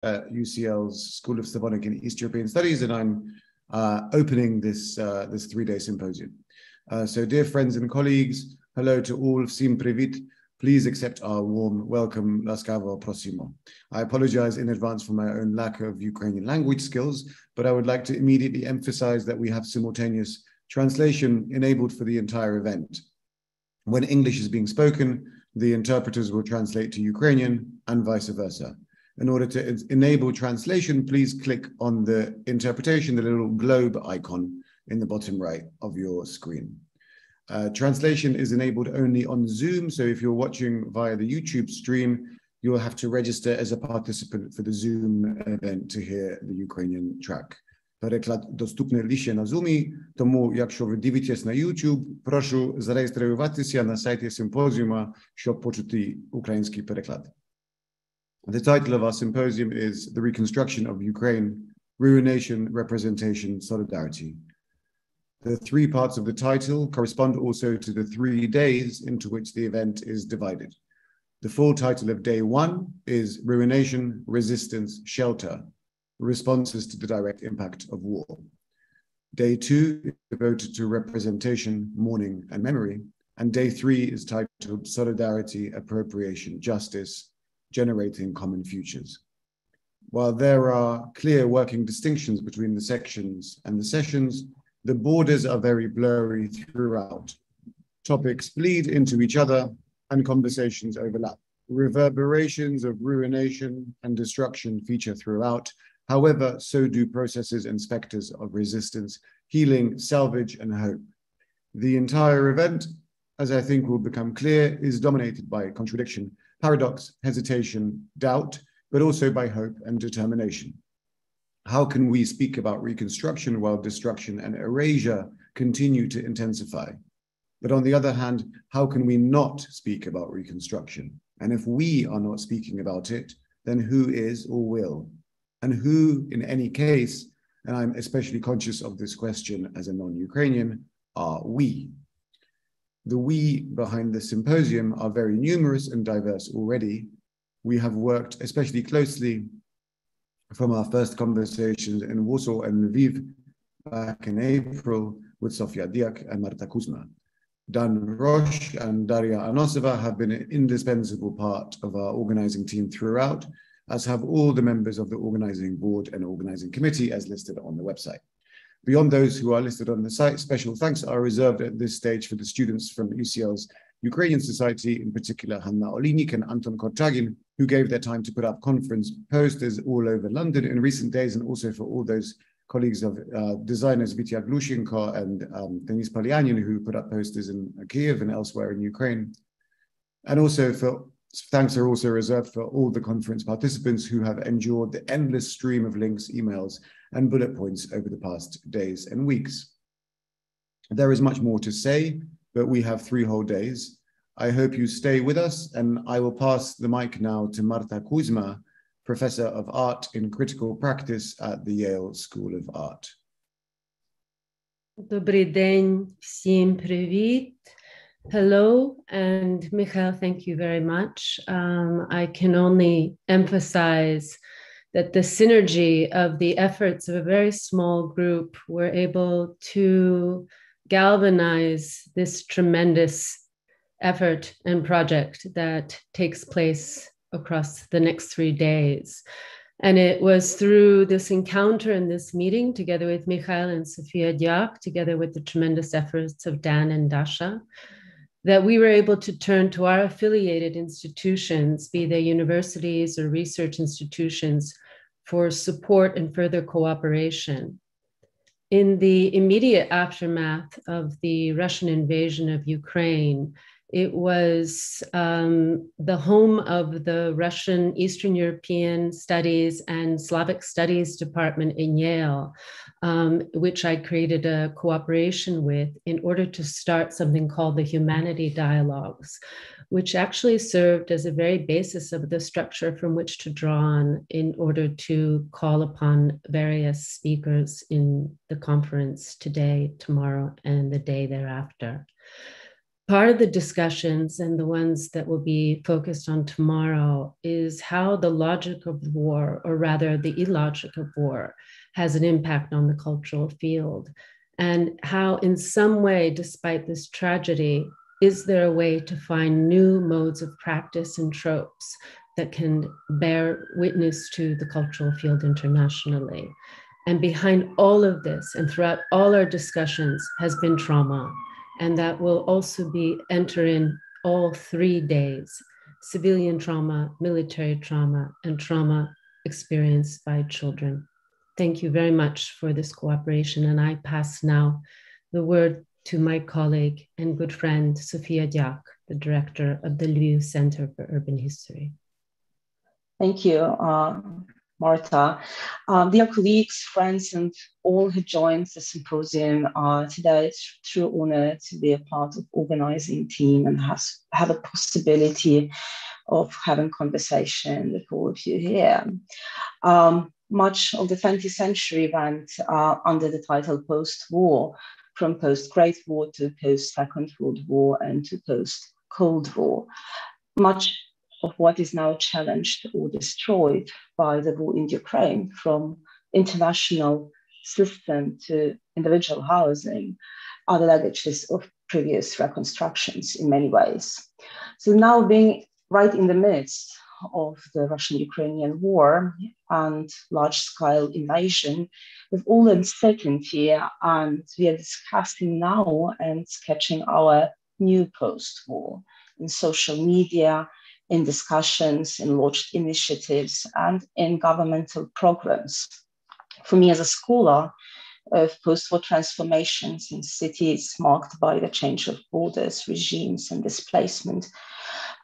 at UCL's School of Slavonic and East European Studies, and I'm opening this three-day symposium. So dear friends and colleagues, hello to all, всім привіт. Please accept our warm welcome, laskavo prosimo. I apologize in advance for my own lack of Ukrainian language skills, but I would like to immediately emphasize that we have simultaneous translation enabled for the entire event. When English is being spoken, the interpreters will translate to Ukrainian and vice versa. In order to enable translation, please click on the interpretation, the little globe icon in the bottom right of your screen. Translation is enabled only on Zoom, so if you're watching via the YouTube stream, you'll have to register as a participant for the Zoom event to hear the Ukrainian track. Переклад доступний лише на Zoom, тому якщо ви дивитесь на YouTube, прошу зареєструватися на сайті симпозіуму, щоб почути український переклад. The title of our symposium is The Reconstruction of Ukraine, Ruination, Representation, Solidarity. The three parts of the title correspond also to the 3 days into which the event is divided. The full title of day 1 is Ruination, Resistance, Shelter, Responses to the Direct Impact of War. Day 2 is devoted to representation, mourning, and memory. And day 3 is titled Solidarity, Appropriation, Justice, Generating Common Futures. While there are clear working distinctions between the sections and the sessions, the borders are very blurry throughout. Topics bleed into each other and conversations overlap. Reverberations of ruination and destruction feature throughout. However, so do processes and specters of resistance, healing, salvage, and hope. The entire event, as I think will become clear, is dominated by contradiction, paradox, hesitation, doubt, but also by hope and determination. How can we speak about reconstruction while destruction and erasure continue to intensify? But on the other hand, how can we not speak about reconstruction? And if we are not speaking about it, then who is or will? And who, in any case, and I'm especially conscious of this question as a non-Ukrainian, are we? The we behind the symposium are very numerous and diverse already. We have worked especially closely from our first conversations in Warsaw and Lviv back in April with Sofia, Dyak, and Marta Kuzma. Dan Roche and Darya have been an indispensable part of our organizing team throughout, as have all the members of the organizing board and organizing committee as listed on the website. Beyond those who are listed on the site, special thanks are reserved at this stage for the students from UCL's Ukrainian Society, in particular Hanna Olinik and Anton Korchagin, who gave their time to put up conference posters all over London in recent days, and also for all those colleagues of designers Vitya Glushenko and Denis Polyanin, who put up posters in Kiev and elsewhere in Ukraine. And also thanks are also reserved for all the conference participants who have endured the endless stream of links, emails, and bullet points over the past days and weeks. There is much more to say, but we have 3 whole days. I hope you stay with us, and I will pass the mic now to Marta Kuzma, Professor of Art in Critical Practice at the Yale School of Art. Добрий день, всім привіт. Hello, and Michał, thank you very much. I can only emphasize that the synergy of the efforts of a very small group were able to galvanize this tremendous effort and project that takes place across the next 3 days. And it was through this encounter and this meeting together with Michał and Sofia Dyak, together with the tremendous efforts of Dan and Dasha, that we were able to turn to our affiliated institutions, be they universities or research institutions, for support and further cooperation. In the immediate aftermath of the Russian invasion of Ukraine, it was the home of the Russian Eastern European Studies and Slavic Studies Department in Yale, which I created a cooperation with in order to start something called the Humanity Dialogues, which actually served as a very basis of the structure from which to draw on in order to call upon various speakers in the conference today, tomorrow, and the day thereafter. part of the discussions, and the ones that will be focused on tomorrow, is how the logic of war, or rather the illogic of war, has an impact on the cultural field, and how in some way, despite this tragedy, is there a way to find new modes of practice and tropes that can bear witness to the cultural field internationally? And behind all of this, and throughout all our discussions, has been trauma. And that will also be entering all 3 days: civilian trauma, military trauma, and trauma experienced by children. Thank you very much for this cooperation. And I pass now the word to my colleague and good friend, Sofia Dyak, the director of the Lviv Center for Urban History. Thank you, Marta. Dear colleagues, friends, and all who joined the symposium today, it's a true honor to be a part of organizing team and have a possibility of having conversation with all of you here. Much of the 20th century went under the title post-war, from post-Great War to post-Second World War and to post-Cold War. Much of what is now challenged or destroyed by the war in Ukraine, from international system to individual housing, are the legacies of previous reconstructions in many ways. So now, being right in the midst of the Russian-Ukrainian war and large-scale invasion, with all the uncertainty, and we are discussing now and sketching our new post-war in social media, in discussions, in launched initiatives, and in governmental programs. For me as a scholar of post-war transformations in cities marked by the change of borders, regimes, and displacement,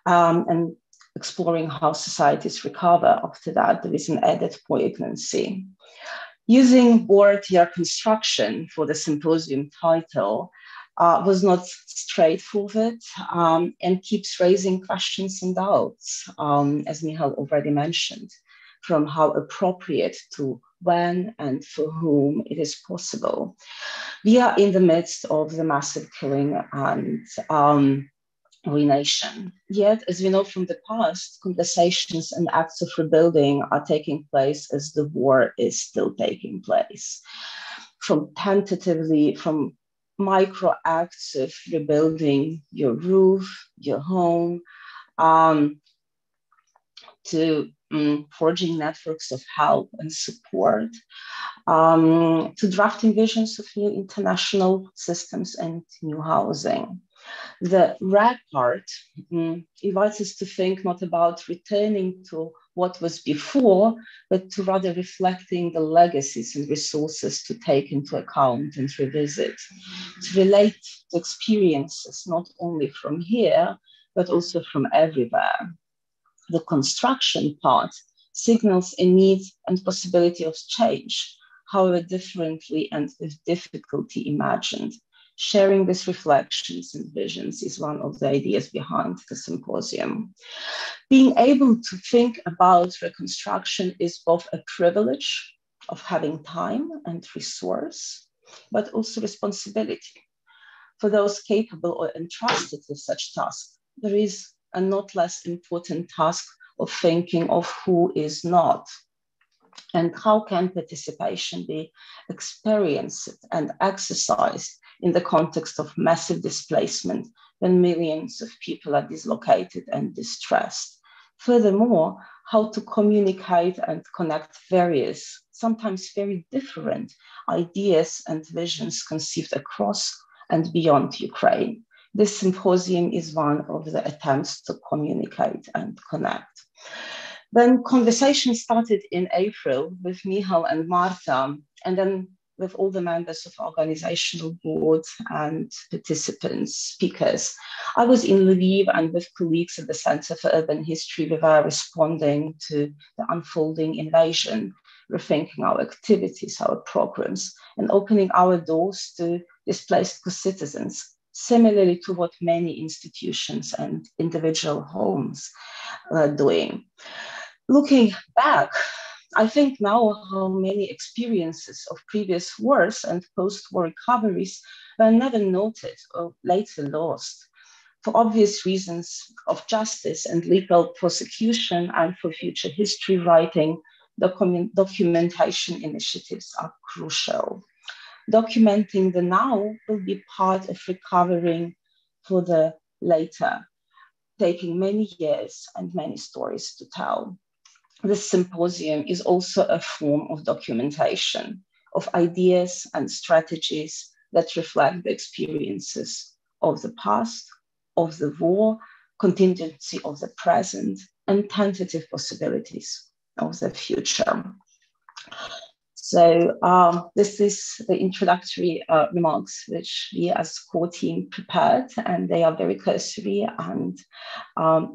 and exploring how societies recover after that, there is an added poignancy. Using word reconstruction for the symposium title was not straightforward and keeps raising questions and doubts, as Michał already mentioned, from how appropriate to when and for whom it is possible. We are in the midst of the massive killing and ruination. Yet, as we know from the past, conversations and acts of rebuilding are taking place as the war is still taking place. From micro acts of rebuilding your roof, your home, to forging networks of help and support, to drafting visions of new international systems and new housing. The rare part invites us to think not about returning to what was before, but to rather reflecting the legacies and resources to take into account and revisit, to relate to experiences not only from here, but also from everywhere. The construction part signals a need and possibility of change, however differently and with difficulty imagined. Sharing these reflections and visions is one of the ideas behind the symposium. Being able to think about reconstruction is both a privilege of having time and resource, but also responsibility. For those capable or entrusted with such tasks, there is a not less important task of thinking of who is not, and how can participation be experienced and exercised in the context of massive displacement when millions of people are dislocated and distressed. Furthermore, how to communicate and connect various, sometimes very different ideas and visions conceived across and beyond Ukraine. This symposium is one of the attempts to communicate and connect. Then conversation started in April with Michał and Marta, and then with all the members of organizational board and participants, speakers. I was in Lviv, and with colleagues at the Center for Urban History, we were responding to the unfolding invasion, rethinking our activities, our programs, and opening our doors to displaced co-citizens, similarly to what many institutions and individual homes are doing. Looking back, I think now how many experiences of previous wars and post-war recoveries were never noted or later lost. for obvious reasons of justice and legal prosecution and for future history writing, documentation initiatives are crucial. Documenting the now will be part of recovering for the later, taking many years and many stories to tell. This symposium is also a form of documentation of ideas and strategies that reflect the experiences of the past, of the war, contingency of the present, and tentative possibilities of the future. So this is the introductory remarks which we as core team prepared, and they are very cursory and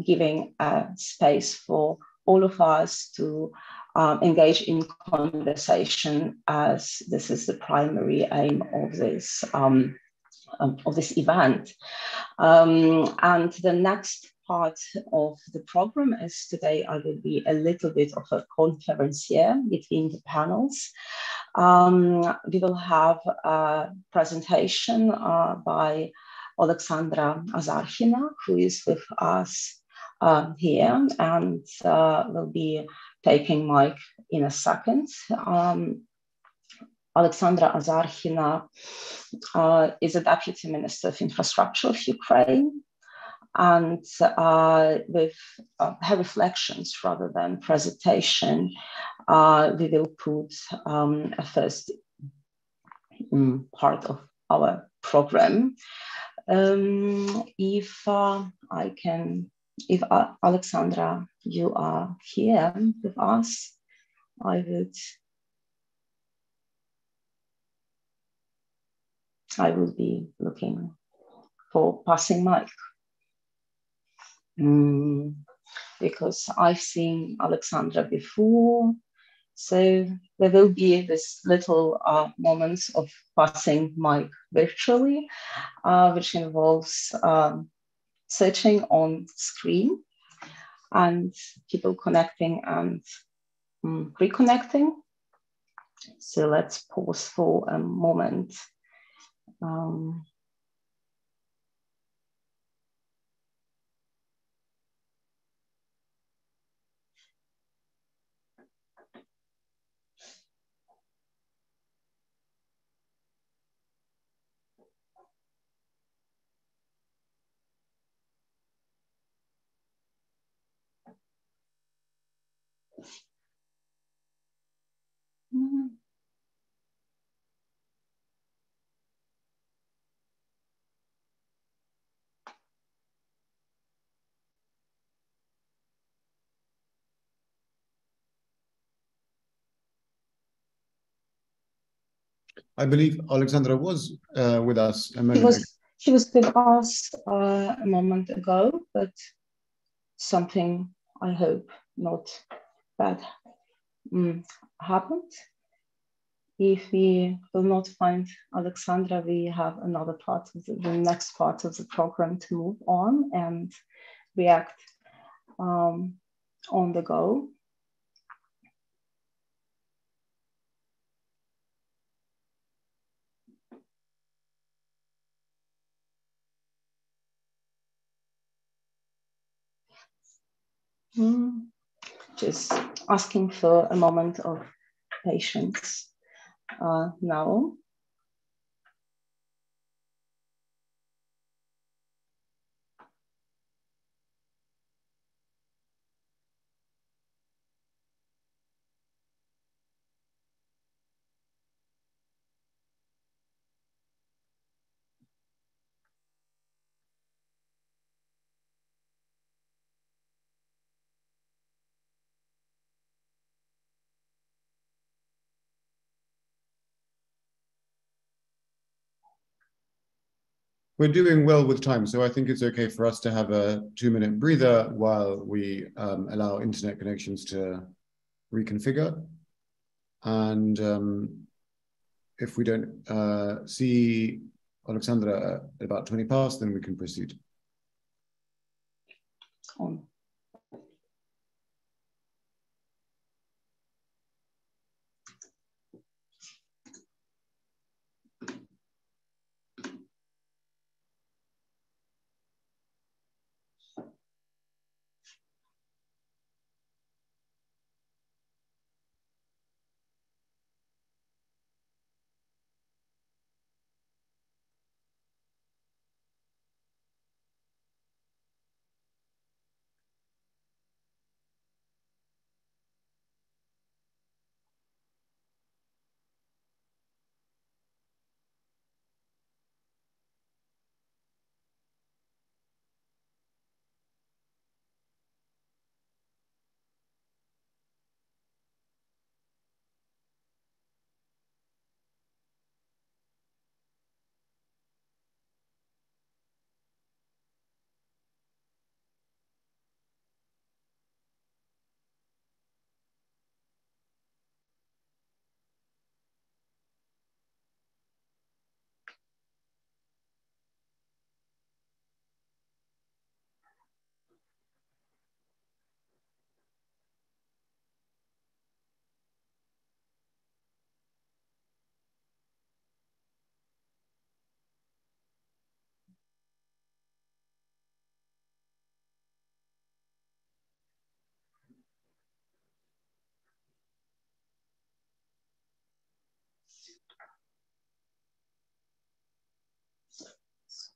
giving space for all of us to engage in conversation, as this is the primary aim of this event. And the next part of the program is today I will be a little bit of a conferencier between the panels. We will have a presentation by Oleksandra Azarkhina, who is with us here and will be taking mic in a second. Oleksandra Azarkhina is a Deputy Minister of Infrastructure of Ukraine, and with her reflections rather than presentation, we will put a first part of our program. If Oleksandra, you are here with us, I will be looking for passing mic. Because I've seen Oleksandra before, so there will be this little moments of passing mic virtually, which involves searching on screen and people connecting and reconnecting. So let's pause for a moment. I believe Oleksandra was with us a moment ago. She was with us a moment ago, but something, I hope, not bad happened. If we will not find Oleksandra, we have another part of the next part of the program to move on and react on the go. Just asking for a moment of patience now. We're doing well with time, so I think it's okay for us to have a 2-minute breather while we allow internet connections to reconfigure. And if we don't see Oleksandra at about 20 past, then we can proceed.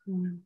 Mm.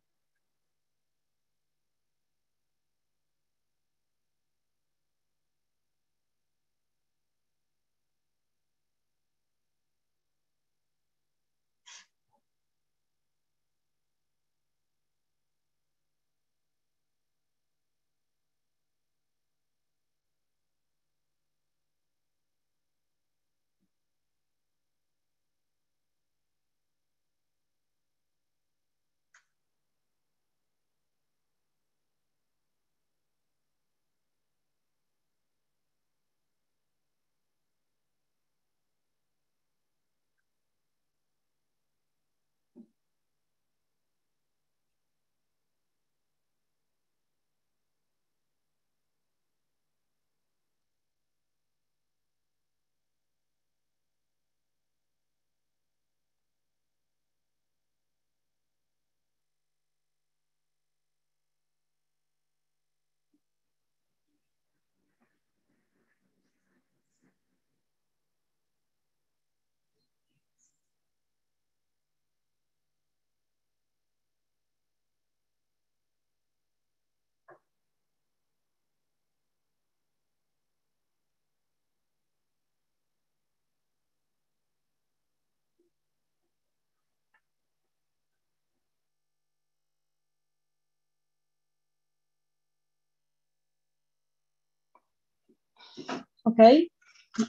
Okay,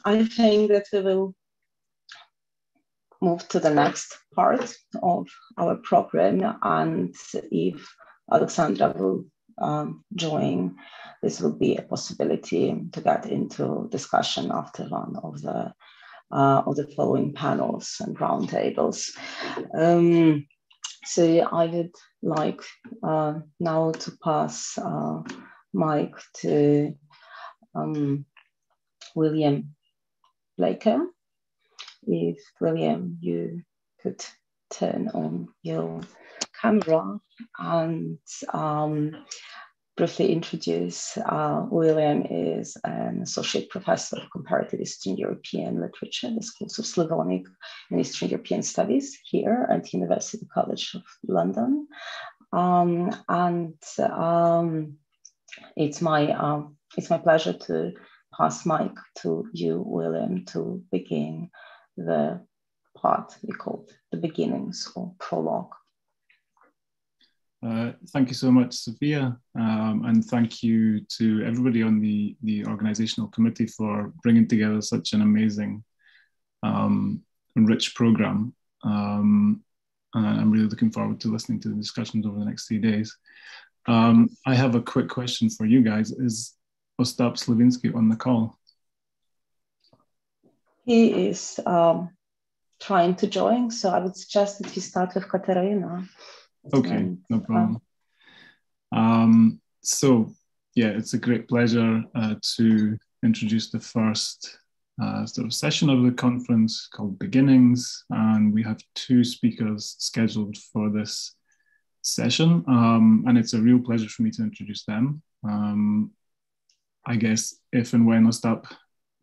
I think that we will move to the next part of our program, and if Oleksandra will join, this will be a possibility to get into discussion after one of the following panels and roundtables. So I would like now to pass mic to Uilleam Blaker. If Uilleam, you could turn on your camera and briefly introduce. Uilleam is an associate professor of comparative Eastern European literature in the schools of Slavonic and Eastern European studies here at University College of London. It's my pleasure to pass mic to you, Uilleam, to begin the part we called the beginnings or prologue. Thank you so much, Sofia, and thank you to everybody on the organizational committee for bringing together such an amazing and rich program. And I'm really looking forward to listening to the discussions over the next 3 days. I have a quick question for you guys. Is Ostap Slyvynsky on the call? He is trying to join, so I would suggest that you start with Kateryna. Okay, no problem. So yeah, it's a great pleasure to introduce the first sort of session of the conference called Beginnings, and we have 2 speakers scheduled for this session, and it's a real pleasure for me to introduce them. I guess if and when Ostap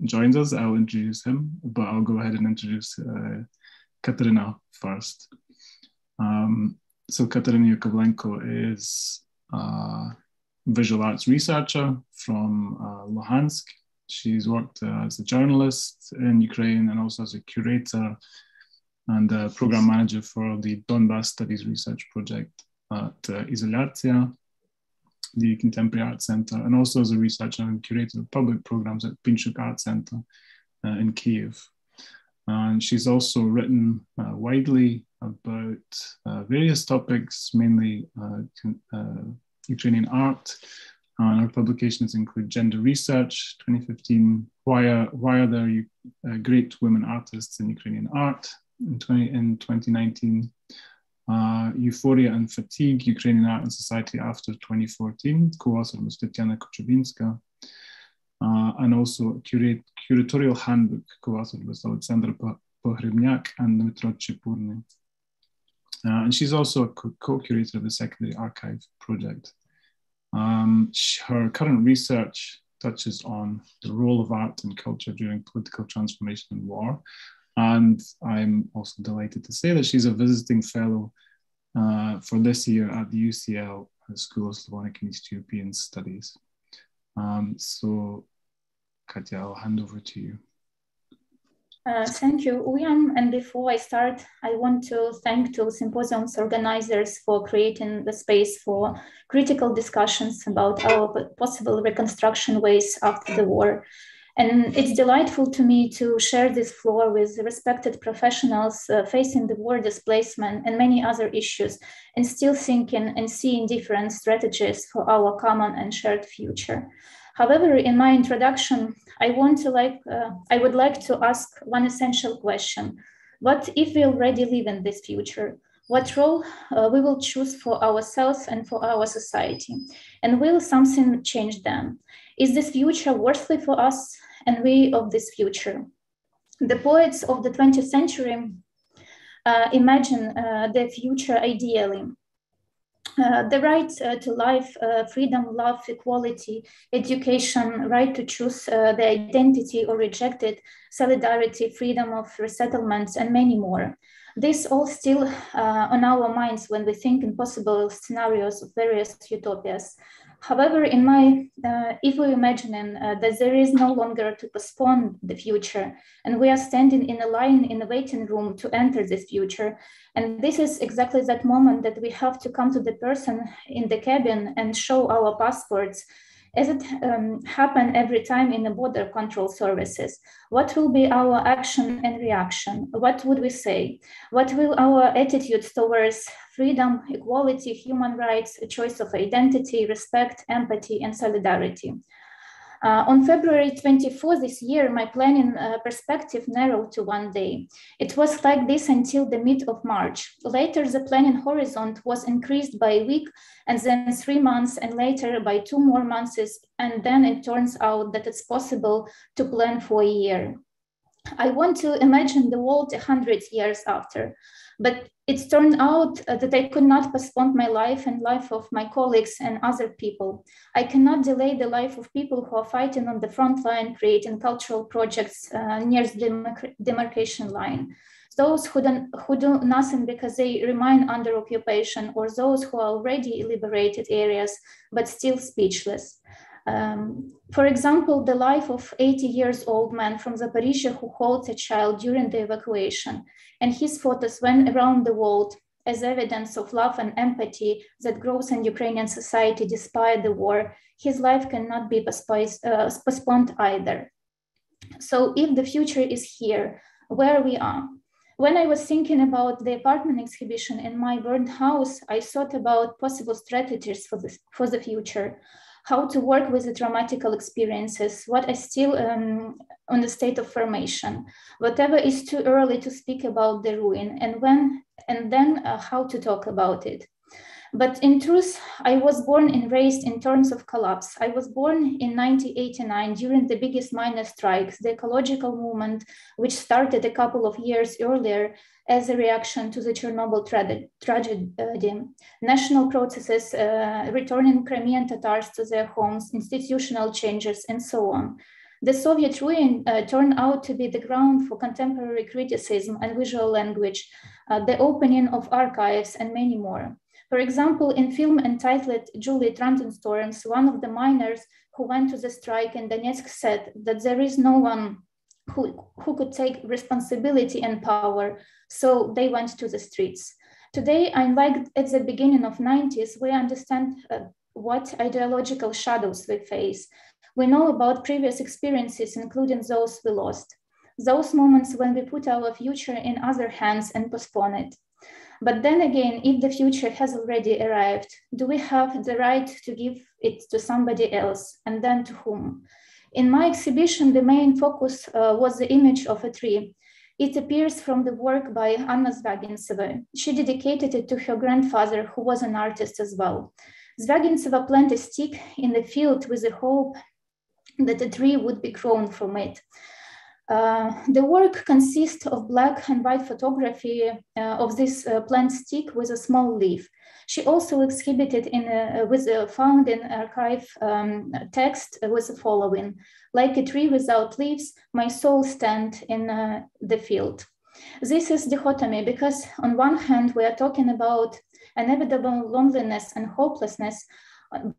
joins us, I'll introduce him, but I'll go ahead and introduce Kateryna first. So Kateryna Iakovlenko is a visual arts researcher from Luhansk. She's worked as a journalist in Ukraine and also as a curator and a program manager for the Donbass Studies Research Project at Izolyatsia, the Contemporary Art Center, and also as a researcher and curator of public programs at Pinchuk Art Center in Kyiv. And she's also written widely about various topics, mainly Ukrainian art. And her publications include Gender Research, 2015, Why Are There Great Women Artists in Ukrainian Art, in 2019, Euphoria and Fatigue, Ukrainian Art and Society After 2014, co-authored with Tatiana Kochubinska, and also a curatorial handbook co-authored with Oleksandra Pogrebnyak and Dmitro Chepurny. And she's also a co-curator of the Secondary Archive Project. Her current research touches on the role of art and culture during political transformation and war. And I'm also delighted to say that she's a visiting fellow for this year at the UCL, the School of Slavonic and East European Studies. So, Katya, I'll hand over to you. Thank you, Uilleam. And before I start, I want to thank the Symposium's organizers for creating the space for critical discussions about our possible reconstruction ways after the war. And it's delightful to me to share this floor with respected professionals facing the war displacement and many other issues, and still thinking and seeing different strategies for our common and shared future. However, in my introduction, I would like to ask one essential question. What if we already live in this future? What role we will choose for ourselves and for our society? And will something change then? Is this future worthy for us and we of this future? The poets of the 20th century imagine the future ideally. The right to life, freedom, love, equality, education, right to choose the identity or reject it, solidarity, freedom of resettlements, and many more. This all still on our minds when we think in possible scenarios of various utopias. However, if we imagine that there is no longer to postpone the future, and we are standing in a line in a waiting room to enter this future, and this is exactly that moment that we have to come to the person in the cabin and show our passports, as it happens every time in the border control services. What will be our action and reaction? What would we say? What will our attitudes towards freedom, equality, human rights, a choice of identity, respect, empathy, and solidarity? On February 24 this year, my planning perspective narrowed to 1 day. It was like this until the mid of March. Later, the planning horizon was increased by a week, and then 3 months, and later by 2 more months, and then it turns out that it's possible to plan for a year. I want to imagine the world 100 years after, but it turned out that I could not postpone my life and life of my colleagues and other people. I cannot delay the life of people who are fighting on the front line, creating cultural projects near the demarcation line. Those who do nothing because they remain under occupation, or those who are already in liberated areas, but still speechless. For example, the life of 80-year-old man from Zaporizhia who holds a child during the evacuation, and his photos went around the world as evidence of love and empathy that grows in Ukrainian society despite the war. His life cannot be postponed either. So if the future is here, where we are? When I was thinking about the apartment exhibition in my burned house, I thought about possible strategies for the future. How to work with the traumatical experiences, what is still on the state of formation, whatever is too early to speak about the ruin, and then how to talk about it. But in truth, I was born and raised in terms of collapse. I was born in 1989 during the biggest miner strikes, the ecological movement, which started a couple of years earlier as a reaction to the Chernobyl tragedy, national processes, returning Crimean Tatars to their homes, institutional changes, and so on. The Soviet ruin turned out to be the ground for contemporary criticism and visual language, the opening of archives, and many more. For example, in film entitled Julie Thunderstorms, one of the miners who went to the strike in Donetsk said that there is no one who could take responsibility and power, so they went to the streets. Today, unlike at the beginning of 90s, we understand what ideological shadows we face. We know about previous experiences, including those we lost, those moments when we put our future in other hands and postpone it. But then again, if the future has already arrived, do we have the right to give it to somebody else, and then to whom? In my exhibition, the main focus was the image of a tree. It appears from the work by Anna Zvagintseva. She dedicated it to her grandfather, who was an artist as well. Zvagintseva planted a stick in the field with the hope that a tree would be grown from it. The work consists of black and white photography of this plant stick with a small leaf. She also exhibited with a found in archive text with the following: like a tree without leaves, my soul stands in the field. This is dichotomy because on one hand, we are talking about inevitable loneliness and hopelessness.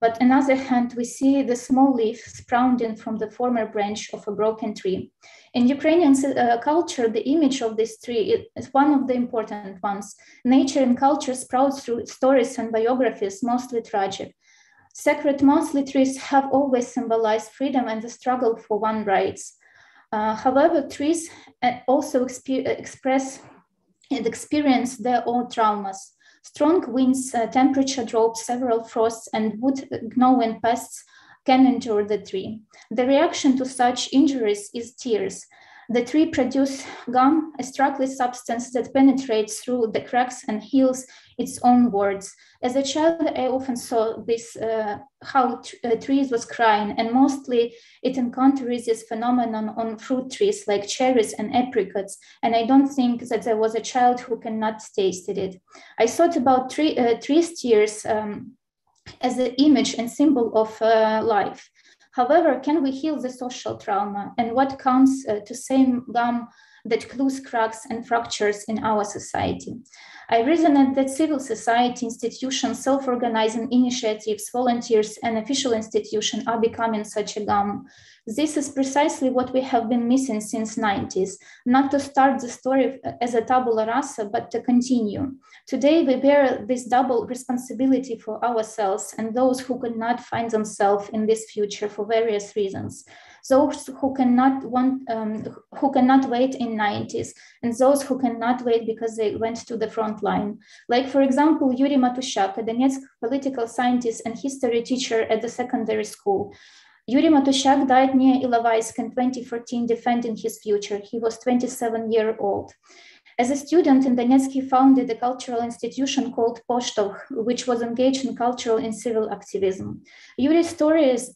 But on the other hand, we see the small leaf sprouting from the former branch of a broken tree. In Ukrainian culture, the image of this tree is one of the important ones. Nature and culture sprouts through stories and biographies, mostly tragic. Sacred monthly trees have always symbolized freedom and the struggle for one's rights. However, trees also express and experience their own traumas. Strong winds, temperature drops, several frosts, and wood-gnawing pests can injure the tree. The reaction to such injuries is tears. The tree produces gum, a struggly substance that penetrates through the cracks and heals its own words. As a child, I often saw this, how trees was crying, and mostly it encounters this phenomenon on fruit trees like cherries and apricots, and I don't think that there was a child who cannot taste it. I thought about trees' tears as an image and symbol of life. However, can we heal the social trauma, and what comes to same gum that clues cracks and fractures in our society? I reasoned that civil society, institutions, self-organizing initiatives, volunteers, and official institutions are becoming such a gum. This is precisely what we have been missing since the 90s, not to start the story as a tabula rasa, but to continue. Today, we bear this double responsibility for ourselves and those who could not find themselves in this future for various reasons. Those who cannot wait in 90s, and those who cannot wait because they went to the front line. Like, for example, Yuri Matushak, a Donetsk political scientist and history teacher at the secondary school. Yuri Matushak died near Ilovaisk in 2014 defending his future. He was 27 years old. As a student in Donetsk, he founded a cultural institution called Poshtov, which was engaged in cultural and civil activism. Yuri's story is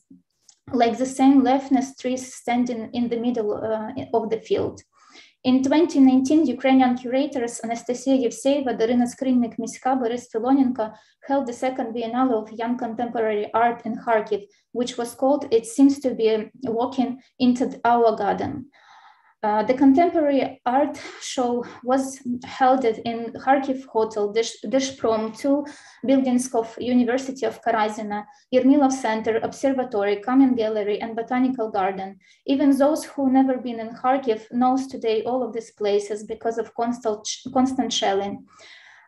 like the same leftist trees standing in the middle of the field. In 2019, Ukrainian curators Anastasiya Yevseyeva, Darina Skrinnik-Miska, Boris Filonenko held the second Biennale of Young Contemporary Art in Kharkiv, which was called It Seems to Be Walking into Our Garden. The contemporary art show was held in Kharkiv Hotel, Deshprom, 2 buildings of University of Karazina, Yermilov Center, Observatory, Common Gallery, and Botanical Garden. Even those who never been in Kharkiv knows today all of these places because of constant shelling.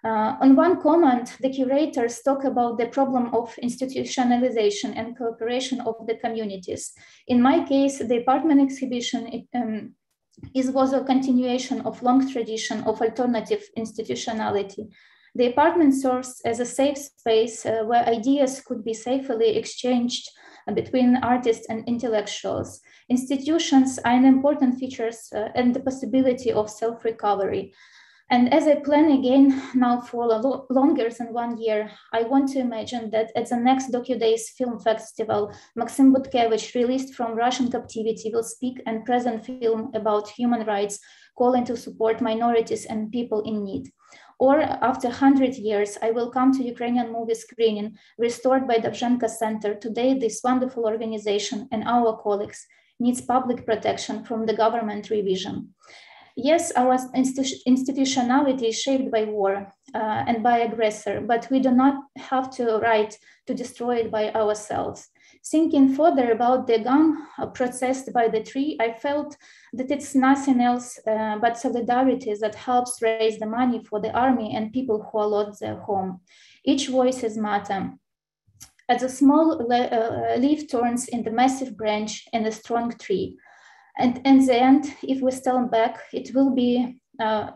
On one comment, the curators talk about the problem of institutionalization and cooperation of the communities. In my case, the apartment exhibition was a continuation of long tradition of alternative institutionality. The apartment serves as a safe space where ideas could be safely exchanged between artists and intellectuals. Institutions are an important features and the possibility of self-recovery. And as I plan again now for longer than 1 year, I want to imagine that at the next DocuDays Film Festival, Maksym Butkevich, released from Russian captivity, will speak and present film about human rights, calling to support minorities and people in need. Or after 100 years, I will come to Ukrainian movie screening, restored by Dovzhenko Center. Today, this wonderful organization and our colleagues needs public protection from the government revision. Yes, our institutionality is shaped by war and by aggressor, but we do not have the right to destroy it by ourselves. Thinking further about the gun processed by the tree, I felt that it's nothing else but solidarity that helps raise the money for the army and people who lost their home. Each voice is Marta. As a small leaf turns in the massive branch in a strong tree. And in the end, if we stand back, it will be,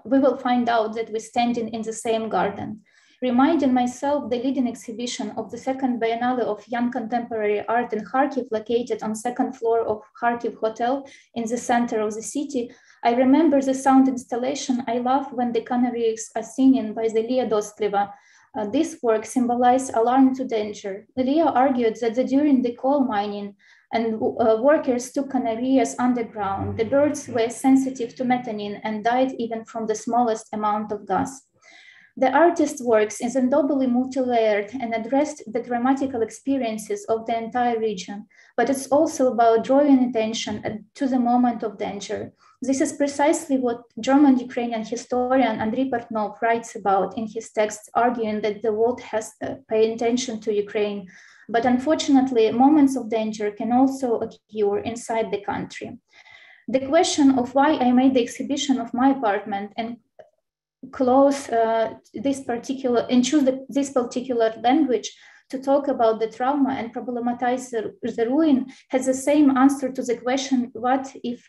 we will find out that we're standing in the same garden. Reminding myself the leading exhibition of the second Biennale of Young Contemporary Art in Kharkiv, located on second floor of Kharkiv Hotel in the center of the city, I remember the sound installation I love when the canaries are singing by the Leah Dostleva. This work symbolized alarm to danger. Leah argued that during the coal mining, and workers took canaries underground. The birds were sensitive to methane and died even from the smallest amount of gas. The artist's works is doubly multi-layered and addressed the dramatical experiences of the entire region, but it's also about drawing attention to the moment of danger. This is precisely what German-Ukrainian historian Andriy Portnov writes about in his texts, arguing that the world has to pay attention to Ukraine. But unfortunately, moments of danger can also occur inside the country. The question of why I made the exhibition of my apartment and choose this particular language to talk about the trauma and problematize the ruin has the same answer to the question, what if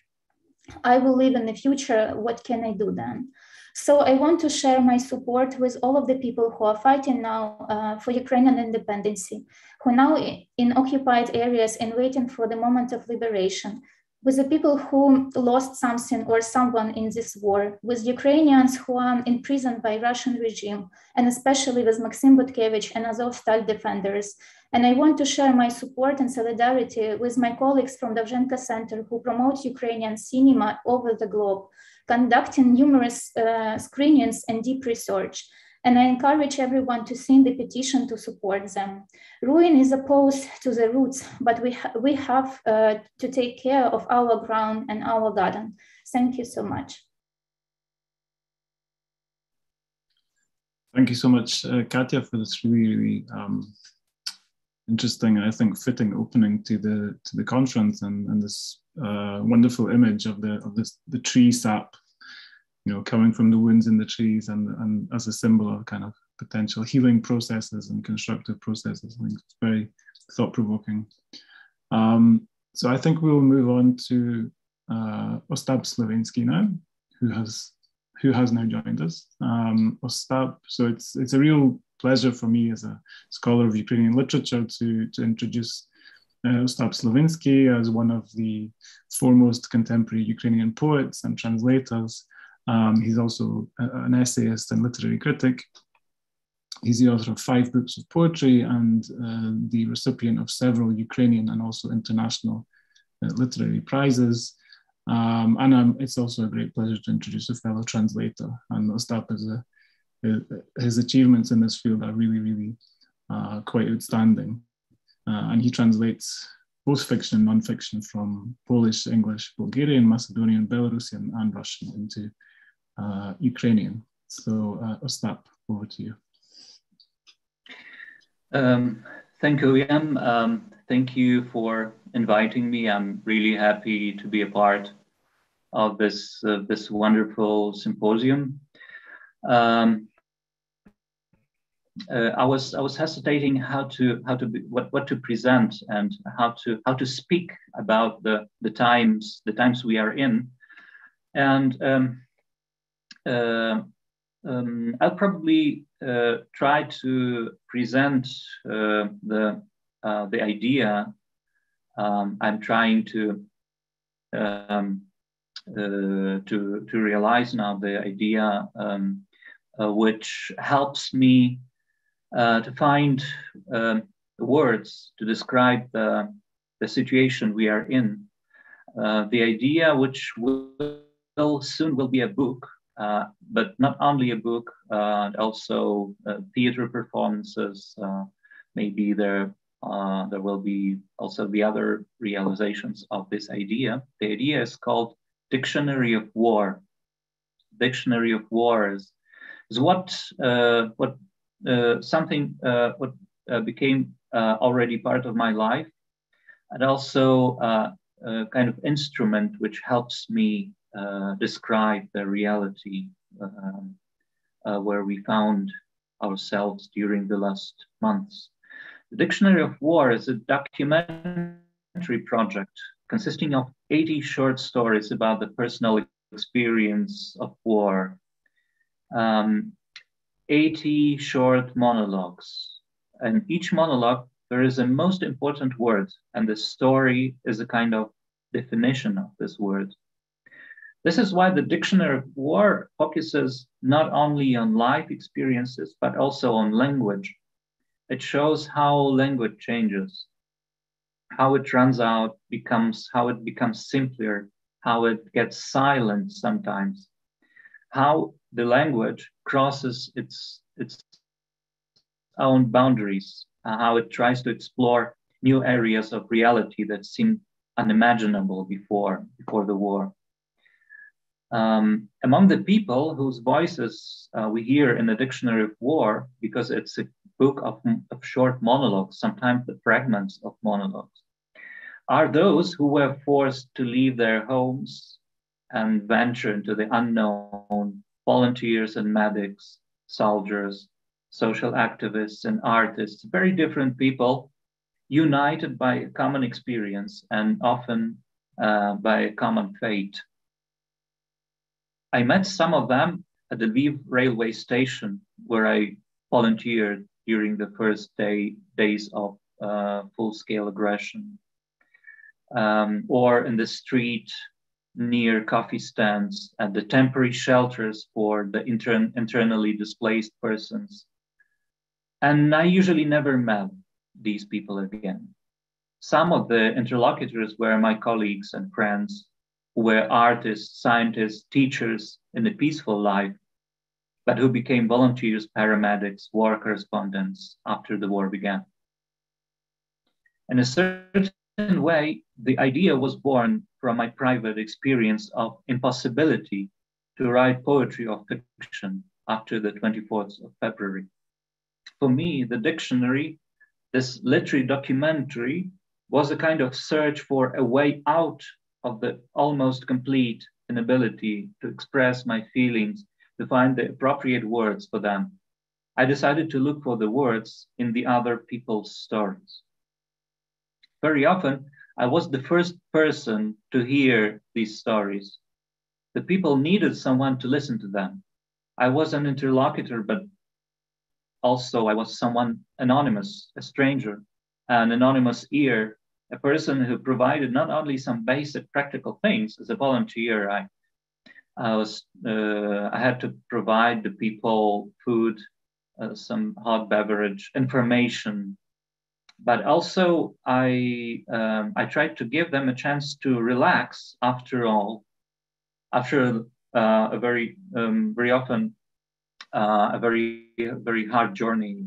I will live in the future, what can I do then? So I want to share my support with all of the people who are fighting now for Ukrainian independence, who are now in occupied areas and waiting for the moment of liberation, with the people who lost something or someone in this war, with Ukrainians who are imprisoned by Russian regime, and especially with Maksym and Azovstal defenders. And I want to share my support and solidarity with my colleagues from Dovzhenko Center who promote Ukrainian cinema over the globe, conducting numerous screenings and deep research. And I encourage everyone to sign the petition to support them. Ruin is opposed to the roots, but we have to take care of our ground and our garden. Thank you so much. Thank you so much, Katya, for this really interesting and I think fitting opening to the conference and this wonderful image of the tree sap, you know, coming from the wounds in the trees and as a symbol of kind of potential healing processes and constructive processes. I think it's very thought-provoking. So I think we will move on to Ostap Slyvynsky now, who has now joined us. Ostap, so it's a real pleasure for me as a scholar of Ukrainian literature to introduce Ostap Slyvynsky as one of the foremost contemporary Ukrainian poets and translators. He's also an essayist and literary critic. He's the author of 5 books of poetry and the recipient of several Ukrainian and also international literary prizes. It's also a great pleasure to introduce a fellow translator. And Ostap his achievements in this field are really, really quite outstanding. And he translates both fiction and non-fiction from Polish, English, Bulgarian, Macedonian, Belarusian, and Russian into Ukrainian. So Ostap, over to you. Thank you, Uilleam. Thank you for inviting me. I'm really happy to be a part of this wonderful symposium. I was hesitating what to present and how to speak about the times we are in, and I'll probably try to present the idea I'm trying to realize now, the idea which helps me to find words to describe the situation we are in. The idea which soon will be a book, but not only a book, also theater performances. Maybe there will be also the other realizations of this idea. The idea is called Dictionary of War. Dictionary of War is what became already part of my life, and also a kind of instrument which helps me describe the reality where we found ourselves during the last months. The Dictionary of War is a documentary project consisting of 80 short stories about the personal experience of war, 80 short monologues. And each monologue, there is a most important word, and the story is a kind of definition of this word. This is why the Dictionary of War focuses not only on life experiences, but also on language. It shows how language changes, how it runs out, how it becomes simpler, how it gets silent sometimes, how the language crosses its own boundaries, how it tries to explore new areas of reality that seemed unimaginable before the war. Among the people whose voices we hear in the Dictionary of War, because it's a book of short monologues, sometimes the fragments of monologues, are those who were forced to leave their homes and venture into the unknown, volunteers and medics, soldiers, social activists and artists, very different people, united by a common experience and often by a common fate. I met some of them at the Lviv railway station, where I volunteered during the first days of full-scale aggression, or in the street near coffee stands at the temporary shelters for the internally displaced persons. And I usually never met these people again. Some of the interlocutors were my colleagues and friends who were artists, scientists, teachers in a peaceful life, but who became volunteers, paramedics, war correspondents after the war began. In a certain way, the idea was born from my private experience of impossibility to write poetry or fiction after the 24th of February. For me, the dictionary, this literary documentary, was a kind of search for a way out of the almost complete inability to express my feelings, to find the appropriate words for them. I decided to look for the words in the other people's stories. Very often, I was the first person to hear these stories. The people needed someone to listen to them. I was an interlocutor, but also I was someone anonymous, a stranger, an anonymous ear, a person who provided not only some basic practical things. As a volunteer, I had to provide the people food, some hot beverage, information, but also I tried to give them a chance to relax after a very very often a very hard journey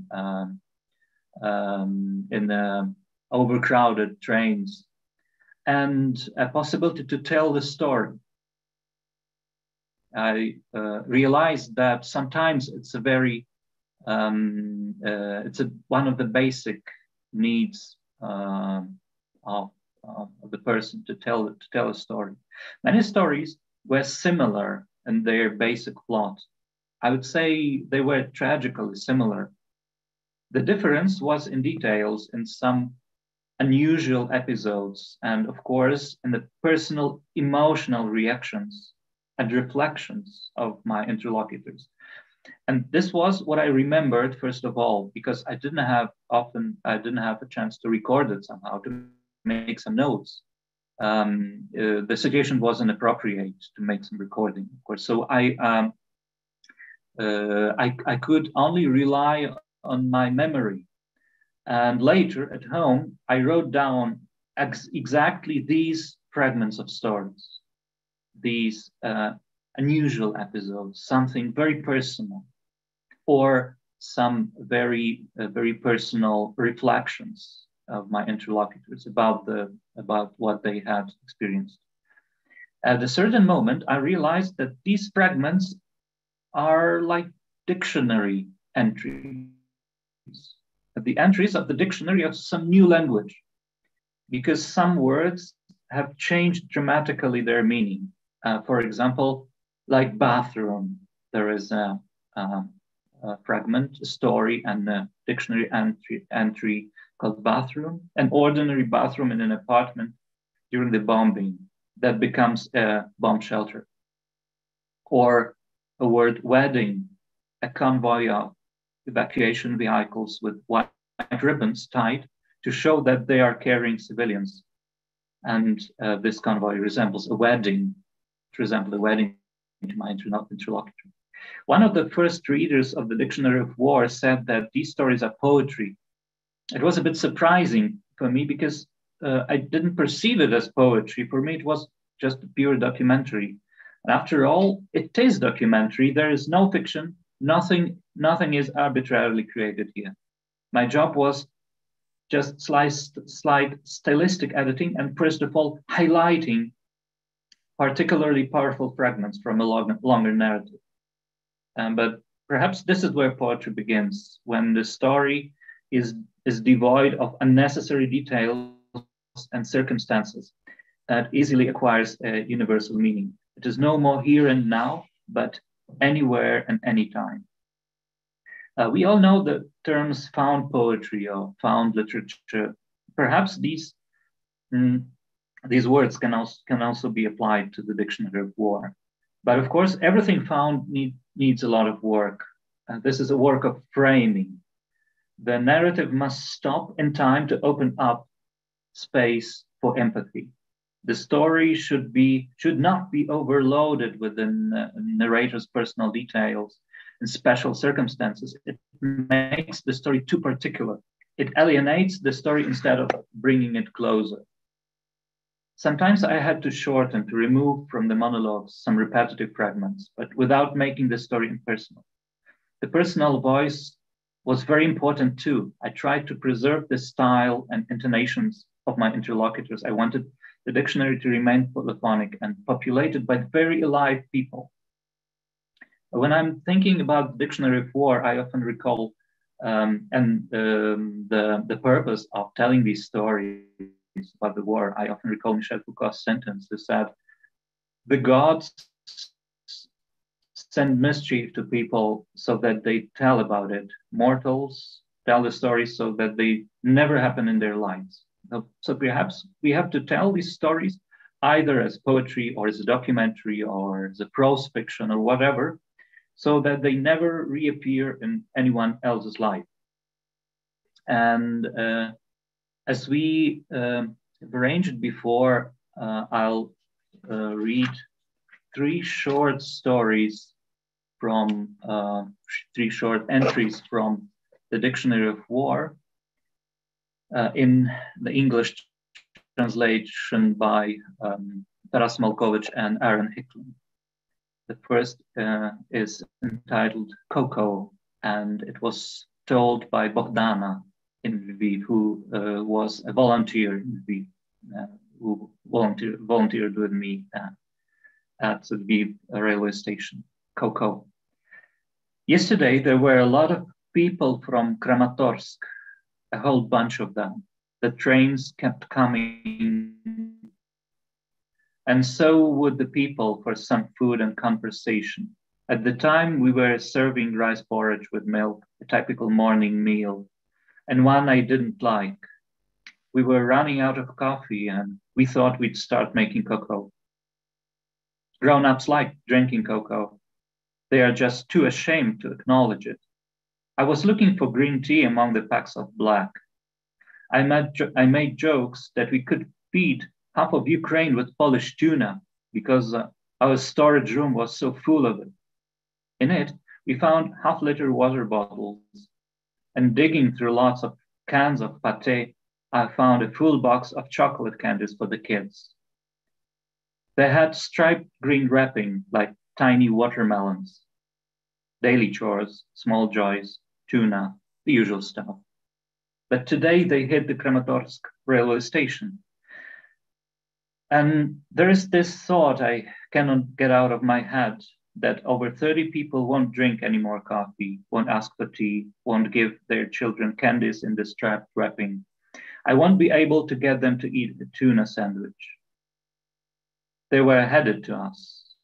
in overcrowded trains, and a possibility to tell the story. I realized that sometimes it's one of the basic needs of the person to tell a story. Many stories were similar in their basic plot. I would say they were tragically similar. The difference was in details, in some unusual episodes, and of course in the personal emotional reactions and reflections of my interlocutors. And this was what I remembered first of all, because I didn't have a chance to record it somehow, to make some notes. The situation wasn't appropriate to make some recording, of course. So I could only rely on my memory. And later at home, I wrote down exactly these fragments of stories, these unusual episodes, something very personal, or some very personal reflections of my interlocutors about what they had experienced. At a certain moment, I realized that these fragments are like dictionary entries, the entries of the dictionary of some new language, because some words have changed dramatically their meaning. For example, like bathroom, there is a fragment, a story, and a dictionary entry called bathroom, an ordinary bathroom in an apartment during the bombing that becomes a bomb shelter. Or a word wedding, a convoy of evacuation vehicles with white ribbons tied to show that they are carrying civilians. And this convoy resembles a wedding, to my interlocutor. One of the first readers of the Dictionary of War said that these stories are poetry. It was a bit surprising for me because I didn't perceive it as poetry. For me, it was just a pure documentary. And after all, it is documentary. There is no fiction. Nothing is arbitrarily created here. My job was just slight stylistic editing and first of all, highlighting particularly powerful fragments from a longer narrative. But perhaps this is where poetry begins, when the story is devoid of unnecessary details and circumstances that easily acquires a universal meaning. It is no more here and now, but anywhere and anytime. We all know the terms found poetry or found literature. Perhaps these words can also be applied to the Dictionary of War. But of course, everything found needs a lot of work. This is a work of framing. The narrative must stop in time to open up space for empathy. The story should not be overloaded with the narrator's personal details and special circumstances. It makes the story too particular. It alienates the story instead of bringing it closer. Sometimes I had to shorten, to remove from the monologues some repetitive fragments, but without making the story impersonal. The personal voice was very important too. I tried to preserve the style and intonations of my interlocutors. I wanted the dictionary to remain polyphonic and populated by very alive people. When I'm thinking about the Dictionary of War, I often recall the purpose of telling these stories about the war. I often recall Michel Foucault's sentence that said, "The gods send mischief to people so that they tell about it. Mortals tell the stories so that they never happen in their lives." So perhaps we have to tell these stories either as poetry or as a documentary or as a prose fiction or whatever, so that they never reappear in anyone else's life. And as we arranged before, I'll read three short stories from three short entries from the Dictionary of War in the English translation by Taras Malkovich and Aaron Hicklin. The first is entitled Cocoa, and it was told by Bogdana in Lviv, who was a volunteer in Lviv, who volunteered with me at the Lviv railway station. Cocoa. Yesterday, there were a lot of people from Kramatorsk, a whole bunch of them. The trains kept coming, and so would the people for some food and conversation. At the time, we were serving rice porridge with milk, a typical morning meal, and one I didn't like. We were running out of coffee, and we thought we'd start making cocoa. Grown-ups like drinking cocoa. They are just too ashamed to acknowledge it. I was looking for green tea among the packs of black. I made jokes that we could feed half of Ukraine with Polish tuna because our storage room was so full of it. In it, we found half-liter water bottles, and digging through lots of cans of pâté, I found a full box of chocolate candies for the kids. They had striped green wrapping like tiny watermelons. Daily chores, small joys, tuna, the usual stuff. But today they hit the Kramatorsk railway station. And there is this thought I cannot get out of my head, that over 30 people won't drink any more coffee, won't ask for tea, won't give their children candies in the striped wrapping. I won't be able to get them to eat a tuna sandwich. They were headed to us.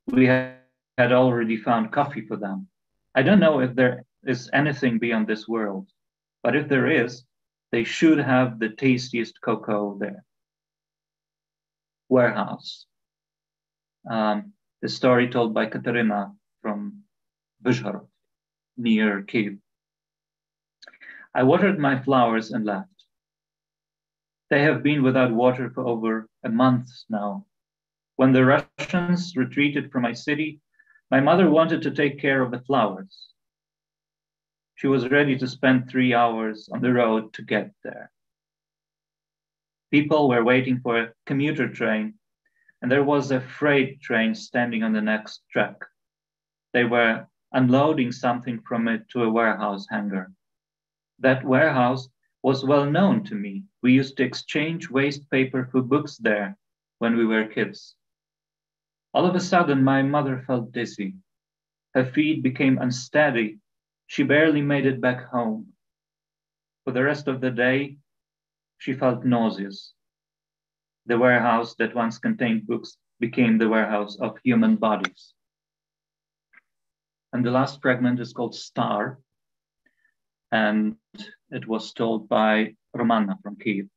We had already found coffee for them. I don't know if there is anything beyond this world, but if there is, they should have the tastiest cocoa there. Warehouse. The story told by Kateryna from Vyshhorod, near Kyiv. I watered my flowers and left. They have been without water for over a month now. When the Russians retreated from my city, my mother wanted to take care of the flowers. She was ready to spend 3 hours on the road to get there. People were waiting for a commuter train, and there was a freight train standing on the next track. They were unloading something from it to a warehouse hangar. That warehouse was well known to me. We used to exchange waste paper for books there when we were kids. All of a sudden, my mother felt dizzy. Her feet became unsteady. She barely made it back home. For the rest of the day, she felt nauseous. The warehouse that once contained books became the warehouse of human bodies. And the last fragment is called Star, and it was told by Romana from Kyiv.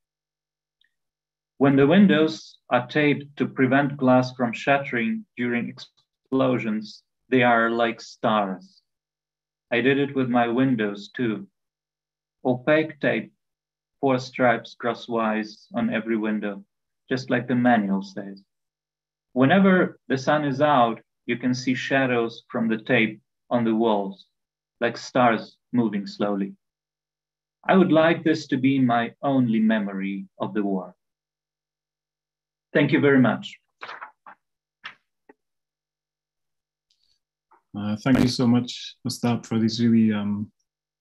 When the windows are taped to prevent glass from shattering during explosions, they are like stars. I did it with my windows too. Opaque tape, 4 stripes crosswise on every window, just like the manual says. Whenever the sun is out, you can see shadows from the tape on the walls, like stars moving slowly. I would like this to be my only memory of the war. Thank you very much. Thank you so much, Ostap, for these really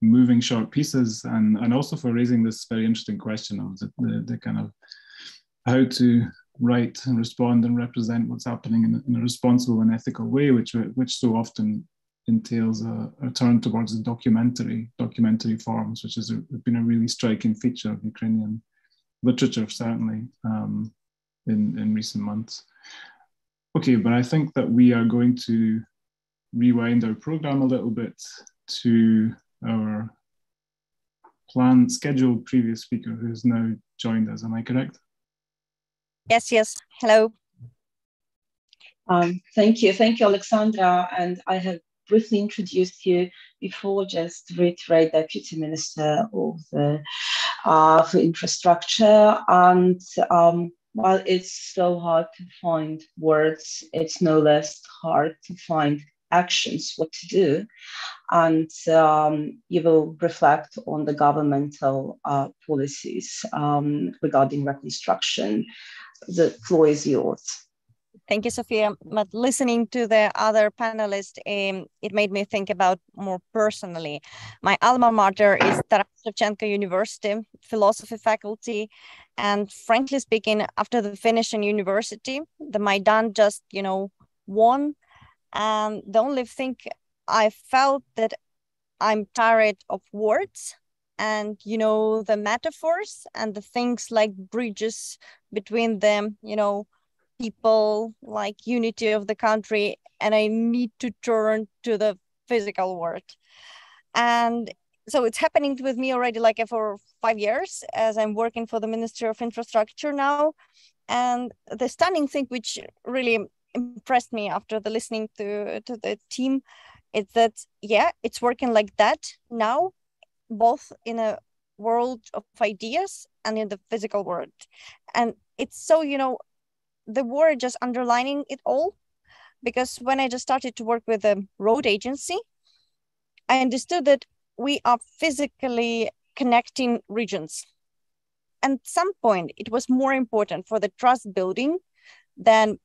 moving short pieces, and also for raising this very interesting question of the kind of how to write and respond and represent what's happening in a responsible and ethical way, which so often entails a turn towards the documentary forms, which has been a really striking feature of Ukrainian literature, certainly in recent months. Okay, but I think that we are going to rewind our program a little bit to our scheduled previous speaker who has now joined us. Am I correct? Yes. Hello. Thank you, Oleksandra. And I have briefly introduced you before, just to reiterate, Deputy Minister of for Infrastructure. And while it's so hard to find words, it's no less hard to find actions, what to do. And you will reflect on the governmental policies regarding reconstruction. The floor is yours. Thank you, Sofia. But listening to the other panelists, it made me think about more personally. My alma mater is Otrishchenko University, philosophy faculty. And frankly speaking, after the finishing university, the Maidan just, won. And the only thing I felt that I'm tired of words and, the metaphors and the things like bridges between them, people, like unity of the country, and I need to turn to the physical world. And so it's happening with me already like for 5 years as I'm working for the Ministry of Infrastructure now. And the stunning thing which really impressed me after the listening to the team is that, it's working like that now, both in a world of ideas and in the physical world. And it's so, the war just underlining it all, because when I just started to work with a road agency, I understood that we are physically connecting regions. And at some point, it was more important for the trust building than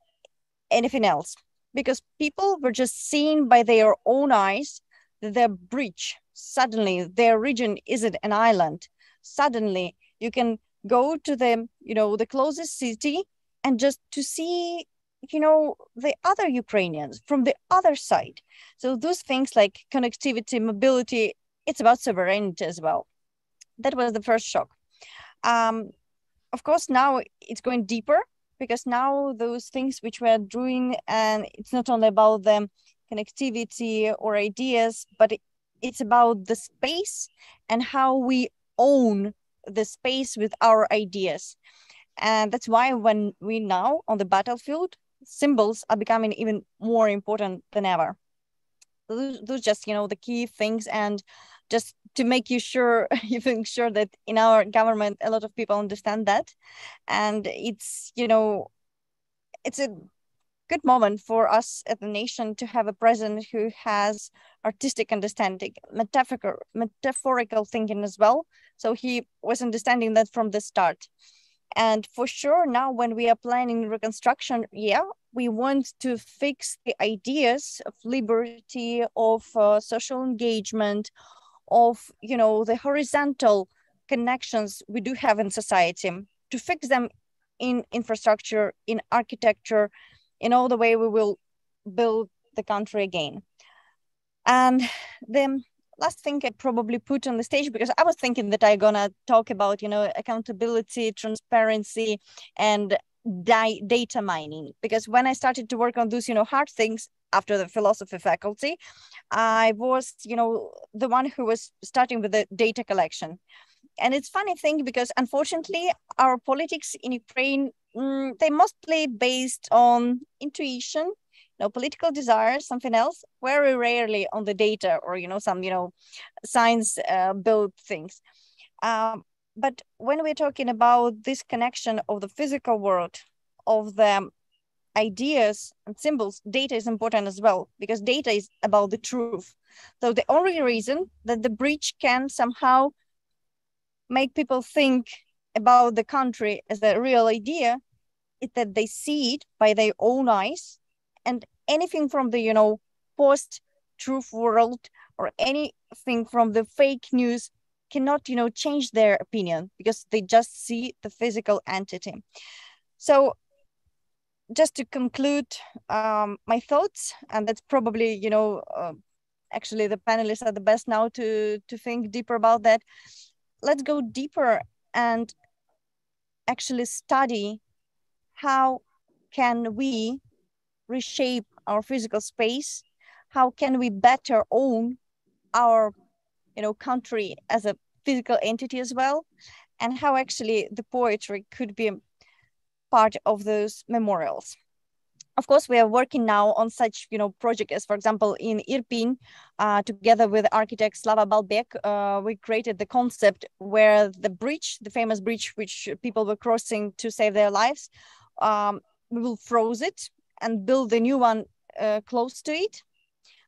anything else, because people were just seeing by their own eyes that their bridge, suddenly their region isn't an island. Suddenly you can go to the closest city and just to see, the other Ukrainians from the other side. So those things like connectivity, mobility, it's about sovereignty as well. That was the first shock. Of course, now it's going deeper, because now those things which we are doing, and it's not only about the connectivity or ideas, but it's about the space and how we own the space with our ideas. And that's why when we now on the battlefield, symbols are becoming even more important than ever. Those just, the key things, and just to make you sure that in our government, a lot of people understand that. And it's, it's a good moment for us as a nation to have a president who has artistic understanding, metaphorical thinking as well. So he was understanding that from the start. And for sure, now when we are planning reconstruction, we want to fix the ideas of liberty, of social engagement, of, the horizontal connections we do have in society, to fix them in infrastructure, in architecture, in all the way we will build the country again. And the last thing I probably put on the stage, because I was thinking that I'm gonna talk about, accountability, transparency, and data mining. Because when I started to work on those, hard things after the philosophy faculty, I was, the one who was starting with the data collection. And it's funny thing because unfortunately, our politics in Ukraine, they mostly based on intuition, political desires, something else, very rarely on the data or, some, science built things. But when we're talking about this connection of the physical world, of the ideas and symbols, data is important as well, because data is about the truth. So the only reason that the bridge can somehow make people think about the country as a real idea is that they see it by their own eyes, and anything from the post-truth world or anything from the fake news cannot change their opinion because they just see the physical entity. So just to conclude my thoughts, and that's probably actually the panelists are the best now to think deeper about that. Let's go deeper and actually study how can we reshape our physical space, how can we better own our country as a physical entity as well, and how actually the poetry could be part of those memorials. Of course, we are working now on such project as, for example, in Irpin, together with architect Slava Balbek, we created the concept where the bridge, the famous bridge which people were crossing to save their lives, we will froze it and build a new one close to it,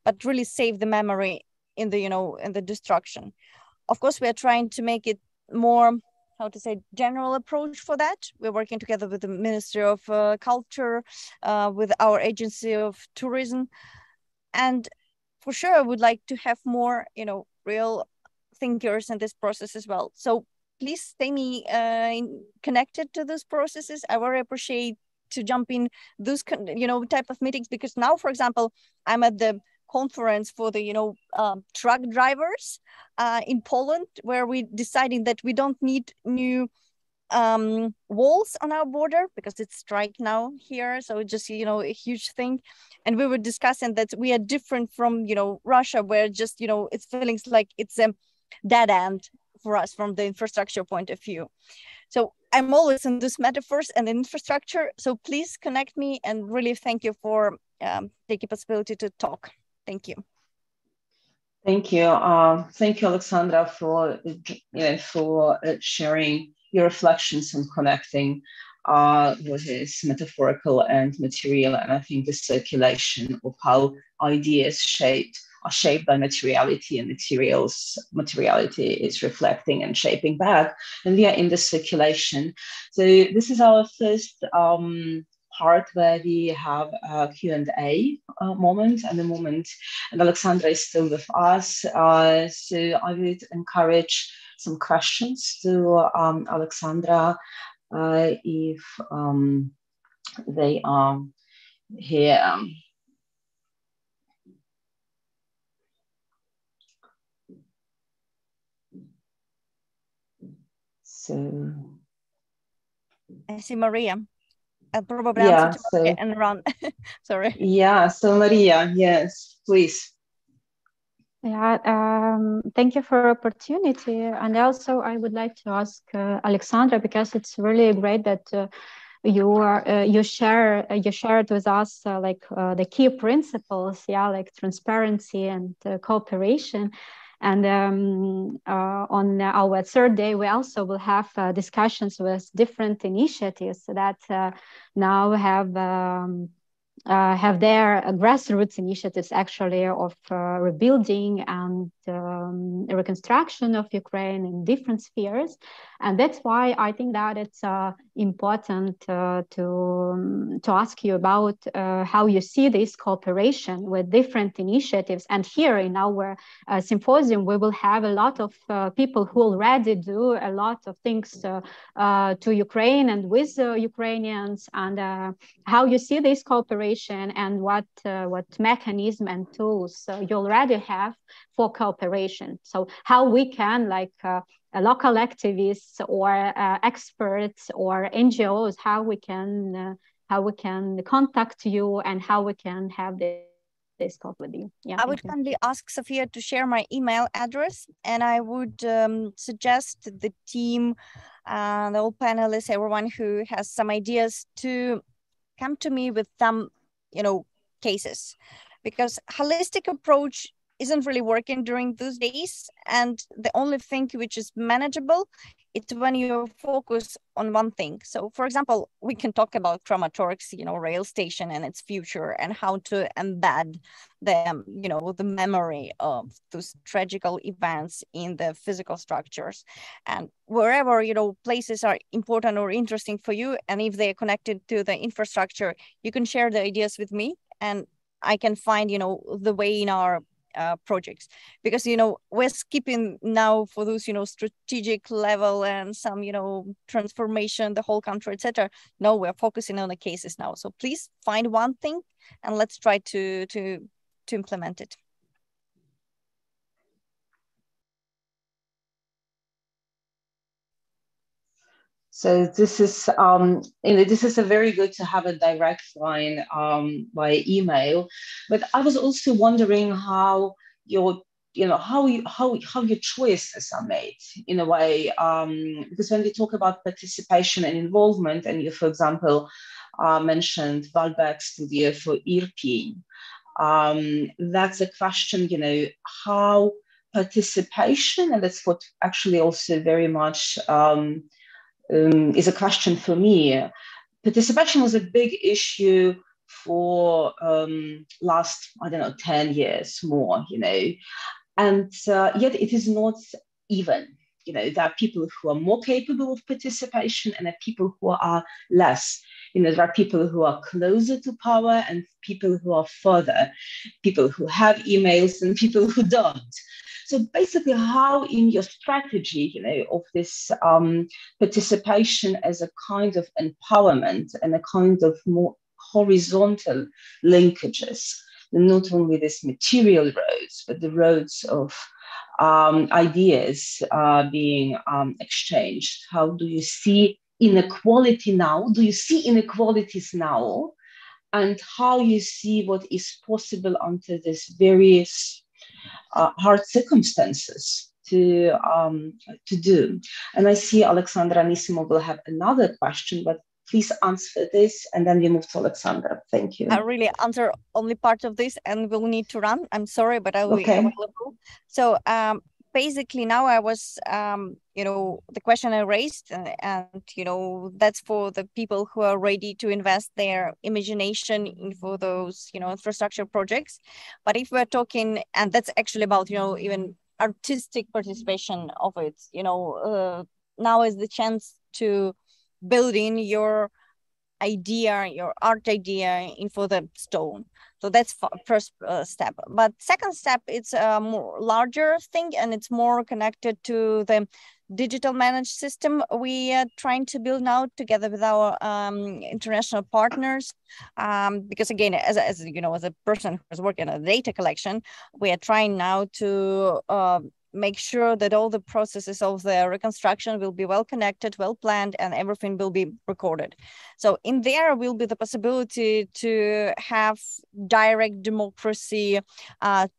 but really save the memory in the in the destruction. Of course, we are trying to make it more, how to say, general approach for that. We're working together with the Ministry of Culture, with our Agency of Tourism, and for sure I would like to have more real thinkers in this process as well. So please stay me connected to those processes. I very appreciate to jump in those type of meetings, because now, for example, I'm at the conference for the truck drivers in Poland, where we deciding that we don't need new walls on our border because it's strike now here, so just a huge thing. And we were discussing that we are different from Russia, where just it feels like it's a dead end for us from the infrastructure point of view. So I'm always in this metaphors and infrastructure, so please connect me, and really thank you for taking possibility to talk. Thank you. Thank you. Thank you, Oleksandra, for sharing your reflections and connecting what is metaphorical and material. And I think the circulation of how ideas are shaped by materiality, and materiality is reflecting and shaping back. And we are in the circulation. So this is our first part where we have a Q&A moment, and Oleksandra is still with us. So I would encourage some questions to Oleksandra if they are here. So I see Maria. I'll probably answer to Maria and run. Sorry. Yeah, so Maria, yes, please. Yeah, thank you for the opportunity. And also I would like to ask Oleksandra, because it's really great that you shared with us the key principles, like transparency and cooperation. And on our third day, we also will have discussions with different initiatives that now have have their grassroots initiatives actually of rebuilding and reconstruction of Ukraine in different spheres. And that's why I think that it's important to ask you about how you see this cooperation with different initiatives. And here in our symposium, we will have a lot of people who already do a lot of things to Ukraine and with Ukrainians, and how you see this cooperation and what mechanism and tools you already have for cooperation. So how we can, like local activists or experts or NGOs, how we can contact you and how we can have this talk with you. Yeah, I would kindly ask Sofia to share my email address, and I would suggest the team, the whole panelists, everyone who has some ideas to come to me with some, cases, because holistic approach isn't really working during those days. And the only thing which is manageable, it's when you focus on one thing. So for example, we can talk about Kramatorsk's, rail station and its future, and how to embed the memory of those tragical events in the physical structures. And wherever, places are important or interesting for you, and if they're connected to the infrastructure, you can share the ideas with me, and I can find, the way in our projects, because we're skipping now for those strategic level and some transformation, the whole country, etc. No, we're focusing on the cases now. So please find one thing and let's try to implement it. So this is, this is a very good to have a direct line by email. But I was also wondering how your, how your choices are made in a way, because when we talk about participation and involvement, and you, for example, mentioned Valberg Studio for Irpin, that's a question, how participation, and that's what actually also very much is a question for me. Participation was a big issue for last, 10 years more, and yet it is not even. There are people who are more capable of participation and there are people who are less. There are people who are closer to power and people who are further, people who have emails and people who don't. So basically, how in your strategy, of this participation as a kind of empowerment and a kind of more horizontal linkages, not only this material roads, but the roads of ideas being exchanged. How do you see inequality now? Do you see inequalities now? And how you see what is possible under this various hard circumstances to do. And I see Oleksandra Anisimov will have another question, but please answer this and then we move to Oleksandra. Thank you. I really answer only part of this and we'll need to run. I'm sorry, but I will be available. So basically now I was, the question I raised and, that's for the people who are ready to invest their imagination in for those, infrastructure projects. But if we're talking, and that's actually about, even artistic participation of it, now is the chance to build in your idea, your art idea in for the stone. So that's first step. But second step, it's a more larger thing and it's more connected to the digital managed system we are trying to build now together with our international partners. Because again, as a person who's working on data collection, we are trying now to make sure that all the processes of the reconstruction will be well connected, well planned, and everything will be recorded. So in there will be the possibility to have direct democracy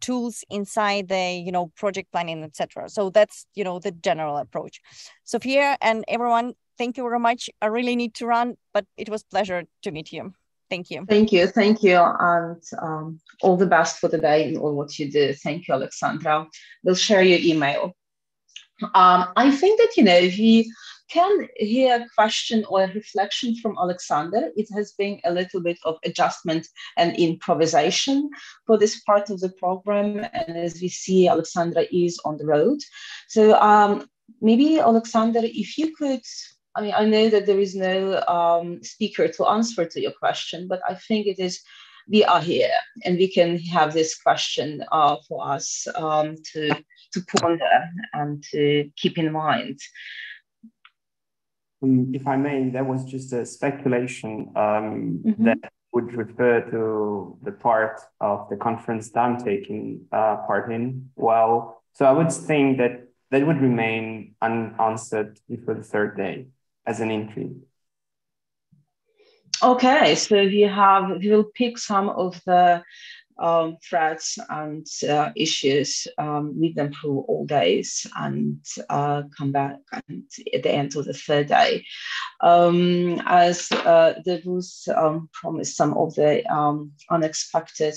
tools inside the, project planning, etc. So that's, the general approach. Sofia and everyone, thank you very much. I really need to run, but it was a pleasure to meet you. Thank you. Thank you. Thank you. And all the best for the day and all what you do. Thank you, Oleksandra. We'll share your email. I think that, we can hear a question or a reflection from Oleksandra. It has been a little bit of adjustment and improvisation for this part of the program. And as we see, Oleksandra is on the road. So maybe Oleksandra, if you could, I mean, I know that there is no speaker to answer to your question, but I think it is, we are here and we can have this question for us to ponder and to keep in mind. If I may, that was just a speculation that would refer to the part of the conference that I'm taking part in. Well, so I would think that that would remain unanswered before the third day as an entry. Okay, so we will pick some of the threats and issues, read them through all days and come back and at the end of the third day. As there was promised some of the unexpected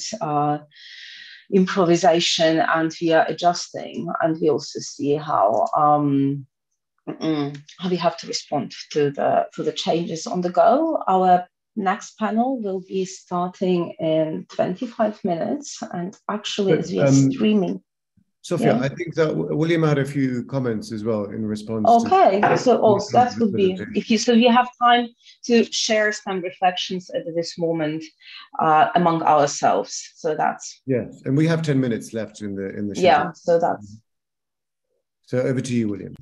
improvisation, and we are adjusting, and we also see how we have to respond to the changes on the go. Our next panel will be starting in 25 minutes, and actually as we are streaming. Sofia, yeah? I think that Uilleam had a few comments as well in response. Okay, so also that would be, so we have time to share some reflections at this moment among ourselves. So that's yes, and we have 10 minutes left in the schedule. Yeah, so that's. So over to you, Uilleam.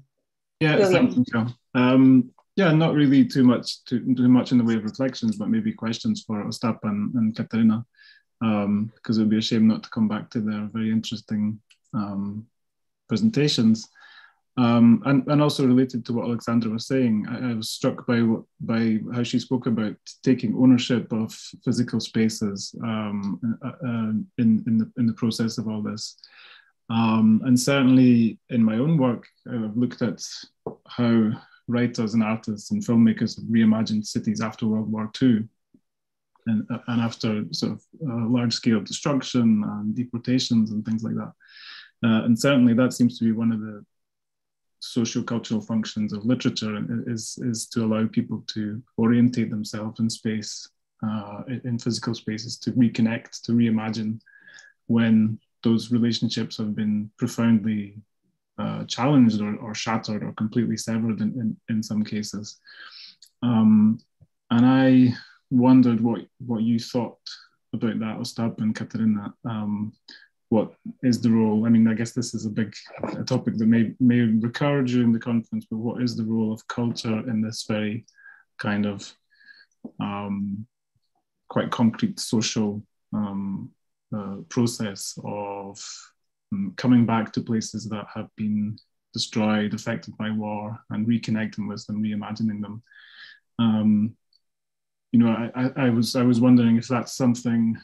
Yeah, thank you, Michał. Yeah, not really too much in the way of reflections, but maybe questions for Ostap and Kateryna, because it would be a shame not to come back to their very interesting presentations. And also related to what Oleksandra was saying, I was struck by how she spoke about taking ownership of physical spaces in the process of all this. And certainly in my own work, I've looked at how writers and artists and filmmakers have reimagined cities after World War II and after sort of large-scale destruction and deportations and things like that. And certainly that seems to be one of the socio-cultural functions of literature, is to allow people to orientate themselves in space, in physical spaces, to reconnect, to reimagine when those relationships have been profoundly challenged or shattered or completely severed in some cases. And I wondered what you thought about that, Ostap and Kateryna. What is the role? I mean, I guess this is a topic that may recur during the conference, but what is the role of culture in this very kind of quite concrete social process of coming back to places that have been destroyed, affected by war, and reconnecting with them, reimagining them? You know, I was wondering if that's something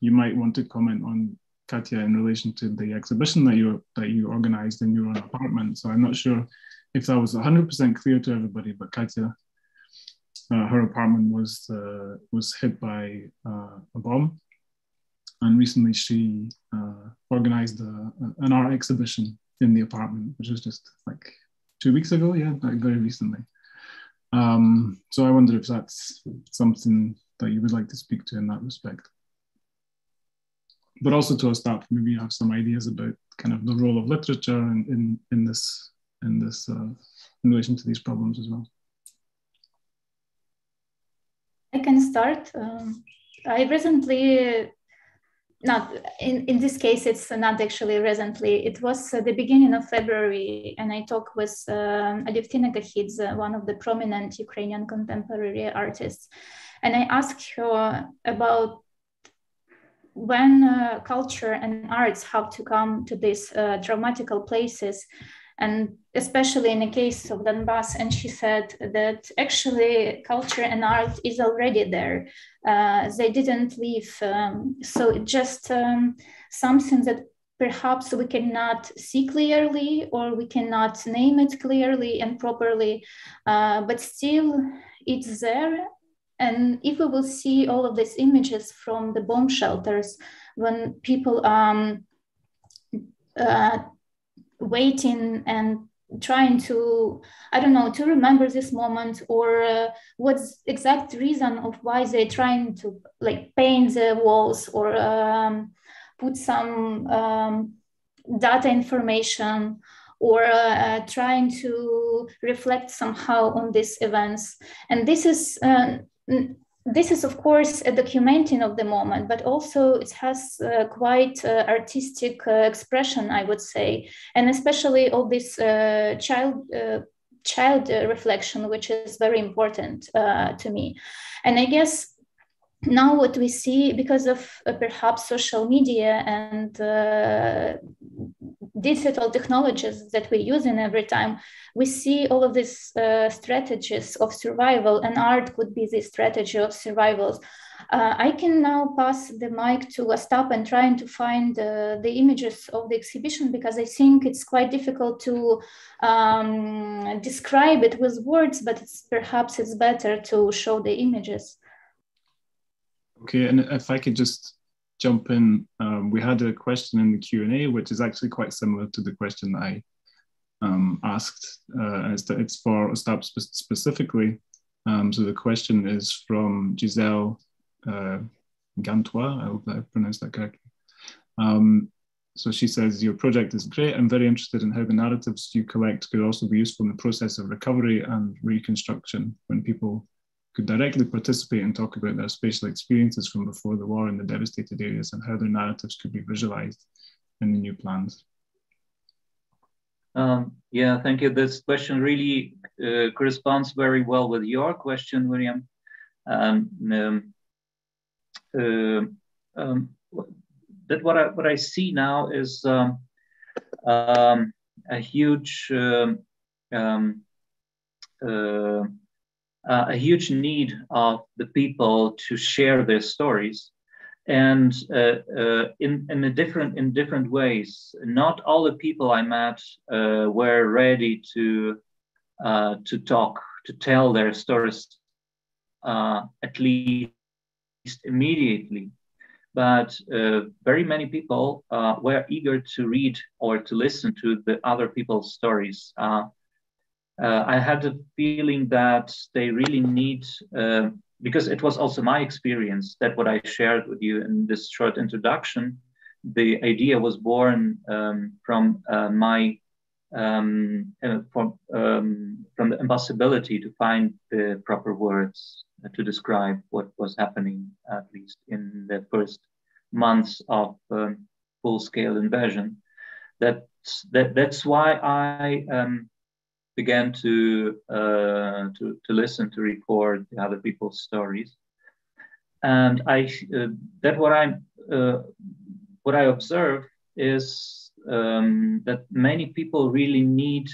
you might want to comment on, Katya, in relation to the exhibition that you organized in your own apartment. So I'm not sure if that was 100% clear to everybody, but Katya, her apartment was hit by a bomb, and recently she organized an art exhibition in the apartment, which was just like 2 weeks ago, yeah, like very recently. So I wonder if that's something that you would like to speak to in that respect. But also to Ostap, maybe you have some ideas about kind of the role of literature in relation to these problems as well. I can start. I recently, not in this case, it's not actually recently. It was the beginning of February, and I talked with Alevtina Kahidze, one of the prominent Ukrainian contemporary artists, and I asked her about when culture and arts have to come to these dramatical places, and especially in the case of Donbass. And she said that actually culture and art is already there. They didn't leave. So it's just something that perhaps we cannot see clearly, or we cannot name it clearly and properly, but still it's there. And if we will see all of these images from the bomb shelters, when people waiting and trying to, I don't know, to remember this moment, or what's exact reason of why they're trying to like paint the walls or put some data information, or trying to reflect somehow on these events. And this is of course a documenting of the moment, but also it has quite artistic expression, I would say, and especially all this child reflection, which is very important to me. And I guess now what we see, because of perhaps social media and digital technologies that we use in every time, we see all of these strategies of survival, and art could be the strategy of survival. I can now pass the mic to Ostap and trying to find the images of the exhibition, because I think it's quite difficult to describe it with words, but perhaps it's better to show the images. Okay, and if I could just jump in, we had a question in the Q&A, which is actually quite similar to the question that I asked. It's for Ostap specifically. So the question is from Giselle Gantois. I hope that I pronounced that correctly. So she says, your project is great. I'm very interested in how the narratives you collect could also be useful in the process of recovery and reconstruction, when people could directly participate and talk about their spatial experiences from before the war in the devastated areas, and how their narratives could be visualized in the new plans. Yeah, thank you. This question really corresponds very well with your question, William. That what I see now is a huge need of the people to share their stories, and in different ways. Not all the people I met were ready to talk, to tell their stories, at least immediately. But very many people were eager to read or to listen to the other people's stories. I had the feeling that they really need, because it was also my experience, that what I shared with you in this short introduction, the idea was born from the impossibility to find the proper words to describe what was happening, at least in the first months of full-scale invasion. That's why I began to listen, to record the other people's stories, and what I observe is that many people really need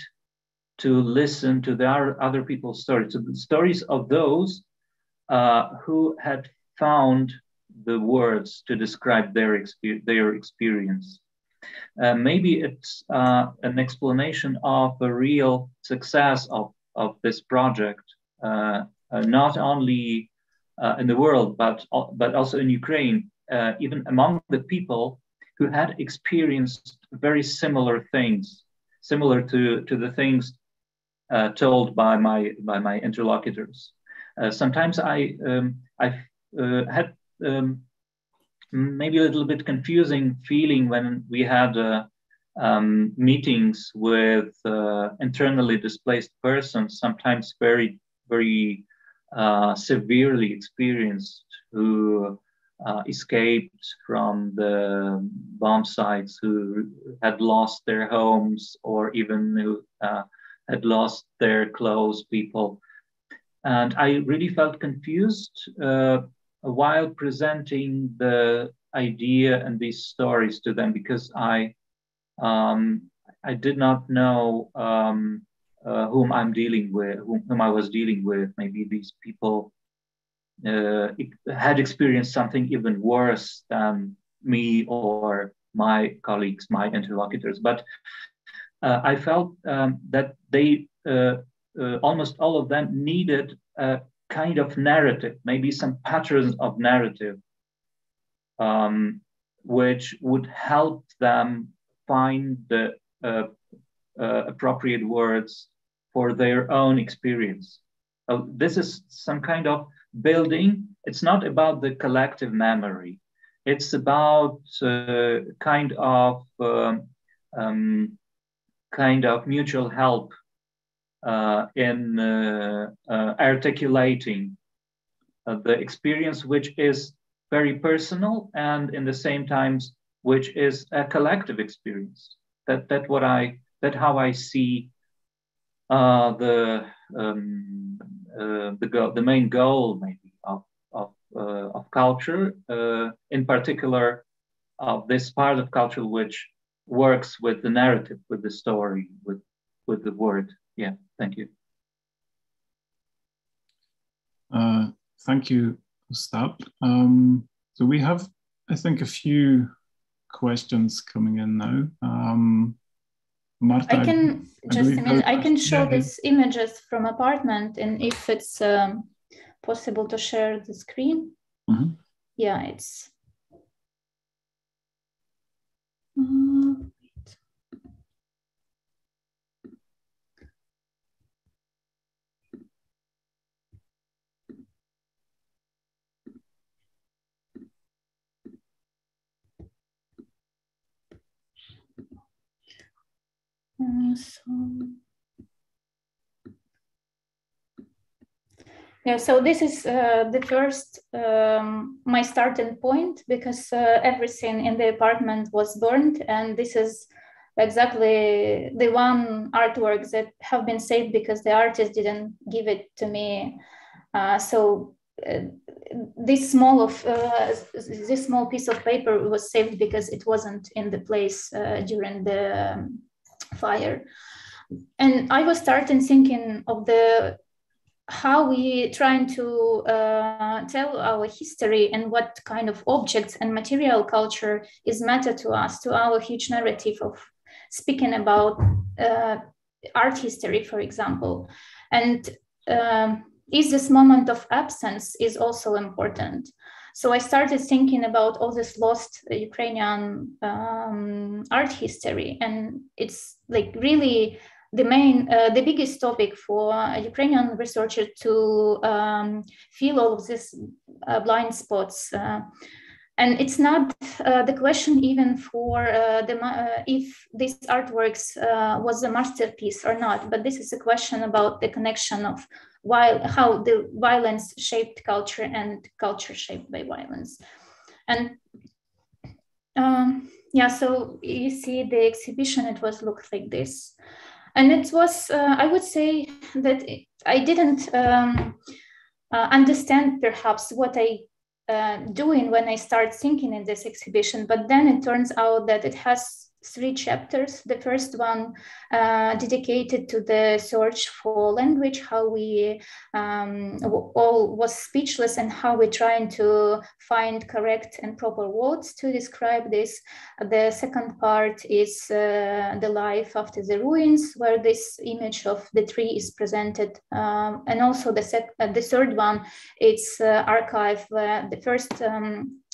to listen to the other people's stories, to the stories of those who had found the words to describe their experience. Maybe it's an explanation of a real success of this project, not only in the world, but also in Ukraine, even among the people who had experienced very similar things, similar to the things told by my interlocutors. Sometimes I had maybe a little bit confusing feeling when we had meetings with internally displaced persons, sometimes very, very severely experienced, who escaped from the bomb sites, who had lost their homes, or even who had lost their close people. And I really felt confused while presenting the idea and these stories to them, because I did not know whom I'm dealing with, whom I was dealing with. Maybe these people had experienced something even worse than me or my colleagues, my interlocutors. But I felt that they, almost all of them, needed a kind of narrative, maybe some patterns of narrative, which would help them find the appropriate words for their own experience. This is some kind of building. It's not about the collective memory. It's about kind of mutual help in articulating the experience, which is very personal, and in the same times, which is a collective experience. That's how I see the main goal, maybe, of culture, in particular of this part of culture which works with the narrative, with the story, with the word. Yeah, thank you. Thank you, Ostap. So we have, I think, a few questions coming in now. Marta, I can just a minute. I can show these images from apartment, and if it's possible to share the screen. Mm-hmm. Yeah, it's. So this is the first, my starting point, because everything in the apartment was burned, and this is exactly the one artwork that have been saved because the artist didn't give it to me. This small piece of paper was saved because it wasn't in the place during the fire. And I was starting thinking of how we trying to tell our history and what kind of objects and material culture is matter to us, to our huge narrative of speaking about art history, for example. And is this moment of absence is also important. So I started thinking about all this lost Ukrainian art history, and it's like really the biggest topic for a Ukrainian researcher to feel all of these blind spots. And it's not the question even for if these artworks was a masterpiece or not, but this is a question about the connection of how the violence shaped culture and culture shaped by violence. And yeah, so you see the exhibition, it was looked like this. And it was, I would say that I didn't understand perhaps what I doing when I start thinking in this exhibition, but then it turns out that it has 3 chapters. The first one dedicated to the search for language, how we all was speechless and how we're trying to find correct and proper words to describe this. The second part is the life after the ruins, where this image of the tree is presented. And also the third one, it's archive, where the first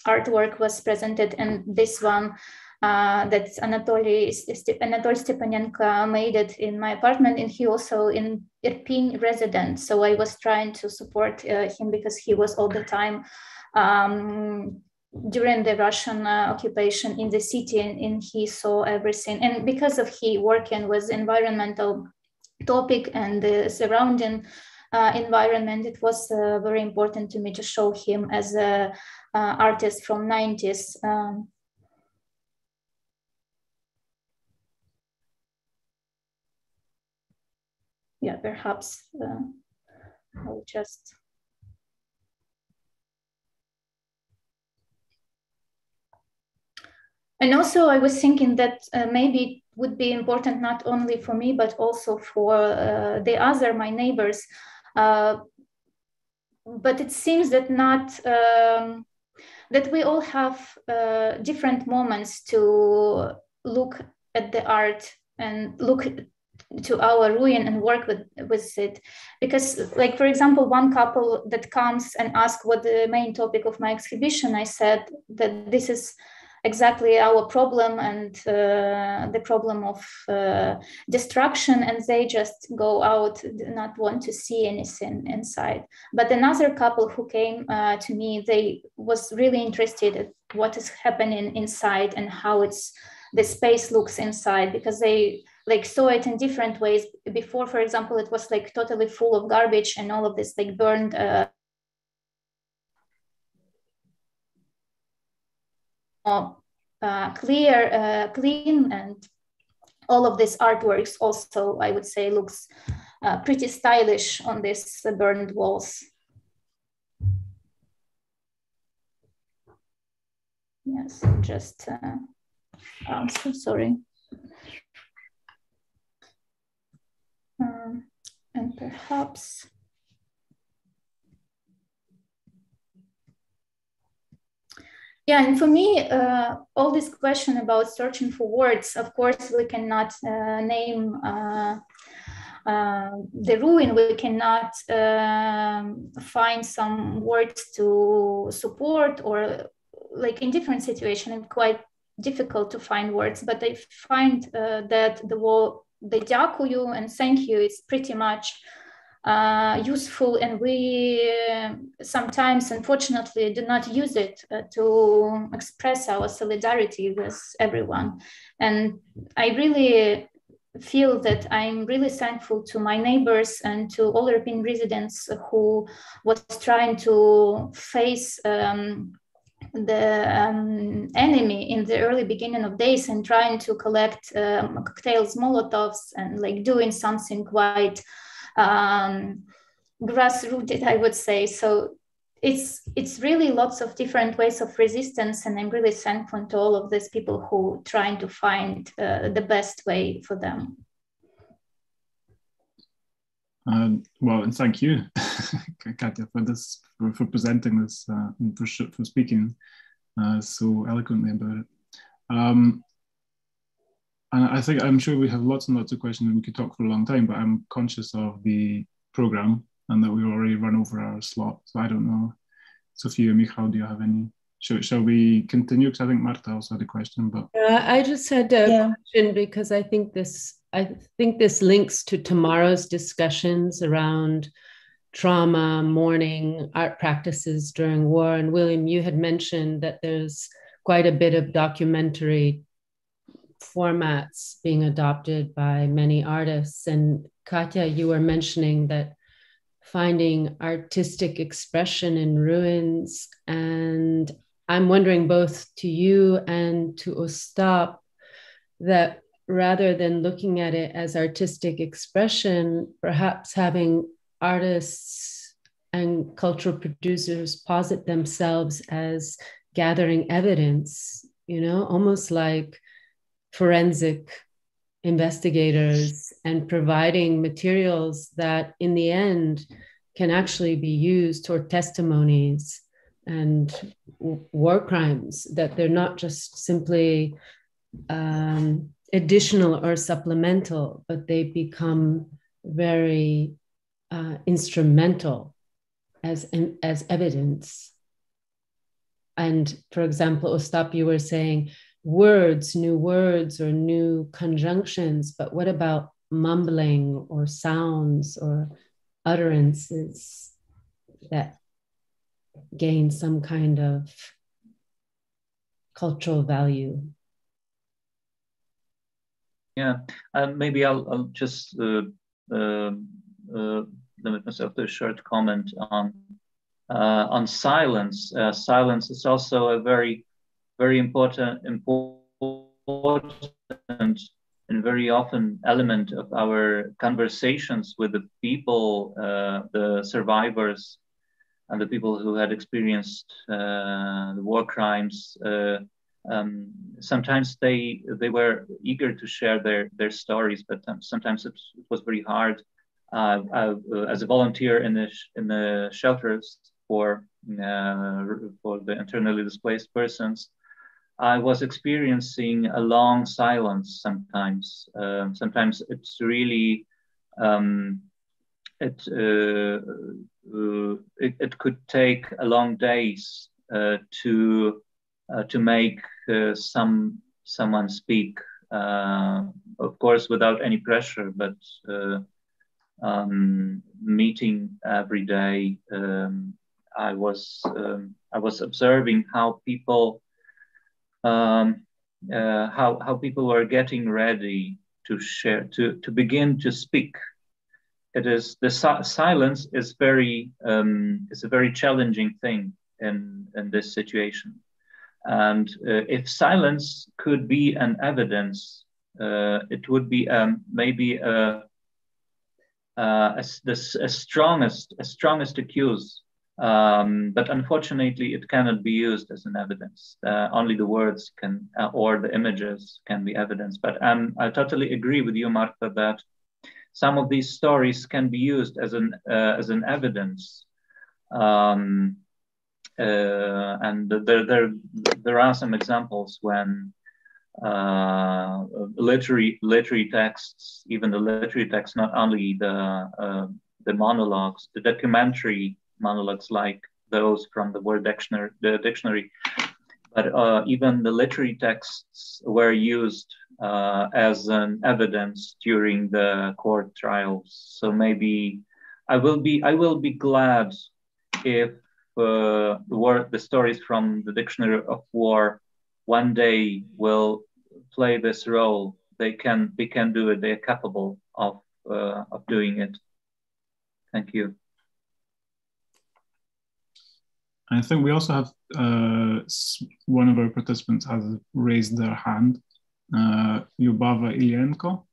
artwork was presented, and this one that Anatoly Stepanenko made it in my apartment, and he also in Irpin resident. So I was trying to support him because he was all the time during the Russian occupation in the city, and he saw everything. And because of he working with environmental topic and the surrounding environment, it was very important to me to show him as a artist from 90s. Yeah, perhaps I'll just. And also I was thinking that maybe it would be important not only for me, but also for my neighbors. But it seems that that we all have different moments to look at the art and look to our ruin and work with it. Because, like, for example, one couple that comes and asks what the main topic of my exhibition, I said that this is exactly our problem and the problem of destruction, and they just go out, do not want to see anything inside. But another couple who came to me, they was really interested in what is happening inside and how the space looks inside, because they like saw it in different ways. Before, for example, it was like totally full of garbage and all of this like burned clean, and all of these artworks also, I would say, looks pretty stylish on these burned walls. Yes, just, I'm so sorry. And perhaps, yeah, and for me, all this question about searching for words, of course, we cannot name the ruin, we cannot find some words to support, or like in different situations, it's quite difficult to find words, but I find that the Dyakuyu and thank you is pretty much useful, and we sometimes, unfortunately, do not use it to express our solidarity with everyone. And I really feel that I'm really thankful to my neighbors and to all European residents who was trying to face the enemy in the early beginning of days and trying to collect cocktails, Molotovs, and like doing something quite grassrooted, I would say. So it's really lots of different ways of resistance, and I'm really thankful to all of these people who trying to find the best way for them. Well, and thank you, Katya, for this, for presenting this, and for speaking so eloquently about it. And I'm sure we have lots and lots of questions, and we could talk for a long time, but I'm conscious of the program and that we've already run over our slot. So I don't know, Sofia, Michał, do you have any? Shall we continue? Because I think Marta also had a question. But I just had a question, because I think this links to tomorrow's discussions around trauma, mourning, art practices during war. And Uilleam, you had mentioned that there's quite a bit of documentary formats being adopted by many artists. And Katya, you were mentioning that finding artistic expression in ruins. And I'm wondering both to you and to Ostap that rather than looking at it as artistic expression, perhaps having artists and cultural producers posit themselves as gathering evidence, you know, almost like forensic investigators, and providing materials that in the end can actually be used toward testimonies and war crimes, that they're not just simply additional or supplemental, but they become very instrumental as evidence. And for example, Ostap, you were saying words, new words or new conjunctions, but what about mumbling or sounds or utterances that gain some kind of cultural value? Yeah, maybe I'll just limit myself to a short comment on silence. Silence is also a very, very important and very often element of our conversations with the people, the survivors, and the people who had experienced the war crimes. Sometimes they were eager to share their stories, but sometimes it was very hard. As a volunteer in the shelters for the internally displaced persons, I was experiencing a long silence sometimes. Sometimes it's really it could take a long days to to make someone speak, of course, without any pressure, but meeting every day. I was observing how people how people were getting ready to share, to begin to speak. It is silence is a very challenging thing in this situation, and if silence could be an evidence, it would be maybe the strongest accuse. But unfortunately, it cannot be used as an evidence. Only the words can, or the images can be evidence. But I totally agree with you, Marta, that some of these stories can be used as an evidence. And there are some examples when literary texts, even the literary texts, not only the monologues, the documentary monologues like those from the dictionary, but even the literary texts were used as an evidence during the court trials. So maybe I will be glad if the stories from the Dictionary of War one day will play this role. They can do it. They are capable of doing it. Thank you. I think we also have one of our participants has raised their hand. Lyubova Ilienko,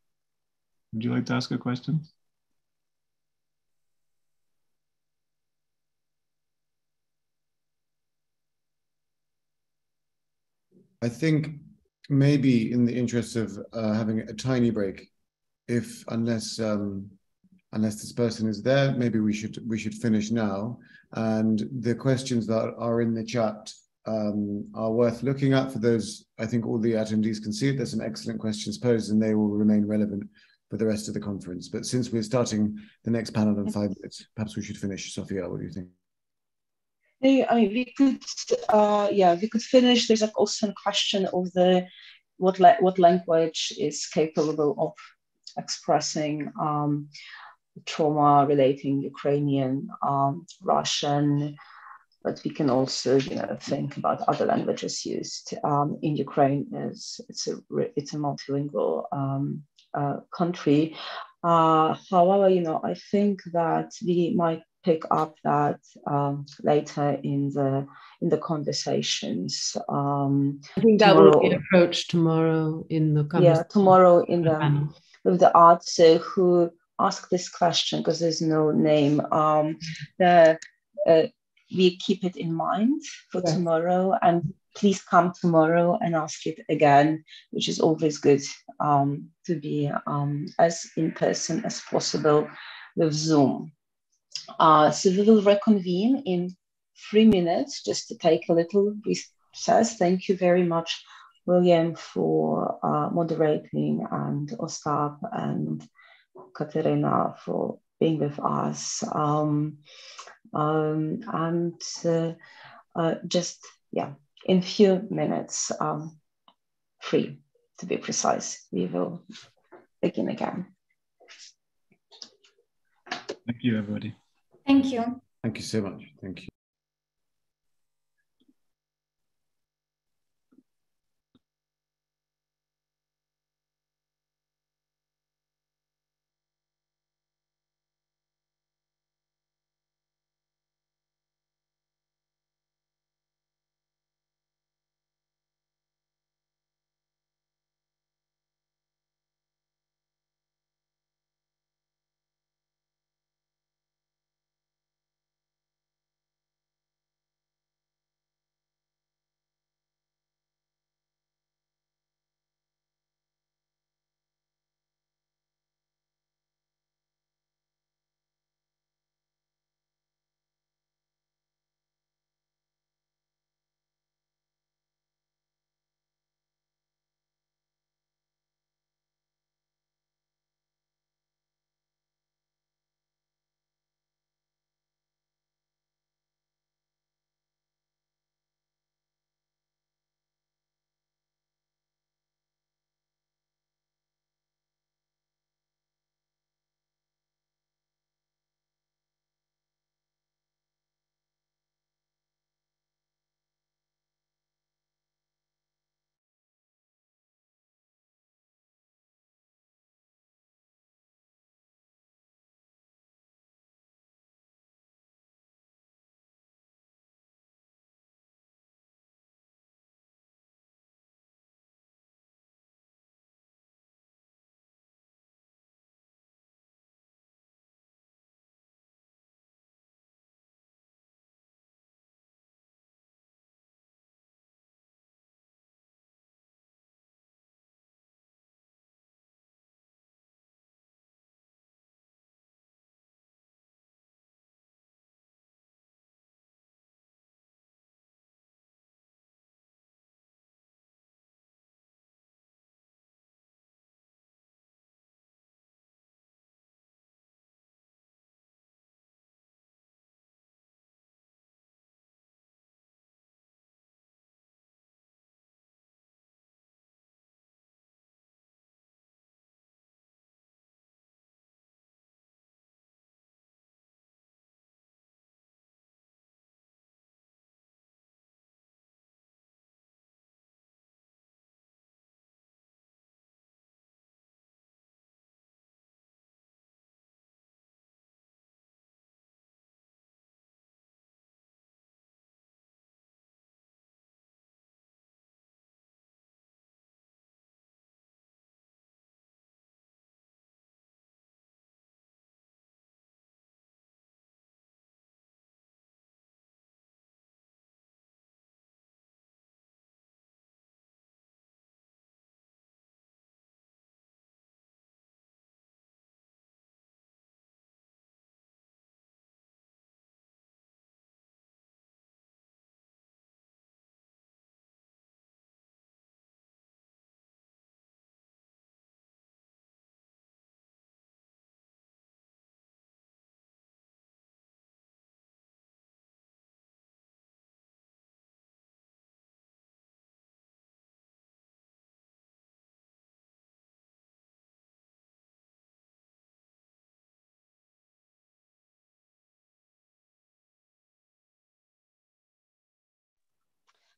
would you like to ask a question? I think maybe in the interest of having a tiny break, unless this person is there, maybe we should finish now. And the questions that are in the chat are worth looking at for those. I think all the attendees can see it. There's some excellent questions posed, and they will remain relevant for the rest of the conference. But since we're starting the next panel in 5 minutes, perhaps we should finish. Sofia, what do you think? I mean, we could finish. There's also a question of what language is capable of expressing trauma relating Ukrainian, Russian, but we can also, think about other languages used in Ukraine. It's a multilingual country. However, I think that we might pick up that later in the conversations. I think that will be approached tomorrow in the conversation. Yeah, tomorrow with the artists who asked this question, because there's no name. We keep it in mind for tomorrow, and please come tomorrow and ask it again, which is always good to be as in person as possible with Zoom. So we will reconvene in 3 minutes just to take a little recess. Thank you very much, Uilleam, for moderating, and Ostap and Kateryna for being with us. In few minutes, 3 to be precise, we will begin again. Thank you, everybody. Thank you. Thank you so much. Thank you.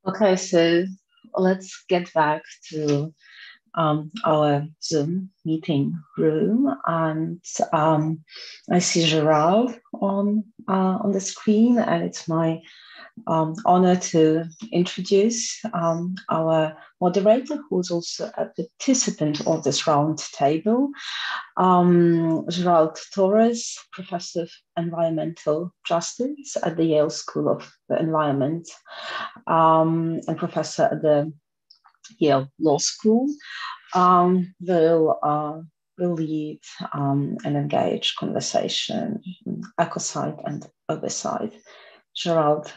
Okay, so let's get back to our Zoom meeting room, and I see Gerald on the screen, and it's my honor to introduce our moderator, who's also a participant of this round table, Gerald Torres, Professor of Environmental Justice at the Yale School of the Environment, and Professor at the Yale Law School, will lead an engaged conversation, Ecocide and Urbicide. Gerald,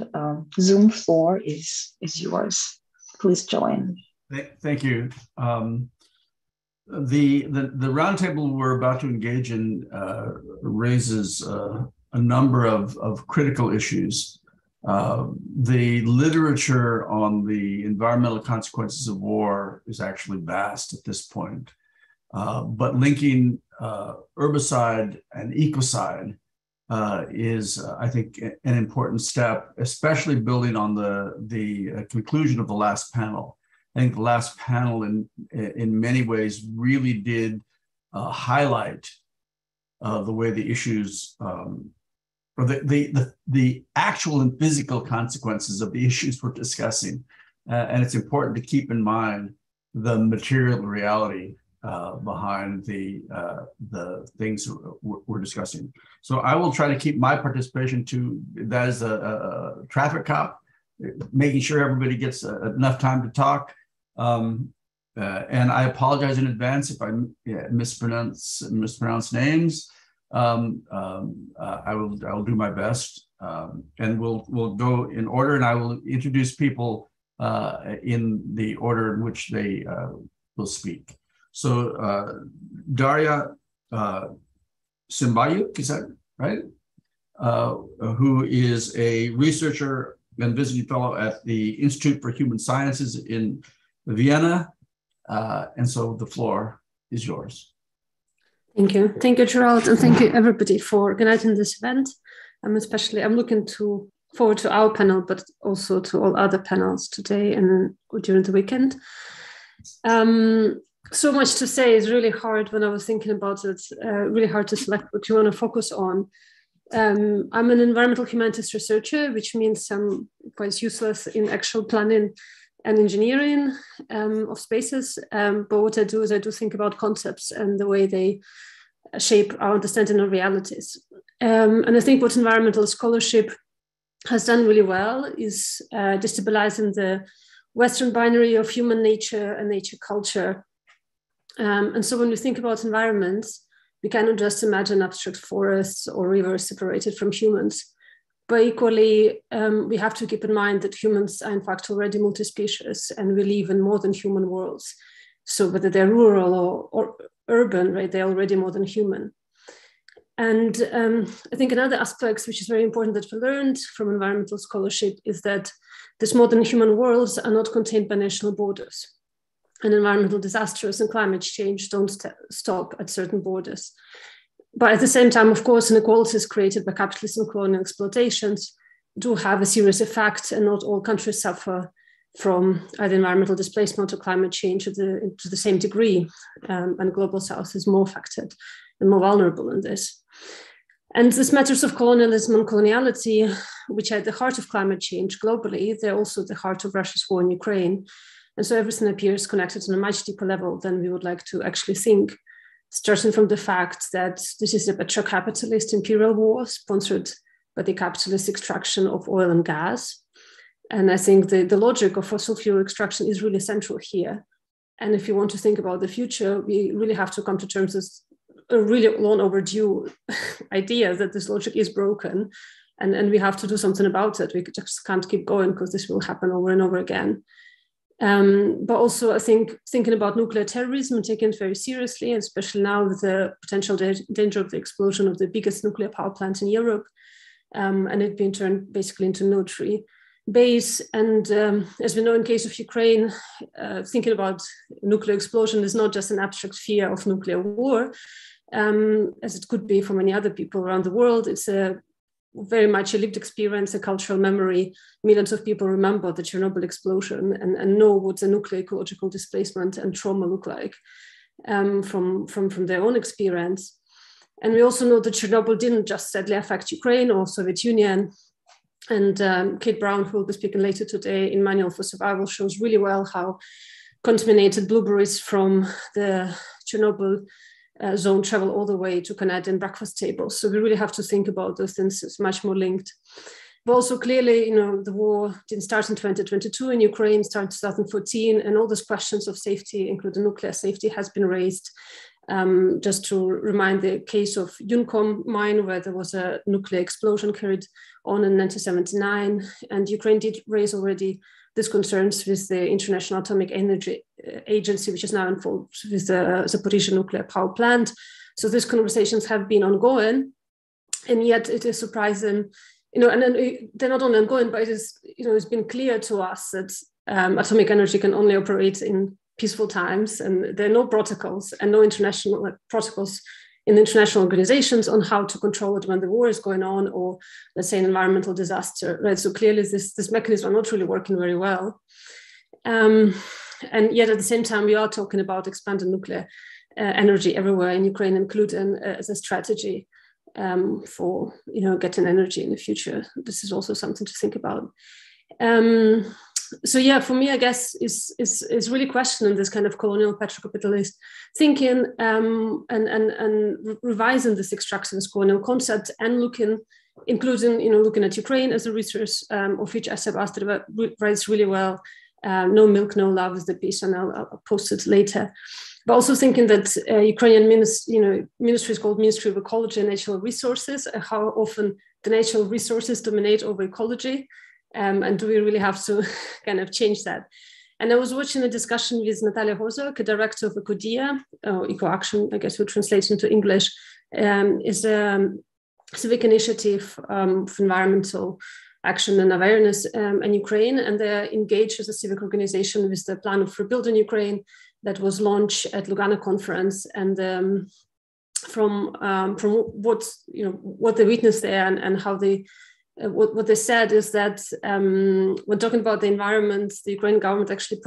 Zoom floor is yours. Please join. Thank you. The roundtable we're about to engage in raises a number of critical issues. The literature on the environmental consequences of war is actually vast at this point, but linking herbicide and ecocide is, I think, an important step, especially building on the conclusion of the last panel. I think the last panel, in many ways, really did highlight the way the issues, or the actual and physical consequences of the issues we're discussing, and it's important to keep in mind the material reality behind the things we're discussing. So I will try to keep my participation to that as a traffic cop, making sure everybody gets enough time to talk. And I apologize in advance if I mispronounce names. I will do my best, and we'll go in order, and I will introduce people in the order in which they will speak. So Darya Tsymbalyuk, is that right? Who is a researcher and visiting fellow at the Institute for Human Sciences in Vienna. And so the floor is yours. Thank you, Gerald, and thank you everybody for organizing this event. I'm looking forward to our panel, but also to all other panels today and during the weekend. So much to say is really hard when I was thinking about it, really hard to select what you want to focus on. I'm an environmental humanities researcher, which means I'm quite useless in actual planning and engineering of spaces. But what I do is I do think about concepts and the way they shape our understanding of realities. And I think what environmental scholarship has done really well is destabilizing the Western binary of human nature and nature culture. And so when we think about environments, we cannot just imagine abstract forests or rivers separated from humans. But equally, we have to keep in mind that humans are in fact already multi-species, and we live in more than human worlds. So whether they're rural or urban, right, they're already more than human. And I think another aspect which is very important that we learned from environmental scholarship is that these more than human worlds are not contained by national borders. And environmental disasters and climate change don't stop at certain borders. But at the same time, of course, inequalities created by capitalist and colonial exploitations do have a serious effect, and not all countries suffer from either environmental displacement or climate change to the same degree. And Global South is more affected and more vulnerable in this. And these matters of colonialism and coloniality, which are at the heart of climate change globally, they're also at the heart of Russia's war in Ukraine. And so everything appears connected on a much deeper level than we would like to actually think, starting from the fact that this is a petro-capitalist imperial war sponsored by the capitalist extraction of oil and gas. And I think the logic of fossil fuel extraction is really central here. And if you want to think about the future, we really have to come to terms with a really long overdue idea that this logic is broken, and we have to do something about it. We just can't keep going because this will happen over and over again. But also, I think thinking about nuclear terrorism and taking it very seriously, especially now with the potential danger of the explosion of the biggest nuclear power plant in Europe, and it being turned basically into military base. And as we know, in case of Ukraine, thinking about nuclear explosion is not just an abstract fear of nuclear war, as it could be for many other people around the world. It's a very much a lived experience, a cultural memory. Millions of people remember the Chernobyl explosion and know what the nuclear ecological displacement and trauma look like from their own experience. And we also know that Chernobyl didn't just sadly affect Ukraine or Soviet Union. And Kate Brown, who will be speaking later today in Manual for Survival, shows really well how contaminated blueberries from the Chernobyl zone travel all the way to Canadian breakfast tables. So we really have to think about those things as much more linked. But also clearly, the war didn't start in 2022 in Ukraine, started in 2014, and all those questions of safety, including nuclear safety, has been raised. Just to remind the case of Unicom mine, where there was a nuclear explosion carried on in 1979, and Ukraine did raise already these concerns with the International Atomic Energy Agency, which is now involved with the Zaporizhzhia nuclear power plant. So these conversations have been ongoing, and yet it is surprising, and then they're not only ongoing, but it is, it's been clear to us that atomic energy can only operate in peaceful times, and there are no protocols and no international protocols in international organizations on how to control it when the war is going on, or let's say an environmental disaster, right? So clearly this mechanism are not really working very well. And yet at the same time, we are talking about expanding nuclear energy everywhere in Ukraine, including as a strategy for getting energy in the future. This is also something to think about. So yeah, for me, I guess is really questioning this kind of colonial petrocapitalist thinking and revising this extractivist colonial concept and looking at Ukraine as a resource of which Ostap writes really well. No milk, no love is the piece, and I'll post it later. But also thinking that Ukrainian ministry is called Ministry of Ecology and Natural Resources, how often the natural resources dominate over ecology. And do we really have to kind of change that? And I was watching a discussion with Natalia, a director of Ecodia, Eco Action, I guess we translate into English, is a civic initiative of environmental action and awareness in Ukraine. And they're engaged as a civic organization with the plan of rebuilding Ukraine that was launched at Lugano conference. And from what they witnessed there and how they what they said is that when talking about the environment, the Ukrainian government actually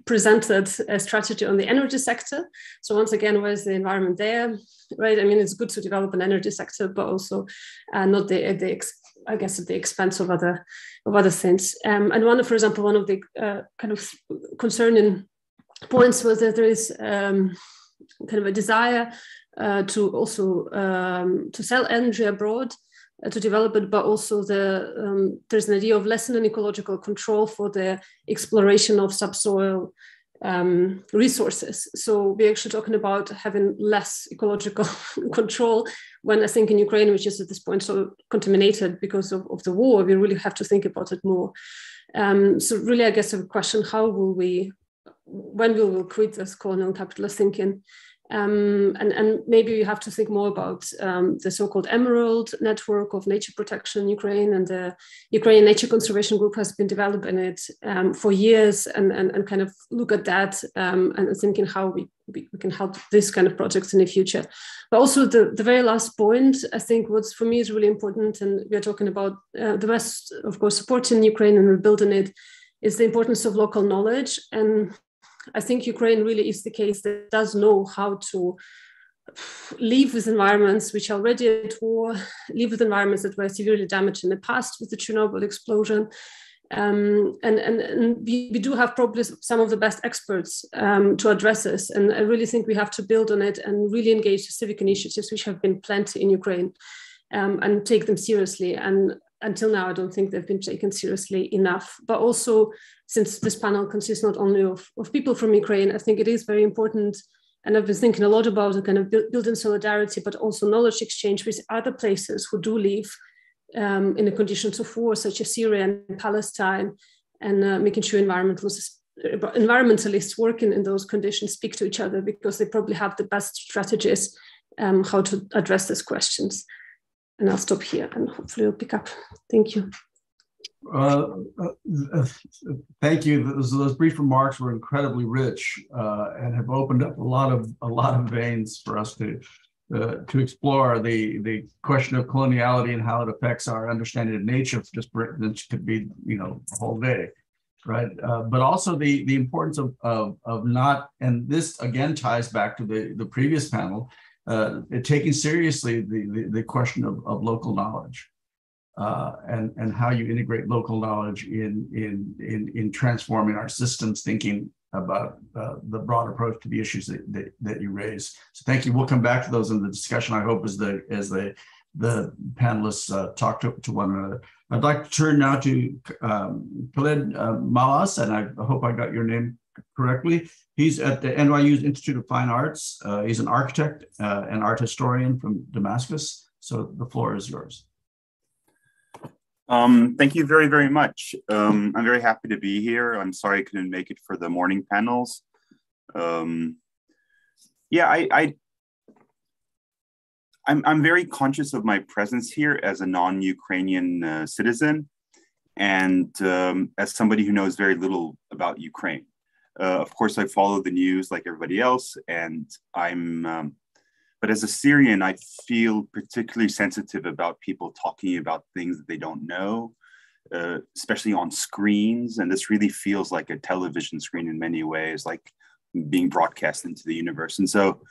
presented a strategy on the energy sector. So once again, where's the environment there, right? I mean, it's good to develop an energy sector, but also not at the expense of other things. And for example, one of the kind of concerning points was that there is kind of a desire to also to sell energy abroad, to develop it, but also there's an idea of lessening ecological control for the exploration of subsoil resources. So we're actually talking about having less ecological control, when I think in Ukraine, which is at this point so contaminated because of the war, we really have to think about it more. So really, I guess a question, when will we quit this colonial capitalist thinking? And maybe we have to think more about the so-called Emerald network of nature protection in Ukraine, and the Ukrainian Nature Conservation Group has been developing it for years, and kind of look at that and thinking how we can help this kind of projects in the future. But also the very last point, I think what's for me is really important, and we are talking about the West, of course, supporting Ukraine and rebuilding it, is the importance of local knowledge. And I think Ukraine really is the case that does know how to live with environments which are already at war, live with environments that were severely damaged in the past with the Chernobyl explosion. And we do have probably some of the best experts to address this. And I really think we have to build on it and really engage the civic initiatives, which have been plenty in Ukraine, and take them seriously. And until now, I don't think they've been taken seriously enough. But also, since this panel consists not only of people from Ukraine, I think it is very important, and I've been thinking a lot about it, kind of building solidarity, but also knowledge exchange with other places who do live in the conditions of war, such as Syria and Palestine, and making sure environmentalists working in those conditions speak to each other, because they probably have the best strategies how to address these questions. And I'll stop here and hopefully we'll pick up. Thank you. Thank you. Those brief remarks were incredibly rich and have opened up a lot of veins for us to explore the question of coloniality and how it affects our understanding of nature. Just which could be, you know, a whole day, right? But also the importance of not, and this again ties back to the previous panel, taking seriously the question of local knowledge. And how you integrate local knowledge in transforming our systems, thinking about the broad approach to the issues that you raise. So thank you. We'll come back to those in the discussion, I hope, as the panelists talk to one another. I'd like to turn now to Khaled Malas, and I hope I got your name correctly. He's at the NYU Institute of Fine Arts. He's an architect and art historian from Damascus. So the floor is yours. Thank you very, very much. I'm very happy to be here. I'm sorry I couldn't make it for the morning panels. Yeah, I'm very conscious of my presence here as a non-Ukrainian citizen, and as somebody who knows very little about Ukraine. Of course, I follow the news like everybody else, and but as a Syrian, I feel particularly sensitive about people talking about things that they don't know, especially on screens. And this really feels like a television screen in many ways, like being broadcast into the universe. And so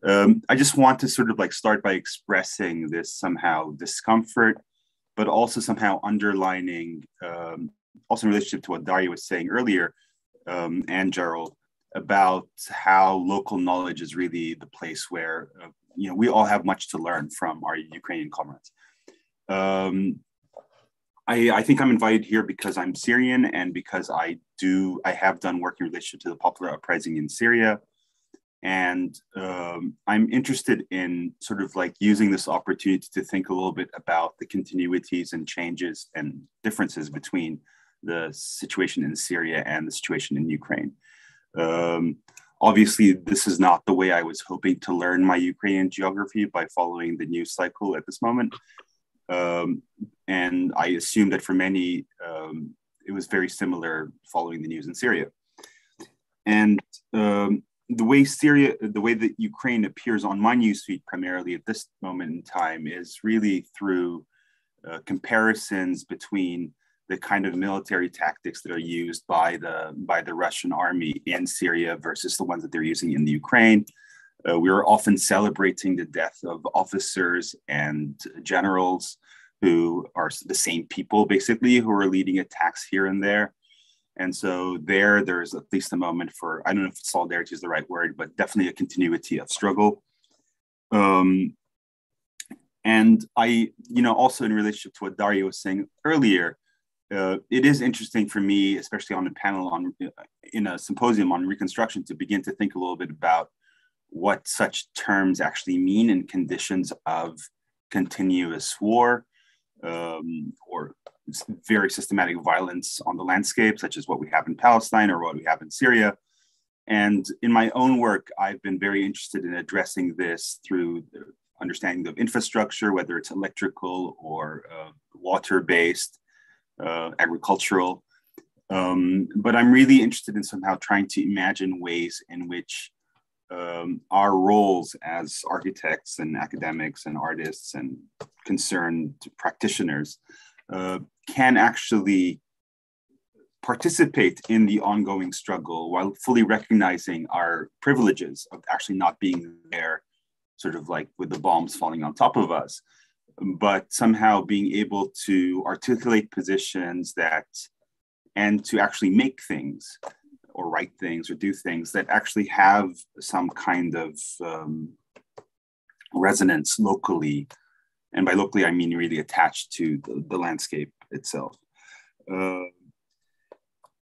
I just want to sort of like start by expressing this somehow discomfort, but also somehow underlining, also in relationship to what Darya was saying earlier, and Gerald, about how local knowledge is really the place where you know, we all have much to learn from our Ukrainian comrades. I think I'm invited here because I'm Syrian and because I have done work in relation to the popular uprising in Syria. And I'm interested in sort of like using this opportunity to think a little bit about the continuities and changes and differences between the situation in Syria and the situation in Ukraine. Obviously, this is not the way I was hoping to learn my Ukrainian geography, by following the news cycle at this moment. And I assume that for many, it was very similar following the news in Syria. And the way that Ukraine appears on my newsfeed primarily at this moment in time is really through comparisons between the kind of military tactics that are used by the Russian army in Syria versus the ones that they're using in the Ukraine. We are often celebrating the death of officers and generals who are the same people, basically, who are leading attacks here and there. And so there's at least a moment for, I don't know if solidarity is the right word, but definitely a continuity of struggle. And I, also in relationship to what Darya was saying earlier, it is interesting for me, especially on a panel in a symposium on Reconstruction, to begin to think a little bit about what such terms actually mean in conditions of continuous war or very systematic violence on the landscape, such as what we have in Palestine or what we have in Syria. And in my own work, I've been very interested in addressing this through the understanding of infrastructure, whether it's electrical or water-based, agricultural. But I'm really interested in somehow trying to imagine ways in which our roles as architects and academics and artists and concerned practitioners can actually participate in the ongoing struggle while fully recognizing our privileges of actually not being there, sort of like with the bombs falling on top of us, but somehow being able to articulate positions and to actually make things or write things or do things that actually have some kind of resonance locally. And by locally, I mean really attached to the landscape itself.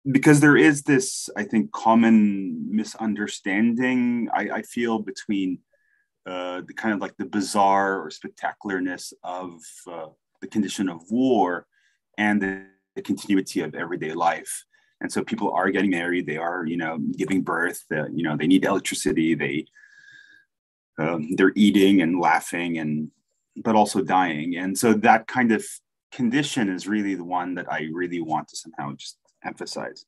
Because there is this, I think, common misunderstanding, I feel, between the kind of like the bizarre or spectacularness of the condition of war and the continuity of everyday life. And so people are getting married, they are, giving birth, they need electricity, they're eating and laughing, but also dying. And so that kind of condition is really the one that I really want to somehow just emphasize.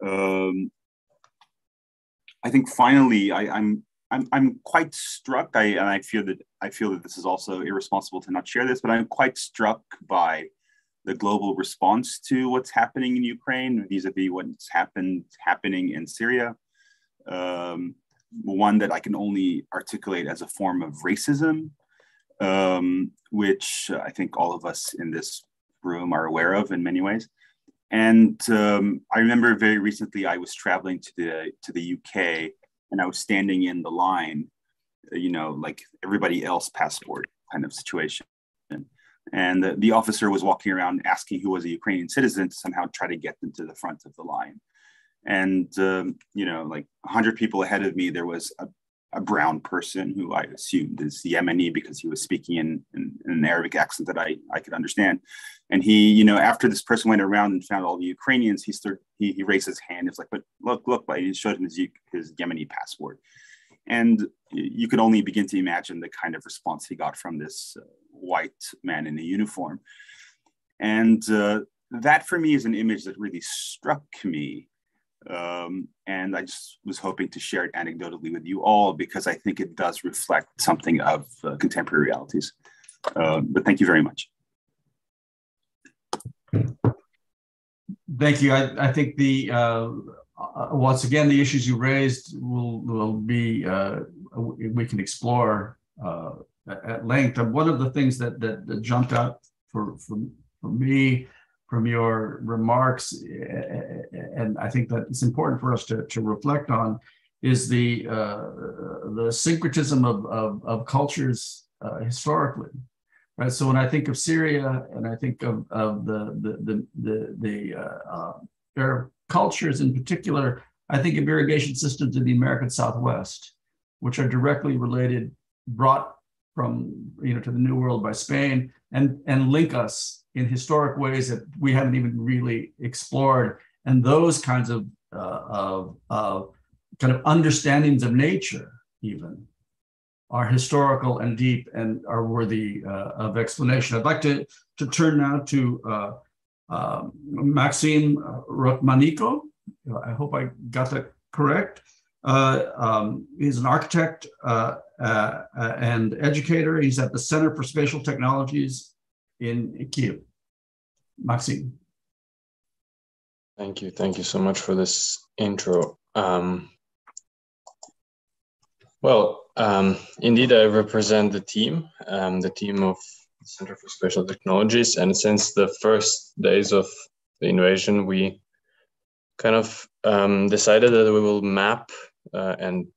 I think finally, I'm I'm quite struck. I feel that this is also irresponsible to not share this, but I'm quite struck by the global response to what's happening in Ukraine vis-a-vis what's happening in Syria. One that I can only articulate as a form of racism, which I think all of us in this room are aware of in many ways. And I remember very recently I was traveling to the UK, and I was standing in the line, like everybody else passport kind of situation. And the officer was walking around asking who was a Ukrainian citizen to somehow try to get them to the front of the line. And, like 100 people ahead of me, there was a brown person who I assumed is Yemeni because he was speaking in an Arabic accent that I could understand. And he, after this person went around and found all the Ukrainians, he raised his hand. It's like, but look, but he showed him his Yemeni passport. And you could only begin to imagine the kind of response he got from this white man in a uniform. And that for me is an image that really struck me. And I just was hoping to share it anecdotally with you all because I think it does reflect something of contemporary realities. But thank you very much. Thank you. I think once again, the issues you raised will be, we can explore at length. And one of the things that jumped out for me from your remarks, and I think that it's important for us to reflect on, is the syncretism of cultures historically, right? So when I think of Syria and I think of the Arab cultures in particular, I think of irrigation systems in the American Southwest, which are directly related, brought from to the New World by Spain, and link us in historic ways that we haven't even really explored. And those kinds of kind of understandings of nature even are historical and deep and are worthy of explanation. I'd like to turn now to Maksym Rokmaniko. I hope I got that correct. He's an architect and educator. He's at the Center for Spatial Technologies in Kyiv. Maksym. Thank you so much for this intro. Indeed, I represent the team of the Center for Spatial Technologies, and since the first days of the invasion, we kind of decided that we will map and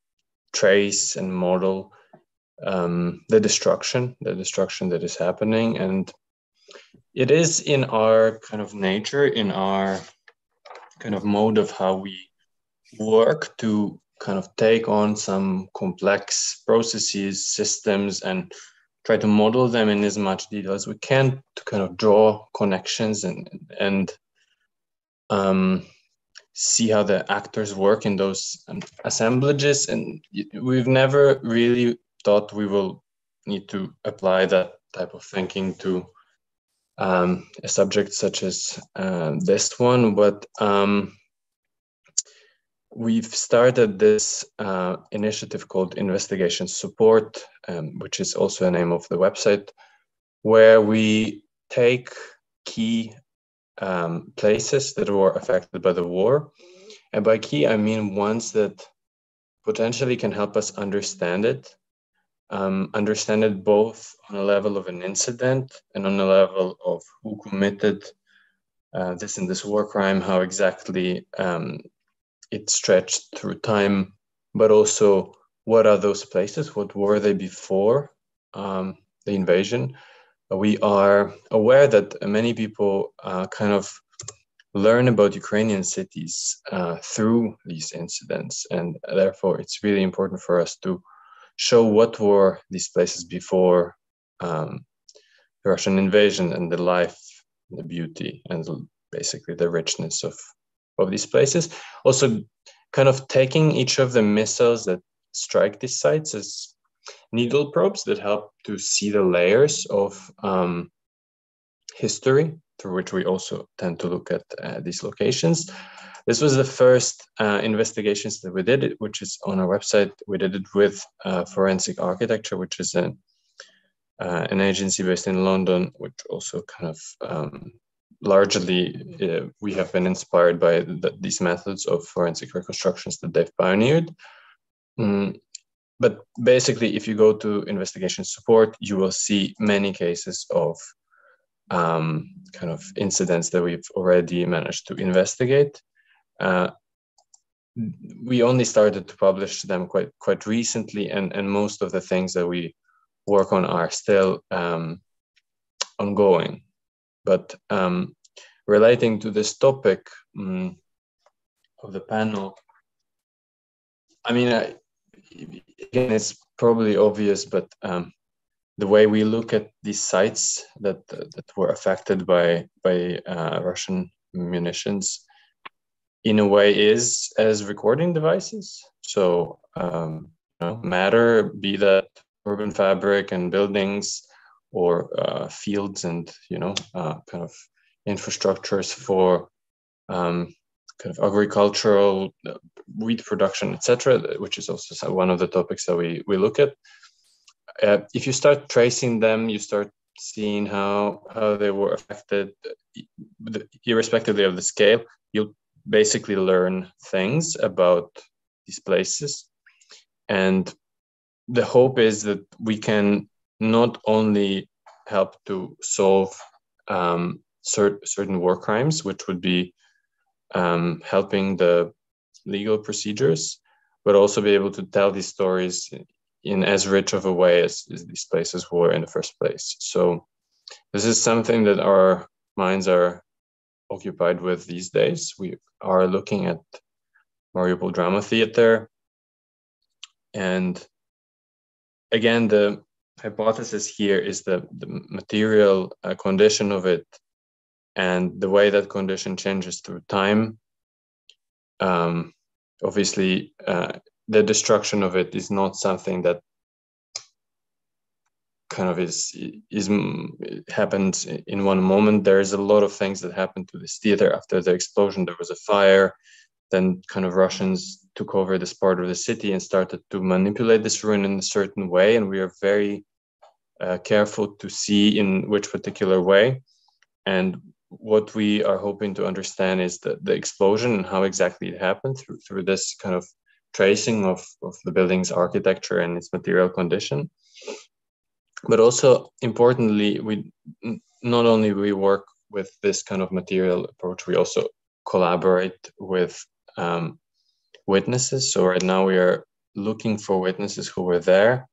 trace and model the destruction that is happening. And it is in our kind of nature, in our kind of mode of how we work to kind of take on some complex processes, systems, and try to model them in as much detail as we can to kind of draw connections and see how the actors work in those assemblages. And we've never really thought we will need to apply that type of thinking to a subject such as this one, but we've started this initiative called Investigation Support, which is also a name of the website, where we take key places that were affected by the war. And by key, I mean ones that potentially can help us understand it both on a level of an incident and on a level of who committed this war crime, how exactly it stretched through time, but also what are those places, what were they before the invasion. We are aware that many people kind of learn about Ukrainian cities through these incidents, and therefore it's really important for us to show what were these places before the Russian invasion and the life, the beauty, and basically the richness of these places. Also kind of taking each of the missiles that strike these sites as needle probes that help to see the layers of history through which we also tend to look at these locations. This was the first investigations that we did, which is on our website. We did it with Forensic Architecture, which is an agency based in London, which also kind of largely we have been inspired by these methods of forensic reconstructions that they've pioneered. But basically, if you go to investigation support, you will see many cases of kind of incidents that we've already managed to investigate. We only started to publish them quite recently, and most of the things that we work on are still ongoing. But relating to this topic of the panel, I mean, again, it's probably obvious, but the way we look at these sites that were affected by Russian munitions, in a way, is as recording devices. So matter, be that urban fabric and buildings, or fields and kind of infrastructures for kind of agricultural wheat production, etc., which is also one of the topics that we look at. If you start tracing them, you start seeing how they were affected, irrespectively of the scale. You'll basically learn things about these places, and the hope is that we can not only help to solve certain war crimes, which would be helping the legal procedures, but also be able to tell these stories in as rich of a way as these places were in the first place. So this is something that our minds are occupied with these days. We are looking at Mariupol Drama Theater, and again, the hypothesis here is the material condition of it and the way that condition changes through time. Obviously, the destruction of it is not something that kind of happens in one moment. There's a lot of things that happened to this theater. After the explosion, there was a fire. Then kind of Russians took over this part of the city and started to manipulate this ruin in a certain way. And we are very careful to see in which particular way. And what we are hoping to understand is the explosion and how exactly it happened through this kind of tracing of the building's architecture and its material condition. But also importantly, we not only we work with this kind of material approach, we also collaborate with witnesses. So right now we are looking for witnesses who were there.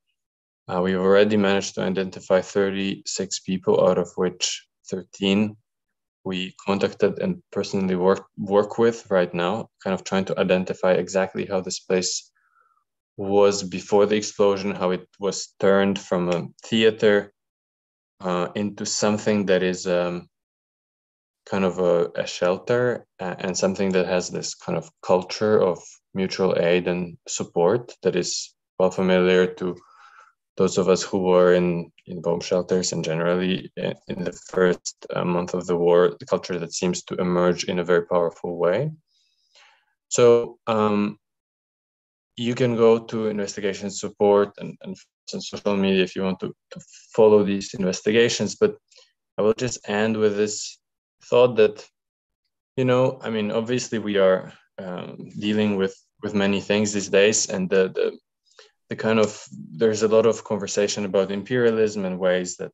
We've already managed to identify 36 people, out of which 13 we contacted and personally work with right now, kind of trying to identify exactly how this place was before the explosion, how it was turned from a theater into something that is kind of a shelter, and something that has this kind of culture of mutual aid and support that is well familiar to those of us who were in bomb shelters, and generally in the first month of the war, the culture that seems to emerge in a very powerful way. So you can go to investigation support and social media if you want to follow these investigations. But I will just end with this thought that, I mean, obviously we are dealing with many things these days, and the kind of, there's a lot of conversation about imperialism and ways that,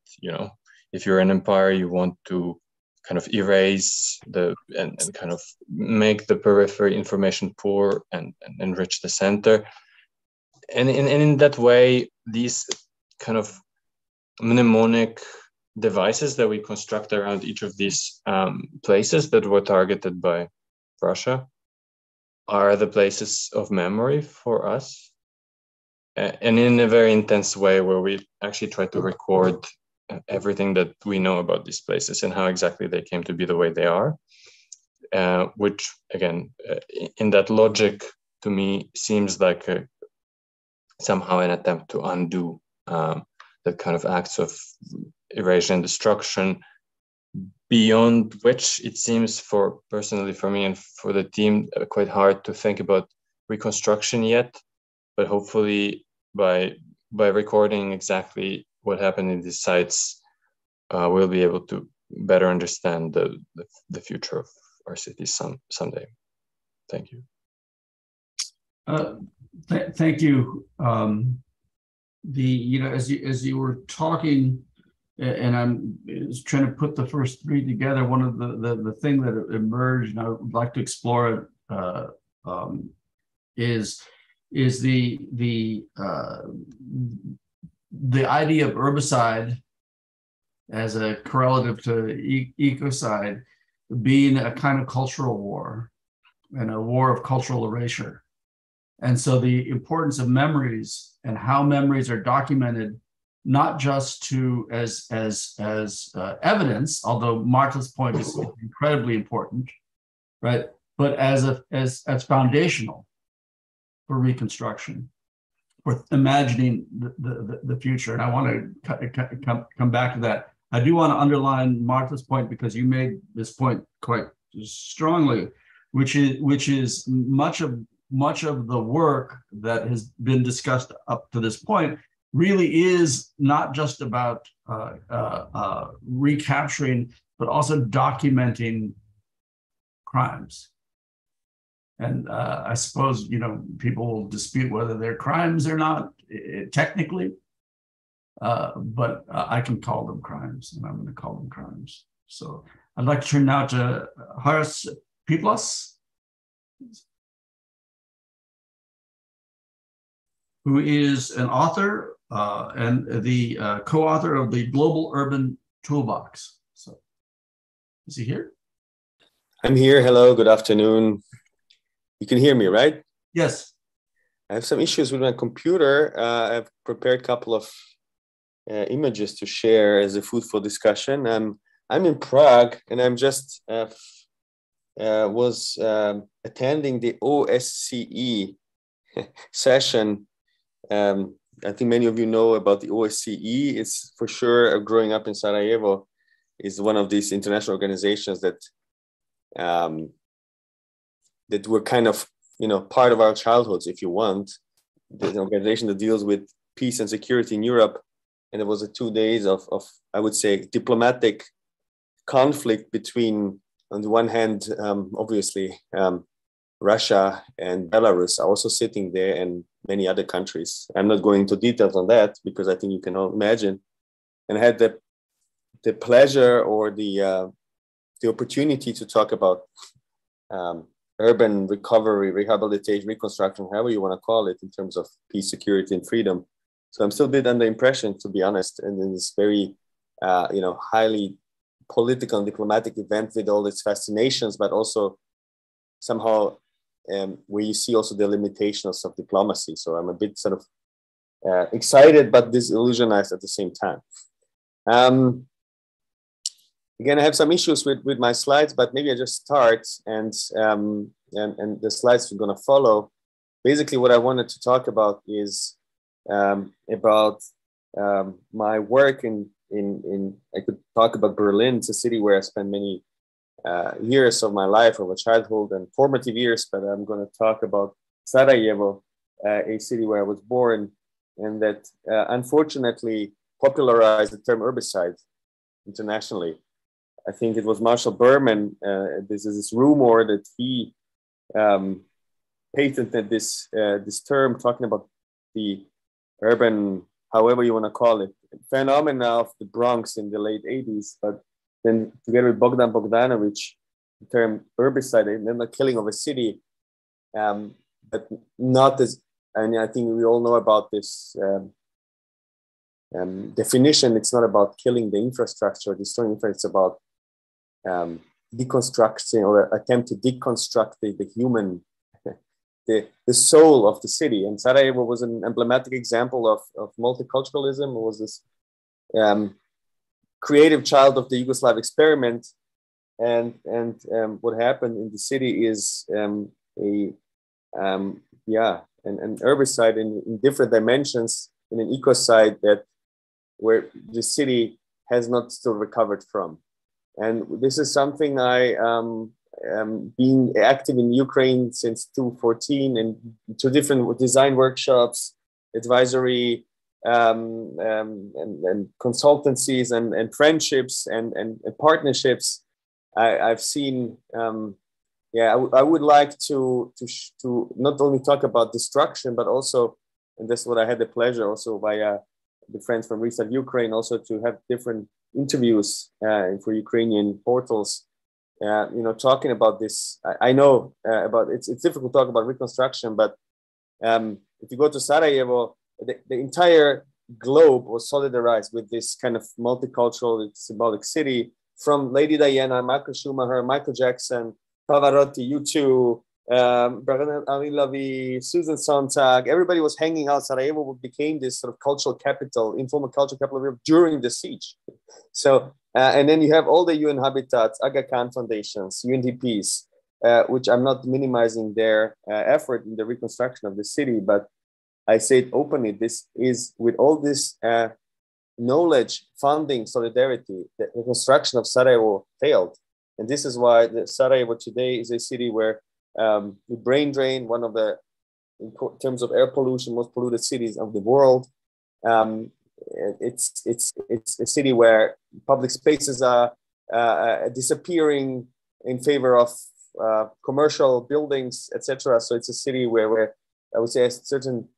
if you're an empire, you want to kind of erase and kind of make the periphery information poor and enrich the center. And in that way, these kind of mnemonic devices that we construct around each of these places that were targeted by Russia are the places of memory for us. And in a very intense way, where we actually try to record everything that we know about these places and how exactly they came to be the way they are, which again, in that logic, to me, seems like somehow an attempt to undo the kind of acts of erasure and destruction, beyond which it seems personally for me and for the team quite hard to think about reconstruction yet, but hopefully by recording exactly what happened in these sites, we'll be able to better understand the future of our city someday. Thank you. Thank you. As you were talking, and I'm trying to put the first three together, one of the thing that emerged, and I would like to explore it, is the idea of herbicide as a correlative to ecocide being a kind of cultural war and a war of cultural erasure. And so the importance of memories and how memories are documented, not just as evidence, although Marta's point is incredibly important, right? But as foundational for reconstruction, for imagining the future. And I want to come back to that. I do want to underline Marta's point, because you made this point quite strongly, which is much of the work that has been discussed up to this point really is not just about recapturing, but also documenting crimes. And I suppose, people will dispute whether they're crimes or not, technically, but I can call them crimes, and I'm going to call them crimes. So I'd like to turn now to Piplas, who is an author and the co-author of the Global Urban Toolbox. So, is he here? I'm here. Hello, good afternoon. You can hear me, right? Yes. I have some issues with my computer. I've prepared a couple of images to share as a food for discussion. I'm in Prague, and I'm just was attending the OSCE session. I think many of you know about the OSCE. It's for sure, growing up in Sarajevo, is one of these international organizations that that were kind of, part of our childhoods, if you want. There's an organization that deals with peace and security in Europe. And it was 2 days of, I would say, diplomatic conflict between, on the one hand, obviously, Russia and Belarus are also sitting there, and many other countries. I'm not going into details on that, because I think you can all imagine. And I had the pleasure or the opportunity to talk about urban recovery, rehabilitation, reconstruction, however you want to call it, in terms of peace, security, and freedom. So I'm still a bit under impression, to be honest, and in this very, highly political and diplomatic event with all its fascinations, but also somehow where you see also the limitations of diplomacy. So I'm a bit sort of excited, but disillusionized at the same time. Again, I have some issues with my slides, but maybe I just start, and the slides are going to follow. Basically, what I wanted to talk about is about my work in I could talk about Berlin. It's a city where I spent many years of my life, of a childhood and formative years, but I'm going to talk about Sarajevo, a city where I was born, and that unfortunately popularized the term herbicide internationally. I think it was Marshall Berman. This is this rumor that he patented this term, talking about the urban, however you want to call it, phenomena of the Bronx in the late 80s. But then together with Bogdan Bogdanovic, the term herbicide, and then the killing of a city, but not as, and I think we all know about this definition. It's not about killing the infrastructure, destroying infrastructure. It's about deconstructing or attempt to deconstruct the human, the soul of the city. And Sarajevo was an emblematic example of multiculturalism. It was this creative child of the Yugoslav experiment. And what happened in the city is an herbicide in different dimensions, in an ecocide that where the city has not still recovered from. And this is something I being active in Ukraine since 2014 and two different design workshops, advisory, and consultancies and friendships and partnerships. I've seen. I would like to not only talk about destruction, but also, and that's what I had the pleasure also via the friends from Reconstruction Ukraine, also to have different interviews for Ukrainian portals. Talking about this. I know about it's difficult to talk about reconstruction, but if you go to Sarajevo, the entire globe was solidarized with this kind of multicultural, symbolic city, from Lady Diana, Michael Schumacher, Michael Jackson, Pavarotti, U2, Bernard Henri, Susan Sontag. Everybody was hanging out. Sarajevo became this sort of cultural capital, informal cultural capital of Europe during the siege. So, and then you have all the UN habitats, Aga Khan foundations, UNDPs, which I'm not minimizing their effort in the reconstruction of the city, but I say it openly, this is with all this knowledge, funding, solidarity, the reconstruction of Sarajevo failed. And this is why Sarajevo today is a city where the brain drain, one of the, in terms of air pollution, most polluted cities of the world. It's a city where public spaces are disappearing in favor of commercial buildings, etc. So it's a city where I would say a certain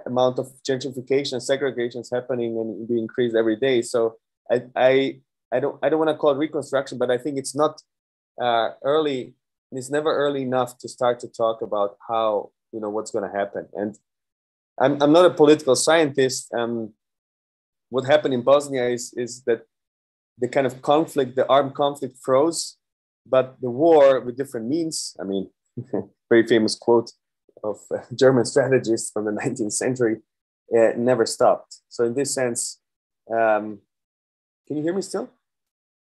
amount of gentrification and segregation is happening and being increased every day. So I don't want to call it reconstruction, but I think it's not early. It's never early enough to start to talk about how, what's going to happen. And I'm not a political scientist. What happened in Bosnia is that the kind of conflict, the armed conflict froze, but the war with different means, I mean, very famous quote of a German strategist from the 19th century, never stopped. So in this sense, can you hear me still?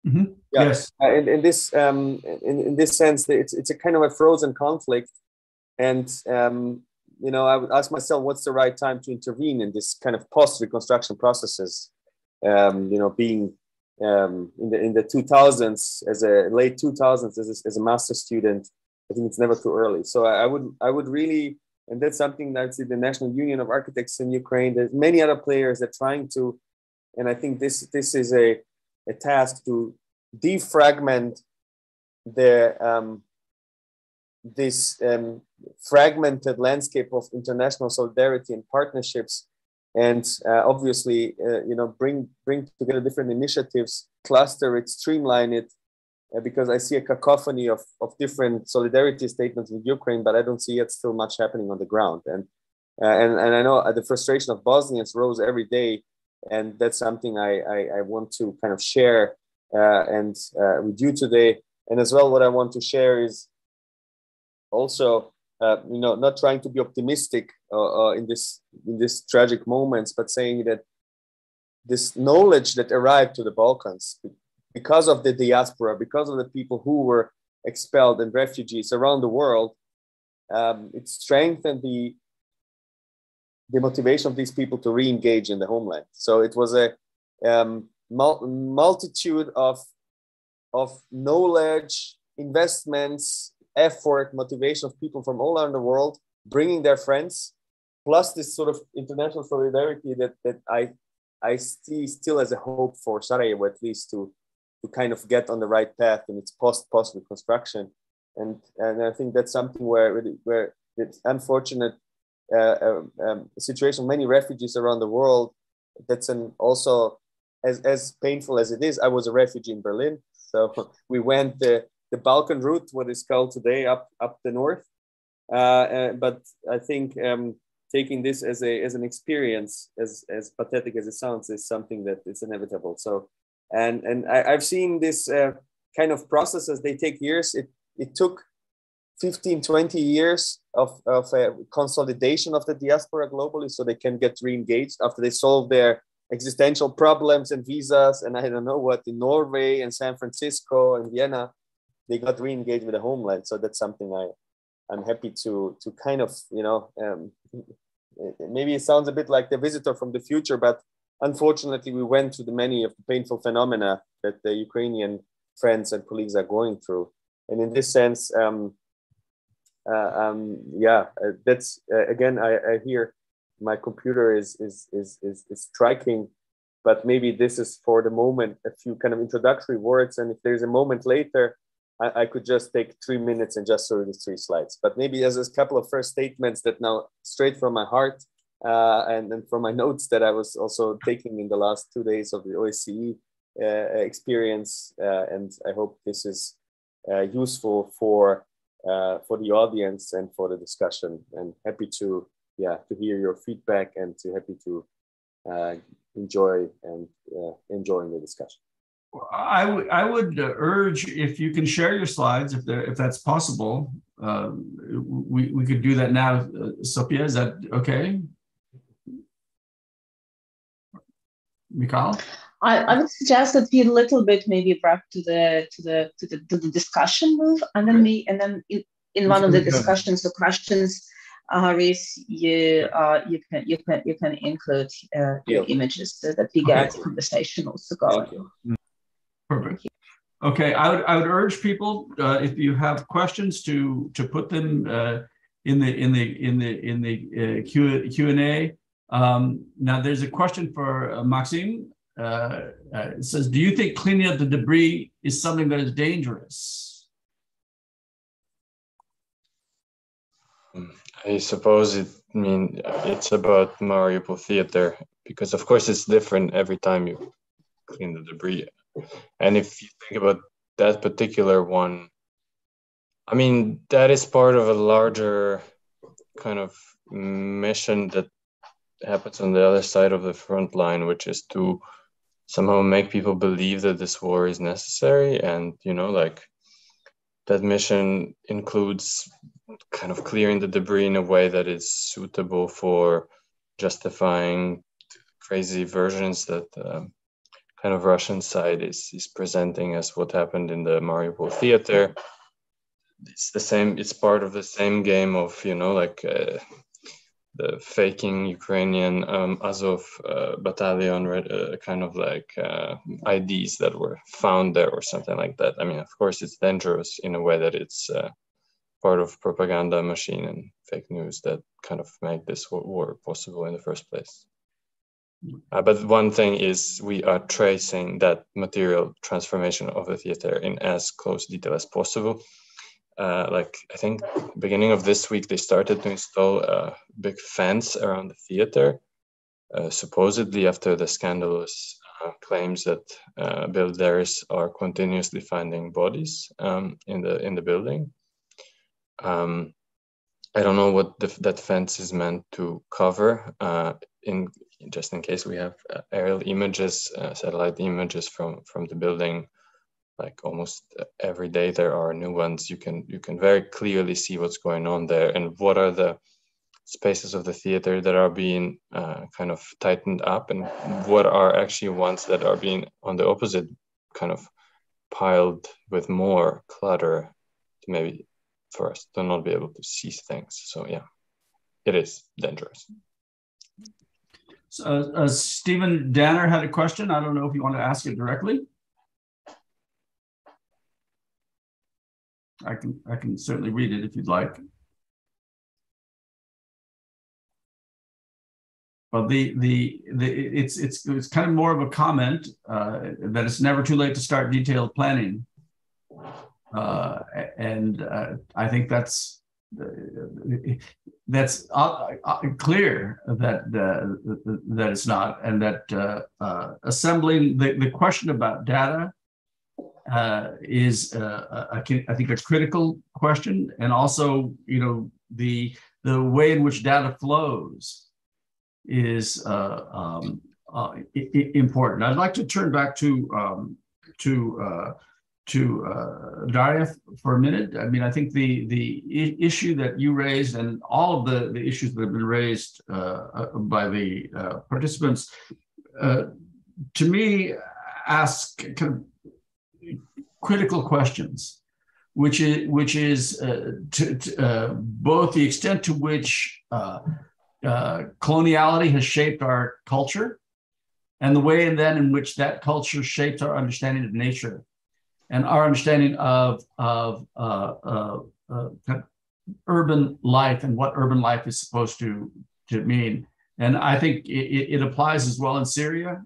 Mm-hmm. Yeah. Yes. In this sense, it's a kind of a frozen conflict, and I would ask myself, what's the right time to intervene in this kind of post-reconstruction processes? Being in the 2000s, late 2000s, as a master's student, I think it's never too early. So I would really, and that's something that the National Union of Architects in Ukraine, there's many other players that are trying to, and I think this is a task to defragment this fragmented landscape of international solidarity and partnerships, and obviously, bring together different initiatives, cluster it, streamline it, because I see a cacophony of different solidarity statements with Ukraine, but I don't see yet still much happening on the ground. And I know the frustration of Bosnians rose every day, and that's something I want to kind of share with you today. And as well, what I want to share is also, not trying to be optimistic in this tragic moments, but saying that this knowledge that arrived to the Balkans because of the diaspora, because of the people who were expelled and refugees around the world, it strengthened the motivation of these people to re-engage in the homeland. So it was a multitude of knowledge, investments, effort, motivation of people from all around the world, bringing their friends, plus this sort of international solidarity that I see still as a hope for Sarajevo, at least to kind of get on the right path in its post reconstruction. And I think that's something where it's unfortunate situation of many refugees around the world. That's also as painful as it is. I was a refugee in Berlin, so we went the Balkan route, what is called today, up the north. But I think taking this as an experience, as pathetic as it sounds, is something that is inevitable. So, and I've seen this kind of processes. They take years. It took 15, 20 years of consolidation of the diaspora globally, so they can get re-engaged after they solve their existential problems and visas and I don't know what in Norway and San Francisco and Vienna. They got re-engaged with the homeland. So that's something I'm happy to kind of, maybe it sounds a bit like the visitor from the future, but unfortunately we went through many of the painful phenomena that the Ukrainian friends and colleagues are going through. And in this sense, that's again, I hear my computer is striking, but maybe this is for the moment a few kind of introductory words. And if there's a moment later, I could just take 3 minutes and just show you the 3 slides. But maybe as a couple of first statements that now straight from my heart and from my notes that I was also taking in the last 2 days of the OSCE experience. And I hope this is useful for the audience and for the discussion. And happy to hear your feedback and happy to enjoy the discussion. I would urge, if you can share your slides, if that's possible, we could do that now. Sofia, is that okay? Michał? I would suggest that we a little bit maybe wrap to the discussion move, and then in one of the discussions or questions, Haris, you can include your images so that we get conversation also going. Perfect. Okay, I would urge people, if you have questions, to put them in the Q&A. Now there's a question for Maksym. It says, do you think cleaning up the debris is something that is dangerous? I suppose it's about Mariupol theater, because of course it's different every time you clean the debris. And if you think about that particular one, I mean, that is part of a larger kind of mission that happens on the other side of the front line, which is to somehow make people believe that this war is necessary. And, like, that mission includes kind of clearing the debris in a way that is suitable for justifying crazy versions that kind of Russian side is presenting as what happened in the Mariupol theater. It's the same, it's part of the same game of, the faking Ukrainian Azov battalion kind of like IDs that were found there or something like that. I mean, of course, it's dangerous in a way that it's part of propaganda machine and fake news that kind of make this war possible in the first place. But one thing is we are tracing that material transformation of the theater in as close detail as possible. Like, I think beginning of this week, they started to install a big fence around the theater, supposedly after the scandalous claims that builders are continuously finding bodies in the building. I don't know what that fence is meant to cover, just in case we have aerial images, satellite images from the building. Like almost every day there are new ones. You can very clearly see what's going on there and what are the spaces of the theater that are being kind of tightened up and what are actually ones that are being on the opposite kind of piled with more clutter to maybe for us to not be able to see things. So yeah, it is dangerous. So, Stephen Danner had a question. I don't know if you want to ask it directly. I can certainly read it if you'd like. Well, it's kind of more of a comment that it's never too late to start detailed planning, and I think that's clear that it's not, and that assembling the question about data is I think a critical question, and also the way in which data flows is important. I'd like to turn back to Darya for a minute. I mean, I think the issue that you raised and all of the issues that have been raised by the participants, to me, ask kind of critical questions, which is both the extent to which coloniality has shaped our culture and the way then in which that culture shapes our understanding of nature. and our understanding of urban life and what urban life is supposed to mean. And I think it applies as well in Syria,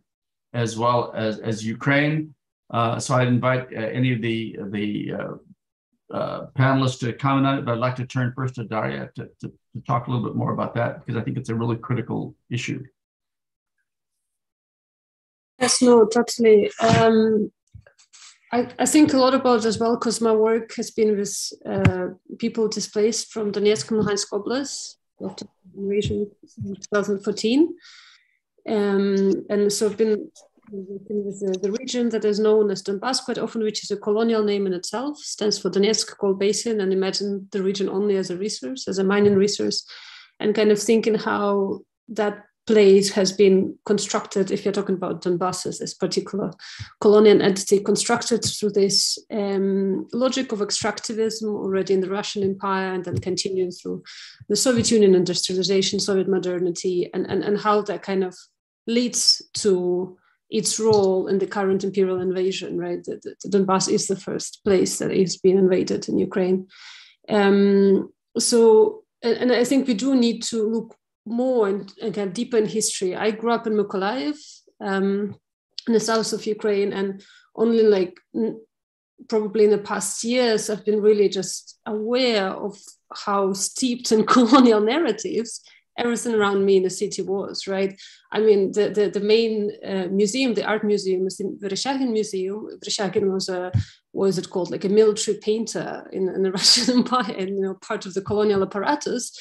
as well as Ukraine. So I'd invite any of the panelists to comment on it, but I'd like to turn first to Darya to talk a little bit more about that, because I think it's a really critical issue. Yes, no, totally. I think a lot about as well, because my work has been with people displaced from Donetsk and Luhansk Oblast after the invasion in 2014. And so I've been working with the region that is known as Donbass quite often, which is a colonial name in itself, stands for Donetsk Coal Basin, and imagine the region only as a resource, as a mining resource, and kind of thinking how that place has been constructed, if you're talking about Donbass as this particular colonial entity, constructed through this logic of extractivism already in the Russian Empire, and then continuing through the Soviet Union industrialization, Soviet modernity, and how that kind of leads to its role in the current imperial invasion, right? The Donbass is the first place that is being invaded in Ukraine. So I think we do need to look more and get deeper in history. I grew up in Mykolaiv, in the south of Ukraine, and only like probably in the past years, I've been really just aware of how steeped in colonial narratives everything around me in the city was, right? I mean, the main museum, the art museum, is the Vereshchagin Museum. Vereshchagin was what is it called, like a military painter in the Russian Empire, and you know, part of the colonial apparatus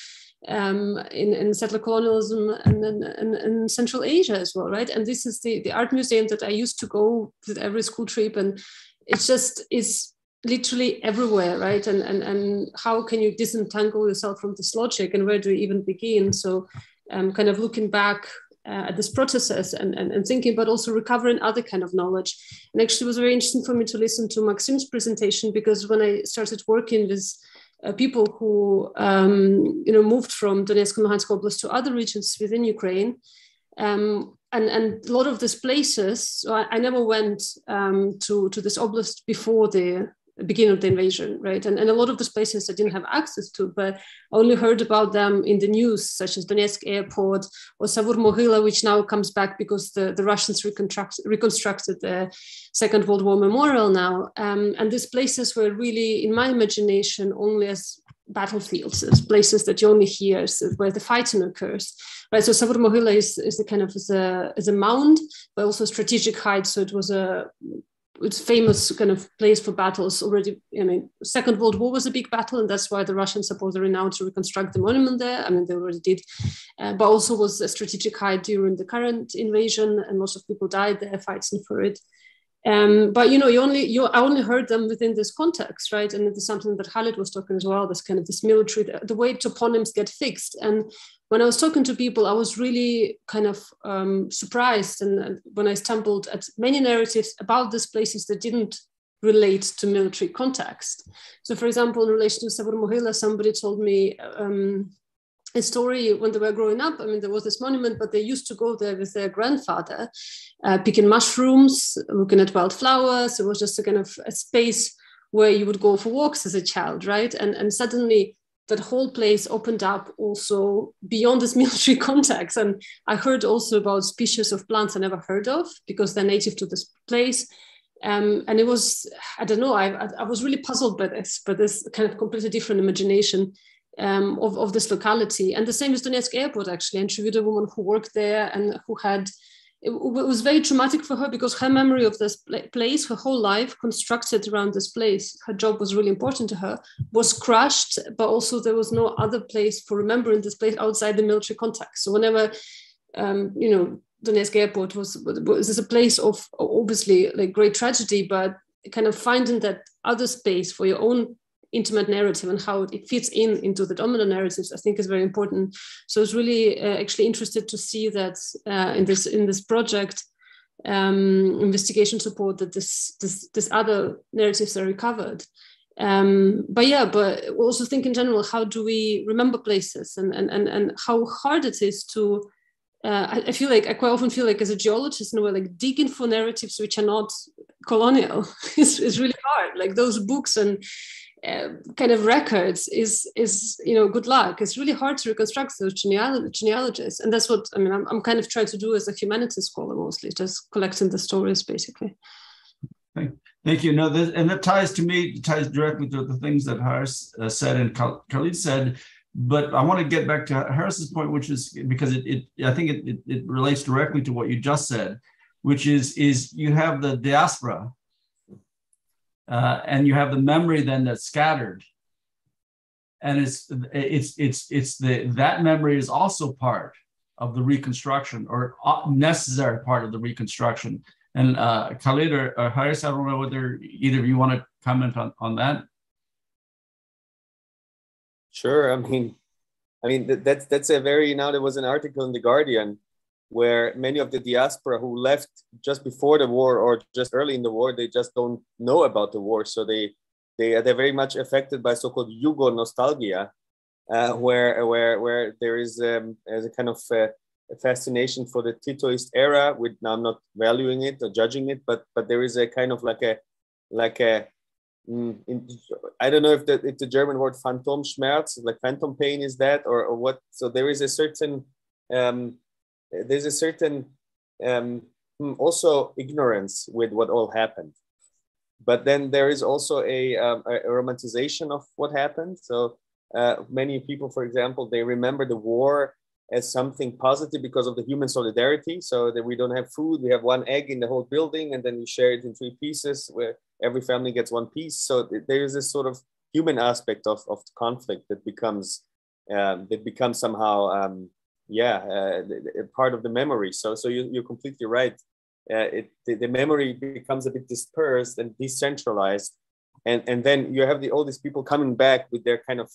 in settler colonialism and in Central Asia as well, right? And this is the art museum that I used to go with every school trip, and it's just is literally everywhere, right? And how can you disentangle yourself from this logic, and where do you even begin? So kind of looking back at this processes and thinking, but also recovering other kind of knowledge. And actually it was very interesting for me to listen to Maksym's presentation, because when I started working with people who moved from Donetsk and Luhansk Oblast to other regions within Ukraine, and a lot of these places, so I never went to this oblast before the beginning of the invasion, right? And a lot of these places I didn't have access to, but I only heard about them in the news, such as Donetsk Airport or Savur-Mohyla, which now comes back because the Russians reconstructed the Second World War Memorial now. And these places were really, in my imagination, only as battlefields, as places that you only hear, where the fighting occurs. Right, so Savur-Mohyla is the kind of as a mound, but also strategic height. So it's famous kind of place for battles already. I mean, Second World War was a big battle, and that's why the Russians supposedly now to reconstruct the monument there. I mean, they already did, but also was a strategic height during the current invasion, and lots of people died there fighting for it. But you know, I only heard them within this context, right? And it is something that Khaled was talking as well. This kind of this military, the way toponyms get fixed. And when I was talking to people, I was really kind of surprised, and when I stumbled at many narratives about these places that didn't relate to military context. So, for example, in relation to Savur-Mohyla, somebody told me a story when they were growing up. I mean, there was this monument, but they used to go there with their grandfather, picking mushrooms, looking at wildflowers. It was just a kind of a space where you would go for walks as a child, right? And suddenly that whole place opened up also beyond this military context. And I heard also about species of plants I never heard of because they're native to this place. And it was, I don't know, I was really puzzled by this kind of completely different imagination of this locality. And the same with Donetsk Airport, actually. I interviewed a woman who worked there and who had, it was very traumatic for her because her memory of this place, her whole life constructed around this place, her job was really important to her, was crushed, but also there was no other place for remembering this place outside the military context. So whenever, Donetsk Airport was a place of obviously like great tragedy, but kind of finding that other space for your own intimate narrative and how it fits into the dominant narratives, I think is very important. So I was really actually interested to see that in this project investigation support that this other narratives are recovered. But also think in general, how do we remember places and how hard it is to I quite often feel like as a geologist, in a way, like digging for narratives which are not colonial is really hard. Like those books and kind of records is good luck. It's really hard to reconstruct those genealogies, and that's what I'm kind of trying to do as a humanities scholar, mostly just collecting the stories, basically. Thank you. No, and that ties directly to the things that Haris said and Khaled said. But I want to get back to Haris's point, which is because I think it relates directly to what you just said, which is you have the diaspora. And you have the memory then that's scattered, and that memory is also part of the reconstruction, or necessary part of the reconstruction. And Khaled or Haris, I don't know whether either of you want to comment on that. Sure. I mean that's a very, now there was an article in The Guardian where many of the diaspora who left just before the war or just early in the war, they just don't know about the war. So they're very much affected by so-called Yugo nostalgia, where there is a kind of a fascination for the Titoist era. Now I'm not valuing it or judging it, but there is a kind of I don't know if the German word Phantomschmerz, like phantom pain, is that or what? So there is a certain there's a certain also ignorance with what all happened, but then there is also a romanticization of what happened. So many people, for example, they remember the war as something positive because of the human solidarity. So that we don't have food, we have one egg in the whole building, and then we share it in 3 pieces where every family gets 1 piece. So there is this sort of human aspect of conflict that becomes somehow part of the memory. So you're completely right. The memory becomes a bit dispersed and decentralized, and then you have all these people coming back with their kind of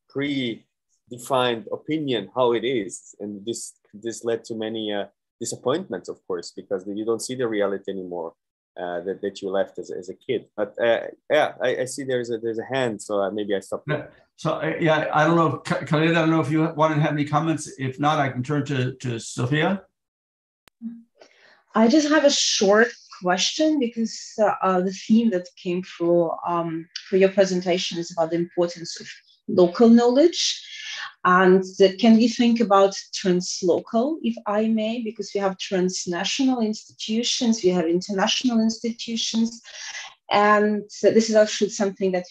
pre-defined opinion how it is, and this led to many disappointments, of course, because you don't see the reality anymore that you left as a kid. But I see there's a hand, so maybe I stop there. So I don't know, Khaled, I don't know if you want to have any comments. If not, I can turn to Sofia. I just have a short question, because the theme that came through for your presentation is about the importance of local knowledge. And can we think about translocal, if I may, because we have transnational institutions, we have international institutions. And this is actually something that,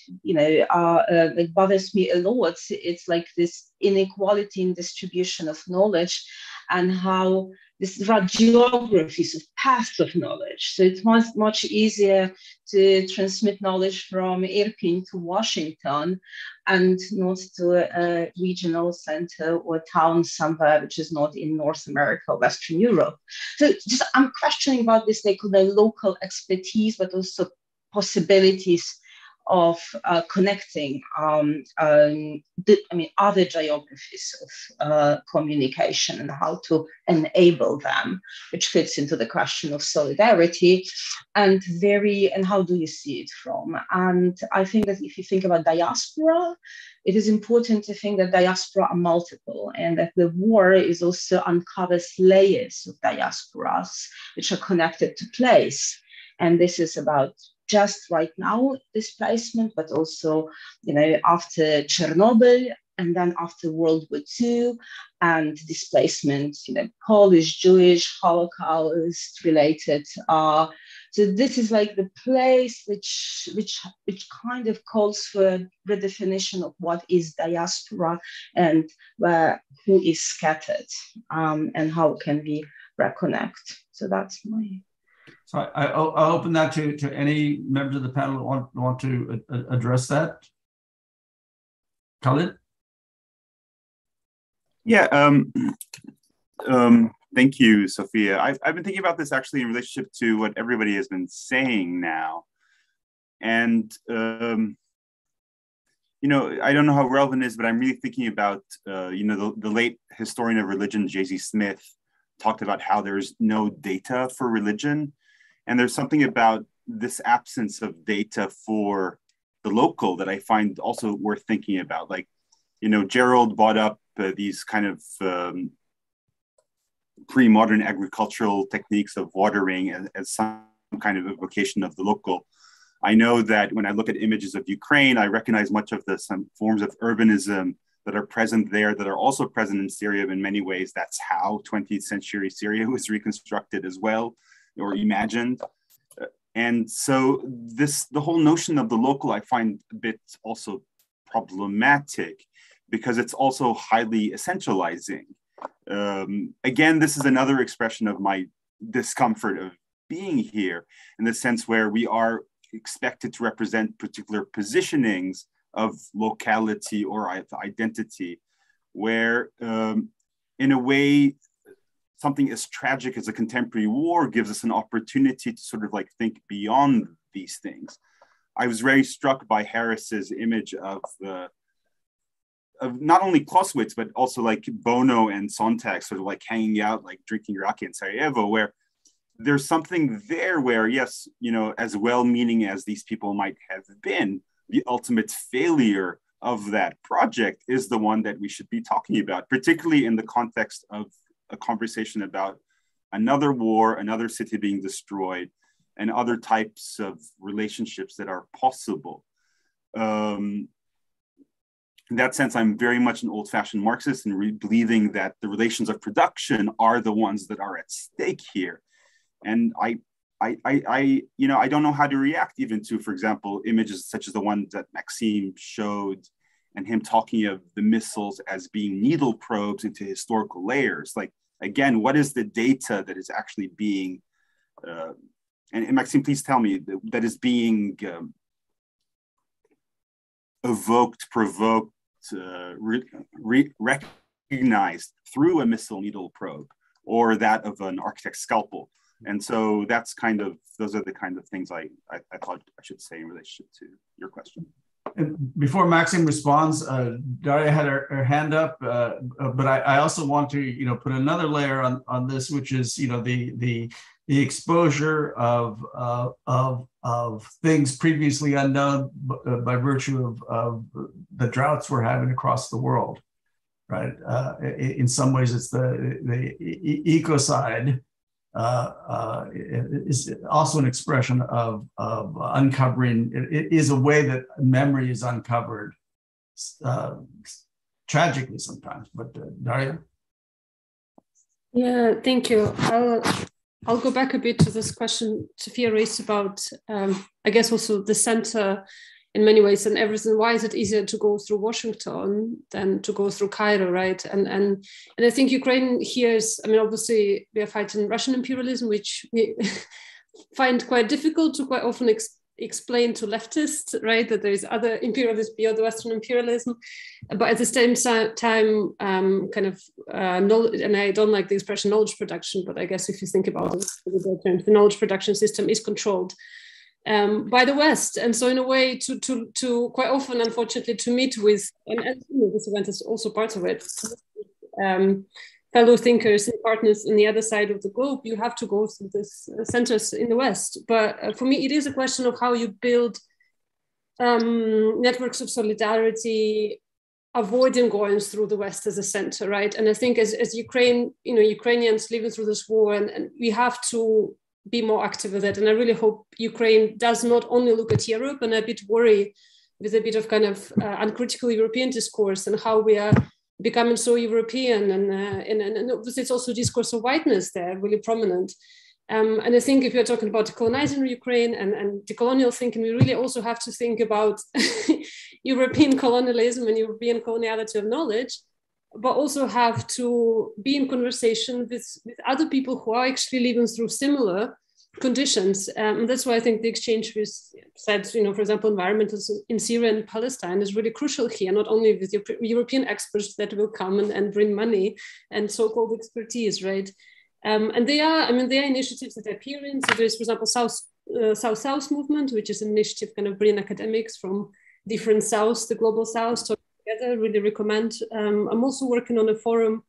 like bothers me a lot. It's like this inequality in distribution of knowledge, and how there are geographies of paths of knowledge. So it's much easier to transmit knowledge from Irpin to Washington and not to a regional center or town somewhere which is not in North America or Western Europe. So I'm questioning about this, like the local expertise, but also possibilities of connecting other geographies of communication, and how to enable them, which fits into the question of solidarity, and how do you see it from? And I think that if you think about diaspora, it is important to think that diaspora are multiple, and that the war is also uncovers layers of diasporas which are connected to place. And this is about just right now displacement, but also, after Chernobyl, and then after World War II, and displacement, Polish, Jewish, Holocaust related. So this is like the place which kind of calls for redefinition of what is diaspora, and who is scattered, and how can we reconnect. So that's my. So I'll open that to any members of the panel who want to address that. Khaled? Yeah, thank you, Sofia. I've been thinking about this actually in relationship to what everybody has been saying now. And, I don't know how relevant it is, but I'm really thinking about, the late historian of religion, J.Z. Smith, talked about how there's no data for religion. And there's something about this absence of data for the local that I find also worth thinking about. Like, Gerald brought up these kind of pre-modern agricultural techniques of watering as kind of evocation of the local. I know that when I look at images of Ukraine, I recognize much of some forms of urbanism that are present there, that are also present in Syria in many ways. That's how 20th century Syria was reconstructed as well, or imagined. And so the whole notion of the local, I find a bit also problematic because it's also highly essentializing. Again, this is another expression of my discomfort of being here, in the sense where we are expected to represent particular positionings of locality or identity, where in a way, something as tragic as a contemporary war gives us an opportunity to sort of like think beyond these things. I was very struck by Harris's image of not only Clausewitz, but also like Bono and Sontag sort of like hanging out, like drinking raki in Sarajevo, where there's something there where, yes, you know, as well-meaning as these people might have been, the ultimate failure of that project is the one that we should be talking about, particularly in the context of a conversation about another war, another city being destroyed, and other types of relationships that are possible. In that sense, I'm very much an old-fashioned Marxist and believing that the relations of production are the ones that are at stake here. And I don't know how to react even to, for example, images such as the one that Maksym showed, and him talking of the missiles as being needle probes into historical layers. Like, again, what is the data that is actually being, and Maksym, please tell me, that is being evoked, provoked, recognized through a missile needle probe, or that of an architect's scalpel. And so that's those are the kind of things I thought I should say in relationship to your question. And before Maksym responds, Darya had her hand up, but I also want to, put another layer on this, which is, the exposure of things previously unknown by virtue of the droughts we're having across the world, right? In some ways, it's the ecocide. Is also an expression of uncovering. It is a way that memory is uncovered, tragically sometimes. But Darya? Yeah, thank you. I'll go back a bit to this question Sofia raised about, I guess, also the center in many ways and everything. Why is it easier to go through Washington than to go through Cairo, right? And I think Ukraine here is, obviously we are fighting Russian imperialism, which we find quite difficult to quite often explain to leftists, right? That there is other imperialism beyond the Western imperialism. But at the same time, knowledge, and I don't like the expression knowledge production, but I guess if you think about it, the knowledge production system is controlled by the West. And so in a way to quite often, unfortunately, to meet with, and this event is also part of it, fellow thinkers and partners on the other side of the globe, you have to go through these centers in the West. But for me, it is a question of how you build networks of solidarity, avoiding going through the West as a center, right? And I think as Ukraine, Ukrainians living through this war, and we have to be more active with it. And I really hope Ukraine does not only look at Europe, and a bit worry with a bit of uncritical European discourse and how we are becoming so European. And obviously it's also discourse of whiteness there, really prominent. And I think if you're talking about decolonizing Ukraine and decolonial thinking, we really also have to think about European colonialism and European coloniality of knowledge, but also have to be in conversation with other people who are actually living through similar conditions. And that's why I think the exchange we said, for example, environmentalists in Syria and Palestine is really crucial here, not only with European experts that will come and bring money and so-called expertise, right? And they are initiatives that are appearing. So there's, for example, South-South movement, which is an initiative bringing academics from different Souths, the global South, together. Really recommend. I'm also working on a forum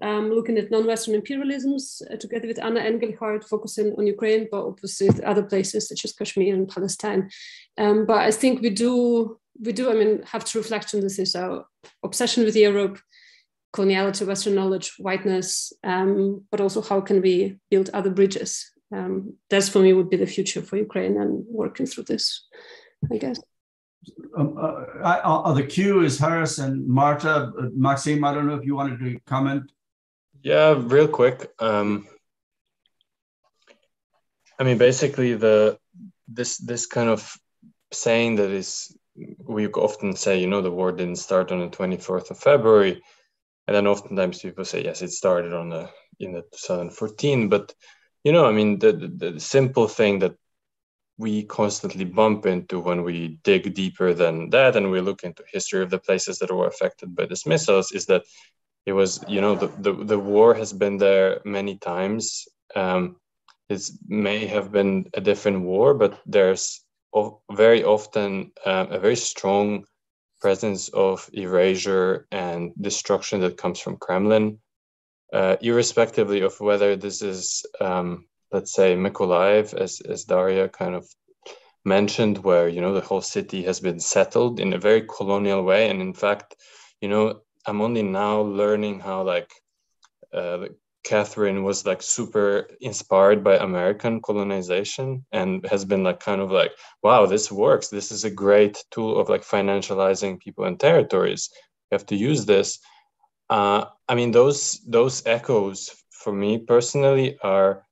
looking at non-Western imperialisms together with Anna Engelhardt, focusing on Ukraine, but obviously other places such as Kashmir and Palestine. But I think we do have to reflect on this as our obsession with Europe, coloniality, Western knowledge, whiteness, but also how can we build other bridges That's for me would be the future for Ukraine and working through this, I guess. The queue is Harris and Marta. Maksym, I don't know if you wanted to comment. Yeah, real quick. I mean, basically, this kind of saying that is, we often say, you know, the war didn't start on the 24th of February, and then oftentimes people say, yes, it started in the 2014. But you know, I mean, the simple thing that we constantly bump into when we dig deeper than that and we look into history of the places that were affected by these missiles is that it was, you know, the war has been there many times. It may have been a different war, but there's very often a very strong presence of erasure and destruction that comes from Kremlin, irrespectively of whether this is, let's say, Mykolaiv, as Darya kind of mentioned, where, you know, the whole city has been settled in a very colonial way. And in fact, you know, I'm only now learning how, like, Catherine was like super inspired by American colonization and has been like kind of like, wow, this works. This is a great tool of like financializing people and territories. You have to use this. I mean, those echoes for me personally are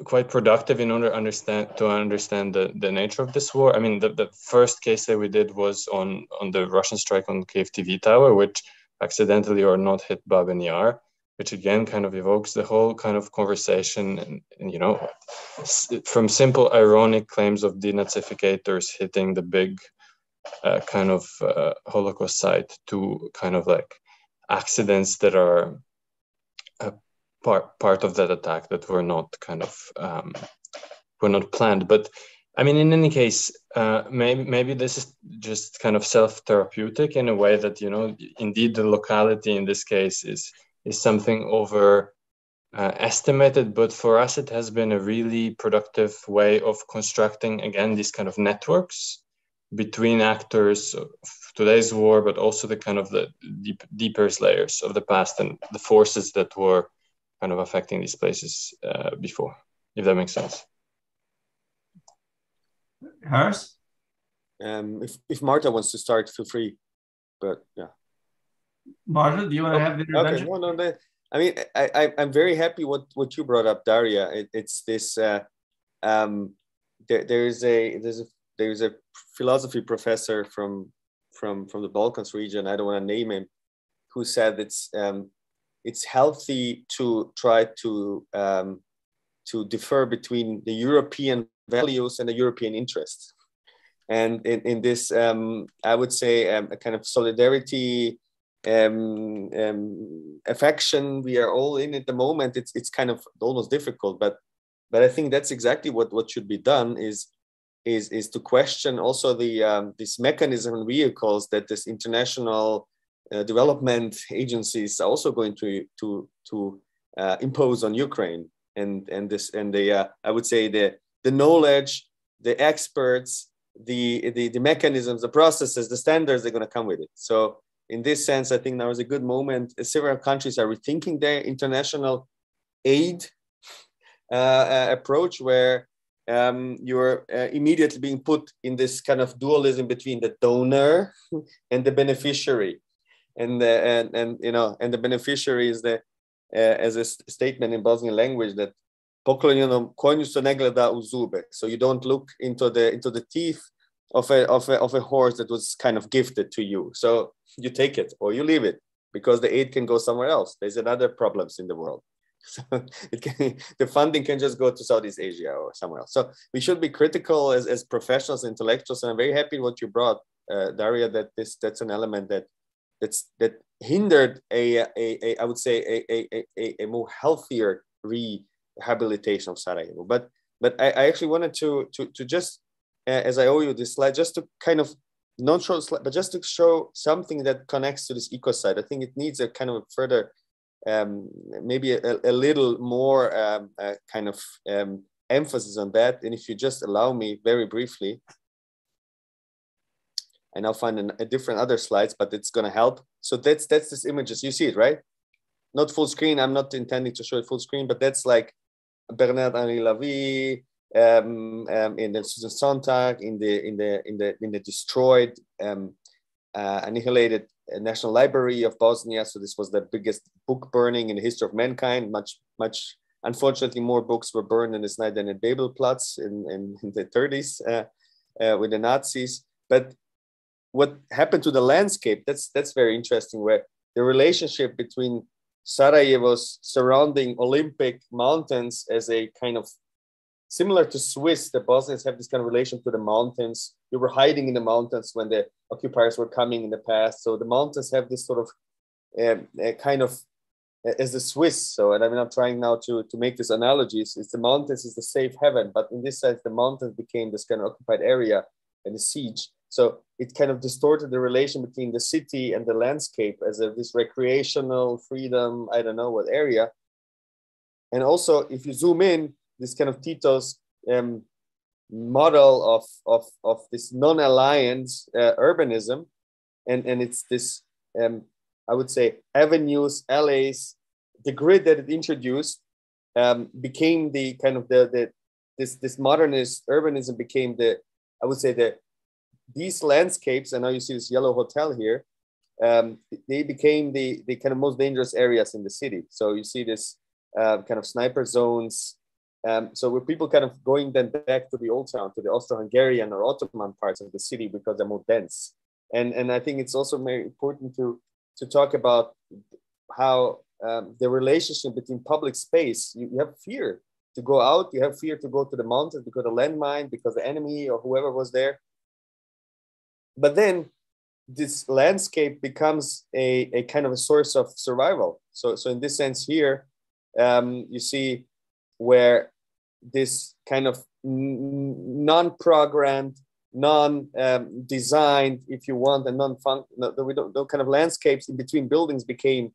quite productive in order to understand the nature of this war. I mean, the first case that we did was on the Russian strike on Kiev TV tower, which accidentally or not hit Babin Yar, which again kind of evokes the whole kind of conversation and you know, from simple ironic claims of denazificators hitting the big kind of Holocaust site to kind of like accidents that are part of that attack that were not kind of were not planned. But I mean, in any case, maybe this is just kind of self-therapeutic in a way that, you know, indeed the locality in this case is something estimated, but for us it has been a really productive way of constructing again these kind of networks between actors of today's war, but also the kind of the deeper layers of the past and the forces that were kind of affecting these places before, if that makes sense. Harris? If Marta wants to start, feel free, but yeah. Marta, do you want to have the intervention? Okay, no. I mean, I'm very happy what you brought up, Darya. It's this. There's a philosophy professor from the Balkans region. I don't want to name him, who said it's healthy to try to differ between the European values and the European interests. And in this, I would say a kind of solidarity. Affection we are all in at the moment, it's kind of almost difficult, but I think that's exactly what should be done is to question also this mechanism and vehicles that this international development agencies are also going to impose on Ukraine and the I would say the knowledge, the experts, the mechanisms, the processes, the standards they're going to come with it. So in this sense, I think now is a good moment. Several countries are rethinking their international aid approach, where you're immediately being put in this kind of dualism between the donor and the beneficiary, and the beneficiary is as a statement in Bosnian language that poklonjenom konju se ne gleda u zube. So you don't look into the teeth of a horse that was kind of gifted to you. So you take it or you leave it because the aid can go somewhere else. There's another problems in the world. So the funding can just go to Southeast Asia or somewhere else. So we should be critical as professionals, intellectuals, and I'm very happy what you brought, Darya, that that's an element that hindered I would say a more healthier rehabilitation of Sarajevo. But I actually wanted to just as I owe you this slide, just to kind of not show slide, but just to show something that connects to this ecocide. I think it needs a kind of further, maybe a little more kind of emphasis on that. And if you just allow me very briefly, and I'll find a different other slides, but it's going to help. So that's this images. You see it, right? Not full screen. I'm not intending to show it full screen, but that's like Bernard-Henri Lévy, in the Susan Sontag, in the destroyed, annihilated National Library of Bosnia. So this was the biggest book burning in the history of mankind. Much, unfortunately, more books were burned in this night than at Babelplatz in the 30s with the Nazis. But what happened to the landscape? That's very interesting. Where the relationship between Sarajevo's surrounding Olympic mountains as a kind of similar to Swiss, the Bosnians have this kind of relation to the mountains. You were hiding in the mountains when the occupiers were coming in the past. So the mountains have this sort of kind of as the Swiss. So, and I mean, I'm trying now to make this analogies. It's the mountains is the safe haven, but in this sense, the mountains became this kind of occupied area and the siege. So it kind of distorted the relation between the city and the landscape as this recreational freedom, I don't know what area. And also, if you zoom in, this kind of Tito's model of this non-alliance urbanism, and it's this, I would say, avenues, alleys, the grid that it introduced became the kind of this modernist urbanism became the, I would say, these landscapes, and now you see this yellow hotel here, they became the kind of most dangerous areas in the city. So you see this kind of sniper zones. So where people kind of going then back to the old town, to the Austro-Hungarian or Ottoman parts of the city because they're more dense. And I think it's also very important to talk about how the relationship between public space, you have fear to go out, you have fear to go to the mountains because of landmine, because the enemy or whoever was there. But then this landscape becomes a kind of a source of survival. So in this sense here, you see where this kind of non-programmed, non-designed, if you want, and no kind of landscapes in between buildings became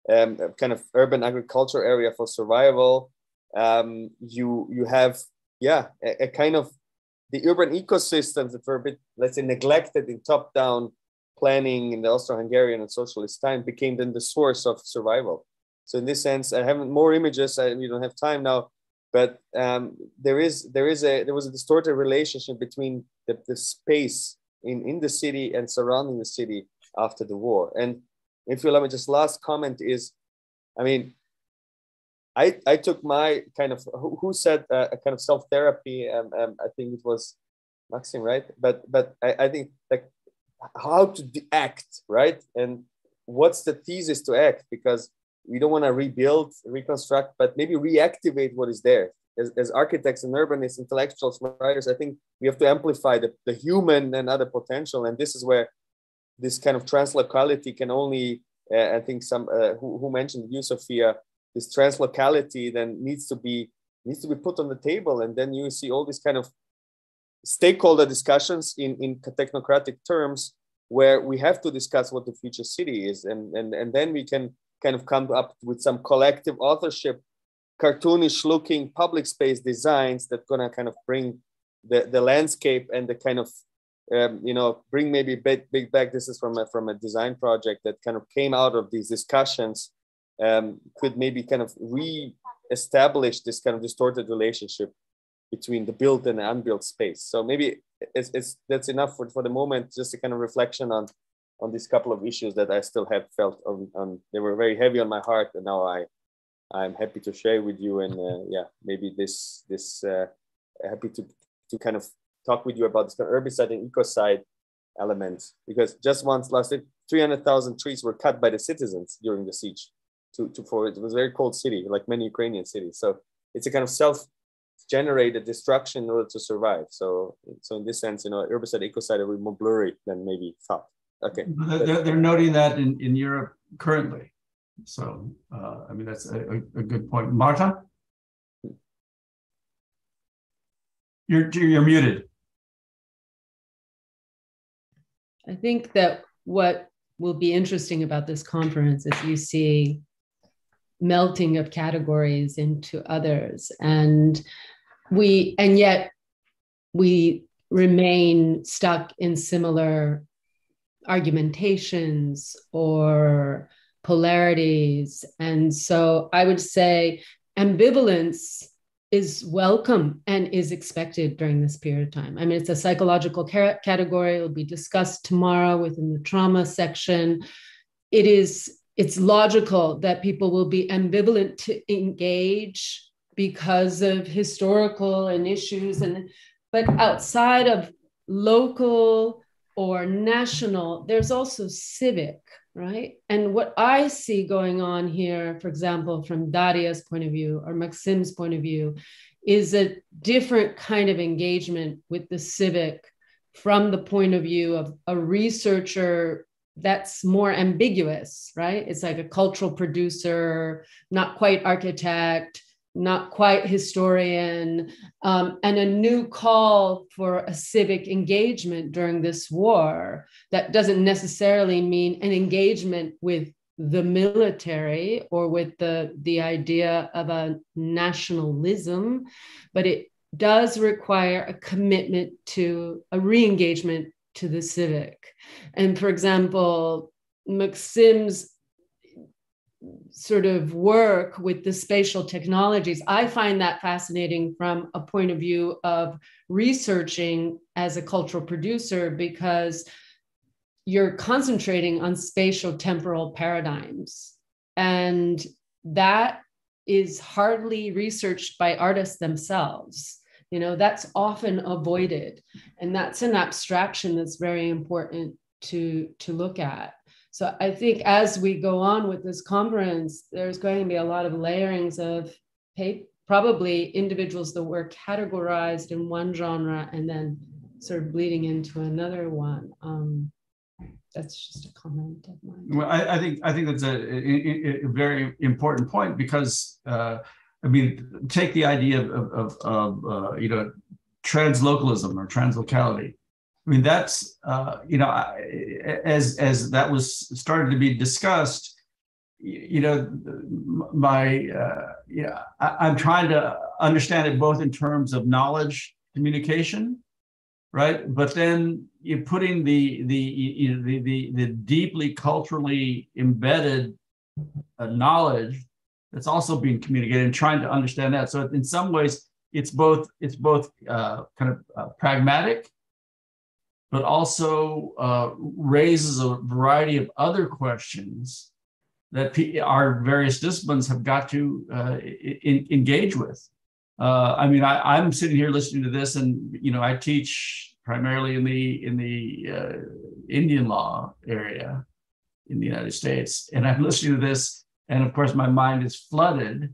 kind of urban agriculture area for survival. You have, a kind of the urban ecosystems that were a bit, let's say, neglected in top-down planning in the Austro-Hungarian and socialist time became then the source of survival. So in this sense, I have more images. We don't have time now, but there was a distorted relationship between the space in the city and surrounding the city after the war. And if you allow me, just last comment is, I mean, I took my kind of, who said a kind of self-therapy, I think it was Maksym, right? But I think like how to act, right? And what's the thesis to act? Because we don't want to rebuild, reconstruct, but maybe reactivate what is there. As architects and urbanists, intellectuals, writers, I think we have to amplify the human and other potential. And this is where this kind of translocality can only, I think some, who mentioned you, Sofia, this translocality then needs to be put on the table. And then you see all these kind of stakeholder discussions in technocratic terms where we have to discuss what the future city is. And then we can kind of come up with some collective authorship, cartoonish looking public space designs that gonna kind of bring the landscape and the kind of, bring maybe big back. This is from a design project that kind of came out of these discussions, could maybe kind of re-establish this kind of distorted relationship between the built and the unbuilt space. So maybe that's enough for the moment, just a kind of reflection on these couple of issues that I still have felt on. They were very heavy on my heart, and now I'm happy to share with you. And maybe this happy to kind of talk with you about this kind of herbicide and ecocide element, because just once last year, 300,000 trees were cut by the citizens during the siege. For it was a very cold city, like many Ukrainian cities. So it's a kind of self-generated destruction in order to survive. So in this sense, herbicide, ecocide are more blurry than maybe thought. Okay. They're noting that in Europe currently. So, I mean, that's a good point. Marta? You're muted. I think that what will be interesting about this conference is you see melting of categories into others, and yet we remain stuck in similar argumentations or polarities. And so I would say ambivalence is welcome and is expected during this period of time. I mean, it's a psychological category. It will be discussed tomorrow within the trauma section. It's logical that people will be ambivalent to engage because of historical and issues, but outside of local or national, there's also civic, right? And what I see going on here, for example, from Darya's point of view or Maksym's point of view, is a different kind of engagement with the civic from the point of view of a researcher that's more ambiguous, right? It's like a cultural producer, not quite architect, not quite historian, and a new call for a civic engagement during this war that doesn't necessarily mean an engagement with the military or with the idea of a nationalism, but it does require a commitment to a re-engagement to the civic. And for example, Maksym's sort of work with the spatial technologies, I find that fascinating from a point of view of researching as a cultural producer, because you're concentrating on spatial temporal paradigms. And that is hardly researched by artists themselves. You know, that's often avoided. And that's an abstraction that's very important to look at. So I think as we go on with this conference, there's going to be a lot of layerings of probably individuals that were categorized in one genre and then sort of bleeding into another one. That's just a comment of mine. Well, I think that's a very important point, because I mean, take the idea of translocalism or translocality. I mean, that's, as that was started to be discussed, I'm trying to understand it both in terms of knowledge communication, right? But then you're putting the deeply culturally embedded knowledge that's also being communicated and trying to understand that. So in some ways, it's both kind of pragmatic, but also raises a variety of other questions that our various disciplines have got to engage with. I mean, I'm sitting here listening to this, and I teach primarily in the Indian law area in the United States, and I'm listening to this, and of course my mind is flooded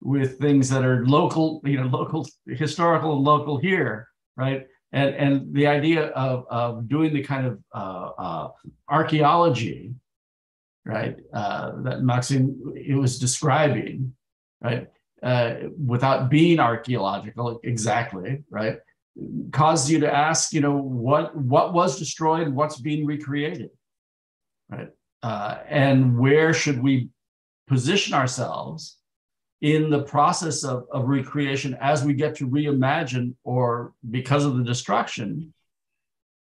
with things that are local, local, historical, and local here, right? And the idea of doing the kind of archaeology, right, that Maksym was describing, right, without being archaeological exactly, right, causes you to ask, what was destroyed, what's being recreated, right, and where should we position ourselves in the process of recreation as we get to reimagine, or because of the destruction,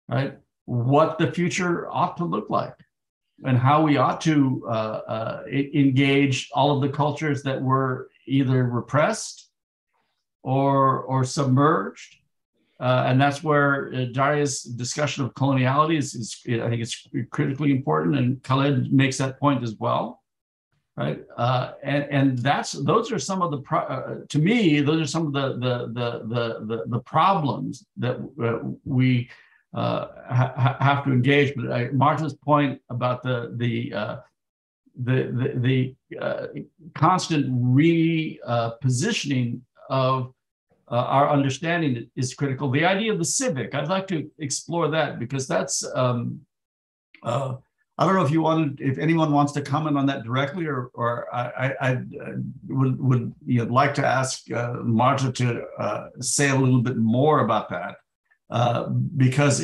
right, what the future ought to look like and how we ought to engage all of the cultures that were either repressed or submerged. And that's where Darya's discussion of coloniality is I think it's critically important, and Khaled makes that point as well. Right, and those are some of the to me, those are some of the problems that we have to engage. But Marta's point about the constant repositioning of our understanding is critical. The idea of the civic, I'd like to explore that, because that's. I don't know if anyone wants to comment on that directly, or I would like to ask Marta to say a little bit more about that, because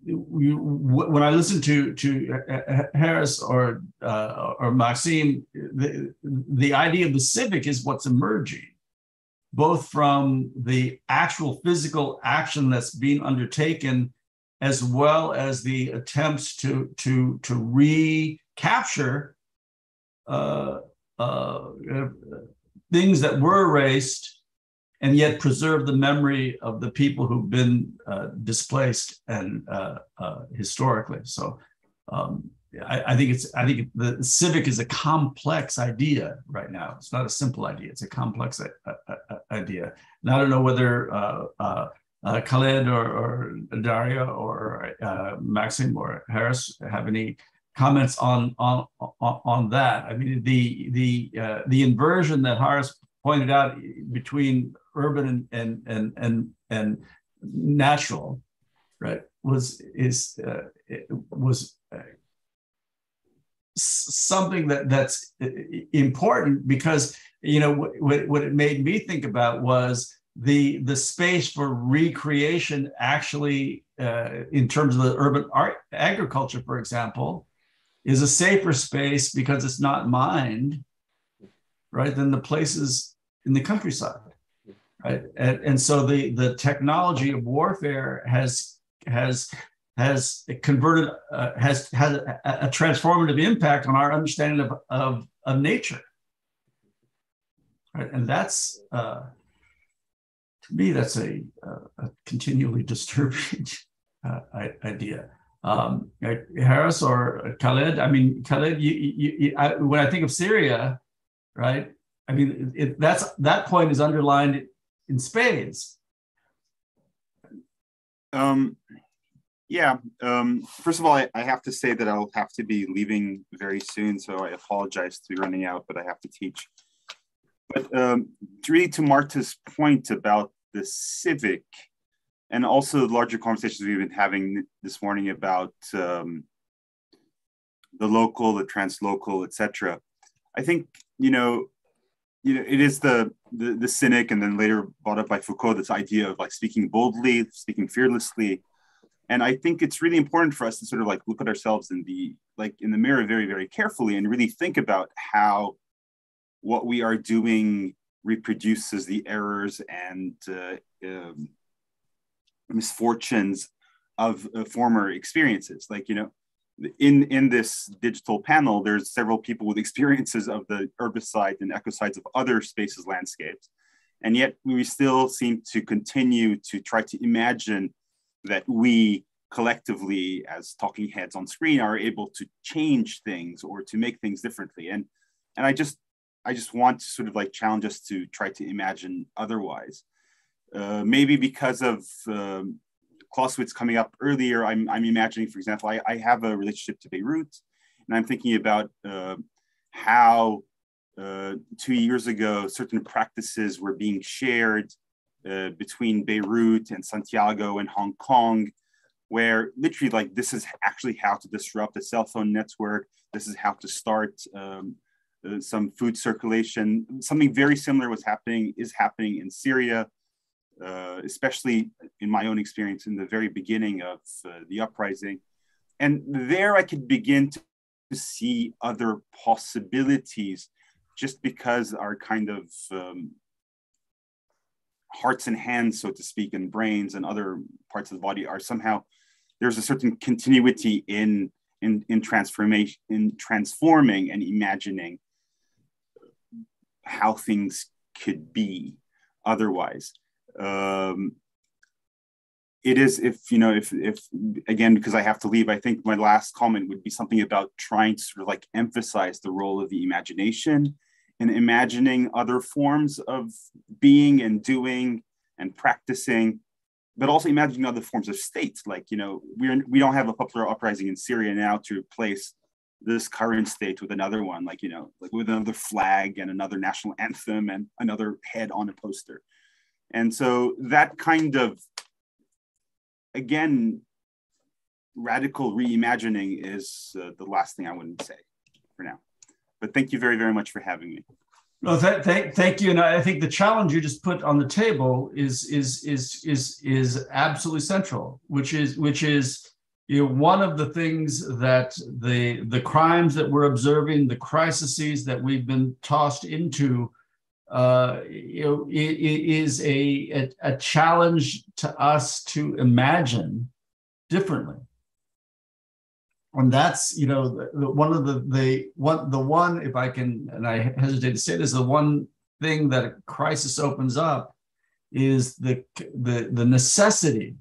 when I listen to Harris or Maksym, the idea of the civic is what's emerging, both from the actual physical action that's being undertaken, as well as the attempts to recapture things that were erased and yet preserve the memory of the people who've been displaced and historically. So I think the civic is a complex idea right now. It's not a simple idea. It's a complex idea. And I don't know whether Khaled or Darya or Maksym or Harris have any comments on that. I mean, the inversion that Harris pointed out between urban and natural, right, was something that's important, because what it made me think about was the space for recreation actually in terms of the urban agriculture, for example, is a safer space because it's not mined, right, than the places in the countryside, right? And so the technology of warfare has converted, has had a transformative impact on our understanding of nature, right? And that's, to me, that's a continually disturbing idea. Harris or Khaled, I mean, Khaled, when I think of Syria, right, I mean, that point is underlined in spades. Yeah. First of all, I have to say that I'll have to be leaving very soon, so I apologize to be running out, but I have to teach. But really, to Marta's point about the civic, and also the larger conversations we've been having this morning about the local, the translocal, etc. I think it is the cynic, and then later brought up by Foucault, this idea of like speaking boldly, speaking fearlessly. And I think it's really important for us to sort of like look at ourselves in the mirror very, very carefully and really think about how what we are doing reproduces the errors and misfortunes of former experiences. Like, in this digital panel, there's several people with experiences of the herbicides and ecocides of other spaces, landscapes. And yet we still seem to continue to try to imagine that we collectively, as talking heads on screen, are able to change things or to make things differently. And I just want to sort of like challenge us to try to imagine otherwise. Maybe because of Clausewitz coming up earlier, I'm imagining, for example, I have a relationship to Beirut, and I'm thinking about how 2 years ago, certain practices were being shared between Beirut and Santiago and Hong Kong, where literally like, this is actually how to disrupt a cell phone network. This is how to start some food circulation. Something very similar is happening in Syria, especially in my own experience in the very beginning of the uprising. And there I could begin to see other possibilities, just because our kind of hearts and hands, so to speak, and brains and other parts of the body are somehow, there's a certain continuity in transformation, in transforming and imagining how things could be otherwise. It is, if again, because I have to leave, I think my last comment would be something about trying to sort of like emphasize the role of the imagination and imagining other forms of being and doing and practicing, but also imagining other forms of states. Like, we don't have a popular uprising in Syria now to replace this current state with another one, like with another flag and another national anthem and another head on a poster. And so that kind of, again, radical reimagining is the last thing I wouldn't say for now. But thank you very, very much for having me. No, thank you. And I think the challenge you just put on the table is absolutely central, which is one of the things that the crimes that we're observing, the crises that we've been tossed into, is a challenge to us to imagine differently, And that's, you know, the one, if I can, and I hesitate to say this, the one thing that a crisis opens up is the necessity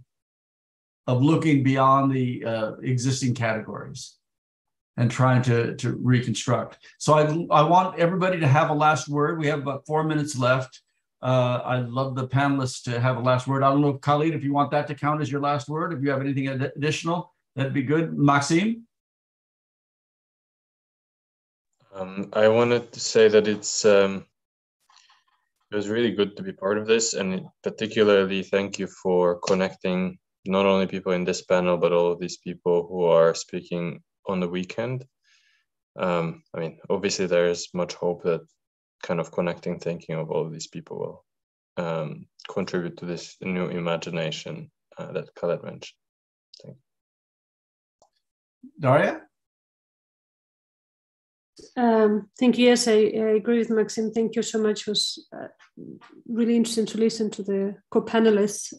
of looking beyond the existing categories and trying to reconstruct. So I want everybody to have a last word. We have about 4 minutes left. I'd love the panelists to have a last word. I don't know if Khaled, if you want that to count as your last word, if you have anything additional, that'd be good. Maksym? I wanted to say that it was really good to be part of this, and particularly thank you for connecting not only people in this panel, but all of these people who are speaking on the weekend. I mean, obviously there is much hope that kind of connecting thinking of all of these people will contribute to this new imagination that Khaled mentioned. Thank you. Darya? Thank you. Yes, I agree with Maksym. Thank you so much. It was really interesting to listen to the co-panelists.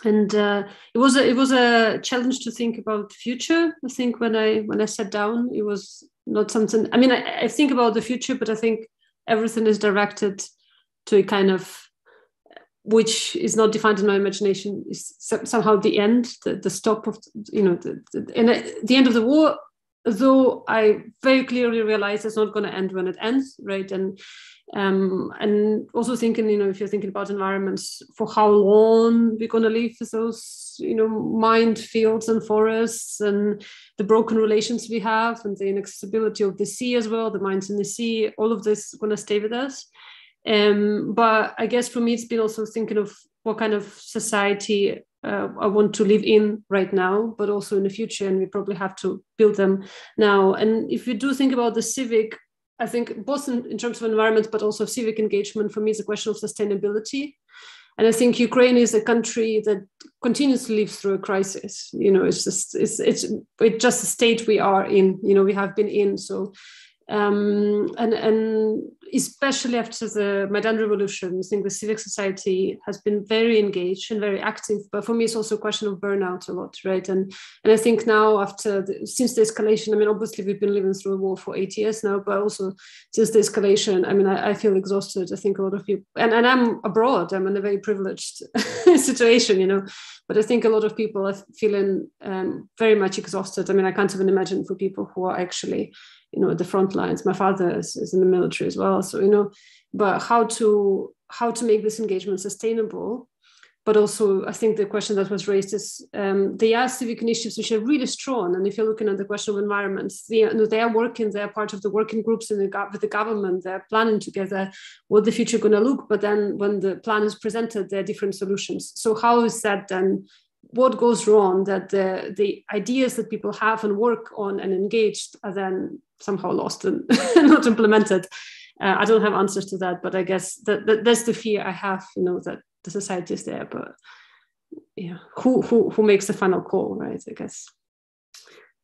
And it was a challenge to think about the future. I think when I sat down, it was not something. I mean, I think about the future, but I think everything is directed to a kind of, which is not defined in my imagination, is somehow the end, the stop of, you know, the end of the war. Though I very clearly realize it's not going to end when it ends, right? And also thinking, you know, if you're thinking about environments, for how long we're going to live with those, you know, mined fields and forests and the broken relations we have and the inaccessibility of the sea as well, the mines in the sea, all of this is going to stay with us. But I guess for me, it's been also thinking of what kind of society I want to live in right now, but also in the future, and we probably have to build them now. And if you do think about the civic, I think both in terms of environment, but also civic engagement, for me, is a question of sustainability. And I think Ukraine is a country that continuously lives through a crisis. You know, it's just a state we are in. You know, we have been in. So, and especially after the Maidan revolution, I think the civic society has been very engaged and very active. But for me, it's also a question of burnout a lot, right? And I think now, since the escalation, I mean, obviously we've been living through a war for 8 years now, but also since the escalation, I mean, I feel exhausted. I think a lot of people, and I'm abroad, I'm in a very privileged situation, you know, but I think a lot of people are feeling very much exhausted. I mean, I can't even imagine for people who are actually, you know, at the front lines. My father is in the military as well. So, you know, but how to make this engagement sustainable? But also, I think the question that was raised is they are civic initiatives which are really strong. And if you're looking at the question of environments, they are working, they're part of the working groups with the government, they're planning together what the future going to look. But then when the plan is presented, there are different solutions. So how is that then? What goes wrong that the ideas that people have and work on and engaged are then somehow lost and not implemented? I don't have answers to that, but I guess that's the fear I have, you know, that the society is there, but yeah, who makes the final call, right? I guess.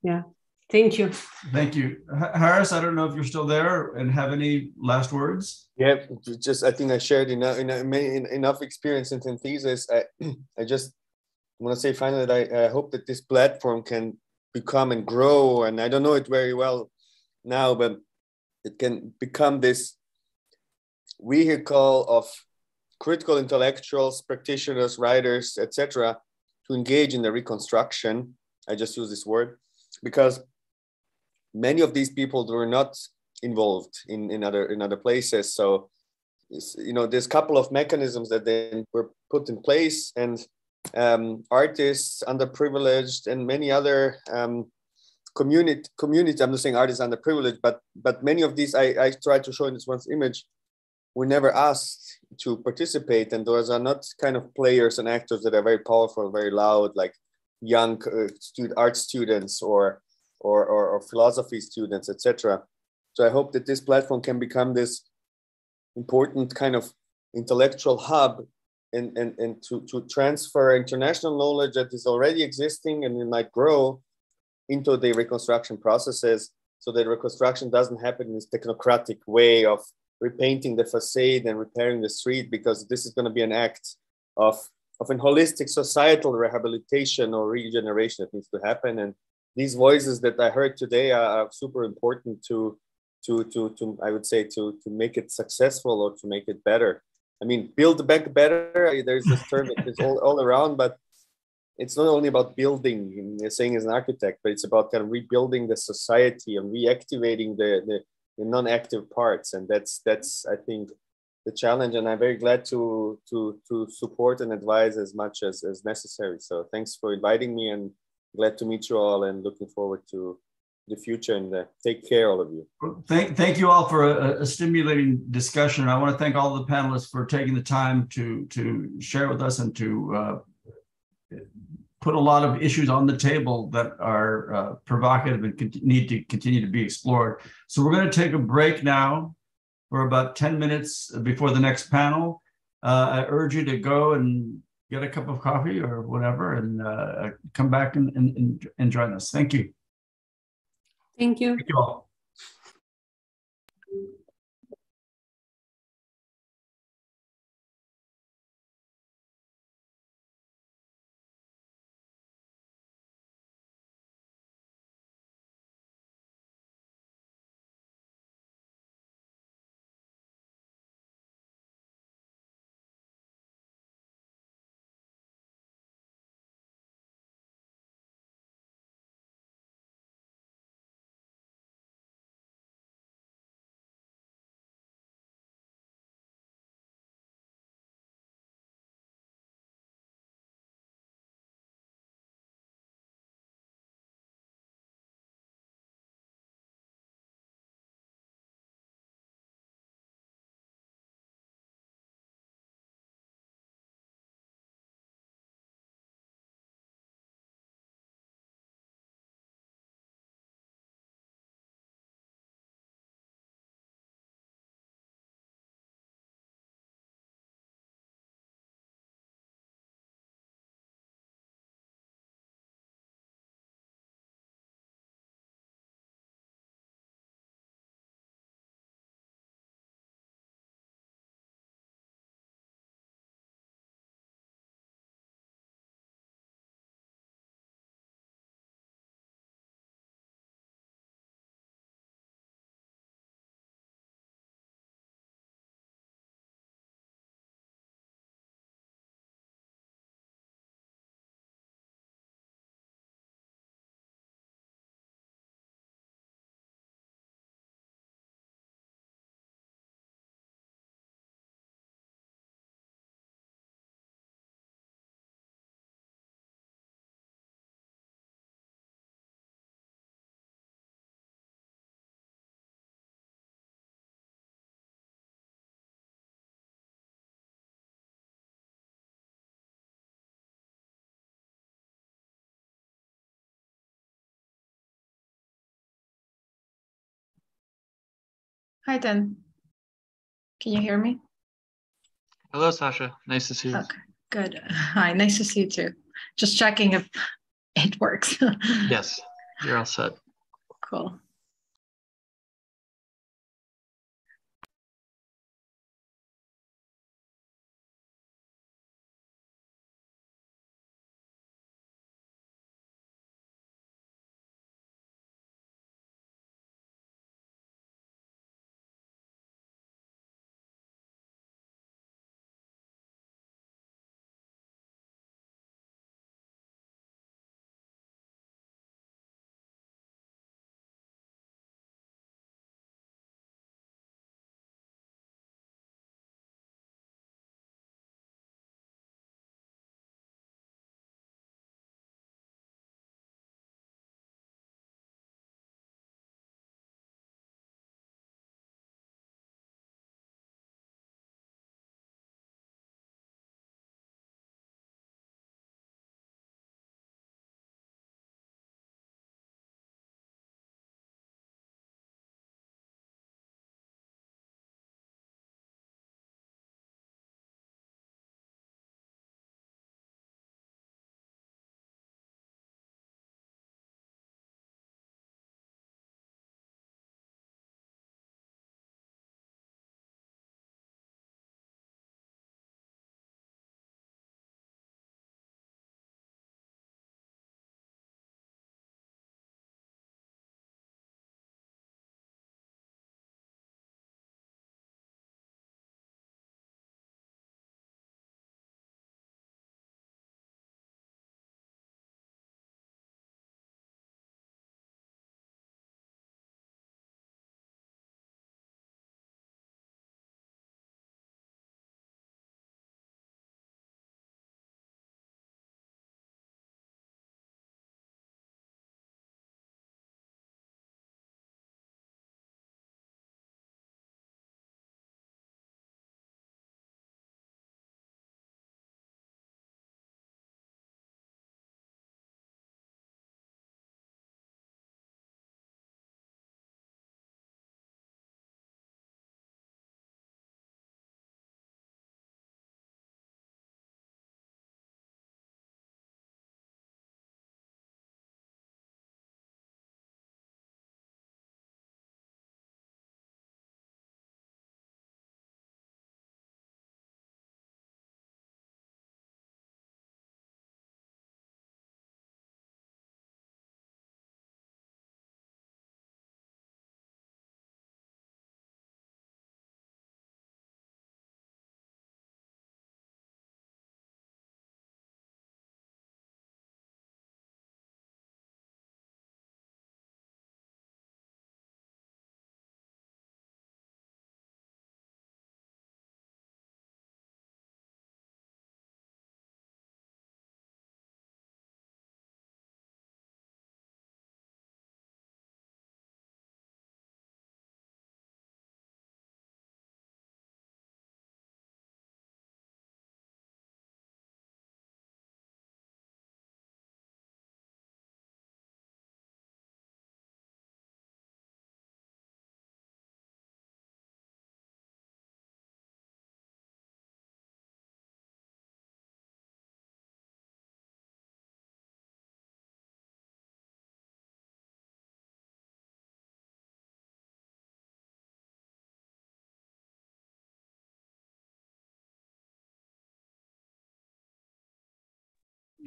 Yeah. Thank you. Thank you. Harris, I don't know if you're still there and have any last words. Yeah, just I think I shared enough experience in synthesis. I just want to say finally that I hope that this platform can become and grow, and I don't know it very well now, but it can become this vehicle of critical intellectuals, practitioners, writers, etc., to engage in the reconstruction. I just use this word because many of these people were not involved in other places. So, you know, there's a couple of mechanisms that then were put in place, and artists, underprivileged, and many other community. I'm not saying artists underprivileged, but many of these I tried to show in this one's image were never asked to participate, and those are not kind of players and actors that are very powerful, very loud, like young art students or philosophy students, etc. So I hope that this platform can become this important kind of intellectual hub and to transfer international knowledge that is already existing and it might grow into the reconstruction processes, so that reconstruction doesn't happen in this technocratic way of repainting the facade and repairing the street, because this is going to be an act of a holistic societal rehabilitation or regeneration that needs to happen. And these voices that I heard today are super important to I would say to make it successful or to make it better. I mean, build back better. There's this term that is all around, but it's not only about building, saying as an architect, but it's about kind of rebuilding the society and reactivating the non-active parts, and that's I think the challenge. And I'm very glad to support and advise as much as necessary. So thanks for inviting me, and glad to meet you all, and looking forward to the future. And take care, all of you. Thank you all for a stimulating discussion. I want to thank all the panelists for taking the time to share with us and to put a lot of issues on the table that are provocative and need to continue to be explored. So we're going to take a break now for about 10 minutes before the next panel. I urge you to go and get a cup of coffee or whatever, and come back and join us. Thank you. Thank you. Thank you all. Hi, Dan. Can you hear me? Hello, Sasha. Nice to see you. Okay, good. Hi, nice to see you too. Just checking if it works. Yes, you're all set. Cool.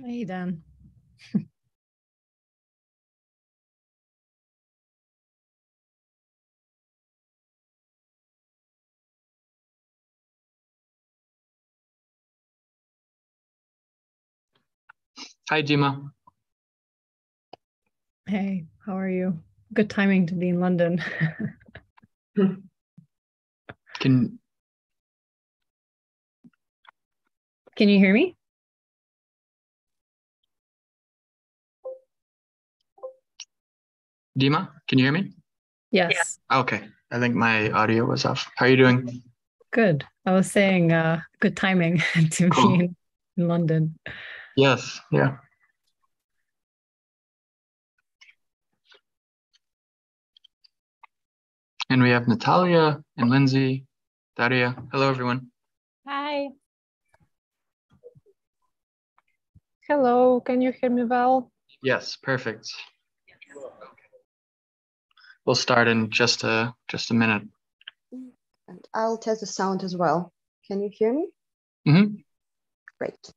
Hey, Dan. Hi, Dima. Hey, how are you? Good timing to be in London. Can you hear me? Dima, can you hear me? Yes. Okay, I think my audio was off. How are you doing? Good. I was saying good timing to Cool. be in London. Yes, yeah. And we have Natalia and Lindsay, Darya. Hello, everyone. Hi. Hello, can you hear me well? Yes, perfect. We'll start in just a minute. And I'll test the sound as well. Can you hear me? Mm-hmm. Great.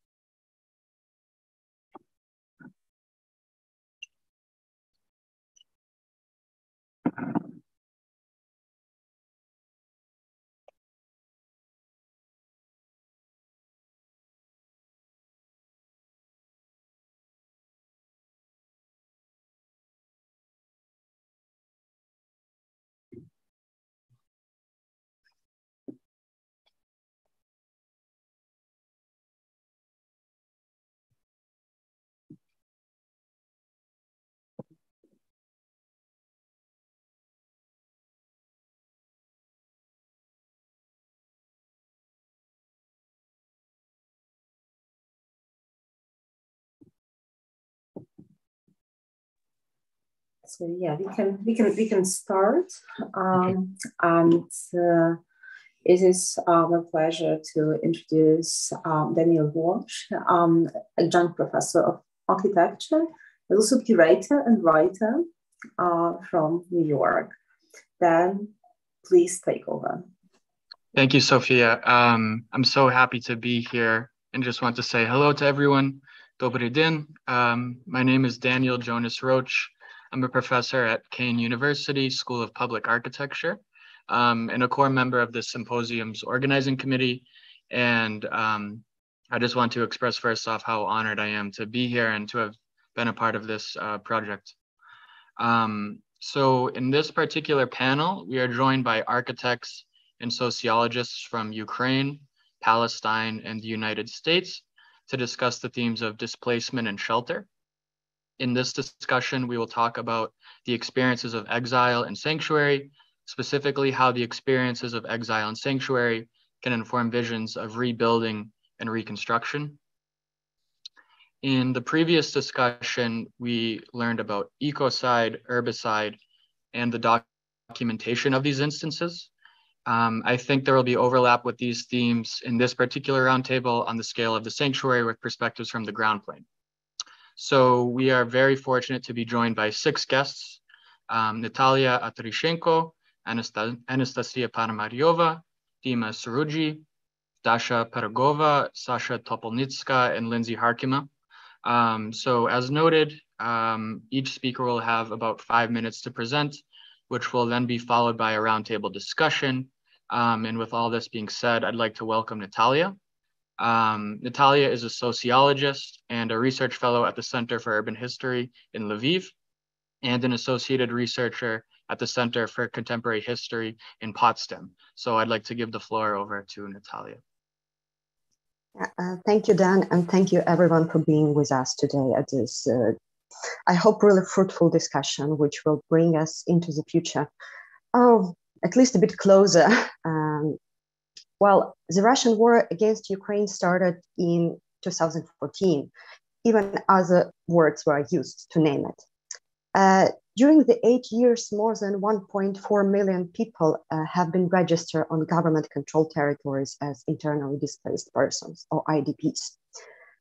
So yeah, we can start, and it is my pleasure to introduce Daniel Walsh, adjunct professor of architecture, but also curator and writer from New York. Dan, please take over. Thank you, Sofia. I'm so happy to be here and just want to say hello to everyone. Dobry din. My name is Daniel Jonas Roach. I'm a professor at Kane University School of Public Architecture and a core member of the Symposium's organizing committee. And I just want to express first off how honored I am to be here and to have been a part of this project. So in this particular panel, we are joined by architects and sociologists from Ukraine, Palestine, and the United States to discuss the themes of displacement and shelter. In this discussion, we will talk about the experiences of exile and sanctuary, specifically how the experiences of exile and sanctuary can inform visions of rebuilding and reconstruction. In the previous discussion, we learned about ecocide, herbicide, and the documentation of these instances. I think there will be overlap with these themes in this particular roundtable on the scale of the sanctuary with perspectives from the ground plane. So we are very fortunate to be joined by 6 guests, Natalia Otrishchenko, Anastasiya Ponomaryova, Dima Suruji, Dasha Pergova, Sasha Topolnitska, and Lindsay Harkima. So as noted, each speaker will have about 5 minutes to present, which will then be followed by a roundtable discussion. And with all this being said, I'd like to welcome Natalia. Natalia is a sociologist and a research fellow at the Center for Urban History in Lviv, and an associated researcher at the Center for Contemporary History in Potsdam. So I'd like to give the floor over to Natalia. Thank you, Dan, and thank you everyone for being with us today at this, I hope, really fruitful discussion, which will bring us into the future, at least a bit closer. Well, the Russian war against Ukraine started in 2014. Even other words were used to name it. During the 8 years, more than 1.4 million people have been registered on government-controlled territories as internally displaced persons, or IDPs.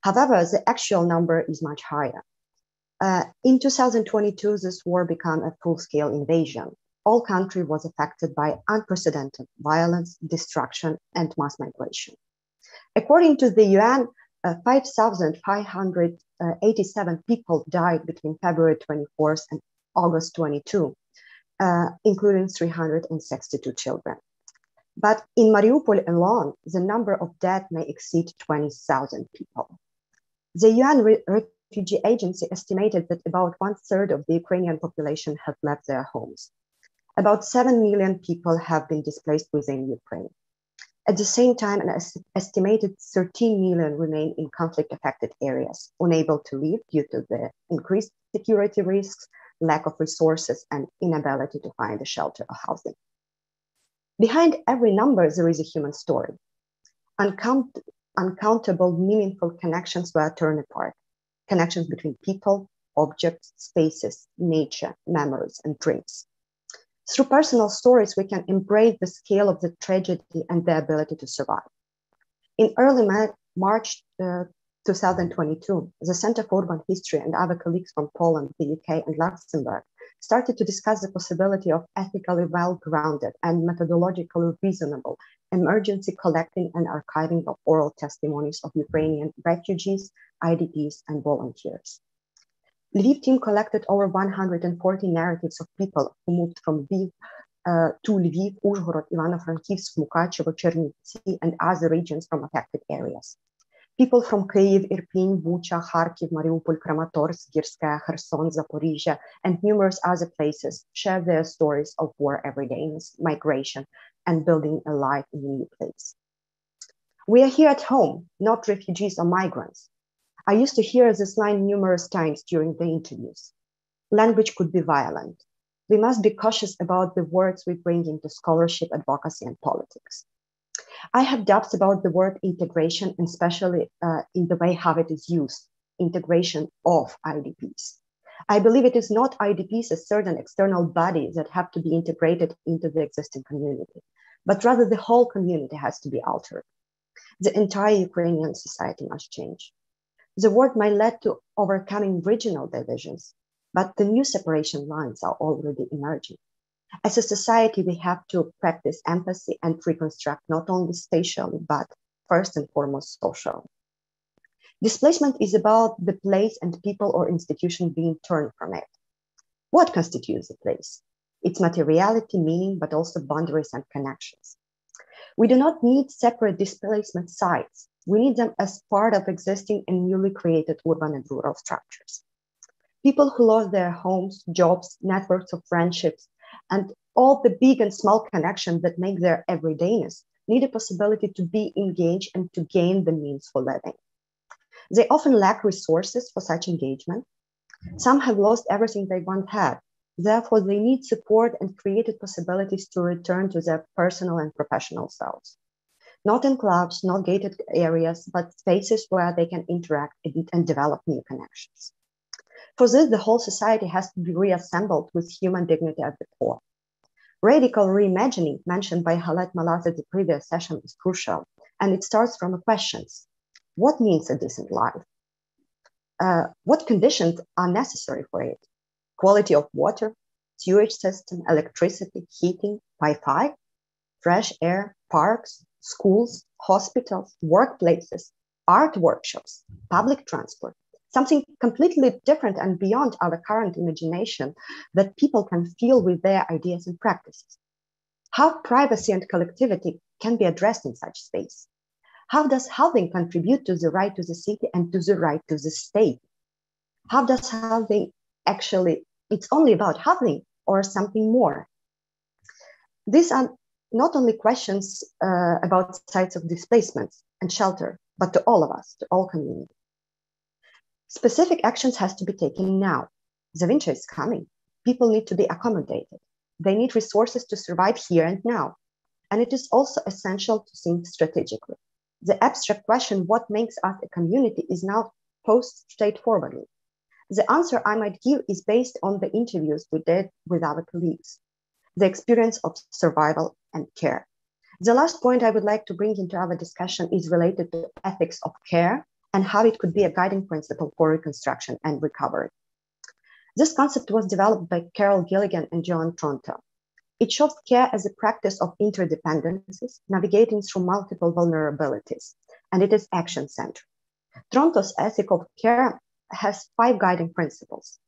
However, the actual number is much higher. In 2022, this war became a full-scale invasion. All country was affected by unprecedented violence, destruction, and mass migration. According to the UN, 5,500 87 people died between February 24th and August 22, including 362 children. But in Mariupol alone, the number of dead may exceed 20,000 people. The UN Refugee Agency estimated that about 1/3 of the Ukrainian population have left their homes. About 7 million people have been displaced within Ukraine. At the same time, an estimated 13 million remain in conflict-affected areas, unable to leave due to the increased security risks, lack of resources, and inability to find a shelter or housing. Behind every number, there is a human story. Uncountable, meaningful connections were torn apart. Connections between people, objects, spaces, nature, memories, and dreams. Through personal stories, we can embrace the scale of the tragedy and the ability to survive. In early March 2022, the Center for Urban History and other colleagues from Poland, the UK, and Luxembourg started to discuss the possibility of ethically well-grounded and methodologically reasonable emergency collecting and archiving of oral testimonies of Ukrainian refugees, IDPs, and volunteers. Lviv team collected over 140 narratives of people who moved from Lviv to Lviv, Uzhhorod, Ivano-Frankivsk, Mukachevo, Chernivtsi, and other regions from affected areas. People from Kyiv, Irpin, Bucha, Kharkiv, Mariupol, Kramatorsk, Girskaya, Kherson, Zaporizhia, and numerous other places share their stories of war everydayness, migration, and building a life in a new place. We are here at home, not refugees or migrants. I used to hear this line numerous times during the interviews. Language could be violent. We must be cautious about the words we bring into scholarship, advocacy, and politics. I have doubts about the word integration, and especially in the way how it is used, integration of IDPs. I believe it is not IDPs as certain external bodies that have to be integrated into the existing community, but rather the whole community has to be altered. The entire Ukrainian society must change. The word might lead to overcoming regional divisions, but the new separation lines are already emerging. As a society, we have to practice empathy and reconstruct not only spatially, but first and foremost socially. Displacement is about the place and people or institution being torn from it. What constitutes a place? Its materiality, meaning, but also boundaries and connections. We do not need separate displacement sites. We need them as part of existing and newly created urban and rural structures. People who lost their homes, jobs, networks of friendships, and all the big and small connections that make their everydayness need a possibility to be engaged and to gain the means for living. They often lack resources for such engagement. Some have lost everything they once had. Therefore, they need support and created possibilities to return to their personal and professional selves. Not in clubs, not gated areas, but spaces where they can interact and develop new connections. For this, the whole society has to be reassembled with human dignity at the core. Radical reimagining mentioned by Khaled Malat at the previous session is crucial, and it starts from the questions. What means a decent life? What conditions are necessary for it? Quality of water, sewage system, electricity, heating, Wi-Fi, fresh air, parks, schools, hospitals, workplaces, art workshops, public transport, something completely different and beyond our current imagination that people can feel with their ideas and practices. How privacy and collectivity can be addressed in such space? How does housing contribute to the right to the city and to the right to the state? How does housing actually, it's only about housing or something more? These are not only questions about sites of displacement and shelter, but to all of us, to all communities. Specific actions has to be taken now. The winter is coming. People need to be accommodated. They need resources to survive here and now. And it is also essential to think strategically. The abstract question, what makes us a community, is now posed straightforwardly. The answer I might give is based on the interviews we did with our colleagues, the experience of survival and care. The last point I would like to bring into our discussion is related to ethics of care and how it could be a guiding principle for reconstruction and recovery. This concept was developed by Carol Gilligan and Joan Tronto. It shows care as a practice of interdependencies, navigating through multiple vulnerabilities, and it is action-centered. Tronto's ethic of care has 5 guiding principles: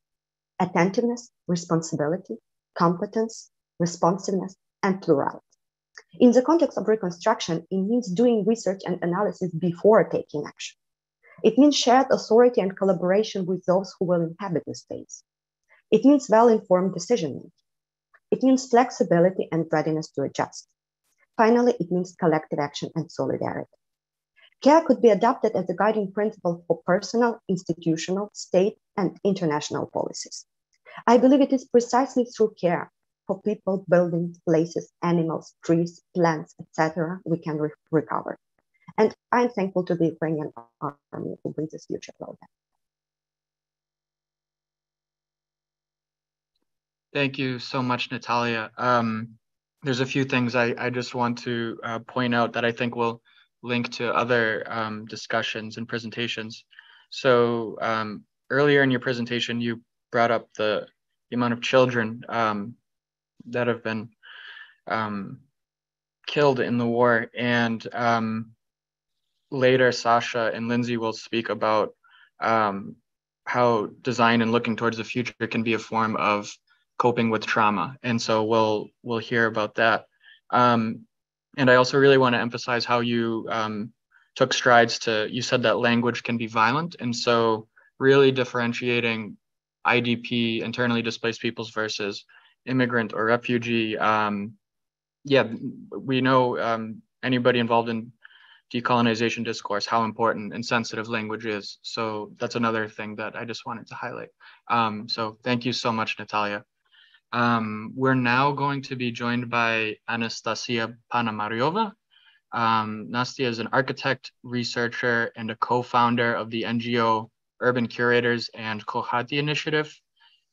attentiveness, responsibility, competence, responsiveness, and plurality. In the context of reconstruction, it means doing research and analysis before taking action. It means shared authority and collaboration with those who will inhabit the space. It means well-informed decision-making. It means flexibility and readiness to adjust. Finally, it means collective action and solidarity. Care could be adopted as a guiding principle for personal, institutional, state, and international policies. I believe it is precisely through care for people, buildings, places, animals, trees, plants, etc., we can recover. And I'm thankful to the Ukrainian army who brings this future closer. Thank you so much, Natalia. There's a few things I just want to point out that I think will link to other discussions and presentations. So earlier in your presentation, you brought up the amount of children that have been killed in the war. And later, Sasha and Lindsay will speak about how design and looking towards the future can be a form of coping with trauma. And so we'll hear about that. And I also really want to emphasize how you took strides you said that language can be violent. And so really differentiating IDP, internally displaced peoples, versus immigrant or refugee. Yeah, we know anybody involved in decolonization discourse, how important and sensitive language is. So that's another thing that I just wanted to highlight. So thank you so much, Natalia. We're now going to be joined by Anastasiya Ponomaryova. Nastya is an architect, researcher, and a co-founder of the NGO Urban Curators and Kohati Initiative.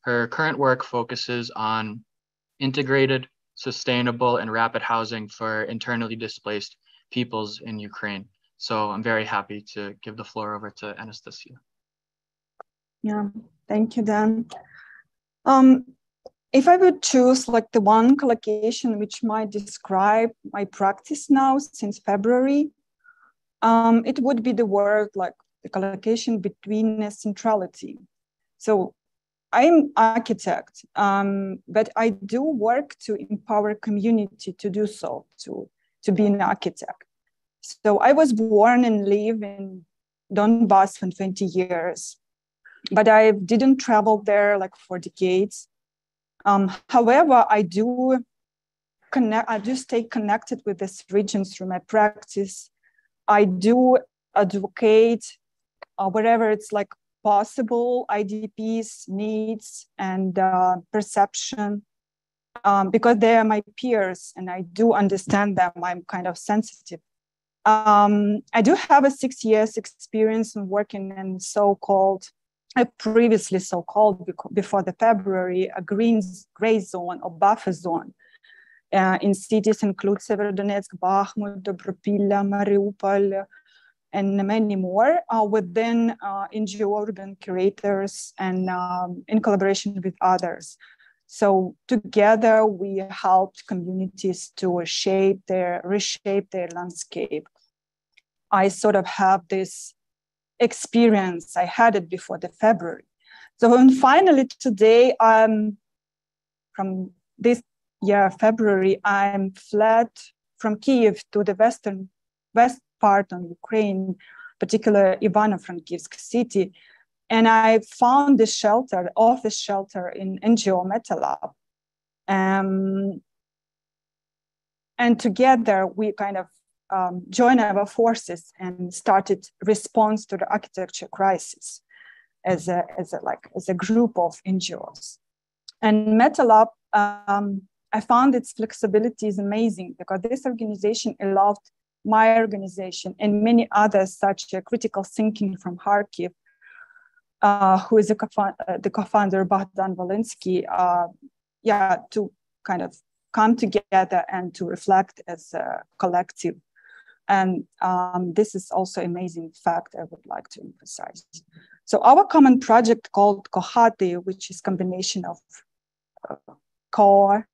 Her current work focuses on integrated, sustainable, and rapid housing for internally displaced peoples in Ukraine. So I'm very happy to give the floor over to Anastasiya. Yeah, thank you, Dan. If I would choose like the one collocation which might describe my practice now since February, it would be the word like the collocation between centrality. So I'm architect, but I do work to empower community to do so, to be an architect. So I was born and live in Donbass for 20 years, but I didn't travel there like for decades. However, I do stay connected with this region through my practice. I do advocate wherever it's like possible, IDPs needs and perception, because they are my peers and I do understand them. I'm kind of sensitive. I do have a 6 years experience in working in previously so-called before the February, a gray zone or buffer zone in cities include Severodonetsk, Bakhmut, Dobropilla, Mariupol, and many more within NGO urban curators and in collaboration with others. So together we helped communities to reshape their landscape. I sort of have this experience. I had it before the February. So and finally today, from this year, February, I'm fled from Kyiv to the west part of Ukraine, particularly Ivano-Frankivsk city. And I found this shelter, office shelter in NGO MetaLab. And together we kind of joined our forces and started response to the architecture crisis as a group of NGOs. And MetaLab, I found its flexibility is amazing because this organization allowed my organization and many others, such as Critical Thinking from Kharkiv, who is the co-founder Bogdan Volensky, to kind of come together and to reflect as a collective. And this is also an amazing fact I would like to emphasize. So our common project called Kohati, which is combination of core,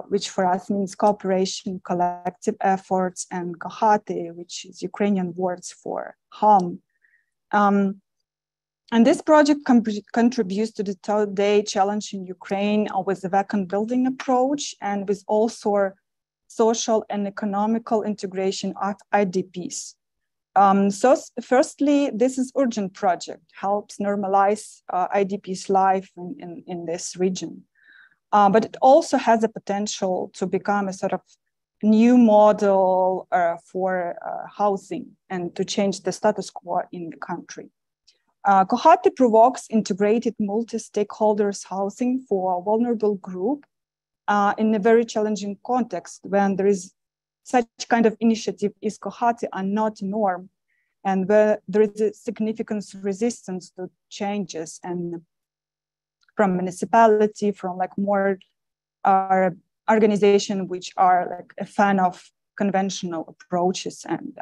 which for us means cooperation, collective efforts, and Kohati, which is Ukrainian words for home. And this project contributes to the today challenge in Ukraine with the vacant building approach and with also social and economical integration of IDPs. So firstly, this is urgent project, helps normalize IDPs' life in this region. But it also has the potential to become a sort of new model for housing and to change the status quo in the country. Kohati provokes integrated multi-stakeholders housing for a vulnerable group in a very challenging context when there is such kind of initiative is Kohati are not norm, and where there is a significant resistance to changes and from municipality, from like more organization which are like a fan of conventional approaches and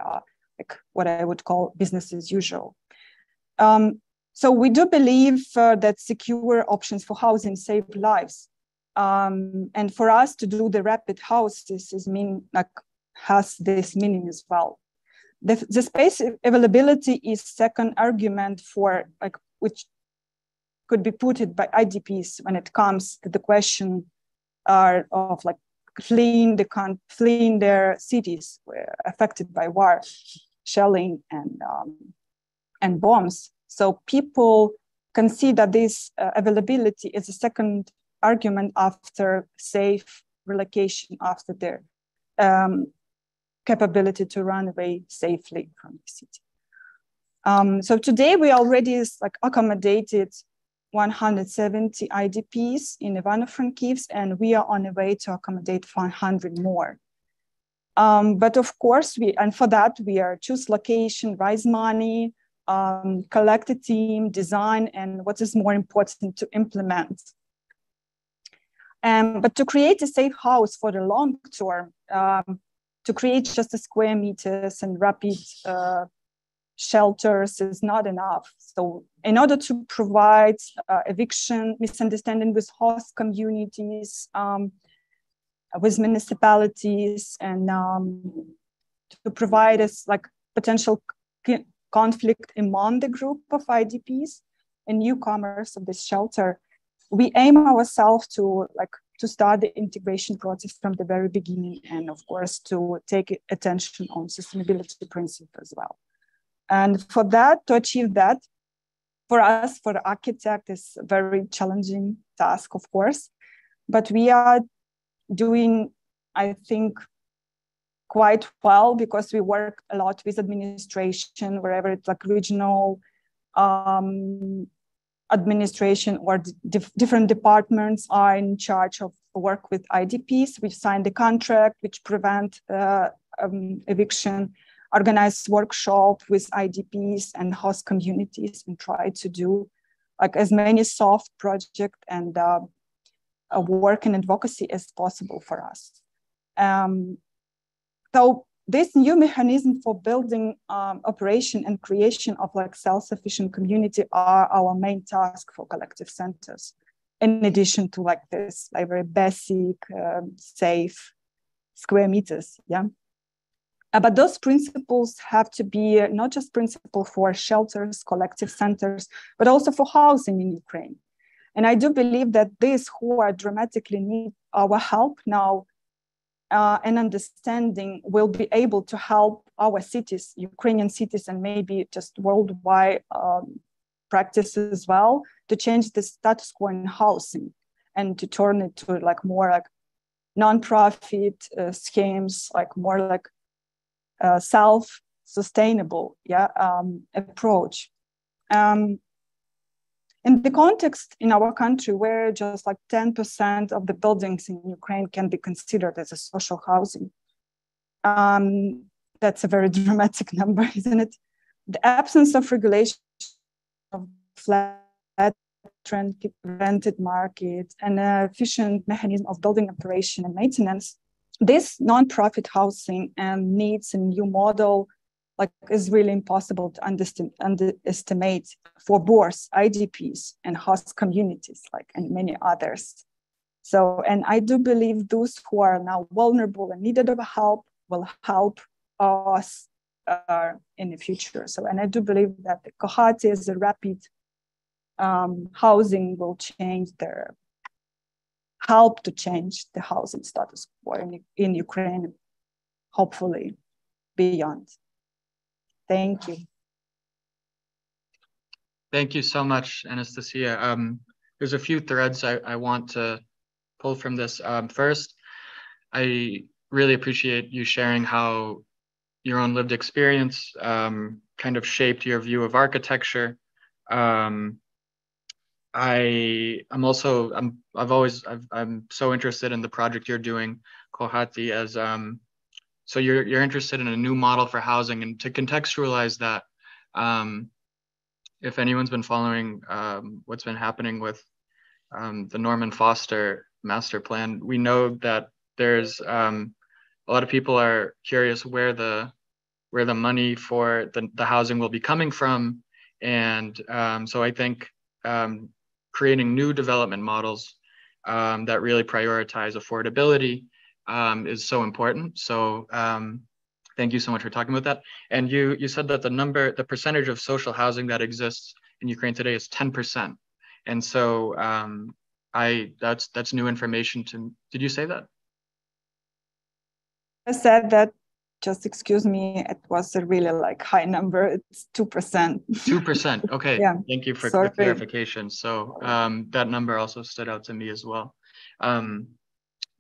like what I would call business as usual. So we do believe that secure options for housing save lives. And for us to do the rapid houses has this meaning as well. The space availability is second argument for like which could be put by IDPs when it comes to the question of like fleeing their cities affected by war, shelling and bombs. So people can see that this availability is a second argument after safe relocation, after their capability to run away safely from the city. So today we already like accommodated 170 IDPs in Ivano-Frankivsk, and we are on the way to accommodate 500 more. But of course, for that we are choose location, raise money, collect a team, design, and what is more important to implement. But to create a safe house for the long term, to create just a square meters and rapid shelters is not enough. So in order to provide eviction, misunderstanding with host communities, with municipalities, and to provide us like potential conflict among the group of IDPs and newcomers of this shelter, we aim ourselves to start the integration process from the very beginning, and of course to take attention on sustainability principle as well. And for that, to achieve that, for us, for the architect, is a very challenging task, of course, but we are doing, I think, quite well because we work a lot with administration, wherever it's like regional administration or different departments are in charge of work with IDPs. We've signed a contract which prevent eviction, organize workshop with IDPs and host communities, and try to do like as many soft project and work and advocacy as possible for us. So this new mechanism for building operation and creation of like self-sufficient community are our main task for collective centers, in addition to like this like very basic, safe square meters, yeah. But those principles have to be not just principle for shelters, collective centers, but also for housing in Ukraine. And I do believe that these who are dramatically need our help now and understanding will be able to help our cities, Ukrainian cities, and maybe just worldwide practices as well, to change the status quo in housing and to turn it to like more like non-profit schemes, like more like self-sustainable approach. In the context in our country where just like 10% of the buildings in Ukraine can be considered as a social housing, that's a very dramatic number, isn't it? The absence of regulation of flat rented market and an efficient mechanism of building operation and maintenance, this non-profit housing needs a new model like is really impossible to underestimate for both IDPs and host communities, like and many others. So, and I do believe those who are now vulnerable and needed of help will help us in the future. So, and I do believe that the Kohati is a rapid housing will help to change the housing status quo in Ukraine, hopefully beyond. Thank you. Thank you so much, Anastasiya. There's a few threads I want to pull from this. First, I really appreciate you sharing how your own lived experience kind of shaped your view of architecture. I'm so interested in the project you're doing, Kohati, as so you're interested in a new model for housing, and to contextualize that, if anyone's been following what's been happening with the Norman Foster master plan, we know that there's a lot of people are curious where the money for the housing will be coming from, and so I think creating new development models that really prioritize affordability is so important. So thank you so much for talking about that. And you said that the percentage of social housing that exists in Ukraine today is 10%. And so that's new information to me. Did you say that? I said that, just excuse me, it was a really high number. It's 2%. 2%. Okay. Yeah. Thank you for the clarification. So that number also stood out to me as well.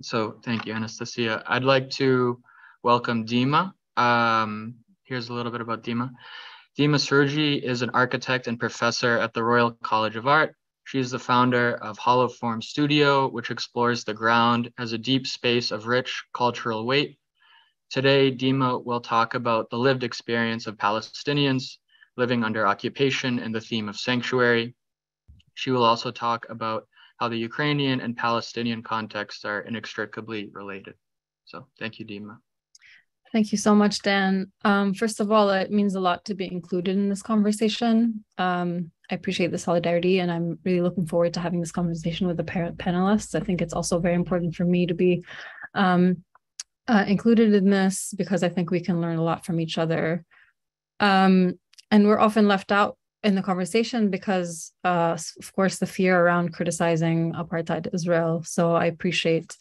So thank you, Anastasiya. I'd like to welcome Dima. Here's a little bit about Dima. Dima Surgi is an architect and professor at the Royal College of Art. She is the founder of Hollow Form Studio, which explores the ground as a deep space of rich cultural weight. Today, Dima will talk about the lived experience of Palestinians living under occupation and the theme of sanctuary. She will also talk about how the Ukrainian and Palestinian contexts are inextricably related. So thank you, Dima. Thank you so much, Dan. First of all, it means a lot to be included in this conversation. I appreciate the solidarity, and I'm really looking forward to having this conversation with the panelists. I think it's also very important for me to be included in this because I think we can learn a lot from each other. And we're often left out in the conversation because, of course, the fear around criticizing apartheid Israel. So I appreciate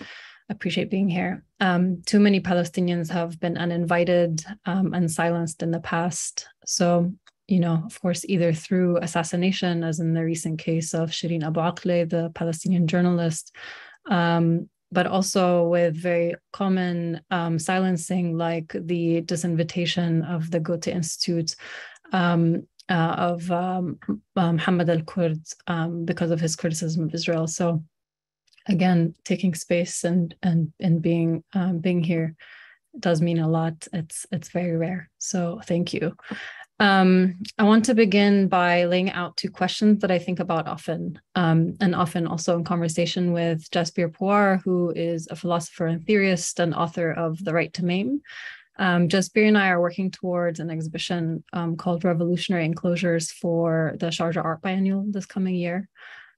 being here. Too many Palestinians have been uninvited and silenced in the past. So, of course, either through assassination, as in the recent case of Shireen Abu Akleh, the Palestinian journalist, but also with very common silencing, like the disinvitation of the Goethe Institute of Muhammad al-Kurd because of his criticism of Israel. So again, taking space and being here does mean a lot. It's very rare. So thank you. I want to begin by laying out two questions that I think about often, and often also in conversation with Jasbir Puar, who is a philosopher and theorist and author of The Right to Maim. Jasbir and I are working towards an exhibition called Revolutionary Enclosures for the Sharjah Art Biennial this coming year.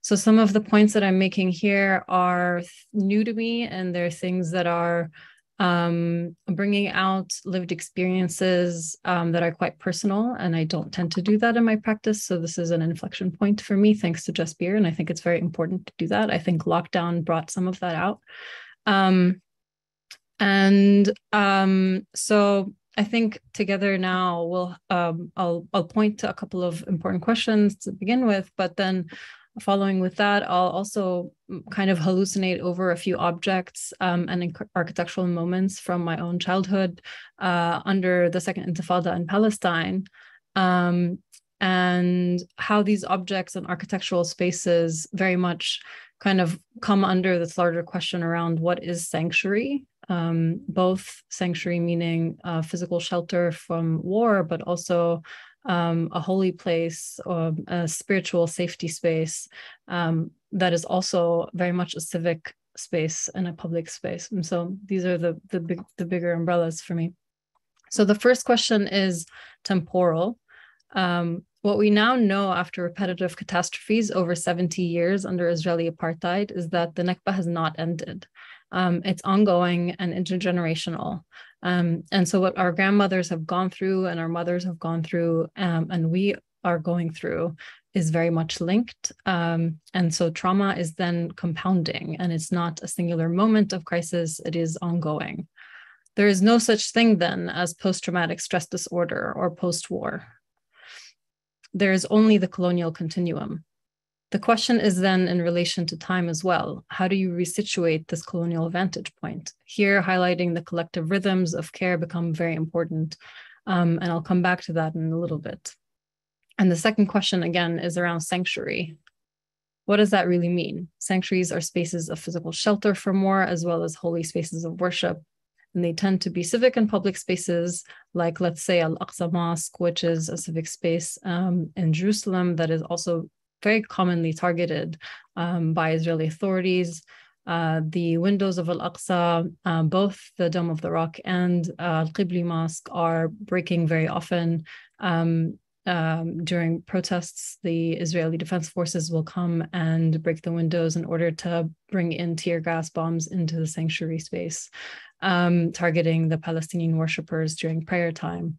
So some of the points that I'm making here are new to me, and they're things that are bringing out lived experiences that are quite personal, and I don't tend to do that in my practice. So this is an inflection point for me, thanks to Jasbir, and I think it's very important to do that. I think lockdown brought some of that out. So I think together now we'll I'll point to a couple of important questions to begin with, but then following with that, I'll also kind of hallucinate over a few objects and architectural moments from my own childhood under the Second Intifada in Palestine, and how these objects and architectural spaces very much kind of come under this larger question around what is sanctuary, both sanctuary meaning physical shelter from war, but also a holy place or a spiritual safety space that is also very much a civic space and a public space. And so these are the bigger umbrellas for me. So the first question is temporal. What we now know after repetitive catastrophes over 70 years under Israeli apartheid is that the Nakba has not ended. It's ongoing and intergenerational. And so what our grandmothers have gone through and our mothers have gone through and we are going through is very much linked. And so trauma is then compounding, and it's not a singular moment of crisis, it is ongoing. There is no such thing then as post-traumatic stress disorder or post-war. There is only the colonial continuum. The question is then in relation to time as well. How do you resituate this colonial vantage point? Here, highlighting the collective rhythms of care become very important. And I'll come back to that in a little bit. And the second question, again, is around sanctuary. What does that really mean? Sanctuaries are spaces of physical shelter from war, as well as holy spaces of worship. And they tend to be civic and public spaces, like, let's say, Al-Aqsa Mosque, which is a civic space in Jerusalem that is also very commonly targeted by Israeli authorities. The windows of Al-Aqsa, both the Dome of the Rock and Al-Qibli Mosque, are breaking very often. During protests, the Israeli Defense Forces will come and break the windows in order to bring in tear gas bombs into the sanctuary space, targeting the Palestinian worshippers during prayer time.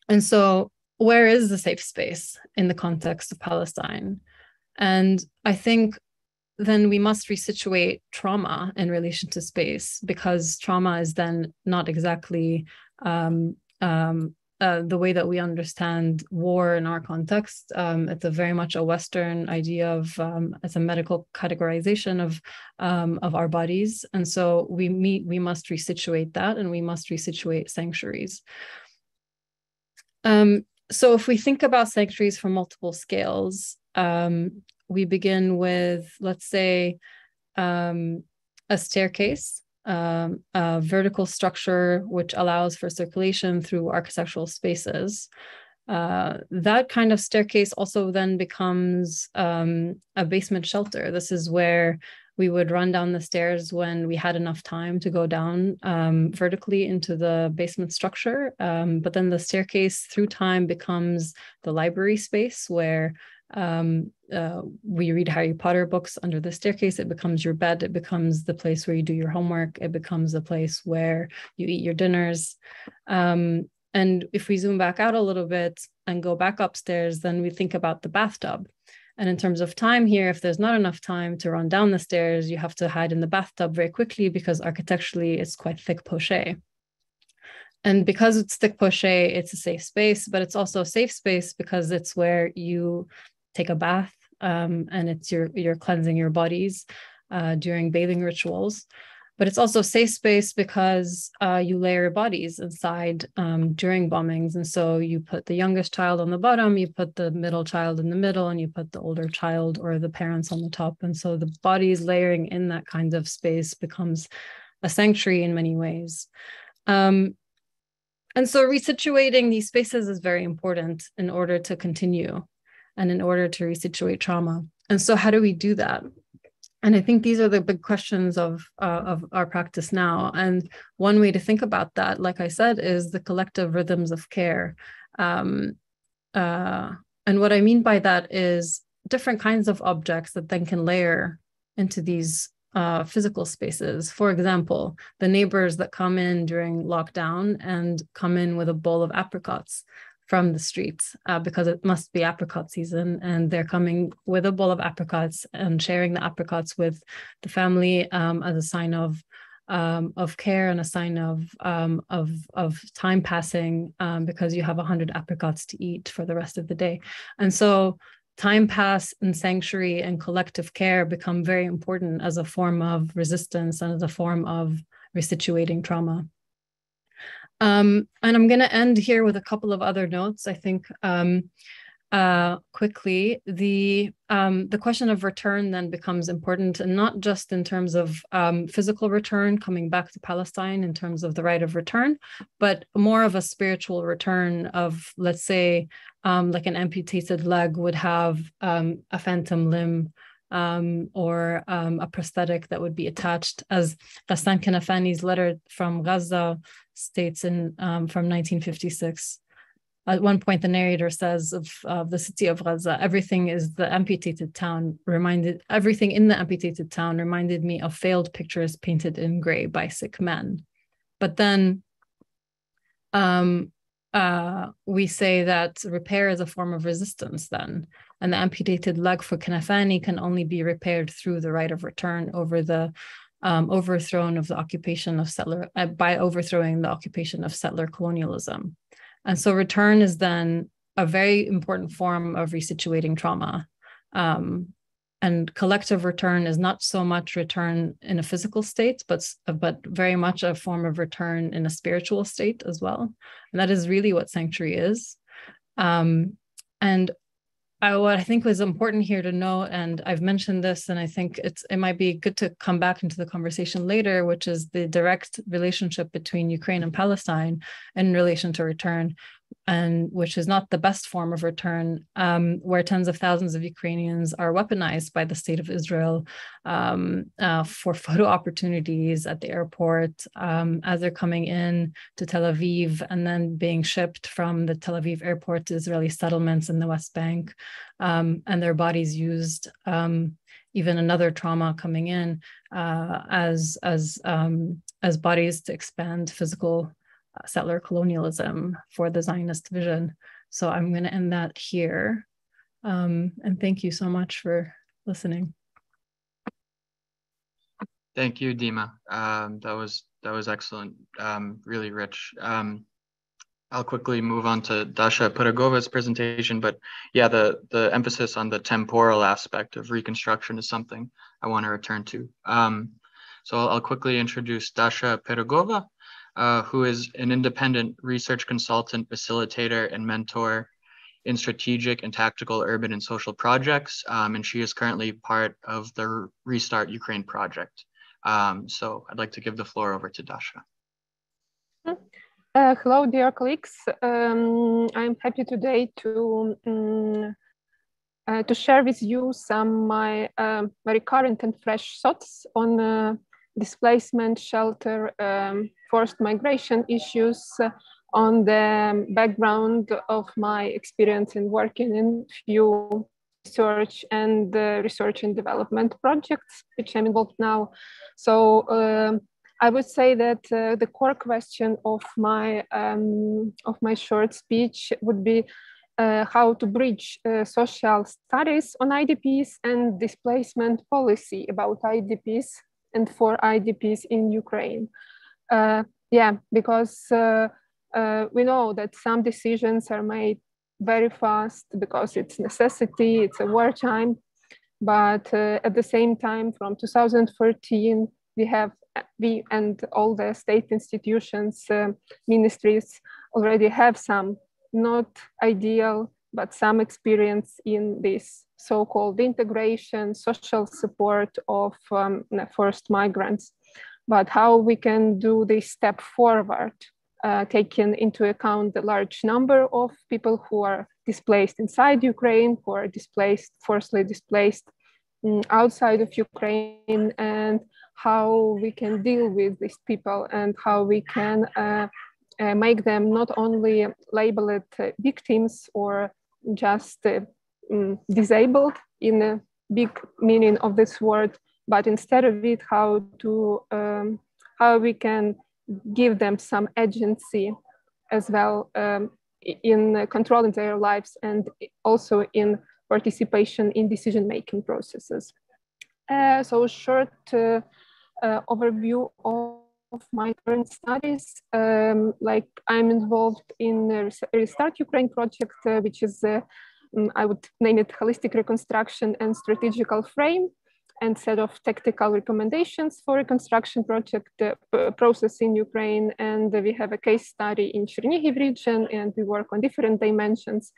And so where is the safe space in the context of Palestine? And I think then we must resituate trauma in relation to space, because trauma is then not exactly the way that we understand war in our context. It's a very much a Western idea of it's a medical categorization of our bodies, and so we must resituate that, and we must resituate sanctuaries. So if we think about sanctuaries from multiple scales, we begin with, let's say, a staircase. A vertical structure which allows for circulation through architectural spaces. That kind of staircase also then becomes a basement shelter. This is where we would run down the stairs when we had enough time to go down vertically into the basement structure. But then the staircase through time becomes the library space where we read Harry Potter books under the staircase. It becomes your bed. It becomes the place where you do your homework. It becomes the place where you eat your dinners. And if we zoom back out a little bit and go back upstairs, then we think about the bathtub. And in terms of time here, if there's not enough time to run down the stairs, you have to hide in the bathtub very quickly, because architecturally it's quite thick poché. And because it's thick poché, it's a safe space, but it's also a safe space because it's where you take a bath, and it's you're cleansing your bodies during bathing rituals. But it's also a safe space because you layer bodies inside during bombings. And so you put the youngest child on the bottom, you put the middle child in the middle, and you put the older child or the parents on the top. And so the bodies layering in that kind of space becomes a sanctuary in many ways. And so resituating these spaces is very important in order to continue and in order to resituate trauma. And so how do we do that? And I think these are the big questions of our practice now. And one way to think about that, like I said, is the collective rhythms of care. And what I mean by that is different kinds of objects that then can layer into these physical spaces. For example, the neighbors that come in during lockdown and come in with a bowl of apricots from the streets because it must be apricot season, and they're coming with a bowl of apricots and sharing the apricots with the family as a sign of care and a sign of time passing, because you have 100 apricots to eat for the rest of the day. And so time pass and sanctuary and collective care become very important as a form of resistance and as a form of resituating trauma. And I'm going to end here with a couple of other notes. I think quickly, the question of return then becomes important, and not just in terms of physical return, coming back to Palestine in terms of the right of return, but more of a spiritual return of, let's say, like an amputated leg would have a phantom limb, or a prosthetic that would be attached, as Ghassan Kanafani's letter from Gaza states in from 1956. At one point, the narrator says of the city of Gaza, everything in the amputated town reminded me of failed pictures painted in gray by sick men. But then we say that repair is a form of resistance then, and the amputated leg for Kanafani can only be repaired through the right of return over the overthrown of the occupation of settler, by overthrowing the occupation of settler colonialism. And so return is then a very important form of resituating trauma. And collective return is not so much return in a physical state, but very much a form of return in a spiritual state as well. And that is really what sanctuary is. What I think was important here to know, and I've mentioned this, and I think it might be good to come back into the conversation later, which is the direct relationship between Ukraine and Palestine in relation to return, and which is not the best form of return, where tens of thousands of Ukrainians are weaponized by the state of Israel for photo opportunities at the airport as they're coming in to Tel Aviv and then being shipped from the Tel Aviv airport to Israeli settlements in the West Bank, and their bodies used. Even another trauma coming in as bodies to expand physical settler colonialism for the Zionist vision. So I'm going to end that here. And thank you so much for listening. Thank you, Dima. That was excellent, really rich. I'll quickly move on to Dasha Pirogova's presentation, but yeah, the emphasis on the temporal aspect of reconstruction is something I want to return to. So I'll quickly introduce Dasha Pirogova, who is an independent research consultant, facilitator, and mentor in strategic and tactical urban and social projects. And she is currently part of the Restart Ukraine project. So I'd like to give the floor over to Dasha. Hello, dear colleagues. I'm happy today to share with you some my very current and fresh thoughts on displacement, shelter, forced migration issues on the background of my experience in working in few research and development projects, which I'm involved now. So I would say that the core question of my short speech would be how to bridge social studies on IDPs and displacement policy about IDPs and for IDPs in Ukraine. Because we know that some decisions are made very fast because it's necessity, it's a wartime, but at the same time, from 2014, we and all the state institutions, ministries already have some not ideal, but some experience in this so-called integration, social support of forced migrants. But how we can do this step forward, taking into account the large number of people who are displaced inside Ukraine, who are forcibly displaced outside of Ukraine, and how we can deal with these people and how we can make them not only labeled victims or just disabled in a big meaning of this word, but instead of it, how we can give them some agency as well in controlling their lives and also in participation in decision-making processes. So short overview of my current studies. Like I'm involved in the Restart Ukraine project, which is, I would name it holistic reconstruction and strategical frame and set of tactical recommendations for reconstruction project process in Ukraine. And we have a case study in Chernihiv region, and we work on different dimensions.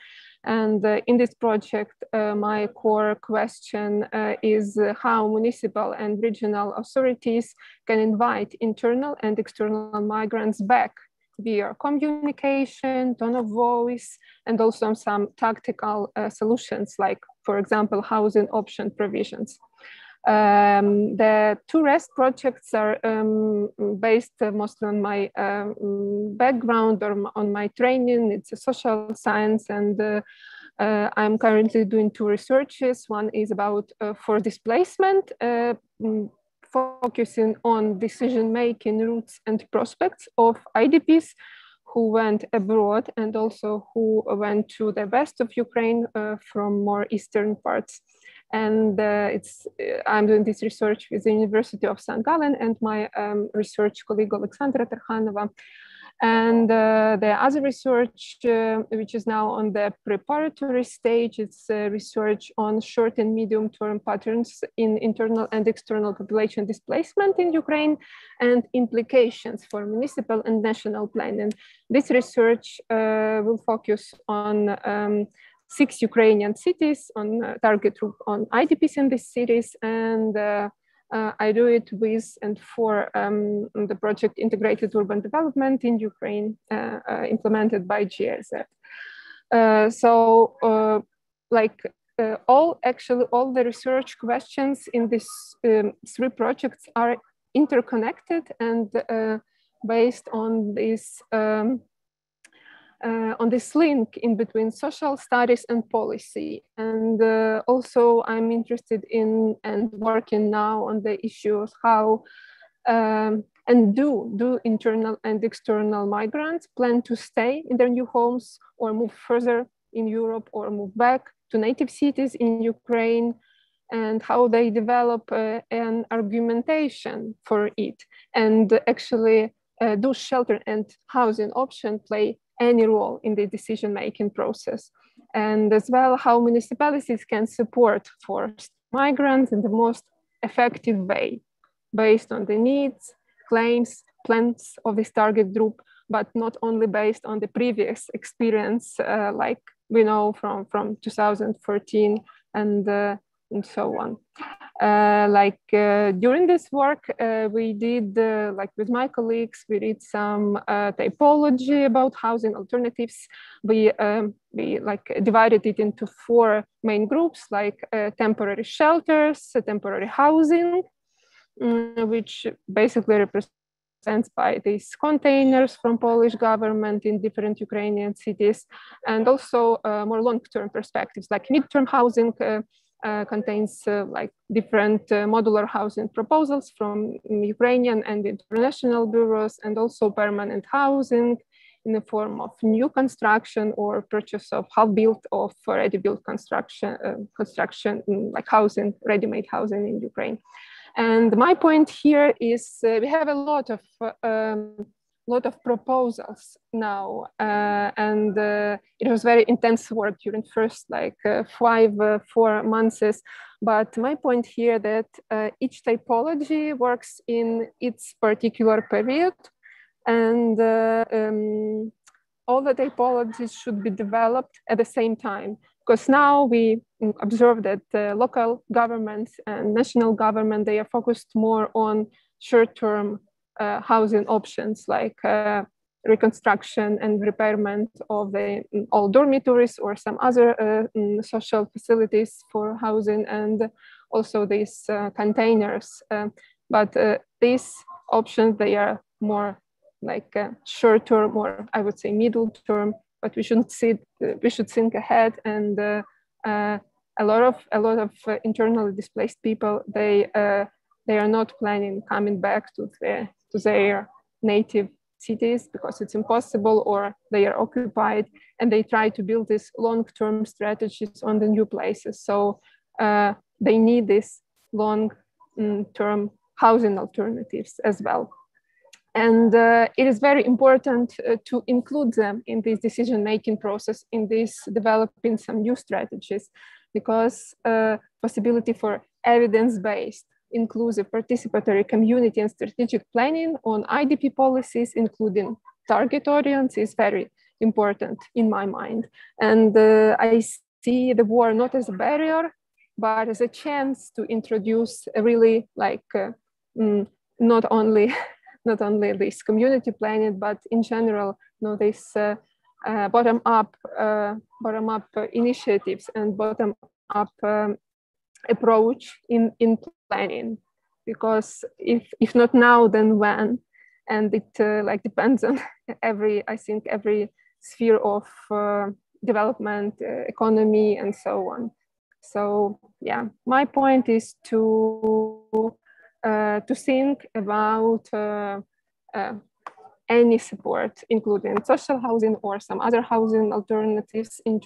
And in this project, my core question is how municipal and regional authorities can invite internal and external migrants back via communication, tone of voice, and also some tactical solutions, like, for example, housing option provisions. The two REST projects are based mostly on my background or on my training. It's a social science, and I'm currently doing two researches. One is about for displacement, focusing on decision-making routes and prospects of IDPs who went abroad and also who went to the west of Ukraine from more eastern parts. And I'm doing this research with the University of St. Gallen and my research colleague Oleksandra Terkhanova. And the other research, which is now on the preparatory stage, it's research on short and medium-term patterns in internal and external population displacement in Ukraine and implications for municipal and national planning. This research will focus on 6 Ukrainian cities, on target group on IDPs in these cities, and I do it with and for the project Integrated Urban Development in Ukraine, implemented by GIZ. All the research questions in these 3 projects are interconnected and based on this link in between social studies and policy. And also I'm interested in and working now on the issue of how and do internal and external migrants plan to stay in their new homes or move further in Europe or move back to native cities in Ukraine, and how they develop an argumentation for it. And actually do shelter and housing option play any role in the decision-making process, and as well how municipalities can support forced migrants in the most effective way, based on the needs, claims, plans of this target group, but not only based on the previous experience, like we know from 2014 and so on. During this work, we did, with my colleagues, we did some typology about housing alternatives. We divided it into 4 main groups, like temporary shelters, temporary housing, which basically represents by these containers from Polish government in different Ukrainian cities, and also more long-term perspectives, like mid-term housing, contains different modular housing proposals from Ukrainian and international bureaus, and also permanent housing in the form of new construction or purchase of half-built or ready-built construction, like housing, ready-made housing in Ukraine. And my point here is we have a lot of proposals now, and it was very intense work during first 4 months. But my point here that each typology works in its particular period, and all the typologies should be developed at the same time. Because now we observe that local governments and national government, they are focused more on short-term housing options, like reconstruction and repairment of the old dormitories or some other social facilities for housing, and also these containers. But these options, they are more like short-term, or I would say middle-term. But we should think ahead, and a lot of internally displaced people, they are not planning coming back to their native cities because it's impossible, or they are occupied, and they try to build these long-term strategies on the new places. So they need these long-term housing alternatives as well. And it is very important to include them in this decision-making process, in this developing some new strategies, because possibility for evidence-based, inclusive, participatory community and strategic planning on IDP policies, including target audience, is very important in my mind. And I see the war not as a barrier, but as a chance to introduce a really not only this community planning, but in general, this bottom-up initiatives and bottom-up approach in planning. Because if not now, then when? And it depends on every sphere of development, economy, and so on. So yeah, my point is to think about any support, including social housing or some other housing alternatives, in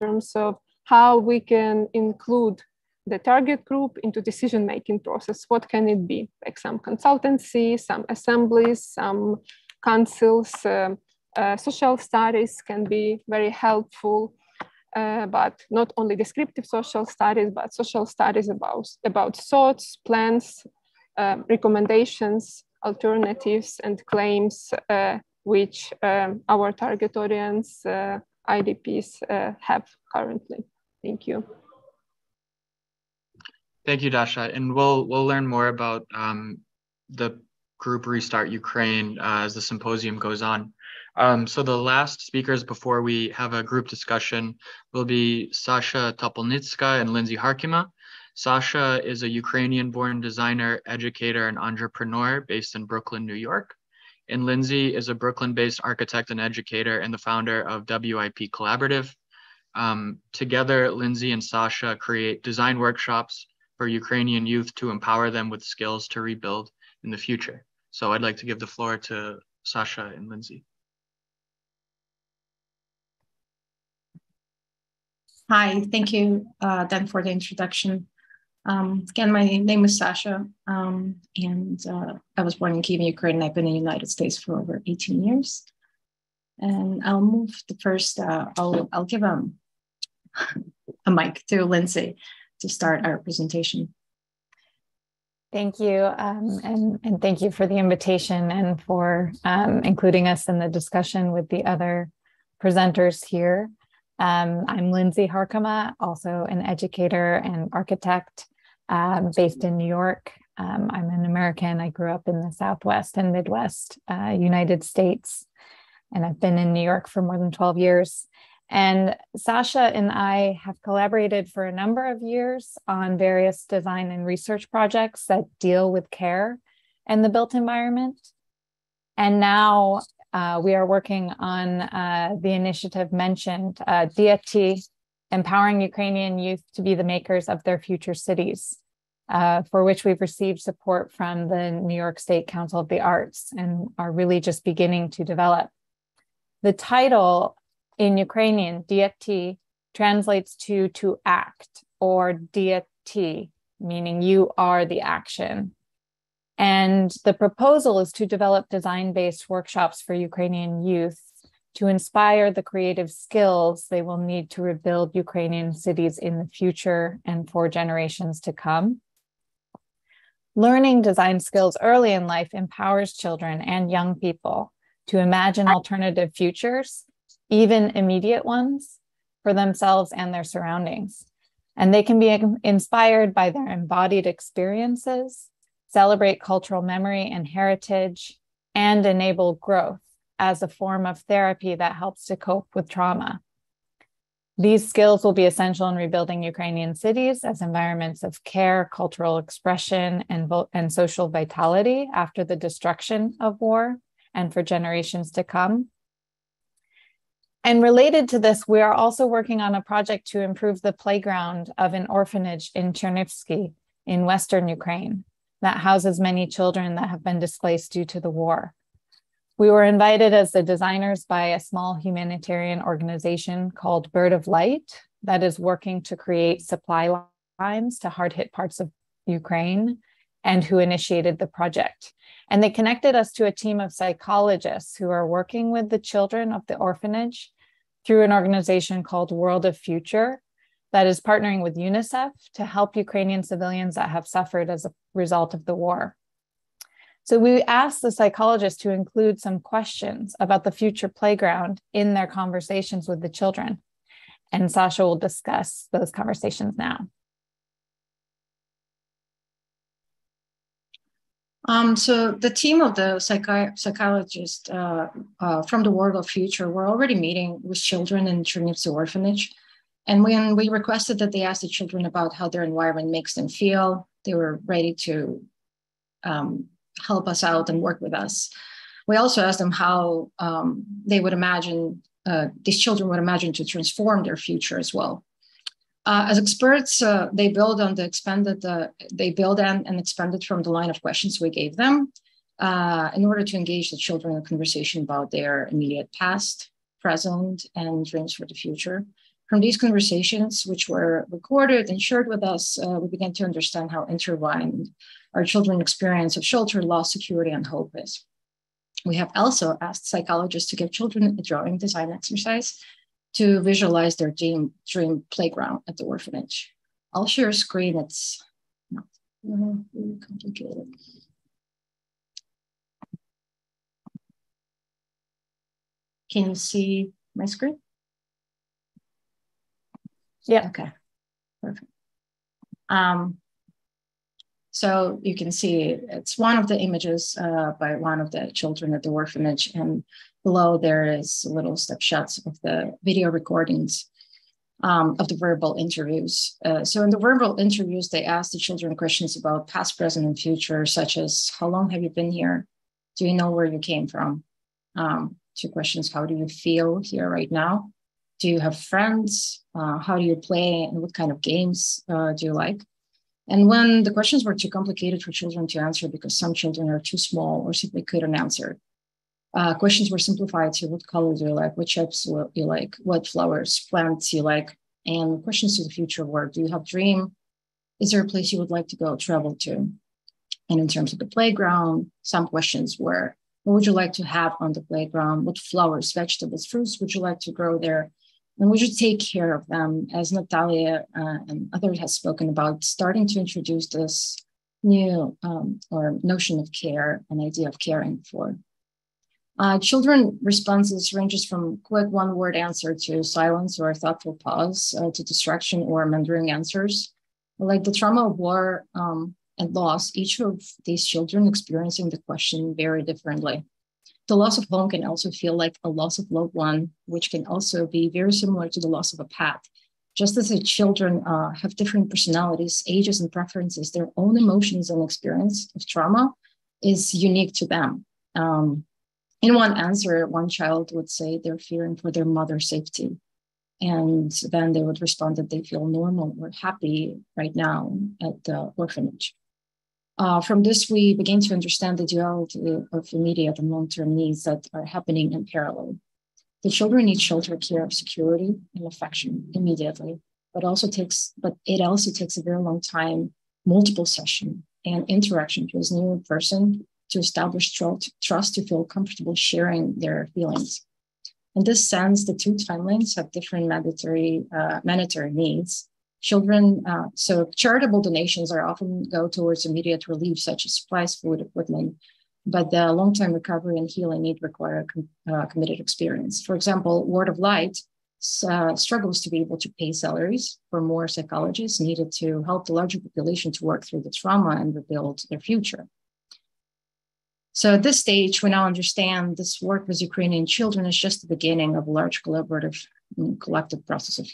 terms of how we can include the target group into decision-making process. What can it be? Like some consultancy, some assemblies, some councils, social studies can be very helpful, but not only descriptive social studies, but social studies about thoughts, plans, recommendations, alternatives, and claims which our target audience, IDPs, have currently. Thank you. Thank you, Dasha. And we'll learn more about the group Restart Ukraine as the symposium goes on. So the last speakers before we have a group discussion will be Sasha Topolnitska and Lindsay Harkima. Sasha is a Ukrainian-born designer, educator, and entrepreneur based in Brooklyn, New York. And Lindsay is a Brooklyn-based architect and educator and the founder of WIP Collaborative. Together, Lindsay and Sasha create design workshops for Ukrainian youth to empower them with skills to rebuild in the future. So I'd like to give the floor to Sasha and Lindsay. Hi, thank you, Dan, for the introduction. Again, my name is Sasha, and I was born in Kyiv, Ukraine, and I've been in the United States for over 18 years. And I'll move the first, I'll give a mic to Lindsay to start our presentation. Thank you, and thank you for the invitation and for including us in the discussion with the other presenters here. I'm Lindsay Harkima, also an educator and architect based in New York. I'm an American. I grew up in the Southwest and Midwest United States, and I've been in New York for more than 12 years. And Sasha and I have collaborated for a number of years on various design and research projects that deal with care and the built environment. And now we are working on the initiative mentioned, Dyak, Empowering Ukrainian Youth to be the Makers of Their Future Cities, for which we've received support from the New York State Council of the Arts and are really just beginning to develop. The title in Ukrainian, Dyak, translates to act, or Dyak, meaning you are the action. And the proposal is to develop design-based workshops for Ukrainian youth to inspire the creative skills they will need to rebuild Ukrainian cities in the future and for generations to come. Learning design skills early in life empowers children and young people to imagine alternative futures, even immediate ones, for themselves and their surroundings. And they can be inspired by their embodied experiences, celebrate cultural memory and heritage, and enable growth as a form of therapy that helps to cope with trauma. These skills will be essential in rebuilding Ukrainian cities as environments of care, cultural expression, and social vitality after the destruction of war and for generations to come. And related to this, we are also working on a project to improve the playground of an orphanage in Chernivtsi in Western Ukraine that houses many children that have been displaced due to the war. We were invited as the designers by a small humanitarian organization called Bird of Light that is working to create supply lines to hard-hit parts of Ukraine and who initiated the project. And they connected us to a team of psychologists who are working with the children of the orphanage through an organization called World of Future that is partnering with UNICEF to help Ukrainian civilians that have suffered as a result of the war. So we asked the psychologists to include some questions about the future playground in their conversations with the children. And Sasha will discuss those conversations now. So the team of the psychologists from the World of Future were already meeting with children in Chernivtsi orphanage. And when we requested that they ask the children about how their environment makes them feel, they were ready to help us out and work with us. We also asked them how they would imagine, these children would imagine to transform their future as well. As experts, they build and expanded from the line of questions we gave them. in order to engage the children in a conversation about their immediate past, present, and dreams for the future. From these conversations, which were recorded and shared with us, we began to understand how intertwined our children's experience of shelter, loss, security, and hope is. We have also asked psychologists to give children a drawing design exercise to visualize their dream playground at the orphanage. I'll share a screen. It's not really complicated. Can you see my screen? Yeah. Okay, perfect. So you can see it's one of the images by one of the children at the orphanage, and below there is little snapshots of the video recordings of the verbal interviews. So in the verbal interviews, they asked the children questions about past, present, and future, such as, how long have you been here? Do you know where you came from? 2 questions, how do you feel here right now? Do you have friends? How do you play, and what kind of games do you like? And when the questions were too complicated for children to answer because some children are too small or simply couldn't answer, questions were simplified to what color do you like, what shapes you like, what flowers, plants you like, and questions to the future were, do you have a dream? Is there a place you would like to go travel to? And in terms of the playground, some questions were, what would you like to have on the playground? What flowers, vegetables, fruits would you like to grow there? And we should take care of them, as Natalia and others have spoken about, starting to introduce this new or notion of care, an idea of caring for. Children responses ranges from quick one-word answer to silence or thoughtful pause to distraction or meandering answers. Like the trauma of war and loss, each of these children experiencing the question very differently. The loss of home can also feel like a loss of loved one, which can also be very similar to the loss of a pet. Just as the children have different personalities, ages, and preferences, their own emotions and experience of trauma is unique to them. In one answer, one child would say they're fearing for their mother's safety. And then they would respond that they feel normal or happy right now at the orphanage. From this, we begin to understand the duality of immediate and long-term needs that are happening in parallel. The children need shelter, care, security, and affection immediately, but it also takes a very long time, multiple sessions, and interaction with this new person to establish trust, to feel comfortable sharing their feelings. In this sense, the 2 timelines have different mandatory needs. Children, so charitable donations are often go towards immediate relief, such as supplies, food, equipment, but the long-term recovery and healing need require a committed experience. For example, Word of Light struggles to be able to pay salaries for more psychologists needed to help the larger population to work through the trauma and rebuild their future. So at this stage, we now understand this work with Ukrainian children is just the beginning of a large collaborative and collective process of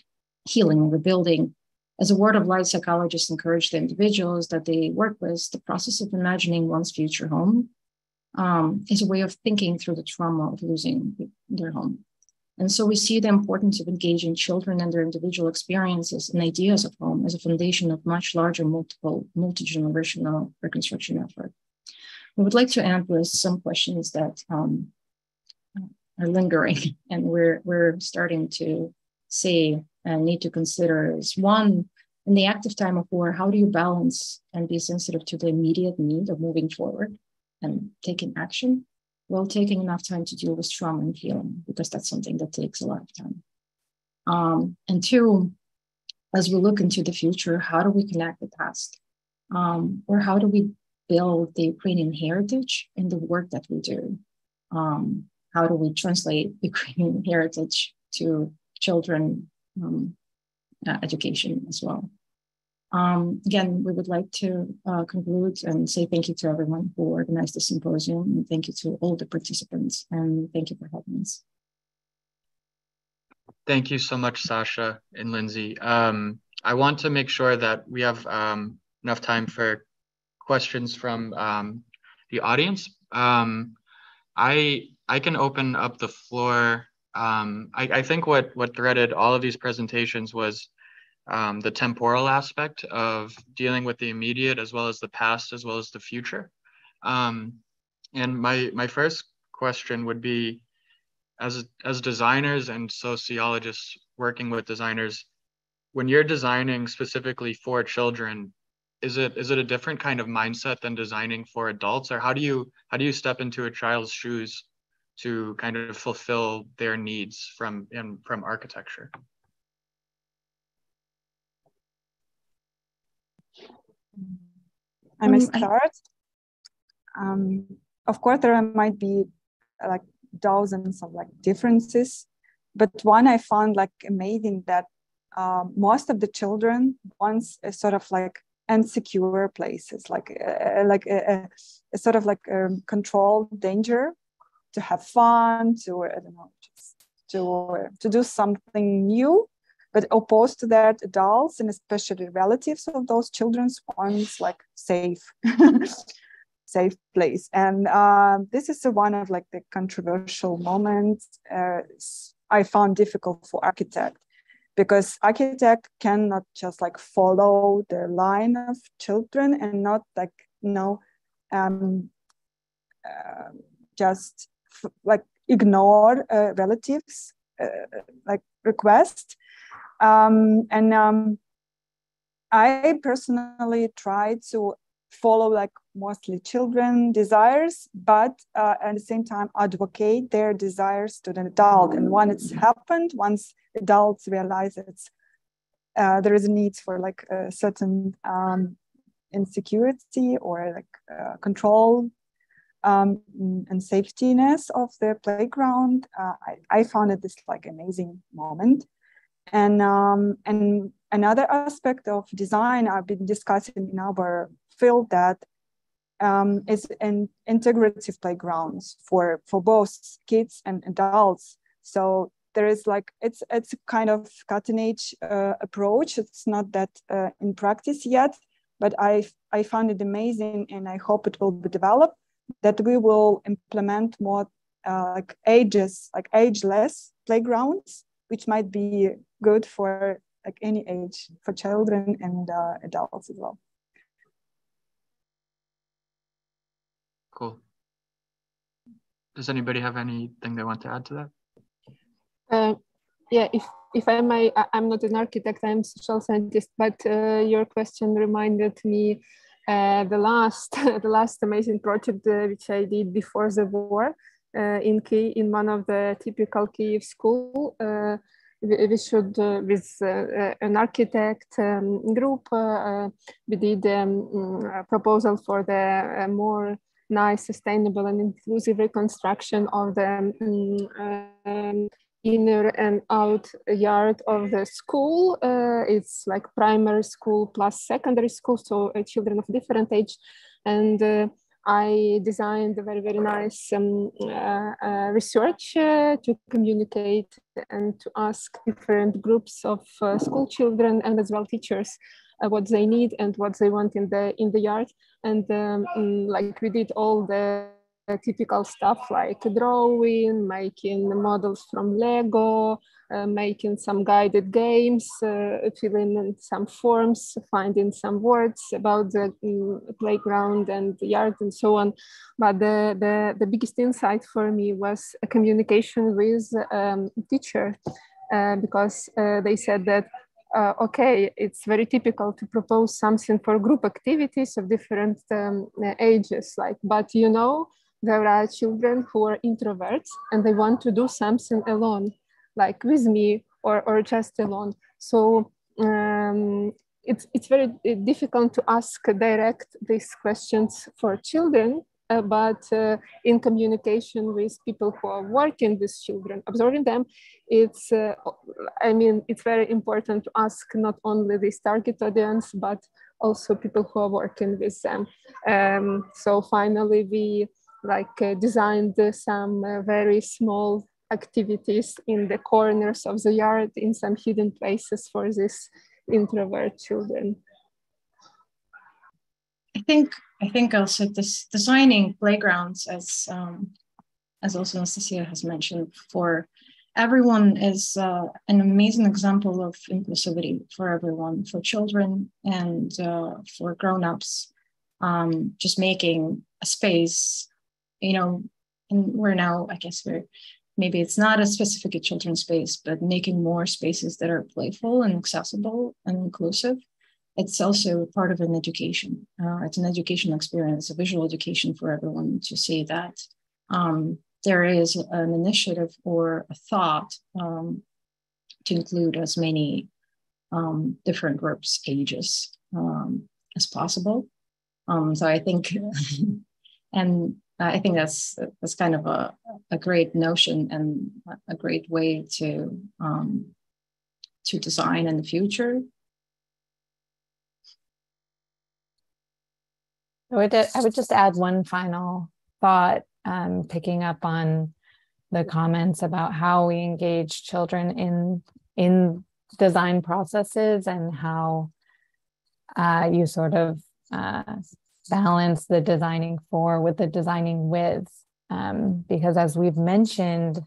healing and rebuilding. As a Word of Light, psychologists encourage the individuals that they work with, the process of imagining one's future home is a way of thinking through the trauma of losing their home. And so we see the importance of engaging children and their individual experiences and ideas of home as a foundation of much larger multi-generational reconstruction effort. We would like to end with some questions that are lingering and we're starting to say and need to consider is one, in the active time of war, how do you balance and be sensitive to the immediate need of moving forward and taking action while taking enough time to deal with trauma and healing, because that's something that takes a lot of time. And 2, as we look into the future, how do we connect the past? Or how do we build the Ukrainian heritage in the work that we do? How do we translate Ukrainian heritage to children education as well? Again, we would like to conclude and say thank you to everyone who organized the symposium, and thank you to all the participants, and thank you for having us. Thank you so much, Sasha and Lindsay. I want to make sure that we have enough time for questions from the audience. I can open up the floor. I think what threaded all of these presentations was the temporal aspect of dealing with the immediate as well as the past as well as the future. And my first question would be, as designers and sociologists working with designers, when you're designing specifically for children, is it a different kind of mindset than designing for adults, or how do you step into a child's shoes to kind of fulfill their needs from architecture? I may start. Of course, there might be like dozens of like differences, but one I found like amazing that most of the children wants a sort of like insecure places, like a sort of like controlled danger, to have fun, to I don't know, just to do something new. But opposed to that, adults and especially relatives of those children wants like safe place. And this is one of like the controversial moments I found difficult for architect, because architect cannot just like follow the line of children and not like, just like ignore relatives like request. I personally try to follow like mostly children desires, but at the same time advocate their desires to the adult. And when it's happened, once adults realize it's there is a need for like a certain insecurity or like control and safetiness of the playground, I found it this like amazing moment. And another aspect of design I've been discussing in our field that is an integrative playgrounds for both kids and adults. So there is like, it's a kind of cutting-edge approach. It's not that in practice yet, but I found it amazing, and I hope it will be developed, that we will implement more like ageless playgrounds, which might be good for like any age, for children and adults as well. Cool. Does anybody have anything they want to add to that? Yeah, if I may, I'm not an architect, I'm a social scientist, but your question reminded me the last amazing project which I did before the war in Kyiv, in one of the typical Kyiv school. We should, with an architect group, we did a proposal for the more nice, sustainable and inclusive reconstruction of the inner and out yard of the school. It's like primary school plus secondary school, so children of different age. And I designed a very, very nice research to communicate and to ask different groups of school children and as well teachers what they need and what they want in the yard. And like we did all the typical stuff like drawing, making models from Lego, making some guided games, filling in some forms, finding some words about the playground and the yard and so on. But the biggest insight for me was a communication with teacher, because they said that okay, it's very typical to propose something for group activities of different ages, like, but you know, there are children who are introverts and they want to do something alone, like with me or just alone. So it's very difficult to ask direct these questions for children, but in communication with people who are working with children, observing them, it's, I mean, it's very important to ask not only this target audience, but also people who are working with them. So finally, we designed some very small activities in the corners of the yard, in some hidden places for these introvert children. I think also this designing playgrounds, as also Anastasiya has mentioned, for everyone is an amazing example of inclusivity for everyone, for children and for grown-ups. Just making a space and we're now, I guess maybe it's not a specific children's space, but making more spaces that are playful and accessible and inclusive. It's also part of an education. It's an educational experience, a visual education for everyone to see that there is an initiative or a thought to include as many different groups, ages as possible. So I think, and I think that's kind of a great notion and a great way to design in the future. I would just add one final thought, picking up on the comments about how we engage children in design processes and how you sort of balance the designing for with the designing with. Because as we've mentioned,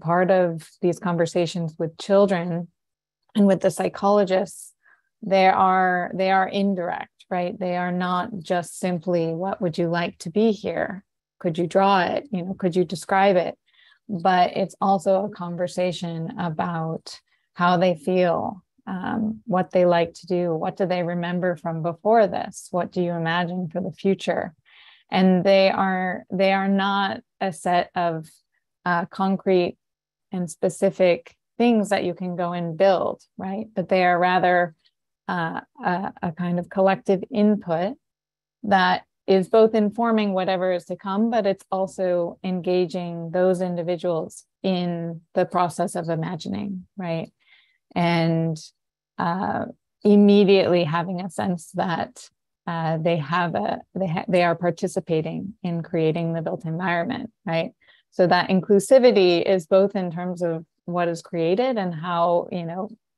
part of these conversations with children and with the psychologists, they are indirect, right? They are not just simply, what would you like to be here? Could you draw it? Could you describe it? But it's also a conversation about how they feel, what they like to do, what do they remember from before this? What do you imagine for the future? And they are not a set of concrete and specific things that you can go and build, right? But they are rather a kind of collective input that is both informing whatever is to come, but it's also engaging those individuals in the process of imagining, right? And immediately having a sense that they are participating in creating the built environment, right? So that inclusivity is both in terms of what is created and how,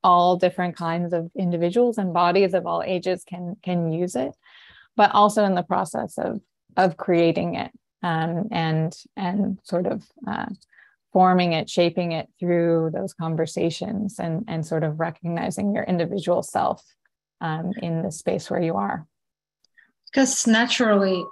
all different kinds of individuals and bodies of all ages can use it, but also in the process of creating it and sort of forming it, shaping it through those conversations and sort of recognizing your individual self in the space where you are. Because naturally,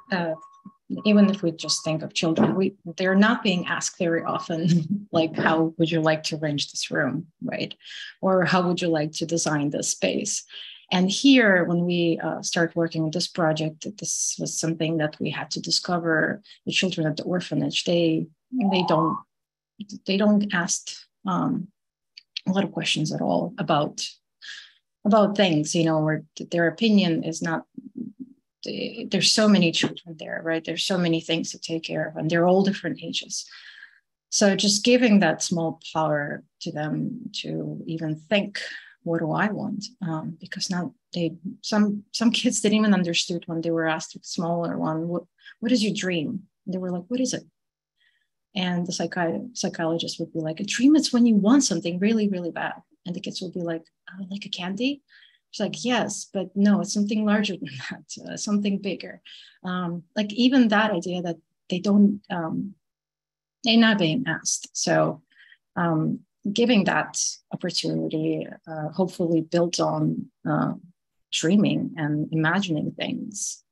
even if we just think of children, they're not being asked very often, like, how would you like to arrange this room, right? Or how would you like to design this space? And here, when we start working on this project, this was something that we had to discover. The children at the orphanage, they don't ask a lot of questions at all about things, or their opinion is not. There's so many children there, right? There's so many things to take care of, and they're all different ages. So just giving that small power to them to even think, what do I want? Because now some kids didn't even understood when they were asked, the smaller one, what is your dream? And they were like, what is it? And the psychologist would be like, a dream is when you want something really, really bad. And the kids would be like a candy? It's like, yes, but no, it's something larger than that, something bigger. Like even that idea that they're not being asked. So giving that opportunity, hopefully built on dreaming and imagining things.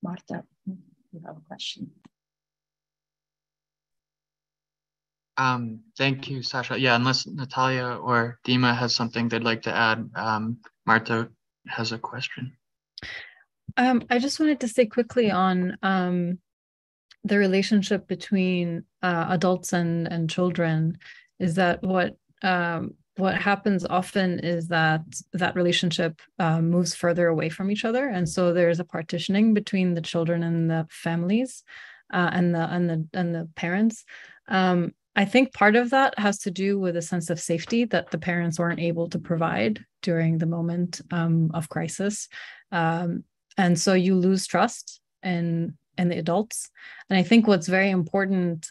Marta, you have a question. Thank you, Sasha. Yeah, unless Natalia or Dima has something they'd like to add, Marta has a question. I just wanted to say quickly on the relationship between adults and children, is that what happens often is that relationship moves further away from each other, and so there's a partitioning between the children and the families and the parents. I think part of that has to do with a sense of safety that the parents weren't able to provide during the moment of crisis. And so you lose trust in the adults. And I think what's very important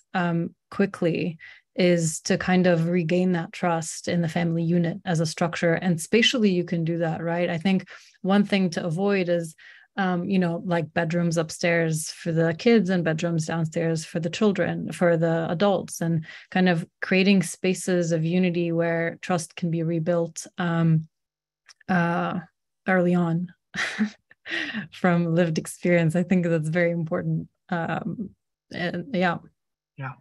quickly is to kind of regain that trust in the family unit as a structure. And spatially, you can do that, right? I think one thing to avoid is like bedrooms upstairs for the kids and bedrooms downstairs for the children, for the adults, and kind of creating spaces of unity where trust can be rebuilt early on. from lived experience. I think that's very important. And yeah. Yeah.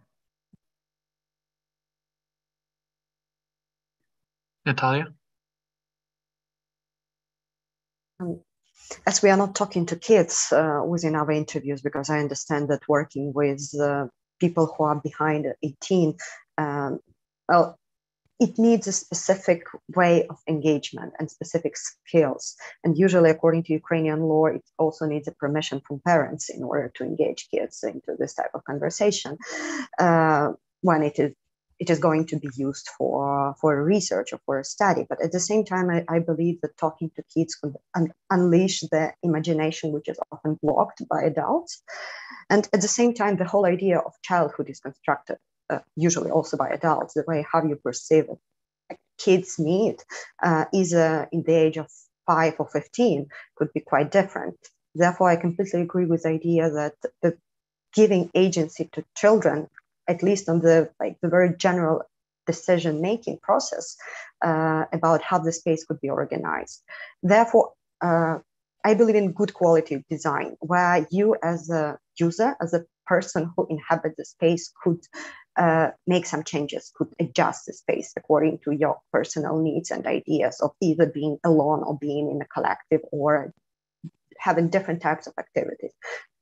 Natalia? As we are not talking to kids within our interviews, because I understand that working with people who are behind 18, well, it needs a specific way of engagement and specific skills. And usually, according to Ukrainian law, it also needs a permission from parents in order to engage kids into this type of conversation when it is going to be used for research or for a study. But at the same time, I believe that talking to kids could unleash their imagination, which is often blocked by adults. And at the same time, the whole idea of childhood is constructed, usually also by adults, the way how you perceive it. Like kids' need, either in the age of 5 or 15, could be quite different. Therefore, I completely agree with the idea that the giving agency to children, at least on the very general decision-making process about how the space could be organized. Therefore, I believe in good quality design, where you as a user, as a person who inhabits the space, could make some changes, could adjust the space according to your personal needs and ideas of either being alone or being in a collective or having different types of activities.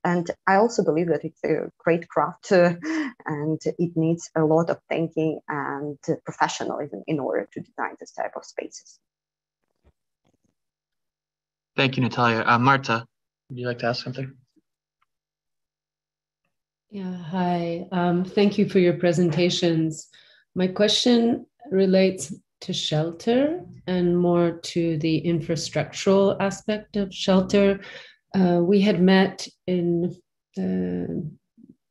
And I also believe that it's a great craft and it needs a lot of thinking and professionalism in order to design this type of spaces. Thank you, Natalia. Marta, would you like to ask something? Yeah, hi. Thank you for your presentations. My question relates to shelter and more to the infrastructural aspect of shelter. We had met in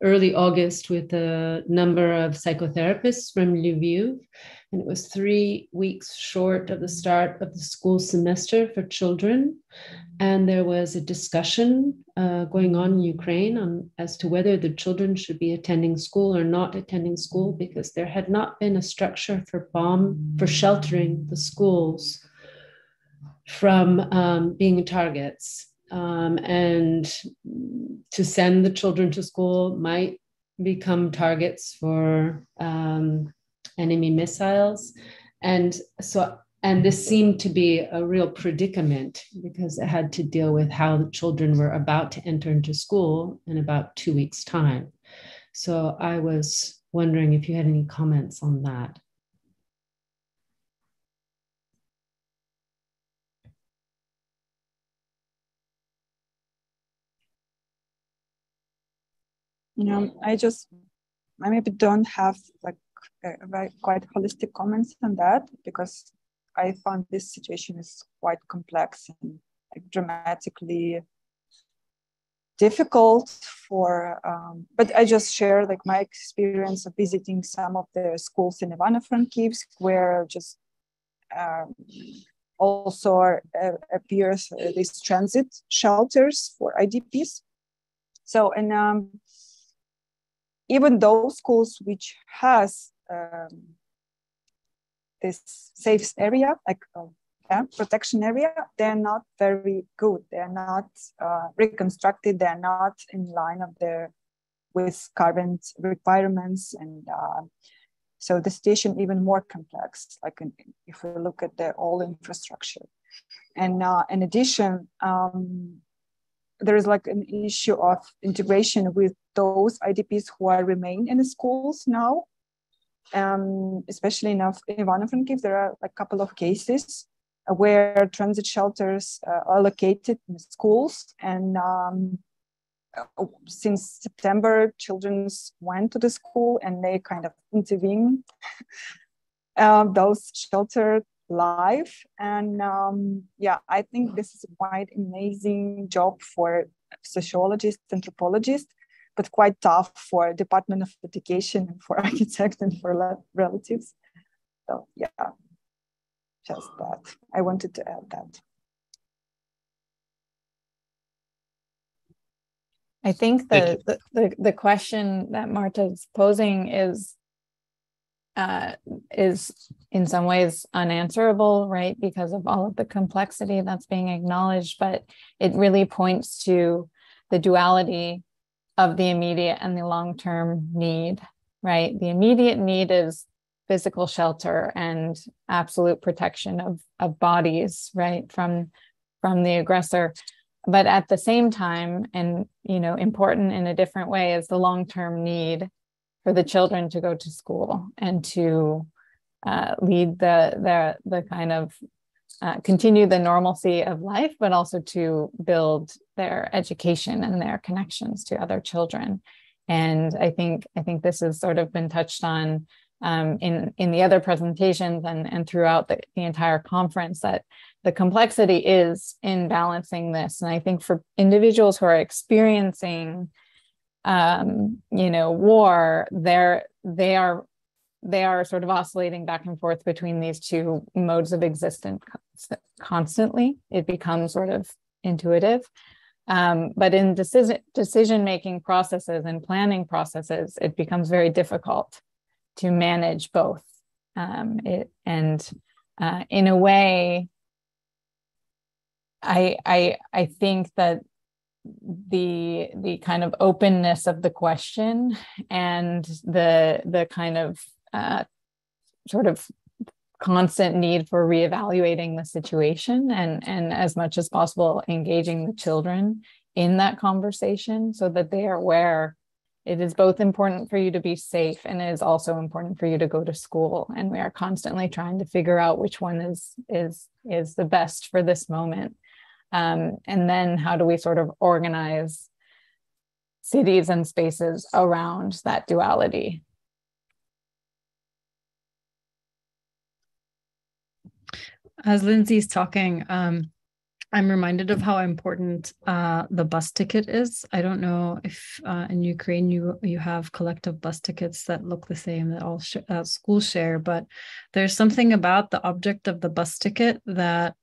early August with a number of psychotherapists from Lviv, and it was 3 weeks short of the start of the school semester for children. And there was a discussion going on in Ukraine as to whether the children should be attending school or not attending school, because there had not been a structure for sheltering the schools from being targets. And to send the children to school might become targets for enemy missiles. And this seemed to be a real predicament because it had to deal with how the children were about to enter into school in about 2 weeks' time. So I was wondering if you had any comments on that. I maybe don't have like a very quite holistic comments on that, because I found this situation is quite complex and like dramatically difficult for, but I just share like my experience of visiting some of the schools in Ivano-Frankivsk, where just also appears these transit shelters for IDPs. So, and even those schools which has this safe area, like protection area, they're not very good. They're not reconstructed. They're not in line with current requirements, and so the situation even more complex. Like if we look at the all infrastructure, and in addition, there is like an issue of integration with those IDPs who are remain in the schools now. Especially in Ivano-Frankivsk, there are a couple of cases where transit shelters are located in schools, and since September, children went to the school and they kind of intervene those shelters live. And yeah, I think this is a quite amazing job for sociologists, anthropologists, but quite tough for Department of Education and for architects and for relatives. So yeah, just that. I wanted to add that. I think the question that Marta is posing is is in some ways unanswerable, right? Because of all of the complexity that's being acknowledged, but it really points to the duality of the immediate and the long-term need, right? The immediate need is physical shelter and absolute protection of bodies, right, from the aggressor. But at the same time, and important in a different way, is the long-term need for the children to go to school and to lead the kind of continue the normalcy of life, but also to build their education and their connections to other children. And I think this has sort of been touched on in the other presentations and throughout the entire conference, that the complexity is in balancing this. And I think for individuals who are experiencing war, they are sort of oscillating back and forth between these two modes of existence constantly. It becomes sort of intuitive. But in decision-making processes and planning processes, it becomes very difficult to manage both. In a way, I think that the kind of openness of the question and the kind of sort of constant need for reevaluating the situation and as much as possible engaging the children in that conversation so that they are aware it is both important for you to be safe and it is also important for you to go to school. And we are constantly trying to figure out which one is the best for this moment. And then how do we sort of organize cities and spaces around that duality? As Lindsay's talking, I'm reminded of how important the bus ticket is. I don't know if in Ukraine you have collective bus tickets that look the same that all schools share, but there's something about the object of the bus ticket that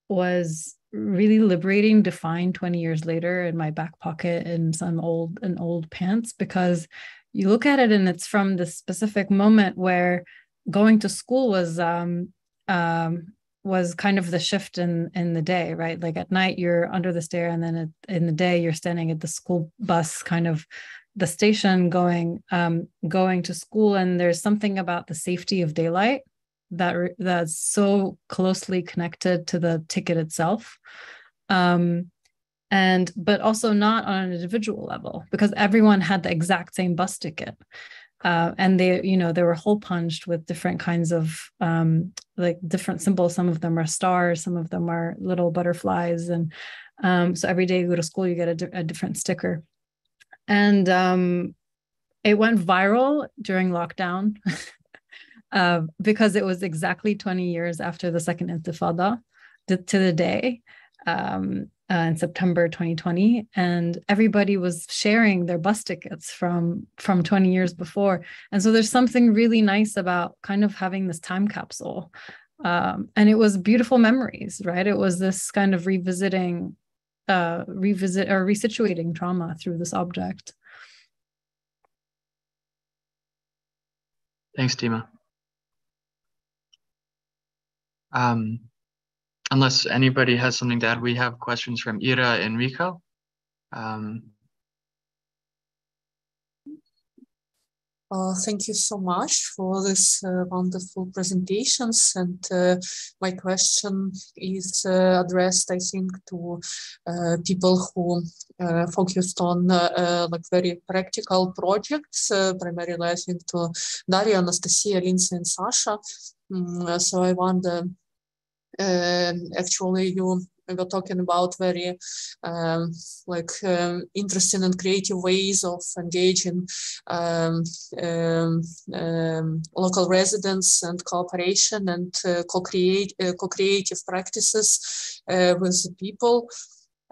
was really liberating to find 20 years later in my back pocket in some old pants, because you look at it and it's from this specific moment where going to school was kind of the shift in the day, right? Like at night you're under the stair, and then in the day you're standing at the school bus, kind of the station, going to school. And there's something about the safety of daylight that's so closely connected to the ticket itself, but also not on an individual level, because everyone had the exact same bus ticket. And they were hole punched with different kinds of like different symbols. Some of them are stars, some of them are little butterflies, and so every day you go to school you get a different sticker. And it went viral during lockdown because it was exactly 20 years after the second Intifada to the day. In September 2020, and everybody was sharing their bus tickets from 20 years before. And so there's something really nice about kind of having this time capsule. And it was beautiful memories, right? It was this kind of resituating trauma through this object. Thanks, Dima. Unless anybody has something to add, we have questions from Ira and Michał. Thank you so much for this wonderful presentations. And my question is addressed, I think, to people who focused on like very practical projects, primarily I think to Darya, Anastasiya, Lindsay, and Sasha. So I wonder, actually you were talking about very interesting and creative ways of engaging local residents and cooperation and co-creative practices with the people.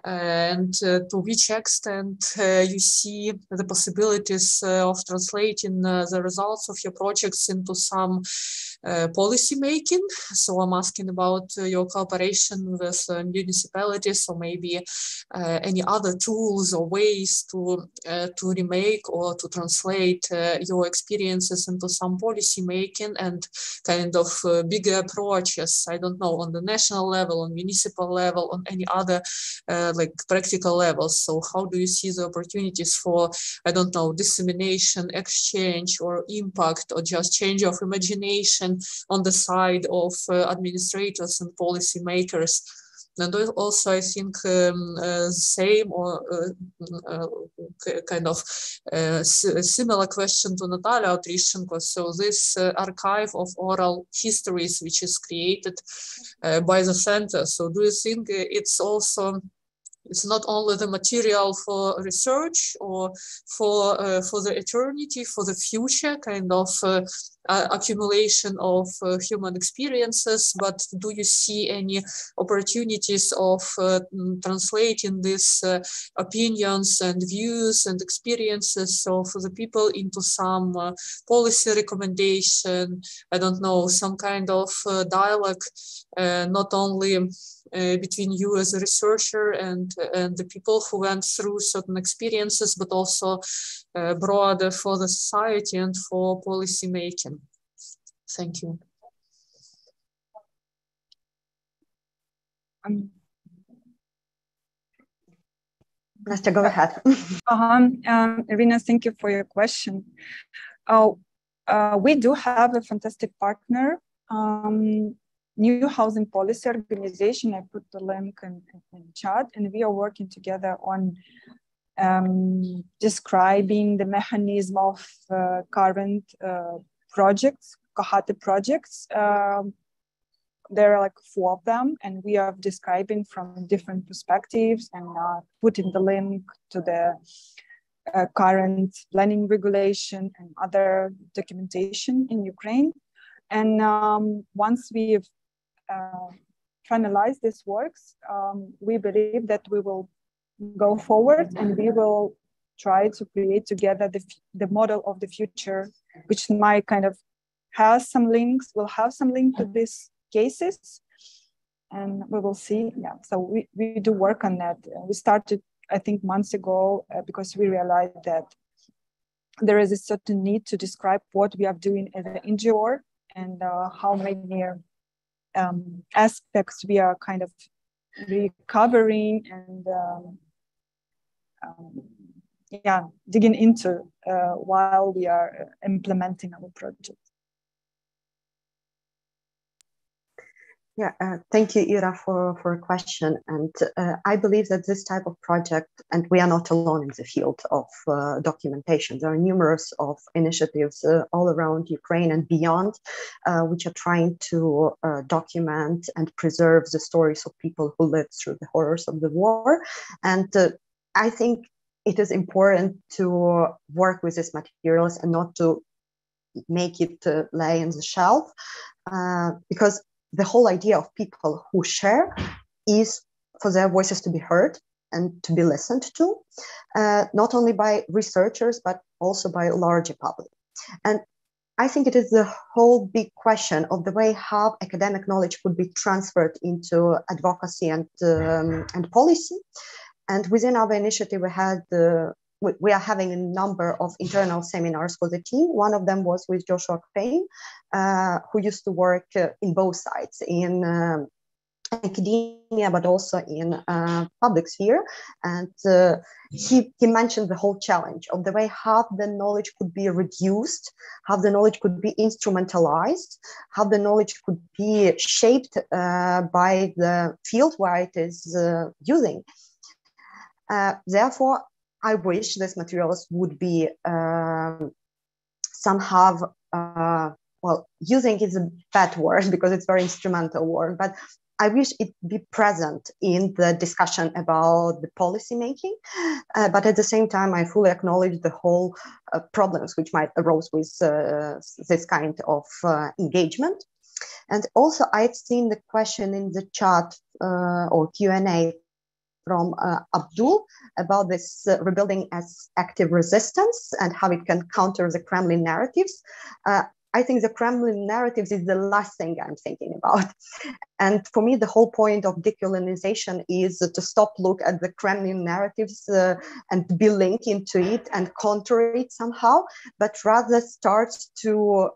and to which extent you see the possibilities of translating the results of your projects into some policy making. So I'm asking about your cooperation with municipalities, or maybe any other tools or ways to remake or to translate your experiences into some policy making and kind of bigger approaches. I don't know, on the national level, on municipal level, on any other like practical levels. So how do you see the opportunities for, I don't know, dissemination, exchange, or impact, or just change of imagination on the side of administrators and policymakers? And also, I think same or kind of similar question to Natalia Otrishchenko. So this archive of oral histories, which is created by the center. So do you think it's also, it's not only the material for research or for the eternity, for the future, kind of accumulation of human experiences, but do you see any opportunities of translating these opinions and views and experiences of the people into some policy recommendation? I don't know, some kind of dialogue, not only between you as a researcher and the people who went through certain experiences, but also broader for the society and for policy making. Thank you. Nastya, go ahead. Irina, thank you for your question. We do have a fantastic partner, New Housing Policy Organization. I put the link in chat, and we are working together on describing the mechanism of current projects, Kohate projects. There are like 4 of them, and we are describing from different perspectives and putting the link to the current planning regulation and other documentation in Ukraine. And once we've finalized these works, we believe that we will go forward and we will try to create together the model of the future, which might kind of has some links, will have some link to these cases, and we will see. Yeah, so we do work on that. We started, I think, months ago because we realized that there is a certain need to describe what we are doing as an NGO and how many aspects we are kind of recovering and digging into while we are implementing our project. Yeah, thank you, Ira, for a question. And I believe that this type of project, and we are not alone in the field of documentation. There are numerous of initiatives all around Ukraine and beyond, which are trying to document and preserve the stories of people who lived through the horrors of the war. And I think it is important to work with these materials and not to make it lay on the shelf, because the whole idea of people who share is for their voices to be heard and to be listened to, not only by researchers, but also by a larger public. And I think it is the whole big question of the way how academic knowledge could be transferred into advocacy and policy. And within our initiative, we are having a number of internal seminars for the team. One of them was with Joshua Crane, who used to work in both sides, in academia, but also in public sphere. And he mentioned the whole challenge of the way how the knowledge could be reduced, how the knowledge could be instrumentalized, how the knowledge could be shaped by the field where it is using. Therefore, I wish these materials would be somehow, well, using is a bad word because it's very instrumental word, but I wish it be present in the discussion about the policy making. But at the same time, I fully acknowledge the whole problems which might arise with this kind of engagement. And also, I've seen the question in the chat or Q&A from Abdul about this rebuilding as active resistance and how it can counter the Kremlin narratives. I think the Kremlin narratives is the last thing I'm thinking about. And for me, the whole point of decolonization is to stop look at the Kremlin narratives and be linked into it and counter it somehow, but rather start to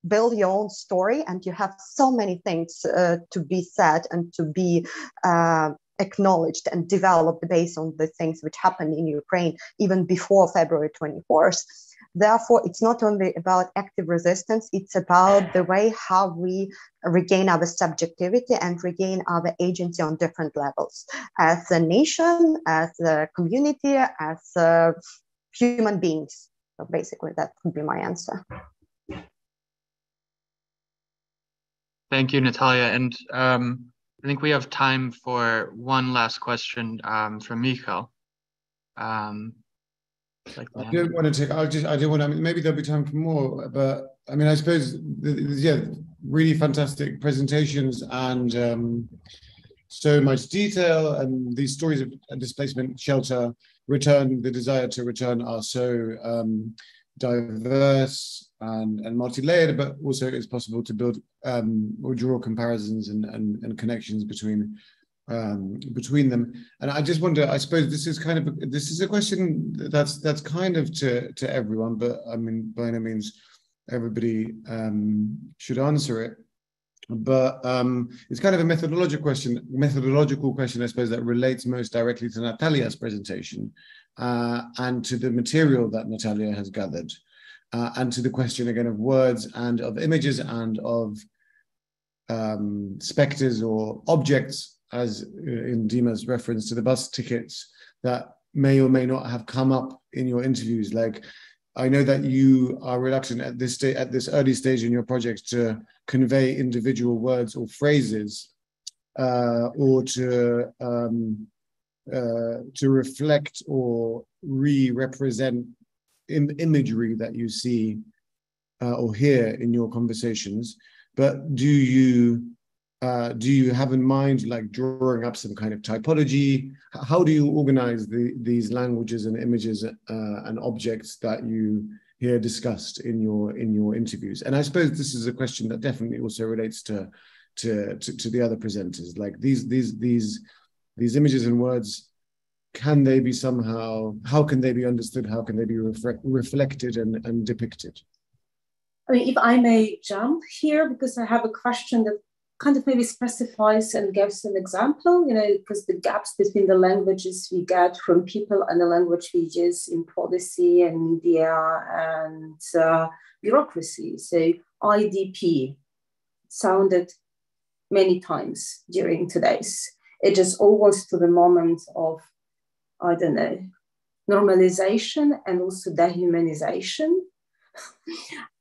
build your own story. And you have so many things to be said and to be acknowledged and developed based on the things which happened in Ukraine even before February 24th. Therefore, it's not only about active resistance, it's about the way how we regain our subjectivity and regain our agency on different levels, as a nation, as a community, as human beings. So basically, that would be my answer. Thank you, Natalia. And I think we have time for one last question from Michał. I don't want to take. I don't want to. I mean, maybe there'll be time for more. But I mean, I suppose, yeah, really fantastic presentations and so much detail. And these stories of displacement, shelter, return, the desire to return are so diverse and multi-layered. But also, it's possible to build or draw comparisons and connections between them. And I just wonder, I suppose this is a question that's kind of to everyone, but I mean, by no means everybody should answer it. But it's kind of a methodological question, I suppose, that relates most directly to Natalia's presentation and to the material that Natalia has gathered, and to the question again of words and of images and of spectres or objects, as in Dima's reference to the bus tickets, that may or may not have come up in your interviews. Like, I know that you are reluctant at this early stage in your project to convey individual words or phrases, or to reflect or re-represent imagery that you see or hear in your conversations. But do you have in mind, like, drawing up some kind of typology? How do you organize these languages and images and objects that you hear discussed in your interviews? And I suppose this is a question that definitely also relates to the other presenters. Like, these images and words, can they be somehow? How can they be understood? How can they be reflected and depicted? I mean, if I may jump here, because I have a question that kind of maybe specifies and gives an example, because the gaps between the languages we get from people and the language we use in policy and media and bureaucracy. So IDP sounded many times during today's. It just almost to the moment of, I don't know, normalization and also dehumanization.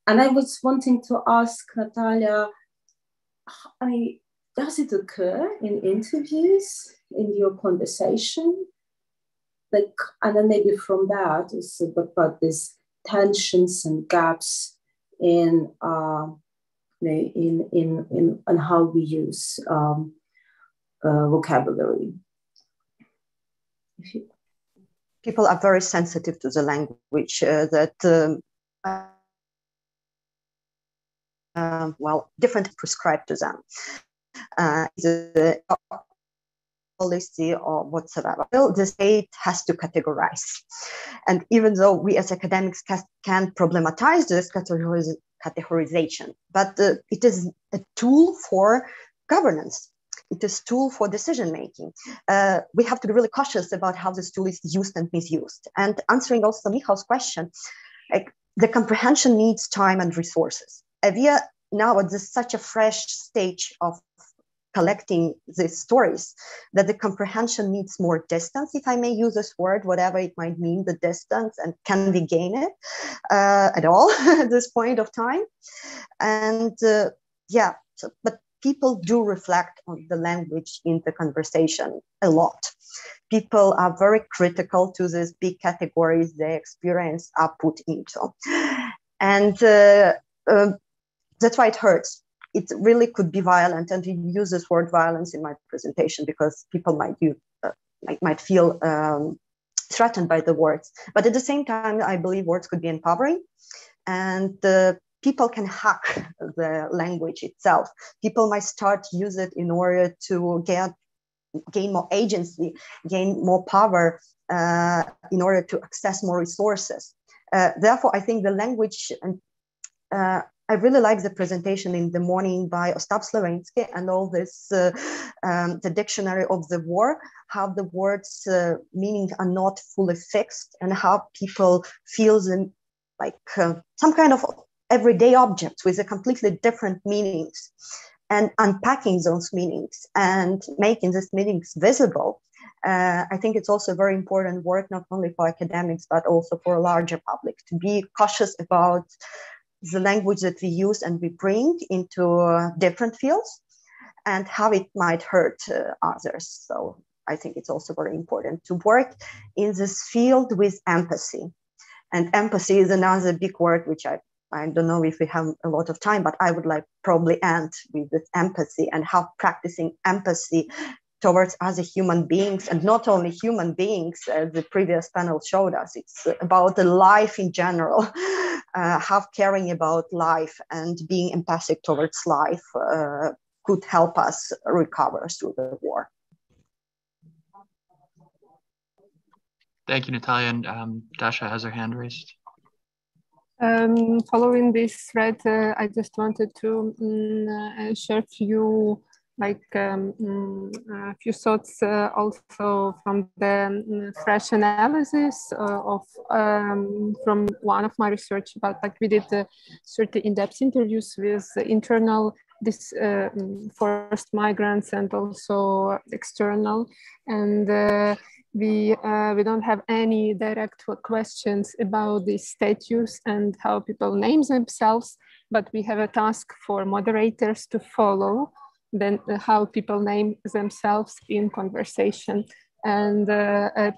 And I was wanting to ask Natalia, I mean, does it occur in interviews, in your conversation? Like, and then maybe from that, it's about these tensions and gaps in how we use vocabulary. People are very sensitive to the language different prescribed to them. The policy or whatsoever. The state has to categorize. And even though we as academics can problematize this categorization, but it is a tool for governance. It is a tool for decision making. We have to be really cautious about how this tool is used and misused. And answering also Michal's question, like, the comprehension needs time and resources. We are now at such a fresh stage of collecting these stories that the comprehension needs more distance, if I may use this word, whatever it might mean, the distance, and can we gain it at all at this point of time? And but people do reflect on the language in the conversation a lot. People are very critical to these big categories they experience are put into. And that's why it hurts. It really could be violent, and we use this word violence in my presentation because people might might feel threatened by the words. But at the same time, I believe words could be empowering, and people can hack the language itself. People might start use it in order to gain more agency, gain more power, in order to access more resources. Therefore, I think the language, I really like the presentation in the morning by Ostap Slyvynsky and all this, the dictionary of the war, how the words meaning are not fully fixed, and how people feel them like some kind of everyday objects with a completely different meanings, and unpacking those meanings and making these meanings visible. I think it's also very important work, not only for academics, but also for a larger public, to be cautious about the language that we use and we bring into different fields and how it might hurt others. So I think it's also very important to work in this field with empathy. And empathy is another big word, which I don't know if we have a lot of time, but I would like probably end with this empathy and how practicing empathy towards other human beings, and not only human beings, as the previous panel showed us. It's about the life in general, how caring about life and being empathic towards life could help us recover through the war. Thank you, Natalia. And Dasha has her hand raised. Following this thread, I just wanted to share a few few thoughts also from the fresh analysis of from one of my research about, we did 30 in-depth interviews with internal forced migrants and also external, and we don't have any direct questions about the status and how people name themselves, but we have a task for moderators to follow then how people name themselves in conversation. And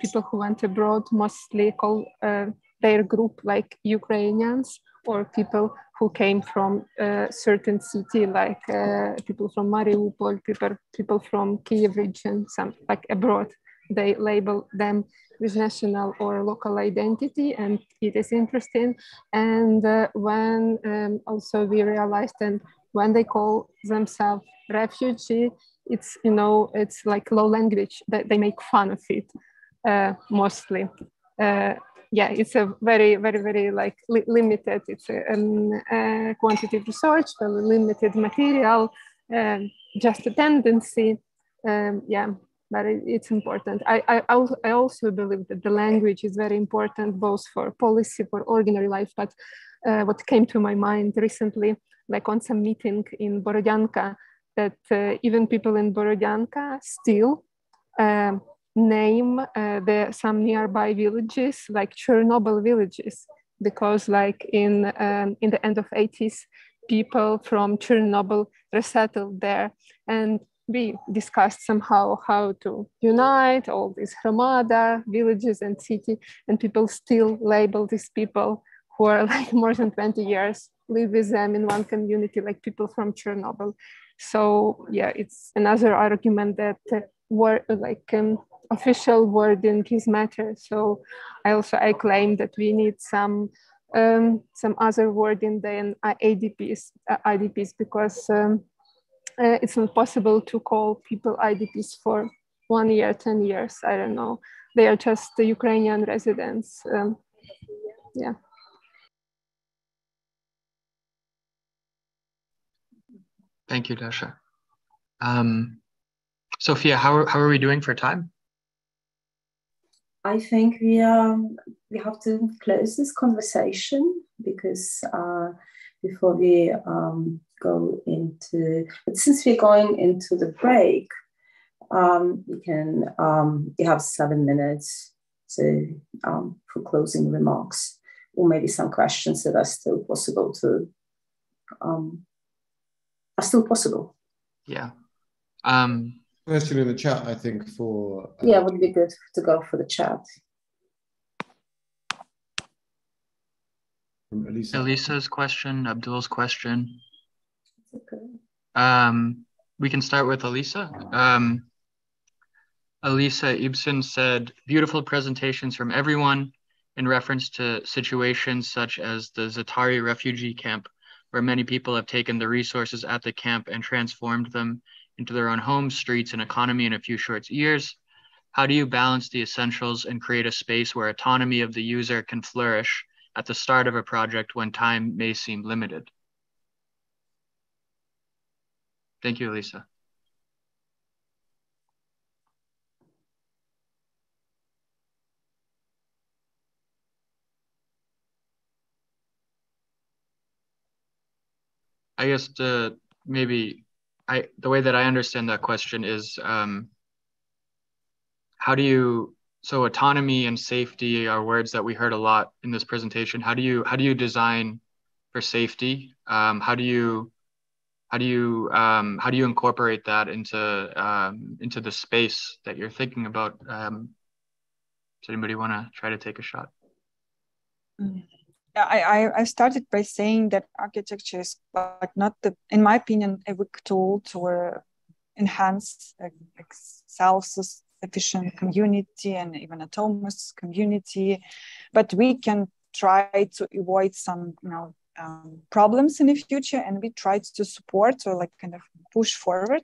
people who went abroad mostly call their group like Ukrainians, or people who came from a certain city, like people from Mariupol, people from Kyiv region, some like abroad. They label them with national or local identity, and it is interesting. And when also we realized, and when they call themselves refugee, it's, it's like low language, that they make fun of it mostly. Yeah, it's a very, very, very limited, it's a quantity of research, very limited material, just a tendency. Yeah, but it's important. I also believe that the language is very important, both for policy, for ordinary life. But what came to my mind recently, like on some meeting in Borodyanka, that even people in Borodyanka still name some nearby villages like Chernobyl villages, because like in the end of 80s, people from Chernobyl resettled there, and we discussed somehow how to unite all these hromada, villages and city, and people still label these people who are like more than 20 years, live with them in one community, like people from Chernobyl. So yeah, it's another argument that official wording is matter. So I claim that we need some other wording than IDPs, because it's not possible to call people IDPs for 1 year, 10 years. I don't know. They are just the Ukrainian residents. Yeah. Thank you, Dasha. Sofia, how are we doing for time? I think we have to close this conversation, because before we go into, but since we're going into the break, you have 7 minutes for closing remarks, or maybe some questions that are still possible to. Are still possible. Yeah. Question in the chat, I think, for... yeah, it would be good to go for the chat. From Elisa. Elisa's question, Abdul's question. Okay. We can start with Elisa. Elisa Ibsen said, beautiful presentations from everyone in reference to situations such as the Zatari refugee camp, where many people have taken the resources at the camp and transformed them into their own homes, streets, and economy in a few short years. How do you balance the essentials and create a space where autonomy of the user can flourish at the start of a project when time may seem limited? Thank you, Elisa. I guess the way that I understand that question is how do you, so autonomy and safety are words that we heard a lot in this presentation. How do you design for safety? How do you incorporate that into the space that you're thinking about? Does anybody want to try to take a shot? I started by saying that architecture is like not in my opinion, a weak tool to enhance like self-sufficient community and even autonomous community, but we can try to avoid some, problems in the future, and we try to support or like kind of push forward.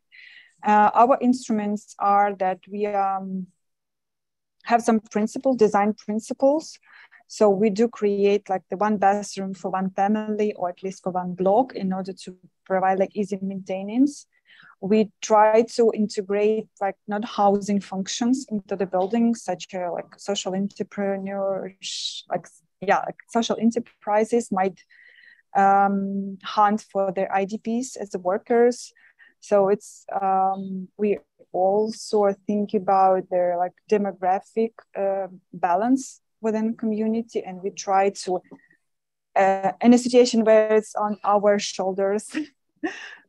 Our instruments are that we have some design principles. So we do create like the one bathroom for one family, or at least for one block, in order to provide like easy maintenance. We try to integrate like not housing functions into the building, such as like social entrepreneurs, like social enterprises might hunt for their IDPs as the workers. So it's we also think about their like demographic balance within community, and we try to in a situation where it's on our shoulders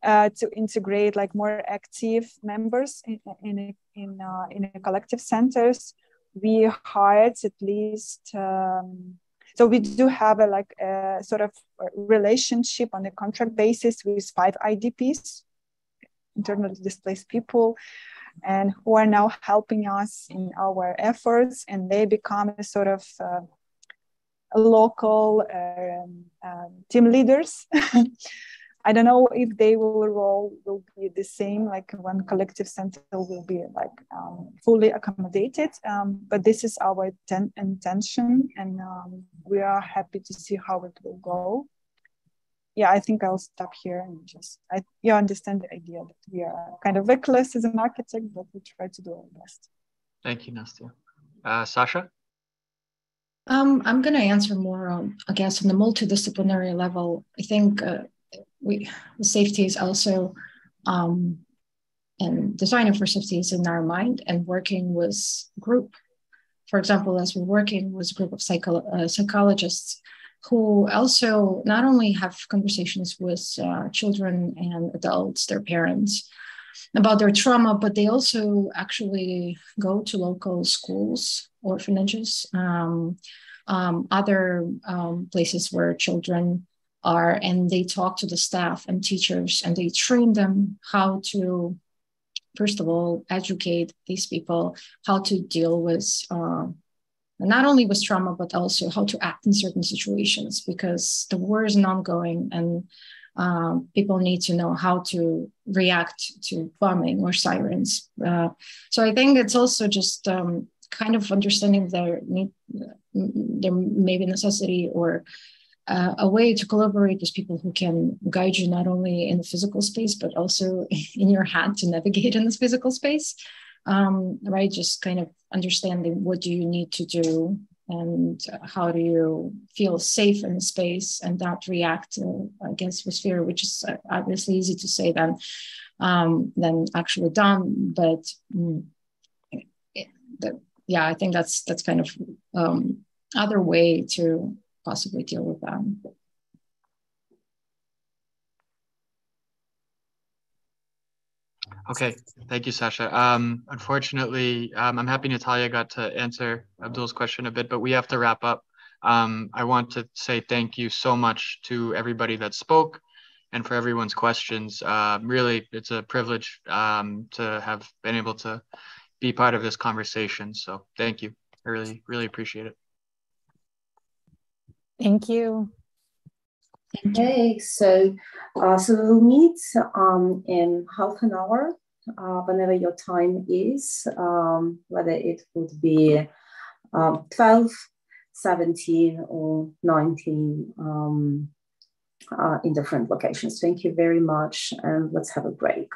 to integrate like more active members in a collective centers. We hired at least so we do have a sort of relationship on a contract basis with 5 IDPs, internally displaced people, and who are now helping us in our efforts, and they become a sort of local team leaders. I don't know if they will be the same, like one collective center will be like fully accommodated, but this is our intention, and we are happy to see how it will go. Yeah, I think I'll stop here and just, you understand the idea that we are kind of reckless as an architect, but we try to do our best. Thank you, Nastya. Sasha? I'm going to answer more on, I guess, on the multidisciplinary level. I think safety is also, and designing for safety is in our mind, and working with group. For example, as we're working with a group of psychologists who also not only have conversations with children and adults, their parents, about their trauma, but they also actually go to local schools, orphanages, other places where children are, and they talk to the staff and teachers, and they train them how to, first of all, educate these people how to deal with not only with trauma, but also how to act in certain situations, because the war is ongoing, and people need to know how to react to bombing or sirens. So I think it's also just kind of understanding there may be necessity or a way to collaborate with people who can guide you not only in the physical space, but also in your head to navigate in this physical space. Right, just kind of understanding what do you need to do, and how do you feel safe in the space and not react against with fear, which is obviously easy to say than actually done. But yeah, I think that's kind of other way to possibly deal with that. Okay, thank you, Sasha. Unfortunately, I'm happy Natalia got to answer Abdul's question a bit, but we have to wrap up. I want to say thank you so much to everybody that spoke and for everyone's questions. Really, it's a privilege to have been able to be part of this conversation. So thank you. I really, really appreciate it. Thank you. Okay, so we'll meet in half an hour, whenever your time is, whether it would be 12, 17, or 19 in different locations. Thank you very much, and let's have a break.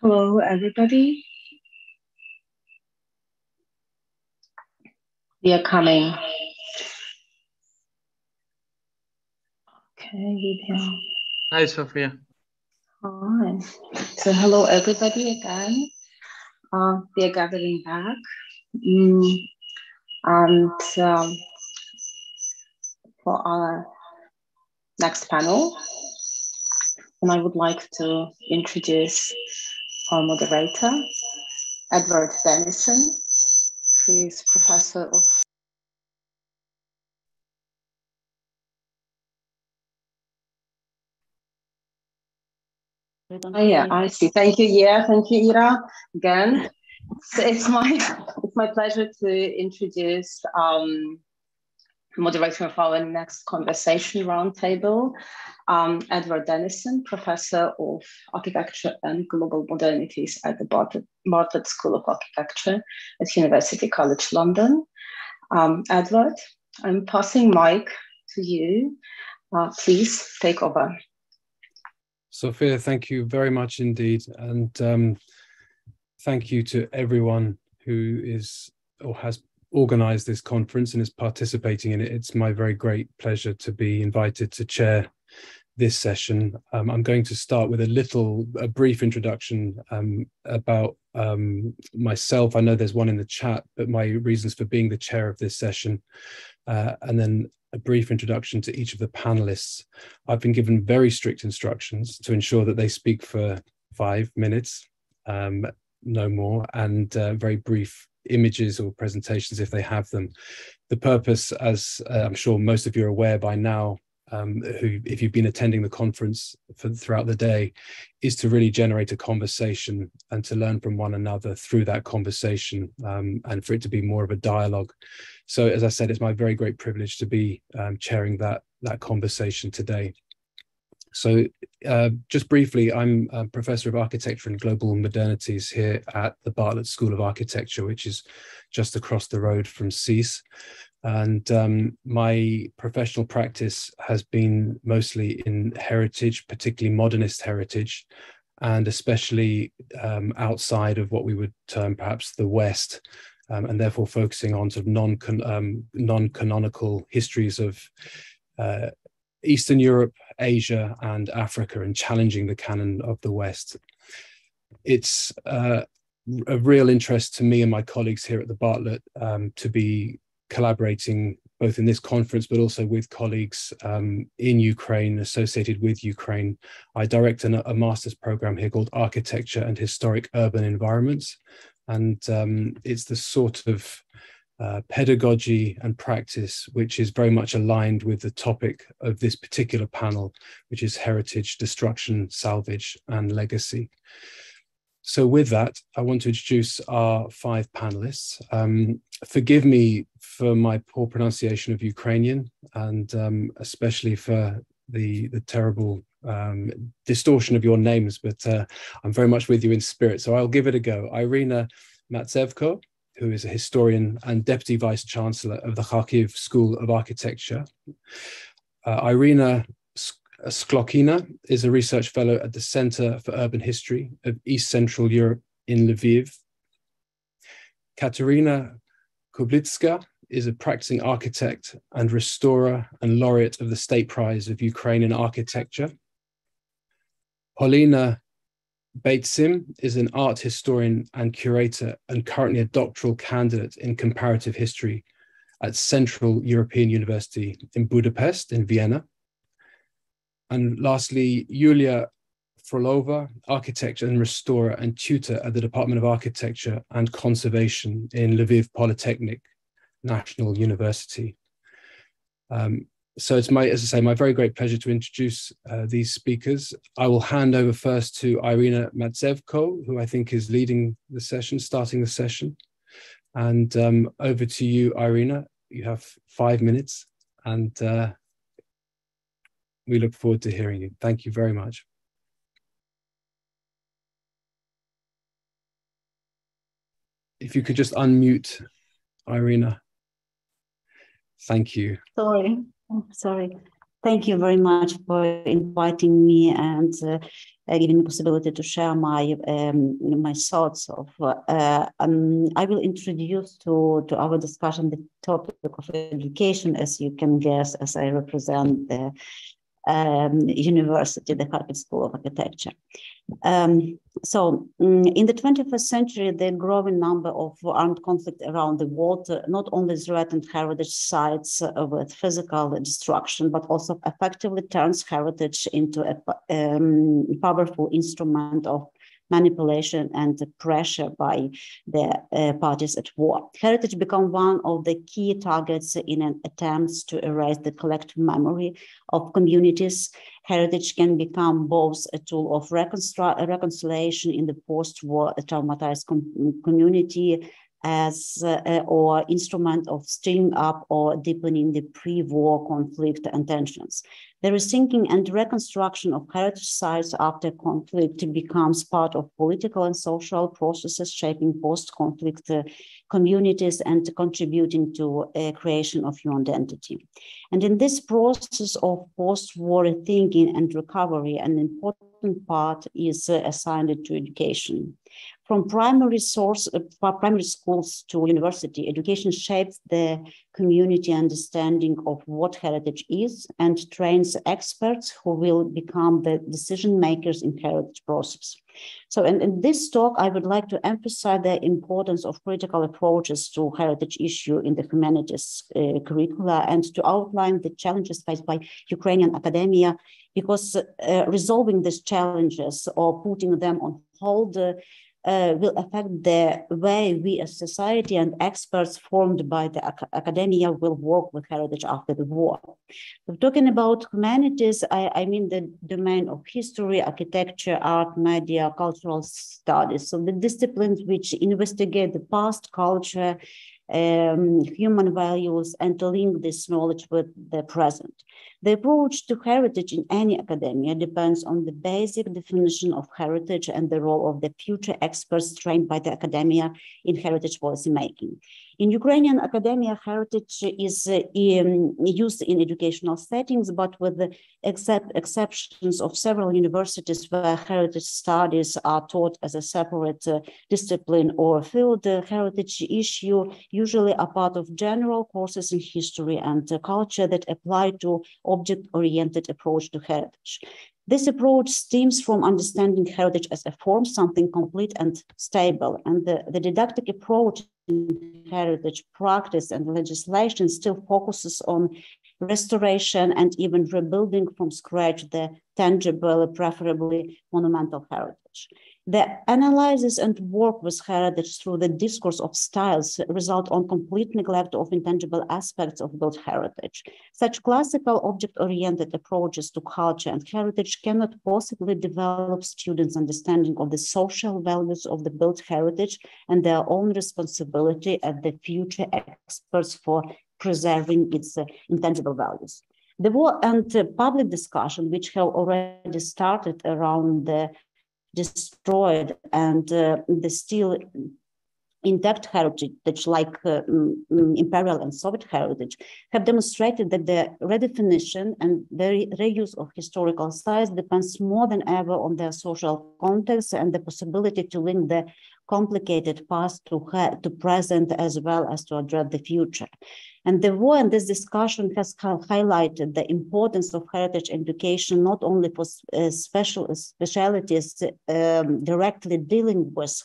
Hello, everybody. We are coming. Okay, video. Hi, Sofia. Hi. So hello, everybody again. We are gathering back. And for our next panel, and I would like to introduce our moderator, Edward Dennison, who is professor of yeah, I see. Thank you. Yeah, thank you, Ira. Again, so it's my pleasure to introduce moderator of our next conversation roundtable, Edward Dennison, professor of architecture and global modernities at the Marta School of Architecture at University College London. Edward, I'm passing mic to you. Please take over. Sofia, thank you very much indeed. And thank you to everyone who is or has organized this conference and is participating in it. It's my very great pleasure to be invited to chair this session. I'm going to start with a brief introduction about myself. I know there's one in the chat, but my reasons for being the chair of this session, and then a brief introduction to each of the panelists. I've been given very strict instructions to ensure that they speak for 5 minutes, no more, and very brief images or presentations if they have them. The purpose, as I'm sure most of you are aware by now, if you've been attending the conference throughout the day, is to really generate a conversation and to learn from one another through that conversation, and for it to be more of a dialogue. So as I said, it's my very great privilege to be chairing that conversation today. So just briefly, I'm a professor of architecture and global modernities here at the Bartlett School of Architecture, which is just across the road from SEAS. And my professional practice has been mostly in heritage, particularly modernist heritage, and especially outside of what we would term perhaps the West, and therefore focusing on sort of non-canonical histories of Eastern Europe, Asia, and Africa, and challenging the canon of the West. It's a real interest to me and my colleagues here at the Bartlett to be collaborating both in this conference, but also with colleagues in Ukraine, associated with Ukraine. I direct a master's program here called Architecture and Historic Urban Environments. And it's the sort of pedagogy and practice which is very much aligned with the topic of this particular panel, which is heritage, destruction, salvage, and legacy. So with that, I want to introduce our 5 panelists. Forgive me for my poor pronunciation of Ukrainian, and especially for the terrible distortion of your names, but I'm very much with you in spirit, so I'll give it a go. Irina Matsevko, who is a historian and Deputy Vice Chancellor of the Kharkiv School of Architecture. Irina Sklokina is a research fellow at the Center for Urban History of East Central Europe in Lviv. Kateryna Kublitska is a practicing architect and restorer and laureate of the State Prize of Ukraine in Architecture. Polina Baitsim is an art historian and curator and currently a doctoral candidate in comparative history at Central European University in Budapest in Vienna. And lastly, Yulia Frolova, architect and restorer and tutor at the Department of Architecture and Conservation in Lviv Polytechnic National University. So it's as I say, my very great pleasure to introduce these speakers. I will hand over first to Irina Matsevko, who I think is leading the session, starting the session. And over to you, Irina. You have 5 minutes, and we look forward to hearing you. Thank you very much. If you could just unmute, Irina. Thank you. Sorry. Thank you very much for inviting me and giving me the possibility to share my my thoughts of. I will introduce to our discussion the topic of education, as you can guess, as I represent the university, the Kharkiv School of Architecture. In the 21st century, the growing number of armed conflict around the world not only threatened heritage sites with physical destruction, but also effectively turns heritage into a powerful instrument of manipulation and pressure by the parties at war. Heritage became one of the key targets in an attempt to erase the collective memory of communities. Heritage can become both a tool of reconciliation in the post-war traumatized community or instrument of stirring up or deepening the pre-war conflict and tensions. The rethinking and reconstruction of heritage sites after conflict becomes part of political and social processes shaping post-conflict communities and contributing to a creation of new identity. And in this process of post-war thinking and recovery, an important part is assigned to education. From primary schools to university, education shapes the community understanding of what heritage is and trains experts who will become the decision makers in heritage process. So in this talk, I would like to emphasize the importance of critical approaches to heritage issue in the humanities curricula and to outline the challenges faced by Ukrainian academia, because resolving these challenges or putting them on hold will affect the way we as society and experts formed by the academia will work with heritage after the war. So talking about humanities, I mean the domain of history, architecture, art, media, cultural studies. So the disciplines which investigate the past, culture, human values, and to link this knowledge with the present. The approach to heritage in any academia depends on the basic definition of heritage and the role of the future experts trained by the academia in heritage policy making. In Ukrainian academia, heritage is used in educational settings, but with the exceptions of several universities where heritage studies are taught as a separate discipline or field, the heritage issue usually are part of general courses in history and culture that apply to object-oriented approach to heritage. This approach stems from understanding heritage as a form, something complete and stable, and the didactic approach in heritage practice and legislation still focuses on restoration and even rebuilding from scratch the tangible, preferably monumental heritage. The analysis and work with heritage through the discourse of styles result on complete neglect of intangible aspects of built heritage. Such classical object-oriented approaches to culture and heritage cannot possibly develop students' understanding of the social values of the built heritage and their own responsibility as the future experts for preserving its intangible values. The war and public discussion, which have already started around the destroyed and the still intact heritage like imperial and Soviet heritage have demonstrated that the redefinition and the reuse of historical sites depends more than ever on their social context and the possibility to link the complicated past to present as well as to address the future. And the war and this discussion has highlighted the importance of heritage education, not only for specialities directly dealing with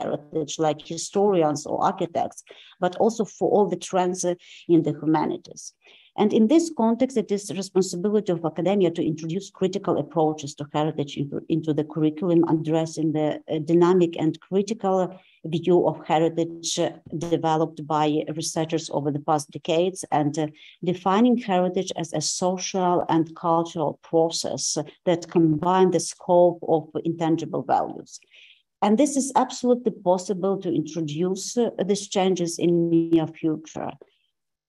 heritage, like historians or architects, but also for all the trends in the humanities. And in this context, it is the responsibility of academia to introduce critical approaches to heritage into the curriculum, addressing the dynamic and critical view of heritage developed by researchers over the past decades, and defining heritage as a social and cultural process that combine the scope of intangible values. And this is absolutely possible to introduce these changes in the near future.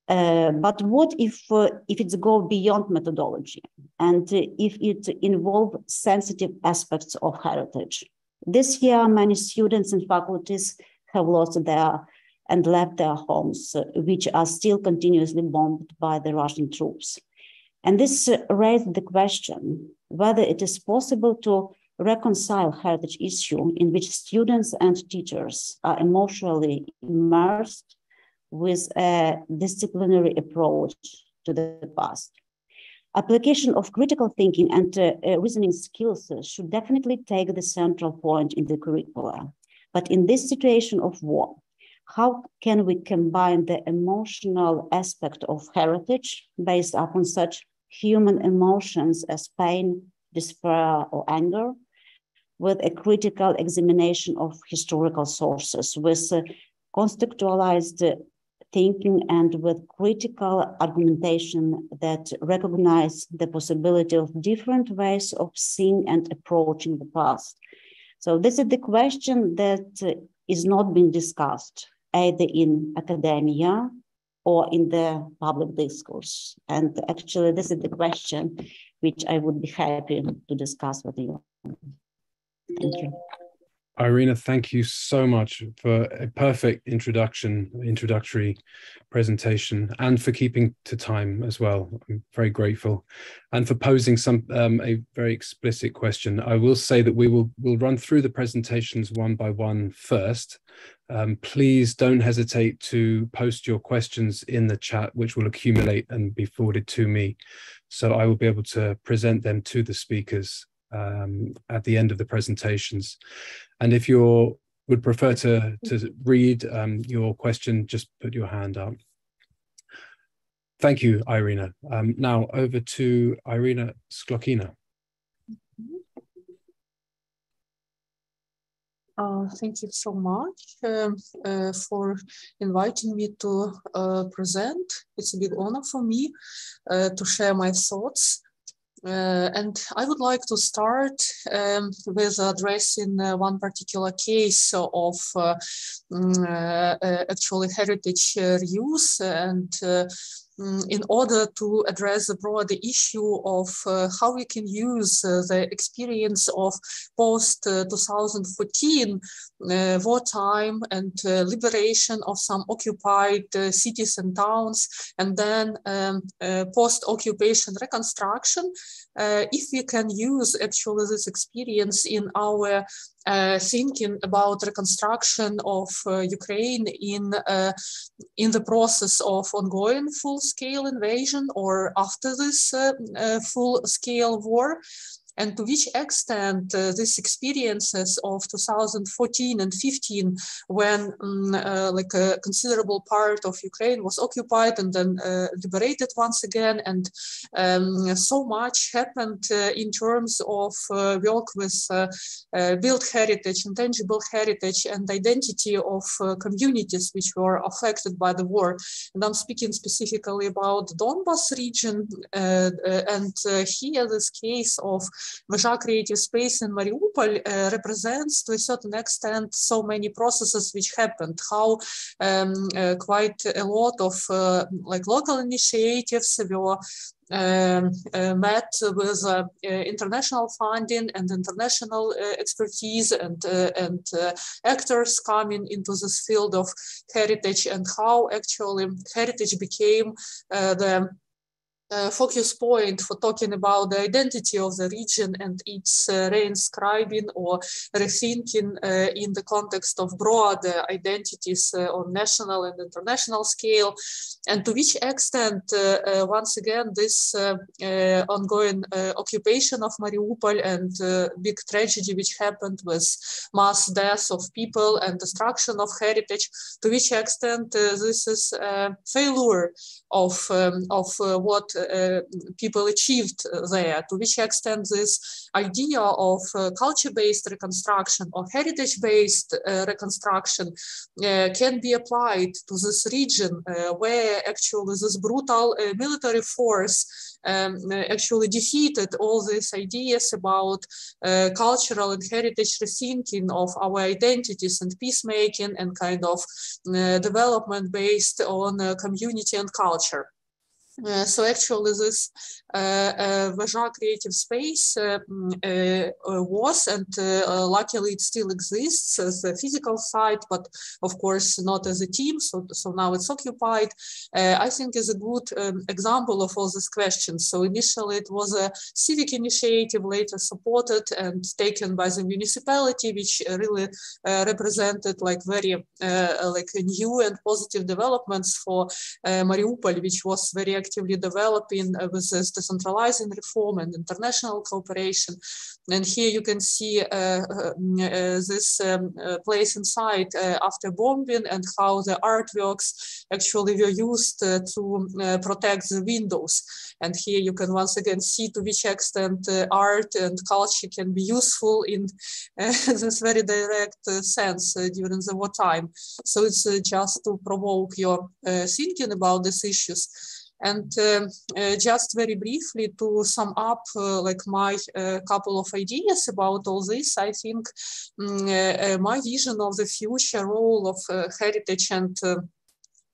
But what if it's go beyond methodology and if it involves sensitive aspects of heritage? This year, many students and faculties have lost and left their homes, which are still continuously bombed by the Russian troops. And this raised the question whether it is possible to reconcile heritage issue in which students and teachers are emotionally immersed with a disciplinary approach to the past. Application of critical thinking and reasoning skills should definitely take the central point in the curricula. But in this situation of war, how can we combine the emotional aspect of heritage based upon such human emotions as pain, despair, or anger, with a critical examination of historical sources, with contextualized thinking and with critical argumentation that recognize the possibility of different ways of seeing and approaching the past? So this is the question that is not being discussed either in academia or in the public discourse. And actually, this is the question which I would be happy to discuss with you. Thank you. Irina, thank you so much for a perfect introductory presentation, and for keeping to time as well. I'm very grateful, and for posing a very explicit question. I will say that we'll run through the presentations one by one first. Please don't hesitate to post your questions in the chat, which will accumulate and be forwarded to me, so I will be able to present them to the speakers at the end of the presentations. And if you would prefer to read your question, just put your hand up. Thank you, Irina. Now over to Irina Sklokina. Thank you so much for inviting me to present. It's a big honor for me to share my thoughts. And I would like to start with addressing one particular case of actually heritage reuse, and in order to address the broader issue of how we can use the experience of post-2014 wartime and liberation of some occupied cities and towns, and then post-occupation reconstruction, if we can use actually this experience in our thinking about reconstruction of Ukraine in the process of ongoing full-scale invasion or after this full-scale war, and to which extent these experiences of 2014 and 15, when like a considerable part of Ukraine was occupied and then liberated once again, and so much happened in terms of work with built heritage, intangible heritage, and identity of communities which were affected by the war. And I'm speaking specifically about the Donbas region, and here this case of Meja Creative Space in Mariupol represents to a certain extent so many processes which happened, how quite a lot of like local initiatives were met with international funding and international expertise and actors coming into this field of heritage, and how actually heritage became the focus point for talking about the identity of the region and its reinscribing or rethinking in the context of broader identities on national and international scale, and to which extent, once again, this ongoing occupation of Mariupol and big tragedy which happened with mass death of people and destruction of heritage, to which extent this is a failure of what people achieved there, to which extent this idea of culture-based reconstruction or heritage-based reconstruction can be applied to this region where actually this brutal military force actually defeated all these ideas about cultural and heritage rethinking of our identities and peacemaking and kind of development based on community and culture. So actually this Vaja creative space was, and luckily it still exists as a physical site, but of course not as a team, so now it's occupied. I think is a good example of all these questions. So initially it was a civic initiative, later supported and taken by the municipality, which really represented like very like new and positive developments for Mariupol, which was very actively developing with this decentralizing reform and international cooperation. And here you can see this place inside after bombing, and how the artworks actually were used to protect the windows. And here you can once again see to which extent art and culture can be useful in this very direct sense during the wartime. So it's just to provoke your thinking about these issues. And just very briefly to sum up like my couple of ideas about all this, I think my vision of the future role of heritage and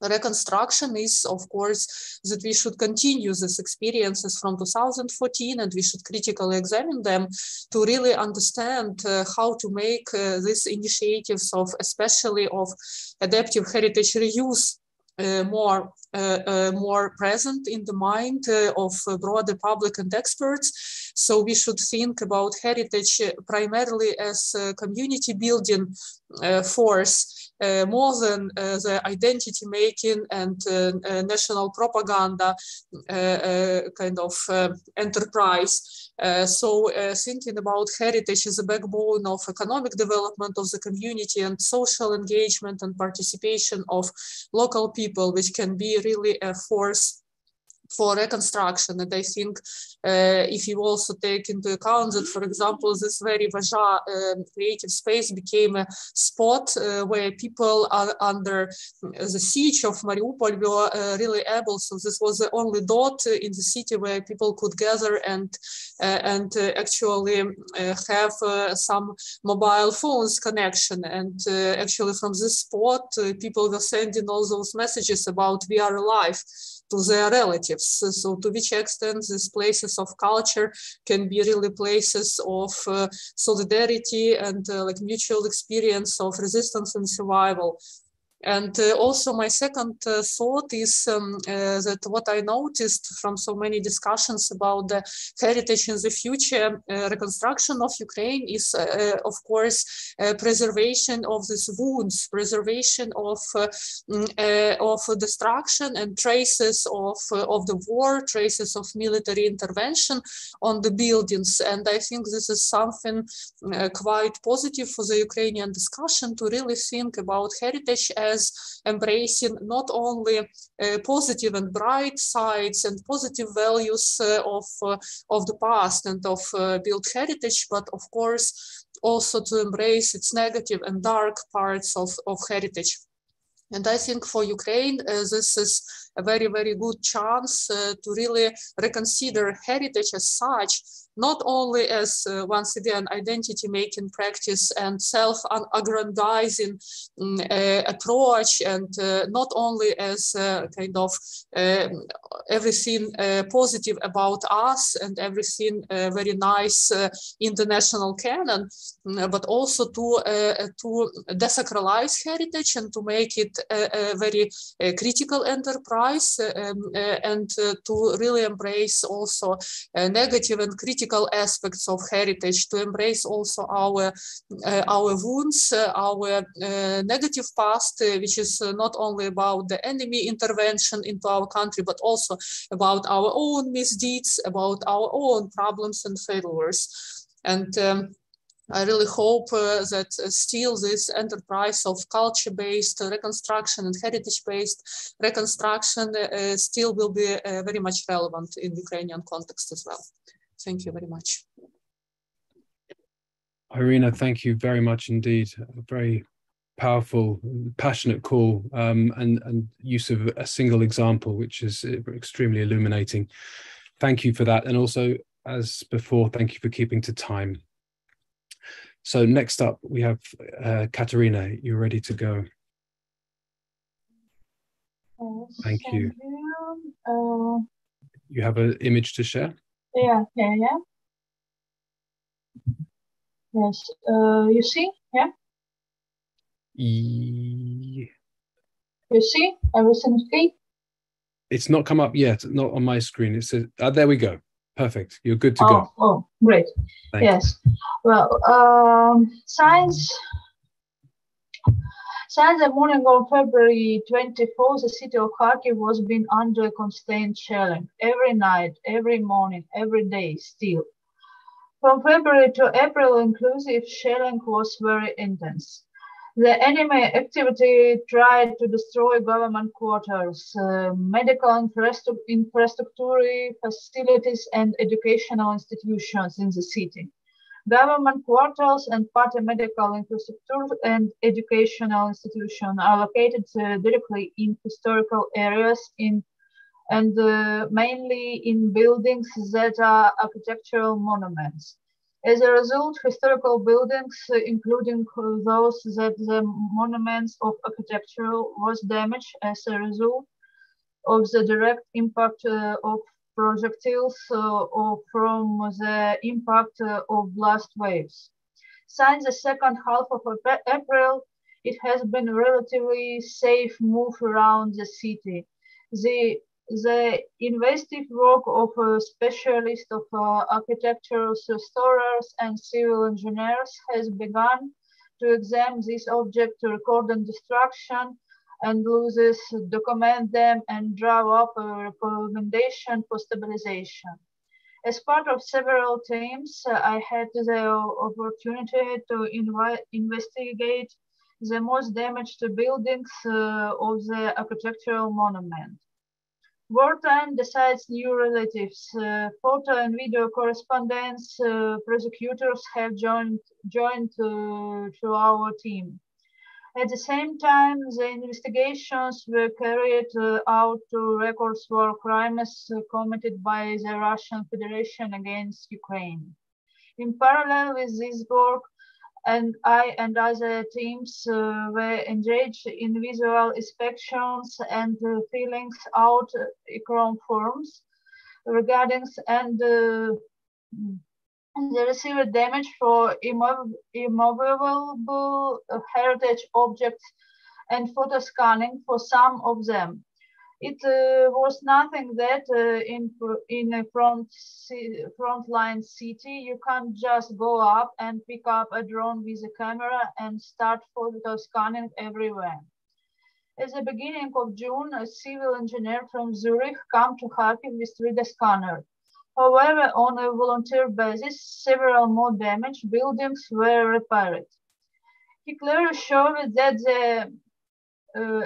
reconstruction is, of course, that we should continue these experiences from 2014, and we should critically examine them to really understand how to make these initiatives of, especially of adaptive heritage reuse, more present in the mind of broader public and experts. So we should think about heritage primarily as a community building force, more than the identity making and national propaganda kind of enterprise. So thinking about heritage as a backbone of economic development of the community and social engagement and participation of local people, which can be really a force for reconstruction. And I think if you also take into account that, for example, this very Vaja creative space became a spot where people are under the siege of Mariupol were really able. So this was the only dot in the city where people could gather and actually have some mobile phones connection. And actually from this spot, people were sending all those messages about "we are alive" to their relatives. So to which extent these places of culture can be really places of solidarity and like mutual experience of resistance and survival. And also my second thought is that what I noticed from so many discussions about the heritage in the future reconstruction of Ukraine is, of course, preservation of these wounds, preservation of destruction and traces of the war, traces of military intervention on the buildings. And I think this is something quite positive for the Ukrainian discussion, to really think about heritage as embracing not only positive and bright sides and positive values of the past and of built heritage, but of course also to embrace its negative and dark parts of heritage. And I think for Ukraine, this is a very, very good chance to really reconsider heritage as such, not only as, once again, identity-making practice and self-aggrandizing approach, and not only as kind of everything positive about us and everything very nice international canon, but also to desacralize heritage and to make it a very critical enterprise, and to really embrace also negative and critical aspects of heritage, to embrace also our wounds, our negative past, which is not only about the enemy intervention into our country, but also about our own misdeeds, about our own problems and failures. And I really hope that still this enterprise of culture-based reconstruction and heritage-based reconstruction still will be very much relevant in the Ukrainian context as well. Thank you very much. Irina, thank you very much indeed. A very powerful, passionate call, and use of a single example, which is extremely illuminating. Thank you for that. And also, as before, thank you for keeping to time. So next up, we have Kateryna. You're ready to go. Thank you. you have an image to share? Yeah. Yes. You see? Yeah. You see everything okay? It's not come up yet. Not on my screen. It says, there we go. Perfect. You're good to go. Oh, great. Yes. Well, since the morning of February 24th, the city of Kharkiv was being under constant shelling every night, every morning, every day still. From February to April inclusive, shelling was very intense. The enemy activity tried to destroy government quarters, medical infrastructure, facilities, and educational institutions in the city. Government quarters and party medical infrastructure and educational institutions are located directly in historical areas and mainly in buildings that are architectural monuments. As a result, historical buildings, including those that the monuments of architecture was damaged as a result of the direct impact of projectiles or from the impact of blast waves. Since the second half of April, it has been relatively safe move around the city. The investigative work of specialists of architectural restorers and civil engineers has begun to examine this object to record and destruction and losses, document them, and draw up a recommendation for stabilization. As part of several teams, I had the opportunity to investigate the most damaged buildings of the architectural monument. Wartime decides new relatives. Photo and video correspondents, prosecutors have joined to our team. At the same time, the investigations were carried out to record war crimes committed by the Russian Federation against Ukraine. In parallel with this work, and I and other teams were engaged in visual inspections and filling out ECROM forms regarding the received damage for immovable heritage objects and photo scanning for some of them. It was nothing that in a frontline city, you can't just go up and pick up a drone with a camera and start photo scanning everywhere. At the beginning of June, a civil engineer from Zurich came to Kharkiv with 3D scanner. However, on a volunteer basis, several more damaged buildings were repaired. He clearly showed that the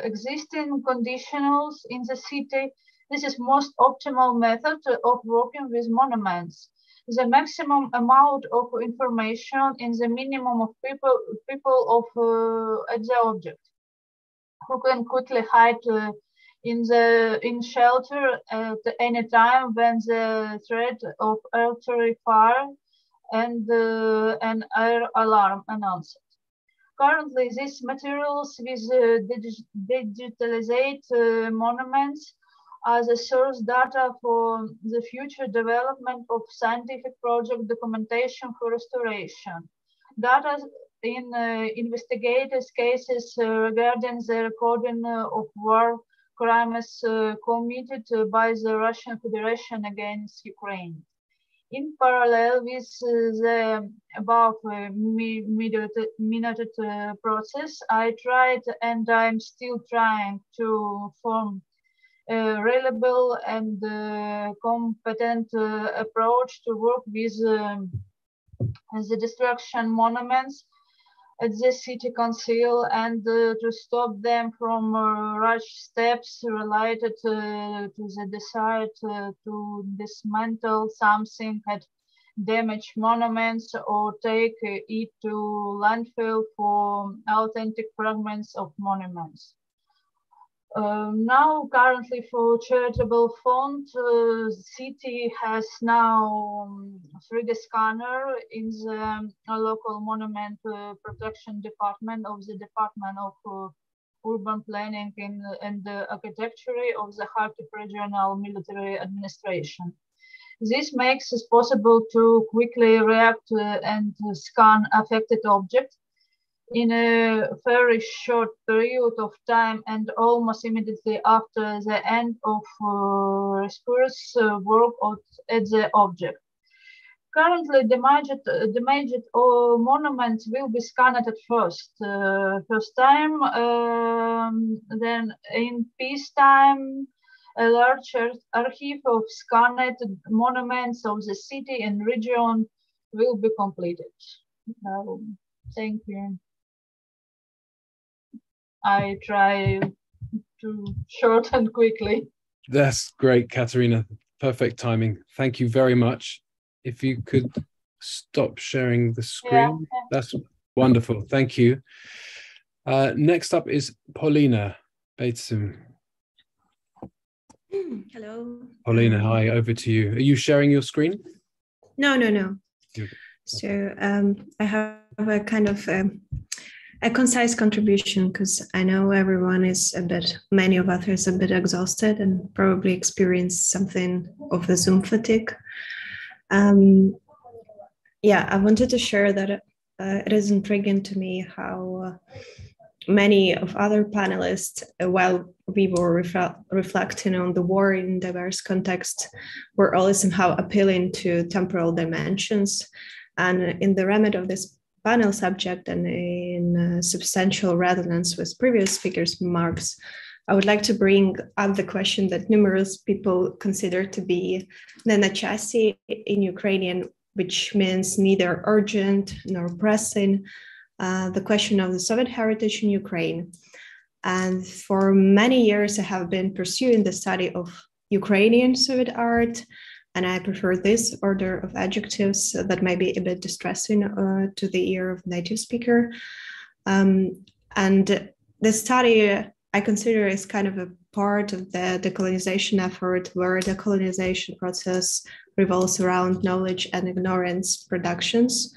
existing conditions in the city, this is most optimal method of working with monuments. The maximum amount of information in the minimum of people at the object, who can quickly hide in shelter at any time when the threat of artillery fire and an air alarm announced. Currently, these materials with digitalized monuments are the source data for the future development of scientific project documentation for restoration. Data in investigators' cases regarding the recording of war crimes committed by the Russian Federation against Ukraine. In parallel with the above minuted process, I tried and I'm still trying to form a reliable and competent approach to work with the destruction monuments at the city council and to stop them from rash steps related to the desire to dismantle something at damaged monuments or take it to landfill for authentic fragments of monuments. Now, currently for charitable fund, city has now 3D scanner in the local monument protection department of the Department of urban planning and the architecture of the Kharkiv regional military administration. This makes it possible to quickly react and scan affected objects in a very short period of time and almost immediately after the end of rescuers work at the object. Currently, damaged monuments will be scanned at first time, then in peacetime, a large archive of scanned monuments of the city and region will be completed. Thank you. I try to short and quickly. That's great, Kateryna. Perfect timing. Thank you very much. If you could stop sharing the screen, yeah. That's wonderful. Thank you. Next up is Paulina Bateson. Hello. Paulina, hi, over to you. Are you sharing your screen? No. So I have a kind of a concise contribution because I know everyone is many of us is a bit exhausted and probably experienced something of the Zoom fatigue. Yeah, I wanted to share that it is intriguing to me how many of other panelists, while we were reflecting on the war in diverse contexts, were all somehow appealing to temporal dimensions. And in the remit of this panel subject and in substantial resonance with previous speakers' remarks, I would like to bring up the question that numerous people consider to be nenachasi in Ukrainian, which means neither urgent nor pressing, the question of the Soviet heritage in Ukraine. And for many years, I have been pursuing the study of Ukrainian Soviet art, and I prefer this order of adjectives that may be a bit distressing to the ear of native speaker. And the study I consider is kind of a part of the decolonization effort, where the colonization process revolves around knowledge and ignorance productions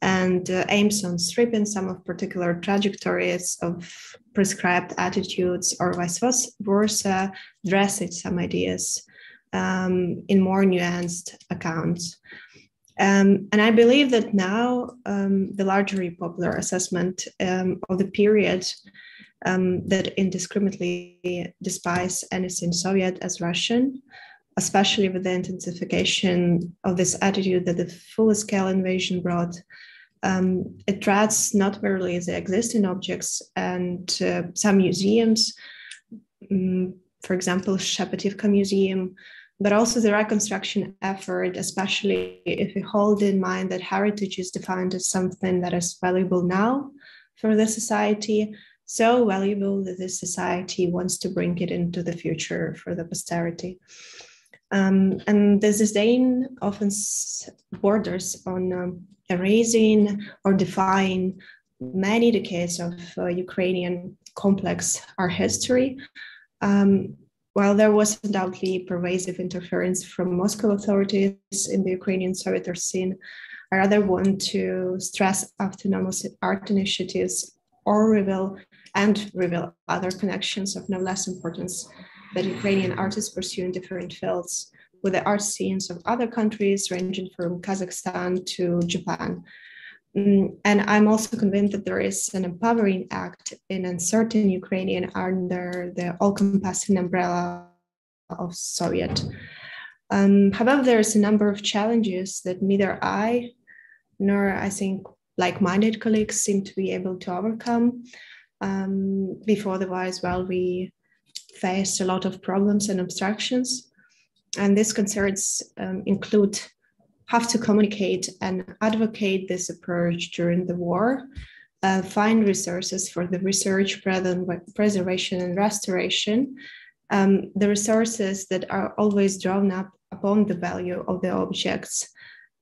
and aims on stripping some of particular trajectories of prescribed attitudes or vice versa, dressing some ideas in more nuanced accounts. And I believe that now the largely popular assessment of the period that indiscriminately despise anything Soviet as Russian, especially with the intensification of this attitude that the full-scale invasion brought, it treads not merely the existing objects and some museums, for example, Shapativka Museum, but also the reconstruction effort, especially if we hold in mind that heritage is defined as something that is valuable now for the society, so valuable that this society wants to bring it into the future for the posterity. And the disdain often borders on erasing or defying many decades of Ukrainian complex art history. While there was undoubtedly pervasive interference from Moscow authorities in the Ukrainian Soviet art scene, I rather want to stress autonomous art initiatives or reveal other connections of no less importance that Ukrainian artists pursue in different fields with the art scenes of other countries ranging from Kazakhstan to Japan. And I'm also convinced that there is an empowering act in uncertain Ukrainian under the all-encompassing umbrella of Soviet. However, there's a number of challenges that neither I nor I think like-minded colleagues seem to be able to overcome. Before the war as well, we faced a lot of problems and obstructions. And these concerns include have to communicate and advocate this approach during the war, find resources for the research, preservation and restoration, the resources that are always drawn up upon the value of the objects,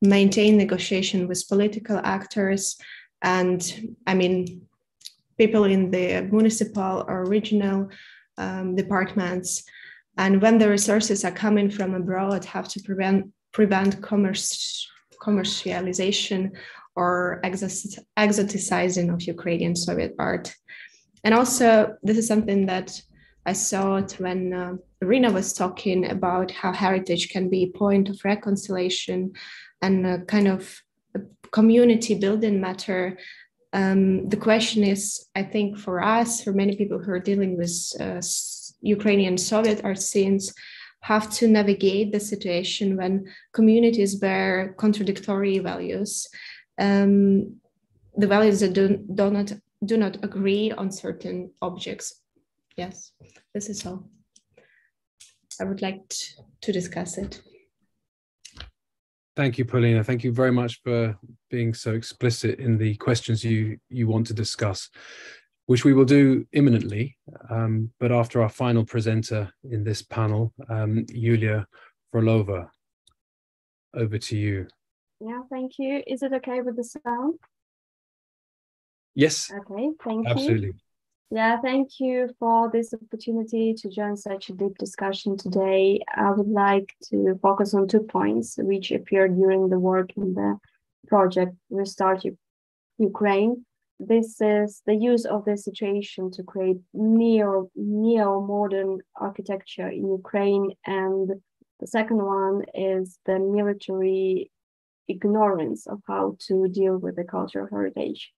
maintain negotiation with political actors, and I mean, people in the municipal or regional departments. And when the resources are coming from abroad, have to prevent commercialization or exoticizing of Ukrainian Soviet art. And also, this is something that I saw it when Irina was talking about how heritage can be a point of reconciliation and a kind of a community building matter. The question is, I think for us, for many people who are dealing with Ukrainian Soviet art scenes, have to navigate the situation when communities bear contradictory values, the values that do not agree on certain objects. Yes, this is all. I would like to discuss it. Thank you, Paulina. Thank you very much for being so explicit in the questions you want to discuss, which we will do imminently, but after our final presenter in this panel, Yulia Frolova, over to you. Yeah, thank you. Is it okay with the sound? Yes. Okay, thank you. Absolutely. Yeah, thank you for this opportunity to join such a deep discussion today. I would like to focus on 2 points which appeared during the work in the project Restart Ukraine. This is the use of the situation to create neo-modern architecture in Ukraine, and the second one is the military ignorance of how to deal with the cultural heritage.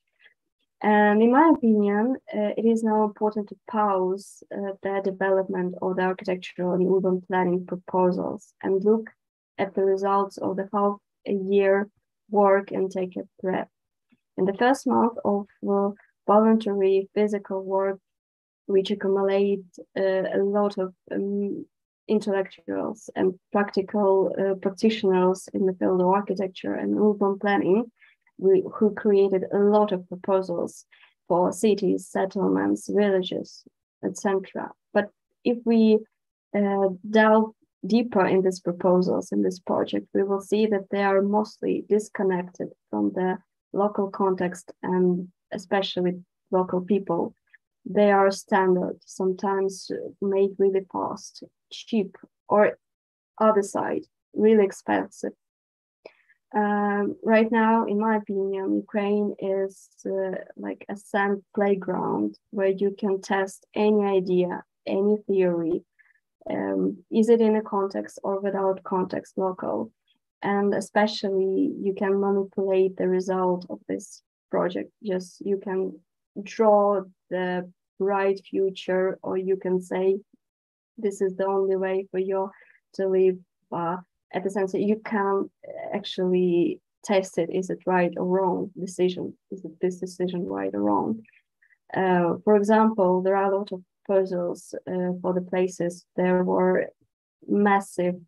And in my opinion, it is now important to pause the development of the architectural and urban planning proposals and look at the results of the half-a-year work and take a breath. In the first month of voluntary physical work, which accumulate a lot of intellectuals and practical practitioners in the field of architecture and urban planning, who created a lot of proposals for cities, settlements, villages, etc. But if we delve deeper in these proposals, in this project, we will see that they are mostly disconnected from the local context and especially local people. They are standard, sometimes made really fast, cheap, or other side, really expensive. Right now, in my opinion, Ukraine is like a sand playground where you can test any idea, any theory, is it in a context or without context local. And especially you can manipulate the result of this project. Just you can draw the bright future, or you can say this is the only way for you to live. At the sense that you can actually test it, is it right or wrong decision? Is it this decision right or wrong? For example, there are a lot of proposals for the places. There were massive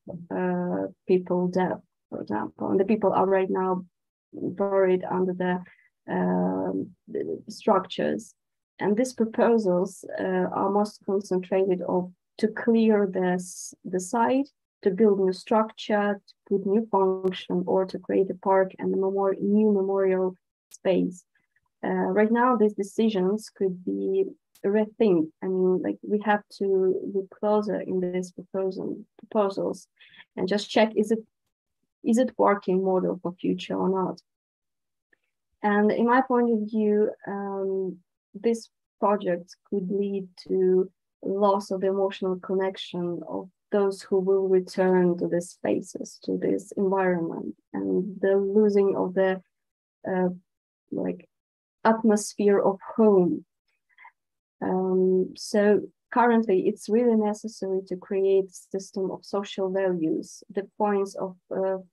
people death, for example, and the people are right now buried under the structures. And these proposals are most concentrated on to clear the site, to build new structure, to put new function, or to create a park and a new memorial space. Right now, these decisions could be rethink. I mean, like we have to look closer in these proposals and just check, is it working model for future or not? And in my point of view, this project could lead to loss of the emotional connection of those who will return to these spaces, to this environment, and the losing of the like atmosphere of home. So currently, it's really necessary to create a system of social values, the points of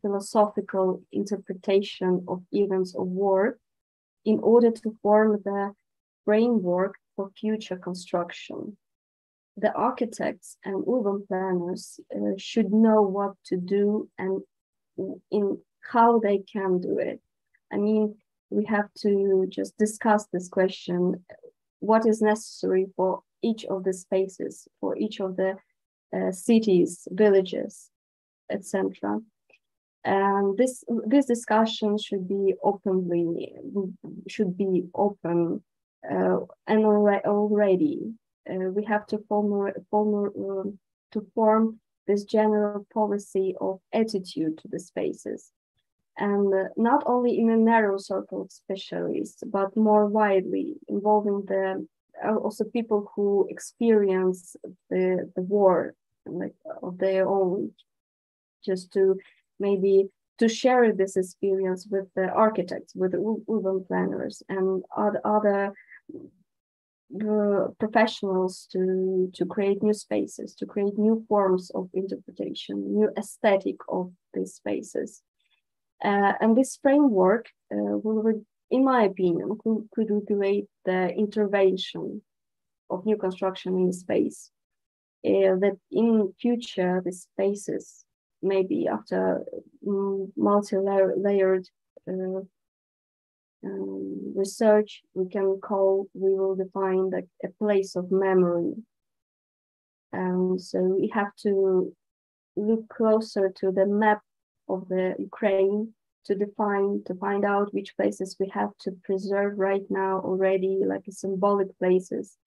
philosophical interpretation of events of war, in order to form the framework for future construction. The architects and urban planners should know what to do and in how they can do it. I mean, we have to just discuss this question, what is necessary for each of the spaces, for each of the cities, villages, etc. And this discussion should be open and already. We have to form this general policy of attitude to the spaces, and not only in a narrow circle of specialists, but more widely, involving the also people who experience the war, like of their own, just to maybe to share this experience with the architects, with the urban planners and other professionals to create new spaces, to create new forms of interpretation, new aesthetic of these spaces. And this framework will, in my opinion, could regulate the intervention of new construction in space. That in future, the spaces, maybe after multi-layered research, we will define like a place of memory. So we have to look closer to the map of the Ukraine to find out which places we have to preserve right now already, like symbolic places,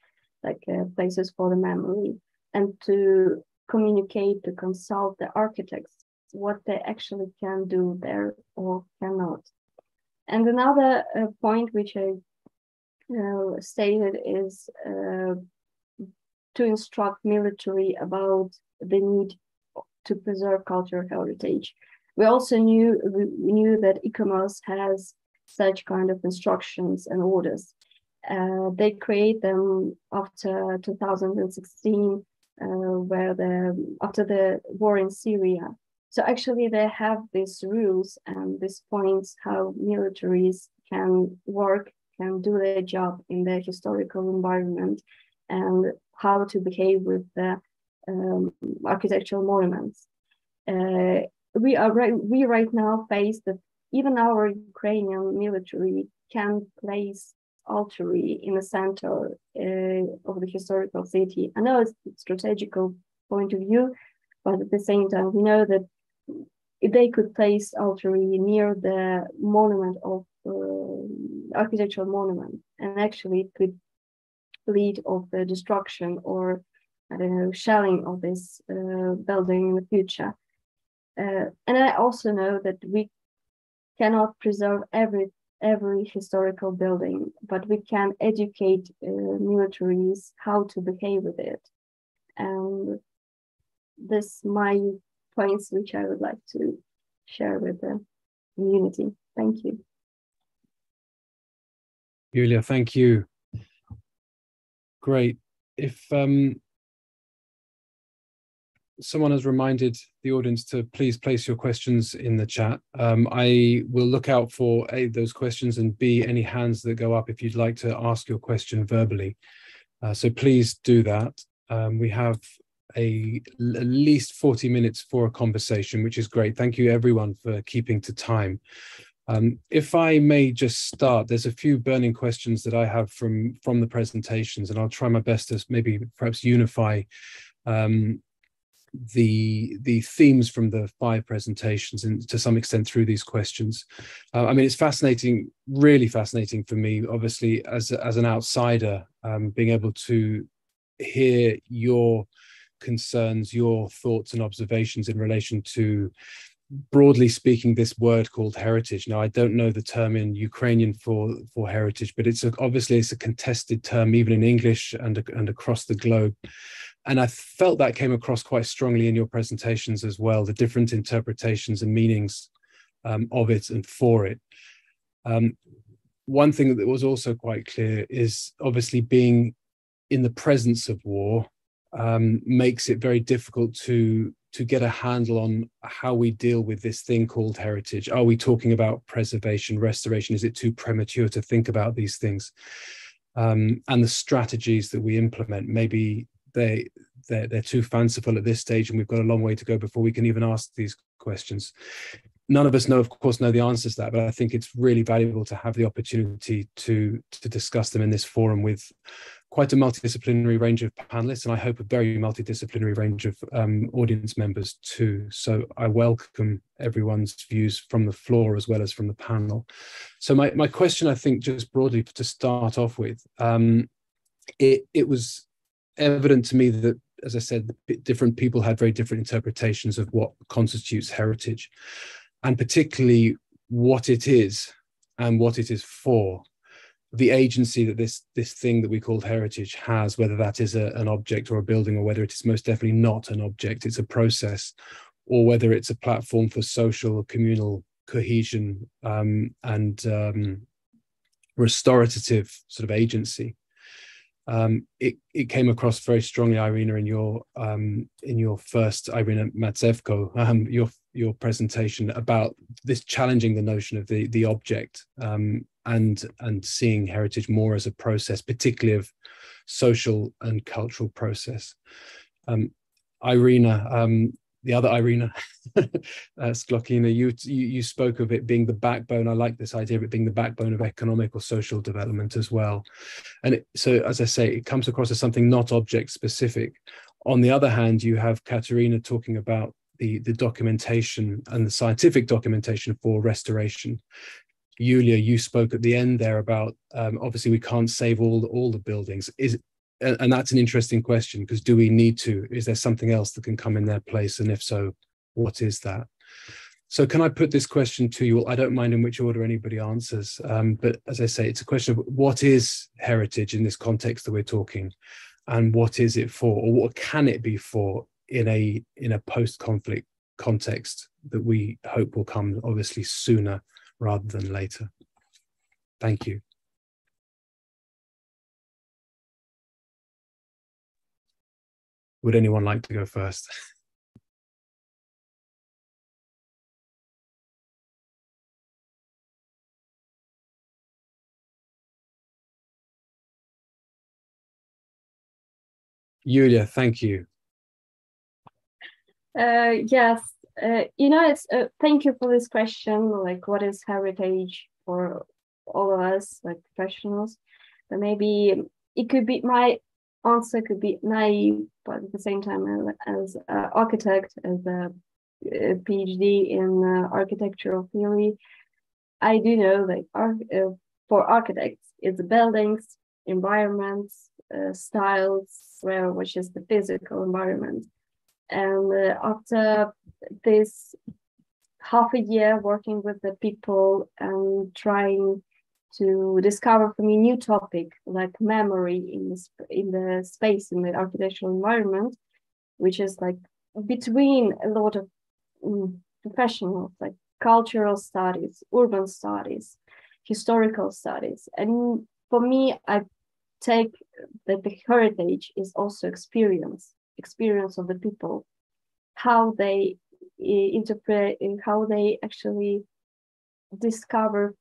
like places for the memory, and to communicate, to consult the architects, what they actually can do there or cannot. And another point which I stated is to instruct military about the need to preserve cultural heritage. We also knew that ICOMOS has such kind of instructions and orders. They create them after 2016, after the war in Syria. So actually they have these rules and these points how militaries can work, can do their job in the historical environment, and how to behave with the architectural monuments. We right now face that even our Ukrainian military can place artillery in the center of the historical city. I know it's a strategical point of view, but at the same time, we know that if they could place artillery near the monument of architectural monument, and actually it could lead of the destruction or, I don't know, shelling of this building in the future. And I also know that we cannot preserve every historical building, but we can educate militaries how to behave with it. And this my points which I would like to share with the community. Thank you. Julia, thank you. Great. If someone has reminded the audience to please place your questions in the chat. I will look out for A, those questions, and B, any hands that go up if you'd like to ask your question verbally. So please do that. We have at least 40 minutes for a conversation, which is great. Thank you everyone for keeping to time. If I may just start, there's a few burning questions that I have from the presentations, and I'll try my best to maybe perhaps unify the themes from the 5 presentations and to some extent through these questions. I mean, it's fascinating, really fascinating for me, obviously, as an outsider, being able to hear your concerns, your thoughts and observations in relation to, broadly speaking, this word called heritage. Now, I don't know the term in Ukrainian for heritage, but obviously it's a contested term even in English and across the globe. And I felt that came across quite strongly in your presentations as well, the different interpretations and meanings of it and for it. One thing that was also quite clear is obviously being in the presence of war makes it very difficult to get a handle on how we deal with this thing called heritage. Are we talking about preservation, restoration? Is it too premature to think about these things? And the strategies that we implement, maybe they're too fanciful at this stage, and we've got a long way to go before we can even ask these questions. None of us know, of course, know the answers to that, but I think it's really valuable to have the opportunity to discuss them in this forum with quite a multidisciplinary range of panelists, and I hope a very multidisciplinary range of audience members too. So I welcome everyone's views from the floor as well as from the panel. So my question, I think, just broadly to start off with, it was evident to me that, as I said, different people had very different interpretations of what constitutes heritage, and particularly what it is and what it is for. the agency that this thing that we call heritage has, whether that is an object or a building, or whether it is most definitely not an object, it's a process, or whether it's a platform for social or communal cohesion and restorative sort of agency. It came across very strongly, Irina, in your first, Irina Matsevko, your presentation about this challenging the notion of the object and seeing heritage more as a process, particularly of social and cultural process. Irina, the other Irina, Sklokina, you spoke of it being the backbone. I like this idea of it being the backbone of economic or social development as well. And so, as I say, it comes across as something not object specific. On the other hand, you have Kateryna talking about the documentation and the scientific documentation for restoration. Uilleam, you spoke at the end there about obviously we can't save all the buildings. And that's an interesting question, because do we need to? Is there something else that can come in their place? And if so, what is that? So can I put this question to you all? I don't mind in which order anybody answers. But as I say, it's a question of what is heritage in this context that we're talking, and what is it for, or what can it be for in a post-conflict context that we hope will come obviously sooner rather than later. Thank you. Would anyone like to go first? Uilleam, thank you. Yes, it's thank you for this question. Like, what is heritage for all of us, like professionals? But maybe it could be, my answer could be naive, but at the same time, as an architect, as a PhD in architectural theory, I do know that for architects, it's buildings, environments, styles, which is the physical environment. And after this half a year working with the people and trying to discover for me new topic like memory in the space, in the architectural environment, which is like between a lot of professionals, like cultural studies, urban studies, historical studies. And for me, I take that the heritage is also experience of the people, how they interpret and how they actually discover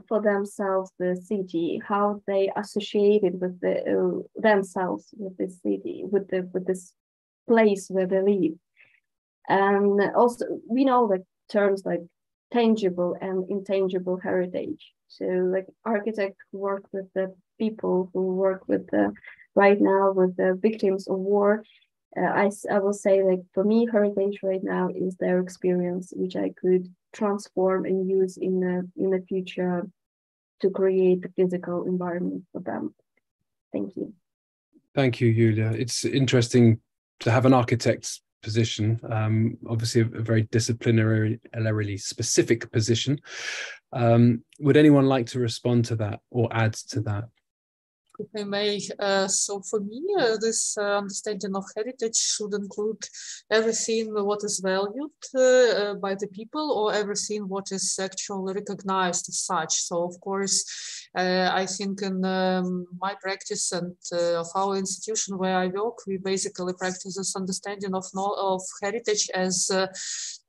for themselves the city, how they associated with themselves with the city, with this place where they live. And also we know like terms like tangible and intangible heritage. So like architects who work with the people, who work with right now with the victims of war, I will say, like, for me, heritage right now is their experience, which I could transform and use in the future to create the physical environment for them. Thank you. Thank you, Uilleam. It's interesting to have an architect's position, obviously a very disciplinarily specific position. Would anyone like to respond to that or add to that? If I may, so for me, this understanding of heritage should include everything what is valued by the people, or everything what is actually recognized as such. So, of course, I think in my practice and of our institution where I work, we basically practice this understanding of heritage as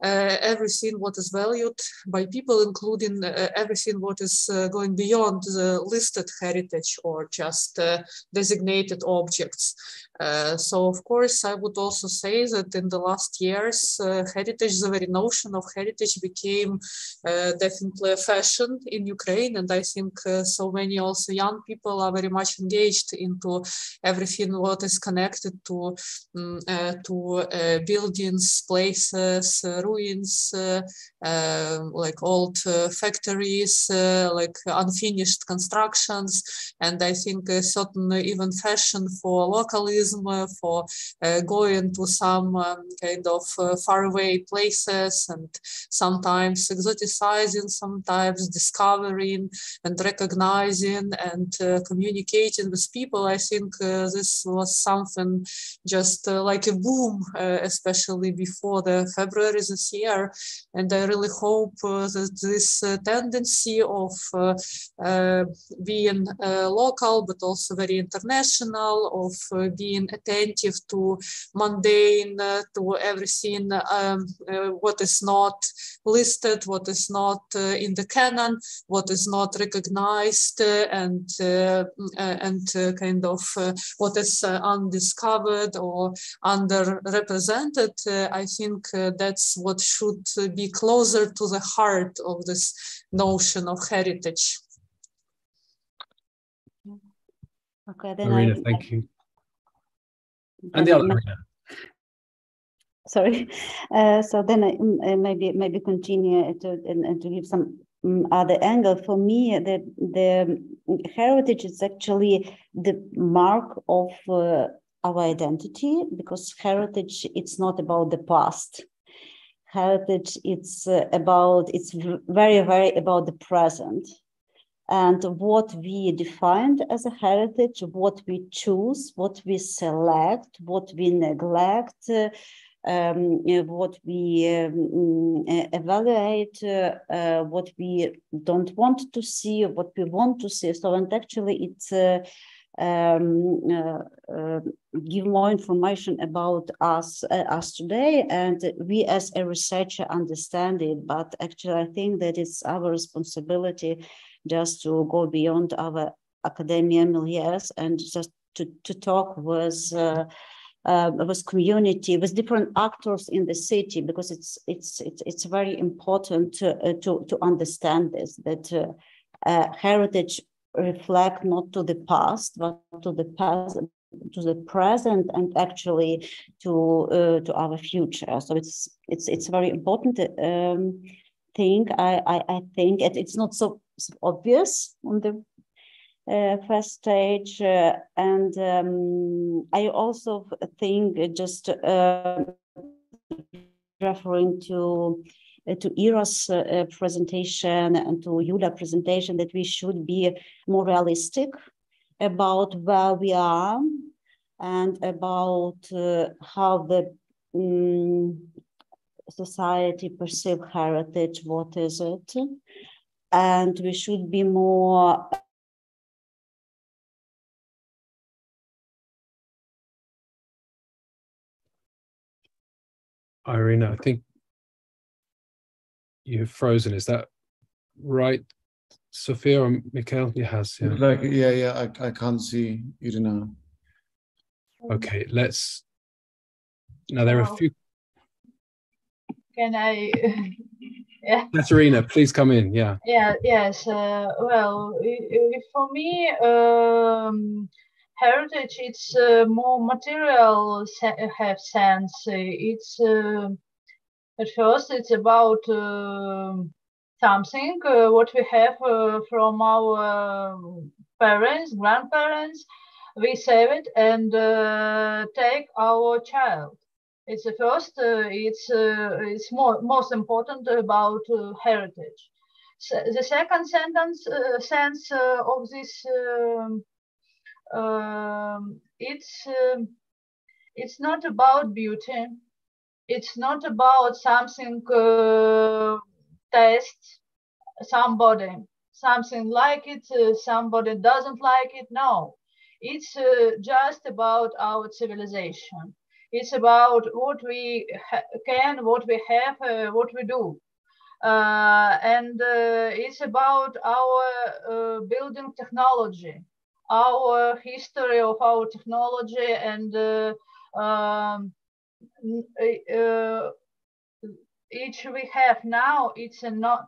everything what is valued by people, including everything what is going beyond the listed heritage or just designated objects. So of course I would also say that in the last years heritage, the very notion of heritage became definitely a fashion in Ukraine, and I think so many also young people are very much engaged into everything what is connected to buildings, places, ruins, like old factories, like unfinished constructions, and I think a certain even fashion for localism, for going to some kind of faraway places, and sometimes exoticizing, sometimes discovering and recognizing and communicating with people. I think this was something just like a boom, especially before the February this year. And I really hope that this tendency of being local, but also very international, of being attentive to mundane, to everything, what is not listed, what is not in the canon, what is not recognized, and kind of what is undiscovered or underrepresented. I think that's what should be closer to the heart of this notion of heritage. Okay, then Irina, thank you. And the other Irina. Sorry. So then I maybe continue to give some other angle. For me, the heritage is actually the mark of our identity, because heritage, it's not about the past. Heritage, it's very, very about the present. And what we defined as a heritage, what we choose, what we select, what we neglect, what we evaluate, what we don't want to see, what we want to see. So, and actually it's give more information about us today, and we as a researcher understand it, but actually I think that it's our responsibility just to go beyond our academia milieu and just to talk with community, with different actors in the city, because it's very important to understand this, that heritage reflect not to the past, but to the past, to the present, and actually to our future. So it's very important thing. I think it's not so obvious on the first stage, and I also think, just referring to Ira's presentation and to Yulia's presentation, that we should be more realistic about where we are and about how the society perceives heritage, what is it, and we should be more Irina, I think you've frozen. Is that right, Sofia or Michał? Yes, yeah. Like, yeah, I can't see you now. Okay, let's. Now there are a few. Can I? Yeah. Kateryna, please come in. Yeah. Yeah. Yes. Well, for me, heritage, it's more material have sense. It's at first it's about something what we have from our parents, grandparents. We save it and take our child. It's the first. It's most important about heritage. So the second sense of this. It's not about beauty. It's not about something test somebody, something like it, somebody doesn't like it. No, it's just about our civilization. It's about what we can, what we have, what we do. And it's about our building technology, our history of our technology, and each we have now, it's not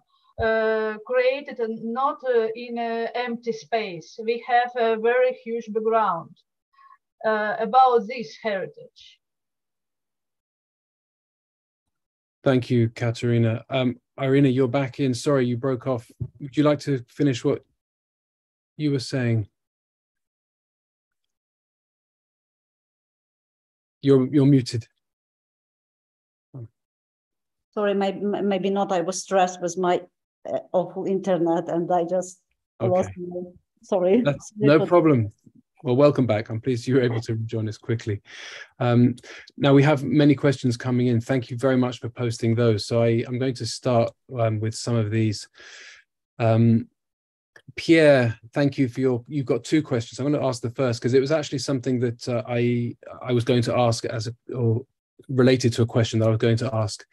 created not in an empty space. We have a very huge background about this heritage. Thank you, Kateryna. Irina, you're back in. Sorry, you broke off. Would you like to finish what you were saying? You're muted. Sorry, maybe not. I was stressed with my awful internet, and I just lost my. Sorry. No problem. Well, welcome back. I'm pleased you were able to join us quickly. Now we have many questions coming in. Thank you very much for posting those. So I'm going to start with some of these. Pierre, thank you for you've got two questions. I'm going to ask the first because it was actually something that I was going to ask or related to a question that I was going to ask.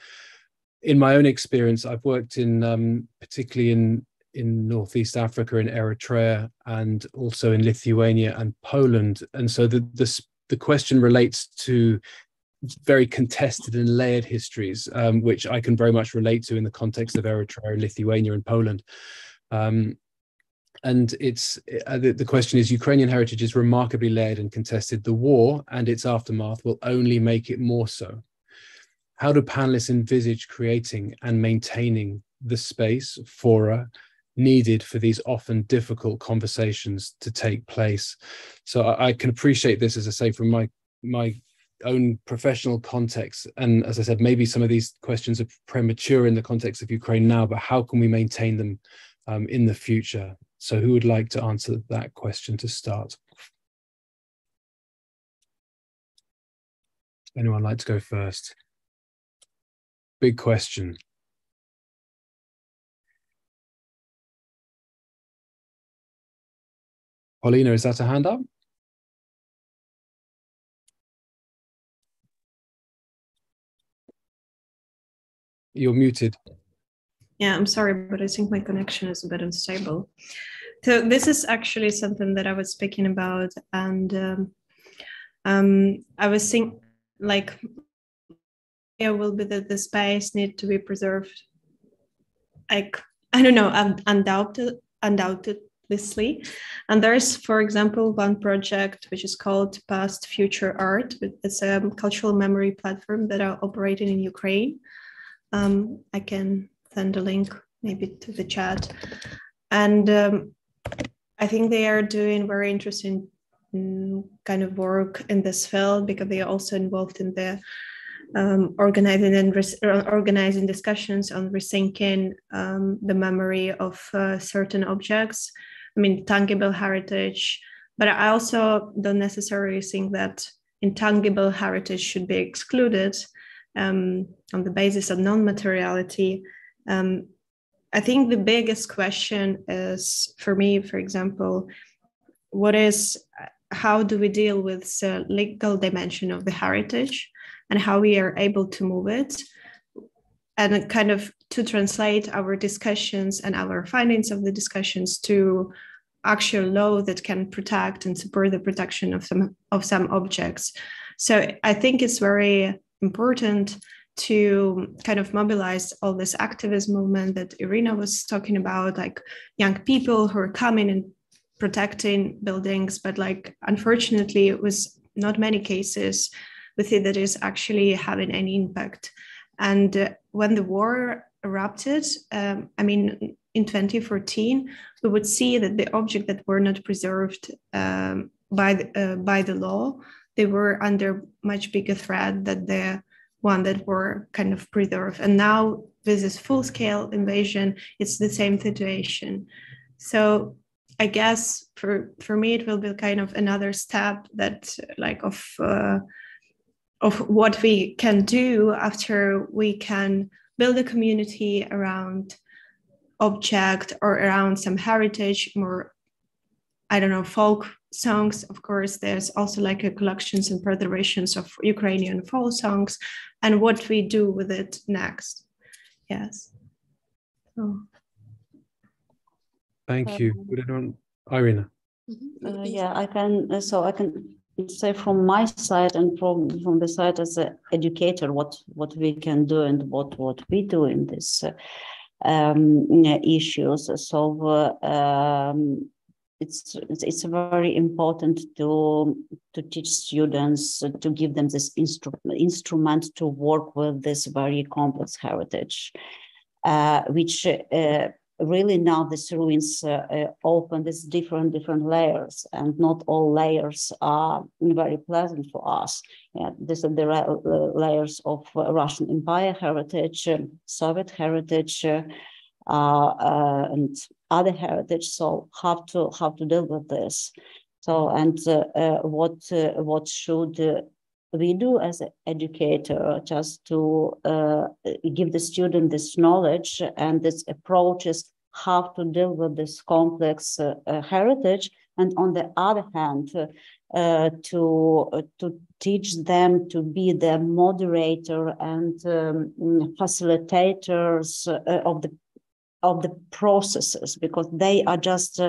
In my own experience, I've worked in particularly in Northeast Africa, in Eritrea, and also in Lithuania and Poland. And so the question relates to very contested and layered histories, which I can very much relate to in the context of Eritrea, Lithuania, and Poland. And it's the question is, Ukrainian heritage is remarkably layered and contested. The war and its aftermath will only make it more so. How do panelists envisage creating and maintaining the space, fora, needed for these often difficult conversations to take place? So I can appreciate this, as I say, from my own professional context. And as I said, maybe some of these questions are premature in the context of Ukraine now, but how can we maintain them in the future? So who would like to answer that question to start? Anyone like to go first? Big question. Paulina, is that a hand up? You're muted. Yeah, I'm sorry, but I think my connection is a bit unstable. So this is actually something that I was speaking about, and I was thinking, like, yeah, will be that the space need to be preserved. Like, I don't know, undoubtedly. And there's, for example, one project which is called Past Future Art. It's a cultural memory platform that are operating in Ukraine. I can send a link maybe to the chat. And I think they are doing very interesting kind of work in this field, because they are also involved in the organizing discussions on rethinking the memory of certain objects. I mean, tangible heritage, but I also don't necessarily think that intangible heritage should be excluded on the basis of non-materiality. I think the biggest question is, for me, for example, how do we deal with the legal dimension of the heritage and how we are able to move it, and kind of to translate our discussions and our findings of the discussions to actual law that can protect and support the protection of some objects. So I think it's very important to kind of mobilize all this activist movement that Irina was talking about, like young people who are coming and protecting buildings, but like, unfortunately, it was not many cases with it that is actually having any impact. And when the war erupted, I mean, in 2014, we would see that the objects that were not preserved by the law, they were under much bigger threat than the one that were kind of preserved. And now with this full-scale invasion, it's the same situation. So I guess for me, it will be kind of another step that like of what we can do after we can build a community around object or around some heritage, more, I don't know, folk songs. Of course, there's also like a collections and preservations of Ukrainian folk songs, and what we do with it next. Yes. So. Thank you. Irina. Yeah, I can. So I can say from my side and from the side as an educator, what we can do and what we do in this issues. So it's very important to teach students, to give them this instrument to work with this very complex heritage, which really now these ruins open these different layers, and not all layers are very pleasant for us. Yeah, these are the layers of Russian Empire heritage, Soviet heritage, and other heritage. So how to deal with this? So, and what should we do as an educator, just to give the student this knowledge and this approaches how to deal with this complex heritage, and on the other hand, to teach them to be the moderator and facilitators of the processes, because they are just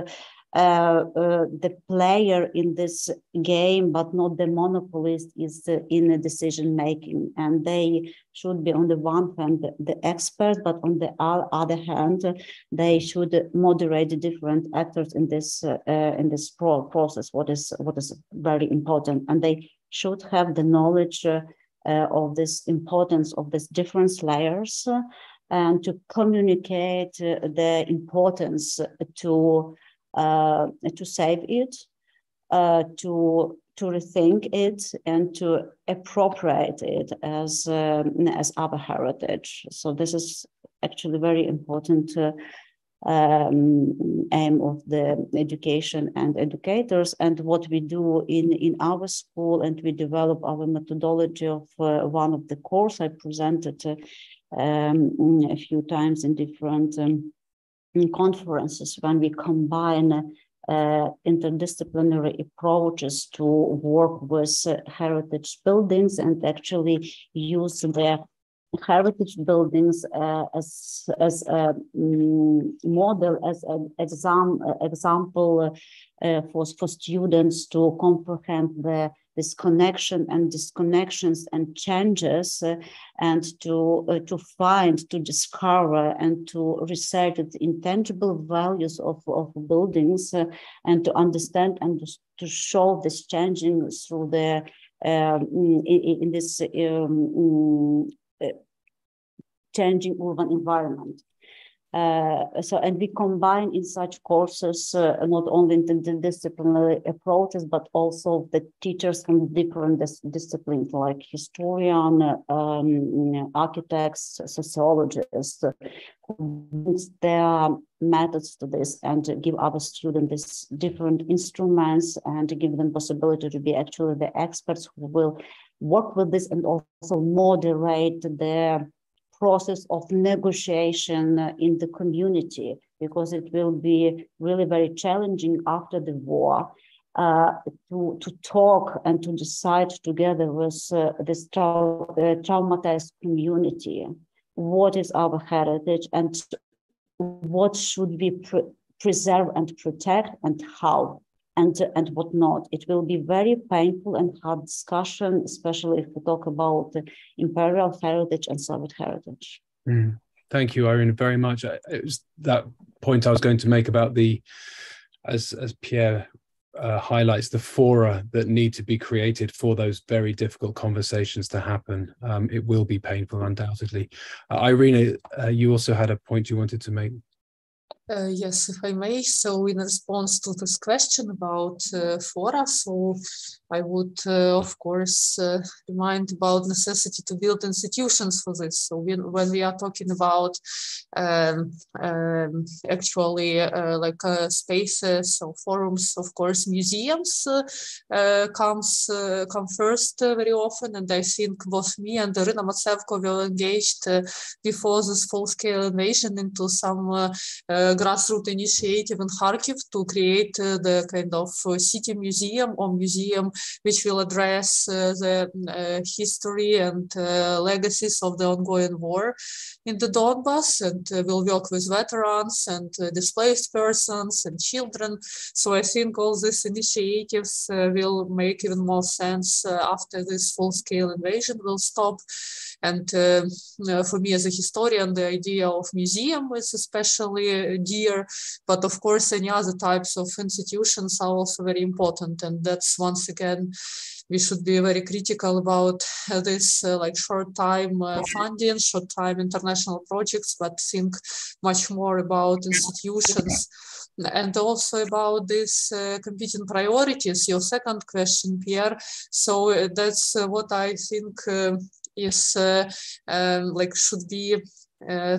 the player in this game, but not the monopolist is in the decision making. And they should be on the one hand the experts, but on the other hand, they should moderate the different actors in this process. What is very important, and they should have the knowledge of this importance of these different layers, and to communicate the importance to save it, to rethink it, and to appropriate it as our heritage. So this is actually very important aim of the education and educators, and what we do in our school, and we develop our methodology of one of the course I presented a few times in different conferences, when we combine interdisciplinary approaches to work with heritage buildings, and actually use the heritage buildings as a model, as an example for students to comprehend this connection and disconnections and changes, and to find, to discover, and to research the intangible values of buildings, and to understand and to show this changing through the in this changing urban environment. And we combine in such courses not only interdisciplinary approaches, but also the teachers from different disciplines, like historian, architects, sociologists, use their methods to this, and give our students these different instruments, and to give them possibility to be actually the experts who will work with this, and also moderate the process of negotiation in the community, because it will be really very challenging after the war to talk and to decide together with this traumatized community what is our heritage, and what should we preserve and protect, and how, and what not. It will be very painful and hard discussion, especially if we talk about imperial heritage and Soviet heritage. Thank you, Irene, very much. It was that point I was going to make about the, as Pierre highlights, the fora that need to be created for those very difficult conversations to happen. It will be painful, undoubtedly. Irene, you also had a point you wanted to make. Yes, if I may. So in response to this question about fora, so I would, of course, remind about necessity to build institutions for this. So when we are talking about actually spaces or forums, of course, museums come first very often. And I think both me and Irina Matsevko were engaged before this full-scale invasion into some grassroots initiative in Kharkiv to create the kind of city museum, or museum which will address the history and legacies of the ongoing war in the Donbass, and will work with veterans and displaced persons and children. So I think all these initiatives will make even more sense after this full-scale invasion will stop. And for me as a historian, the idea of museum is especially dear, but of course any other types of institutions are also very important. And that's once again, we should be very critical about this like short-time funding, short-time international projects, but think much more about institutions and also about these competing priorities. Your second question, Pierre. So that's what I think is like should be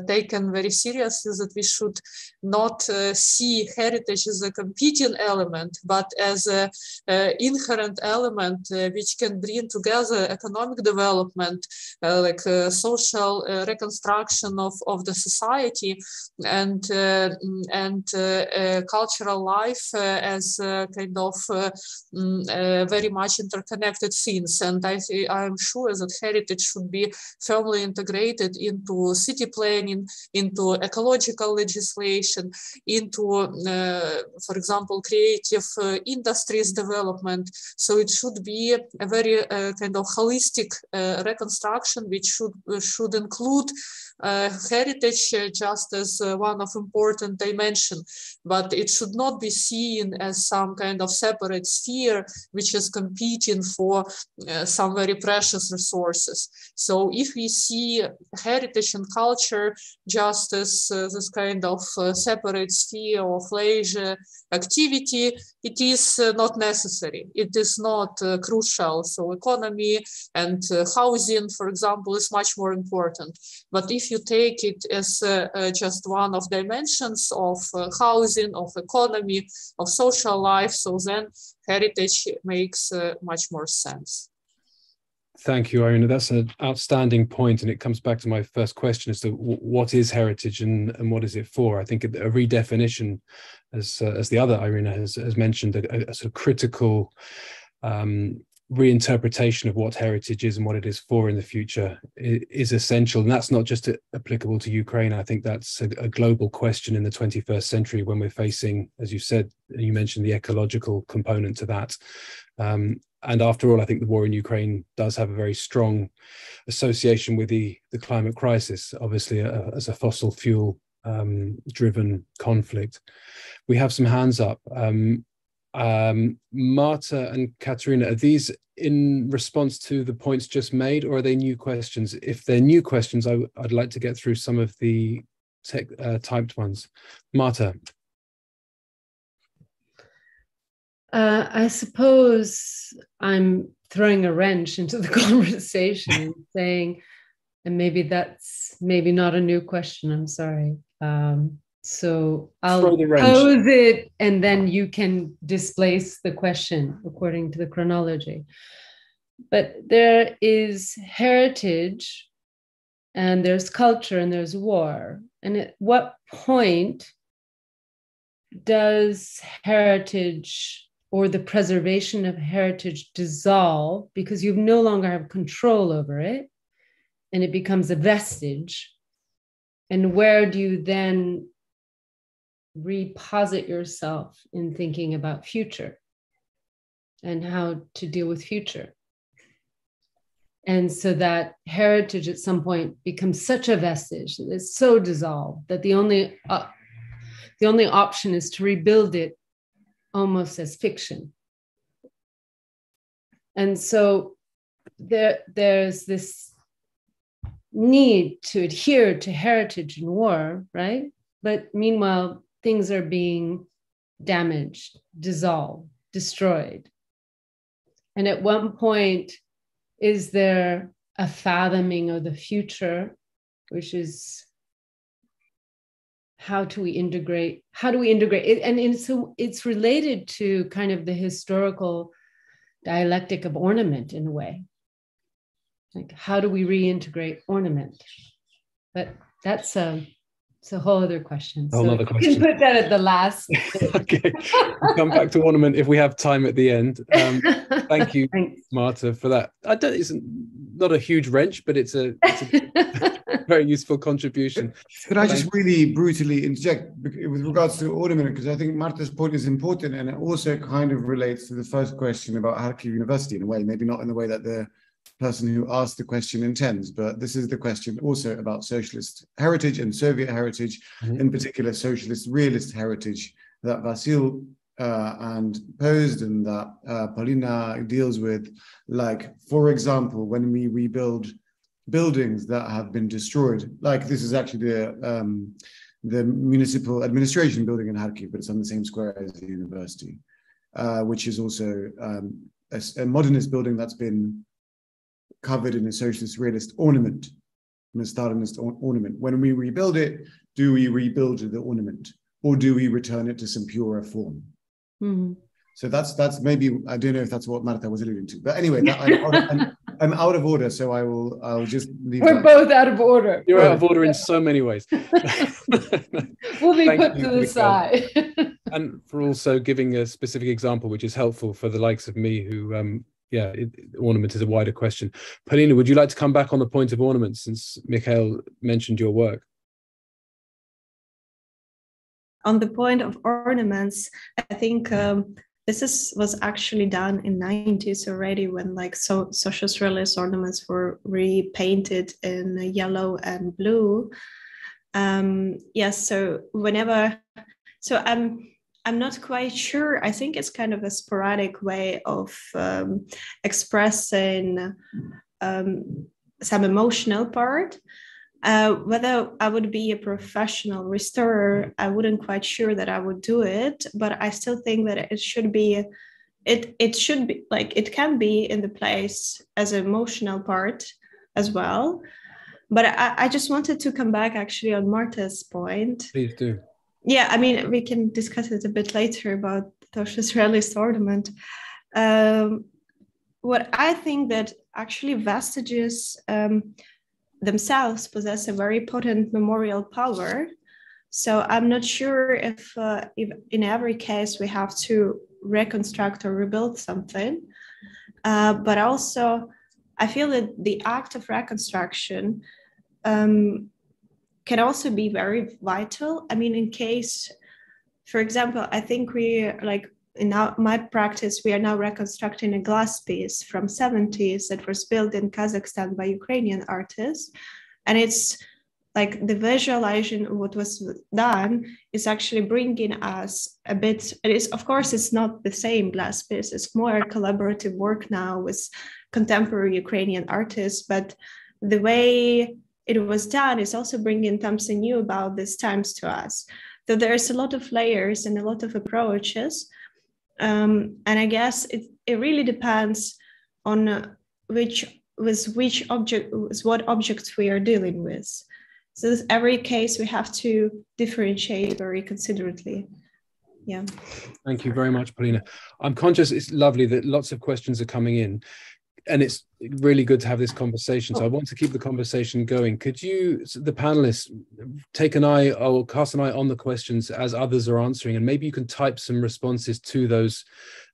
taken very seriously, that we should not see heritage as a competing element, but as an inherent element which can bring together economic development, like social reconstruction of the society, and cultural life as kind of very much interconnected things. And I'm sure that heritage should be firmly integrated into city planning, into ecological legislation, into, for example, creative industries development. So it should be a very kind of holistic reconstruction, which should include heritage just as one of important dimension, but it should not be seen as some kind of separate sphere which is competing for some very precious resources. So if we see heritage and culture just as this kind of separate sphere of leisure activity, it is not necessary. It is not crucial. So economy and housing, for example, is much more important. But if you take it as just one of dimensions of housing, of economy, of social life, so then heritage makes much more sense. Thank you, Irina. That's an outstanding point, and it comes back to my first question as to what is heritage and what is it for. I think a redefinition, as the other Irina has mentioned, a sort of critical reinterpretation of what heritage is and what it is for in the future is essential. And that's not just applicable to Ukraine. I think that's a global question in the 21st century when we're facing, as you said, you mentioned the ecological component to that. And after all, I think the war in Ukraine does have a very strong association with the climate crisis, obviously as a fossil fuel driven conflict. We have some hands up. Marta and Kateryna, are these in response to the points just made, or are they new questions? If they're new questions, I'd like to get through some of the typed ones. Marta. I suppose I'm throwing a wrench into the conversation, saying, and maybe that's not a new question, I'm sorry. So I'll pose it and then you can displace the question according to the chronology. But there is heritage and there's culture and there's war. And at what point does heritage or the preservation of heritage dissolve because you no longer have control over it and it becomes a vestige? And where do you then reposit yourself in thinking about future and how to deal with future? And so that heritage at some point becomes such a vestige that it's so dissolved that the only option is to rebuild it almost as fiction. And so there's this need to adhere to heritage in war, right? But meanwhile, things are being damaged, dissolved, destroyed. And at one point, is there a fathoming of the future, which is how do we integrate it? And so it's related to kind of the historical dialectic of ornament in a way. Like, how do we reintegrate ornament? But that's it's a whole other question. So you can put that at the last. Okay, we'll come back to ornament if we have time at the end. Thank you, Marta, for that. It's not a huge wrench, but it's a very useful contribution. Could I just really brutally interject with regards to ornament, because I think Marta's point is important, and it also kind of relates to the first question about Kharkiv University in a way, maybe not in the way that the person who asked the question intends, but this is the question also about socialist heritage and Soviet heritage, in particular socialist realist heritage that Vasil and posed and that Polina deals with. Like, for example, when we rebuild buildings that have been destroyed, like this is actually the municipal administration building in Kharkiv, but it's on the same square as the university, which is also a modernist building that's been covered in a socialist realist ornament, in a Stalinist ornament. When we rebuild it, do we rebuild the ornament, or do we return it to some purer form? So that's maybe, I don't know if that's what Marta was alluding to, but anyway, I'm out of order, so I'll just leave. We're both out of order. You're out of order in so many ways. We'll be put to the side. And for also giving a specific example, which is helpful for the likes of me who, ornament is a wider question. Polina, would you like to come back on the point of ornament, since Michał mentioned your work? On the point of ornaments, I think this was actually done in 90s already, when like socialist realist ornaments were repainted in yellow and blue. Yes, so I'm not quite sure. I think it's kind of a sporadic way of expressing some emotional part. Whether I would be a professional restorer, I wouldn't quite sure that I would do it, but I still think that it should be like, it can be in the place as an emotional part as well. But I just wanted to come back actually on Marta's point. Please do. Yeah, I mean, we can discuss it a bit later about socialist realist ornament. What I think that actually vestiges themselves possess a very potent memorial power. So I'm not sure if in every case we have to reconstruct or rebuild something, but also I feel that the act of reconstruction can also be very vital. I mean, in case, for example, I think we like in my practice, we are now reconstructing a glass piece from 70s that was built in Kazakhstan by Ukrainian artists. And it's like the visualization of what was done is actually bringing us a bit, it is, of course, it's not the same glass piece, it's more collaborative work now with contemporary Ukrainian artists, but the way it was done is also bringing something new about these times to us. So there's a lot of layers and a lot of approaches. And I guess it really depends on what objects we are dealing with. So every case we have to differentiate very considerately. Yeah. Thank you very much, Polina. I'm conscious it's lovely that lots of questions are coming in, and it's really good to have this conversation. So I want to keep the conversation going. Could you, the panelists, take an eye or cast an eye on the questions as others are answering, and maybe you can type some responses to those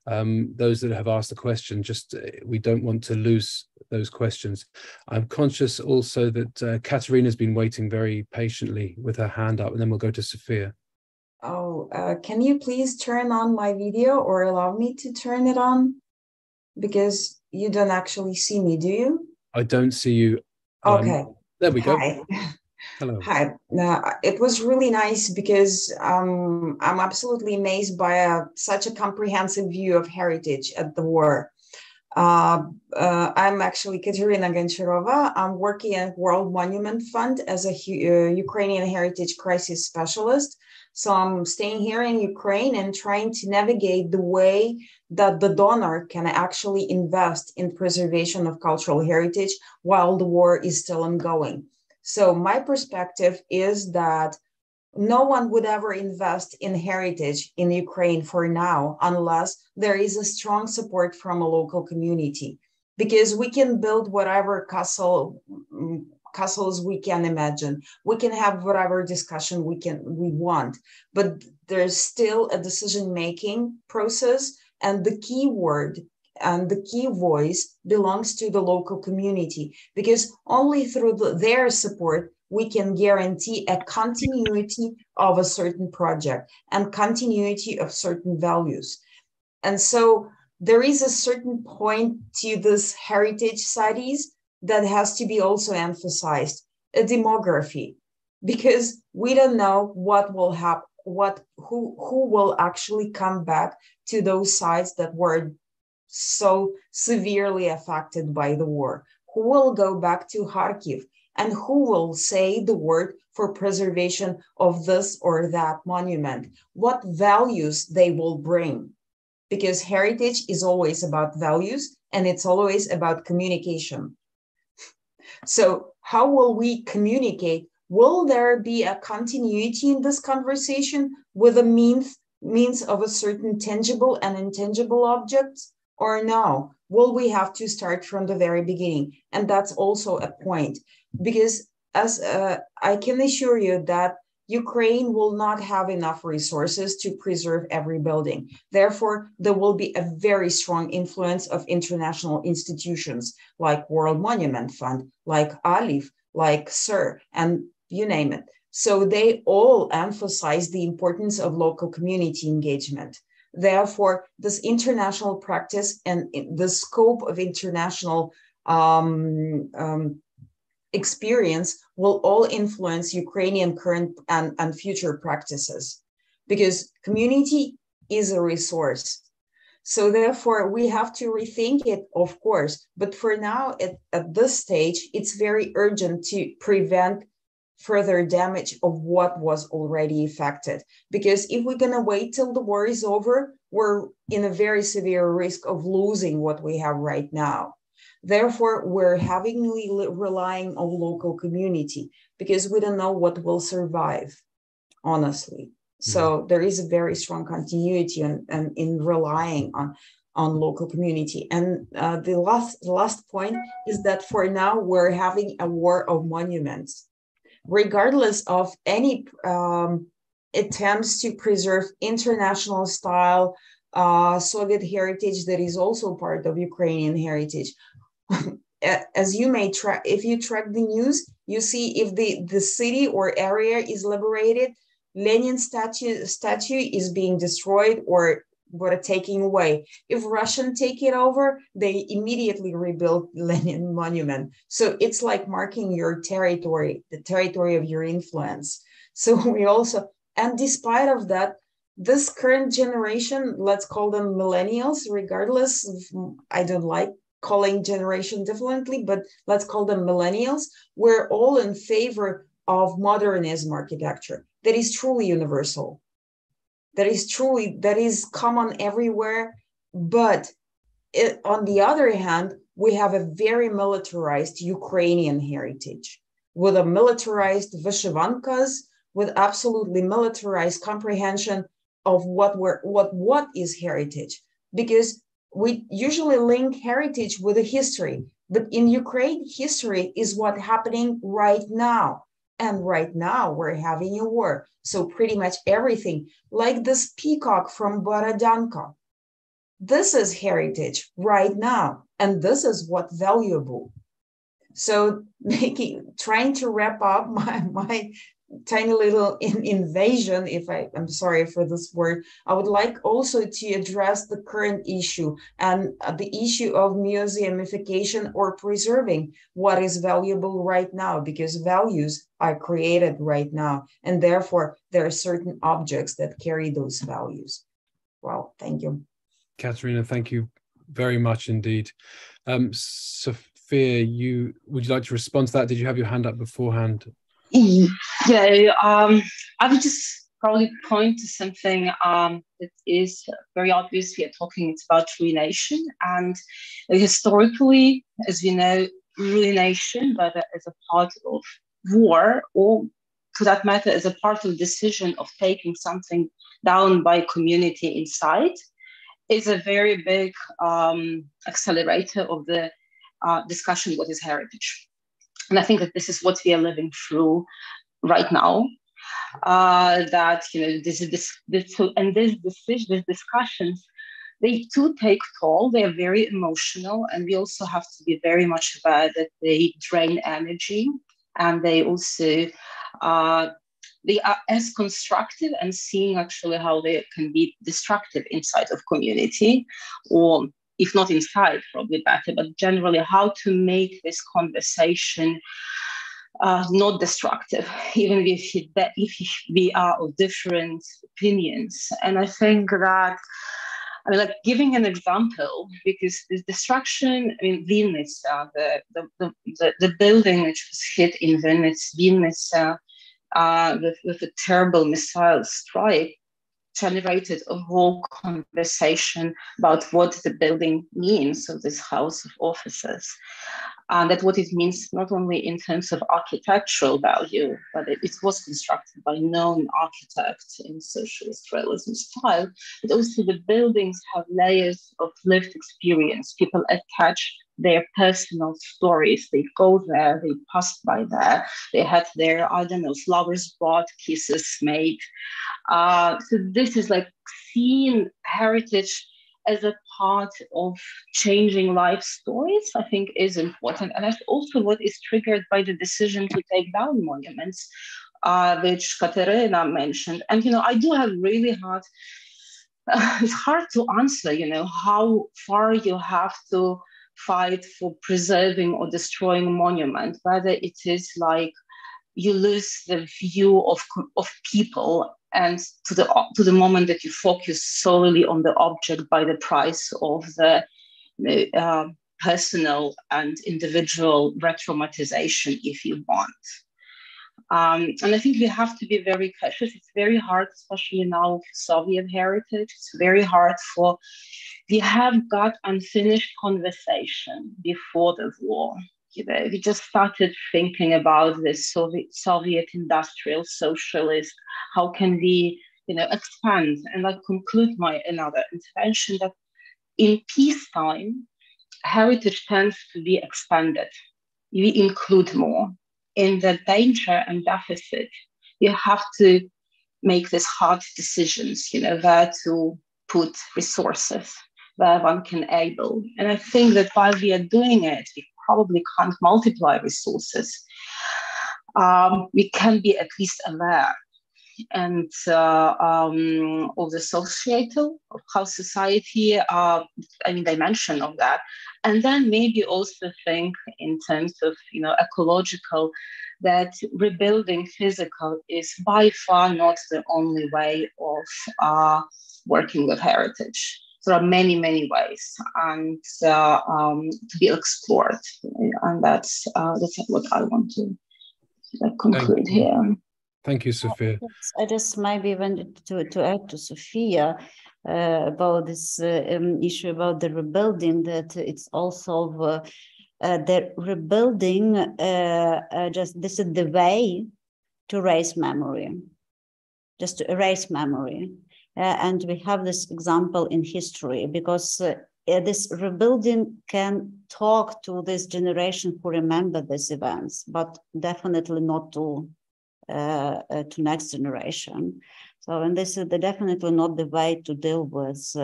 that have asked the question. Just we don't want to lose those questions. I'm conscious also that Kateryna has been waiting very patiently with her hand up, and then we'll go to Sofia. Oh, can you please turn on my video, or allow me to turn it on? Because you don't actually see me, do you? I don't see you. Okay. There we go. Hi. Hello. Hi. It was really nice because I'm absolutely amazed by such a comprehensive view of heritage at the war. I'm actually Kateryna Goncharova. I'm working at World Monument Fund as a Ukrainian heritage crisis specialist. So I'm staying here in Ukraine and trying to navigate the way that the donor can actually invest in preservation of cultural heritage while the war is still ongoing. So my perspective is that no one would ever invest in heritage in Ukraine for now unless there is a strong support from a local community, because we can build whatever castles we can imagine. We can have whatever discussion we want, but there's still a decision-making process, and the key word and the key voice belongs to the local community, because only through their support we can guarantee a continuity of a certain project and continuity of certain values. And so there is a certain point to this heritage studies that has to be also emphasized, a demography, because we don't know what will happen, who will actually come back to those sites that were so severely affected by the war, who will go back to Kharkiv, and who will say the word for preservation of this or that monument, what values they will bring. Because heritage is always about values, and it's always about communication. So how will we communicate? Will there be a continuity in this conversation with a means of a certain tangible and intangible objects, or no? Will we have to start from the very beginning? And that's also a point, because as I can assure you that Ukraine will not have enough resources to preserve every building. Therefore, there will be a very strong influence of international institutions like World Monument Fund, like ALIF, like SIR, and you name it. So they all emphasize the importance of local community engagement. Therefore, this international practice and the scope of international experience will all influence Ukrainian current and future practices, because community is a resource. So therefore, we have to rethink it, of course. But for now, at this stage, it's very urgent to prevent further damage of what was already affected. Because if we're going to wait till the war is over, we're in a very severe risk of losing what we have right now. Therefore, we're heavily relying on local community, because we don't know what will survive, honestly. So there is a very strong continuity in relying on local community. And the last point is that for now, we're having a war of monuments. Regardless of any attempts to preserve international style Soviet heritage that is also part of Ukrainian heritage. As you may track, if you track the news, you see if the city or area is liberated, Lenin statue is being destroyed or taken away. If Russian take it over, they immediately rebuild Lenin monument. So it's like marking your territory, the territory of your influence. So we also, and despite of that, this current generation, let's call them millennials, regardless of, I don't like calling generation differently, but let's call them millennials, we're all in favor of modernism architecture that is truly universal, that is common everywhere. But on the other hand, we have a very militarized Ukrainian heritage with a militarized vyshyvankas, with absolutely militarized comprehension of what is heritage, because we usually link heritage with a history, but in Ukraine, history is what's happening right now. And right now we're having a war. So pretty much everything, like this peacock from Borodanka, this is heritage right now. And this is what's valuable. So trying to wrap up my tiny little invasion, I'm sorry for this word, I would like also to address the current issue and the issue of museumification or preserving what is valuable right now, because values are created right now, and therefore there are certain objects that carry those values. Well, thank you. Kateryna, thank you very much indeed. Sofia, would you like to respond to that? Did you have your hand up beforehand? Yeah, I would just probably point to something that is very obvious. We are talking about ruination, and historically, as we know, ruination, whether as a part of war or, to that matter, as a part of the decision of taking something down by community inside, is a very big accelerator of the discussion what is heritage. And I think that this is what we are living through right now. That these discussions, they too take toll. They are very emotional, and we also have to be very much aware that they drain energy, and they also they are as constructive and seeing actually how they can be destructive inside of community, or if not inside, probably better, but generally how to make this conversation not destructive, even if we are of different opinions. And I think that, I mean, like giving an example, because this destruction, I mean, Vinnytsia, the building which was hit in Vinnytsia with a terrible missile strike, generated a whole conversation about what the building means, so this house of offices. And that what it means not only in terms of architectural value, but it was constructed by known architects in socialist realism style, but also the buildings have layers of lived experience. People attach their personal stories. They go there, they passed by there, they had their, I don't know, flowers bought, kisses made. So this is like seeing heritage as a part of changing life stories, I think is important. And that's also what is triggered by the decision to take down monuments, which Kateryna mentioned. And, you know, I do have really hard, it's hard to answer, you know, how far you have to fight for preserving or destroying a monument, whether it is like you lose the view of people and to the moment that you focus solely on the object by the price of the personal and individual re-traumatization, if you want. And I think we have to be very cautious. It's very hard, especially now for Soviet heritage. It's very hard we have got unfinished conversation before the war. You know, we just started thinking about this Soviet industrial socialist. How can we, you know, expand? And I conclude my another intervention that in peacetime, heritage tends to be expanded. We include more. In the danger and deficit, you have to make these hard decisions, you know, where to put resources, where one can able. And I think that while we are doing it, we probably can't multiply resources. We can be at least aware and of the societal, of how society, I mean, dimension of that. And then maybe also think in terms of, you know, ecological, that rebuilding physical is by far not the only way of working with heritage. There are many, many ways and to be explored. And that's what I want to conclude here. Thank you, Sofia. I just maybe wanted to add to Sofia about this issue about the rebuilding, that it's also the rebuilding, just this is the way to erase memory, just to erase memory. And we have this example in history because this rebuilding can talk to this generation who remember these events, but definitely not to next generation. So, and this is definitely not the way to deal with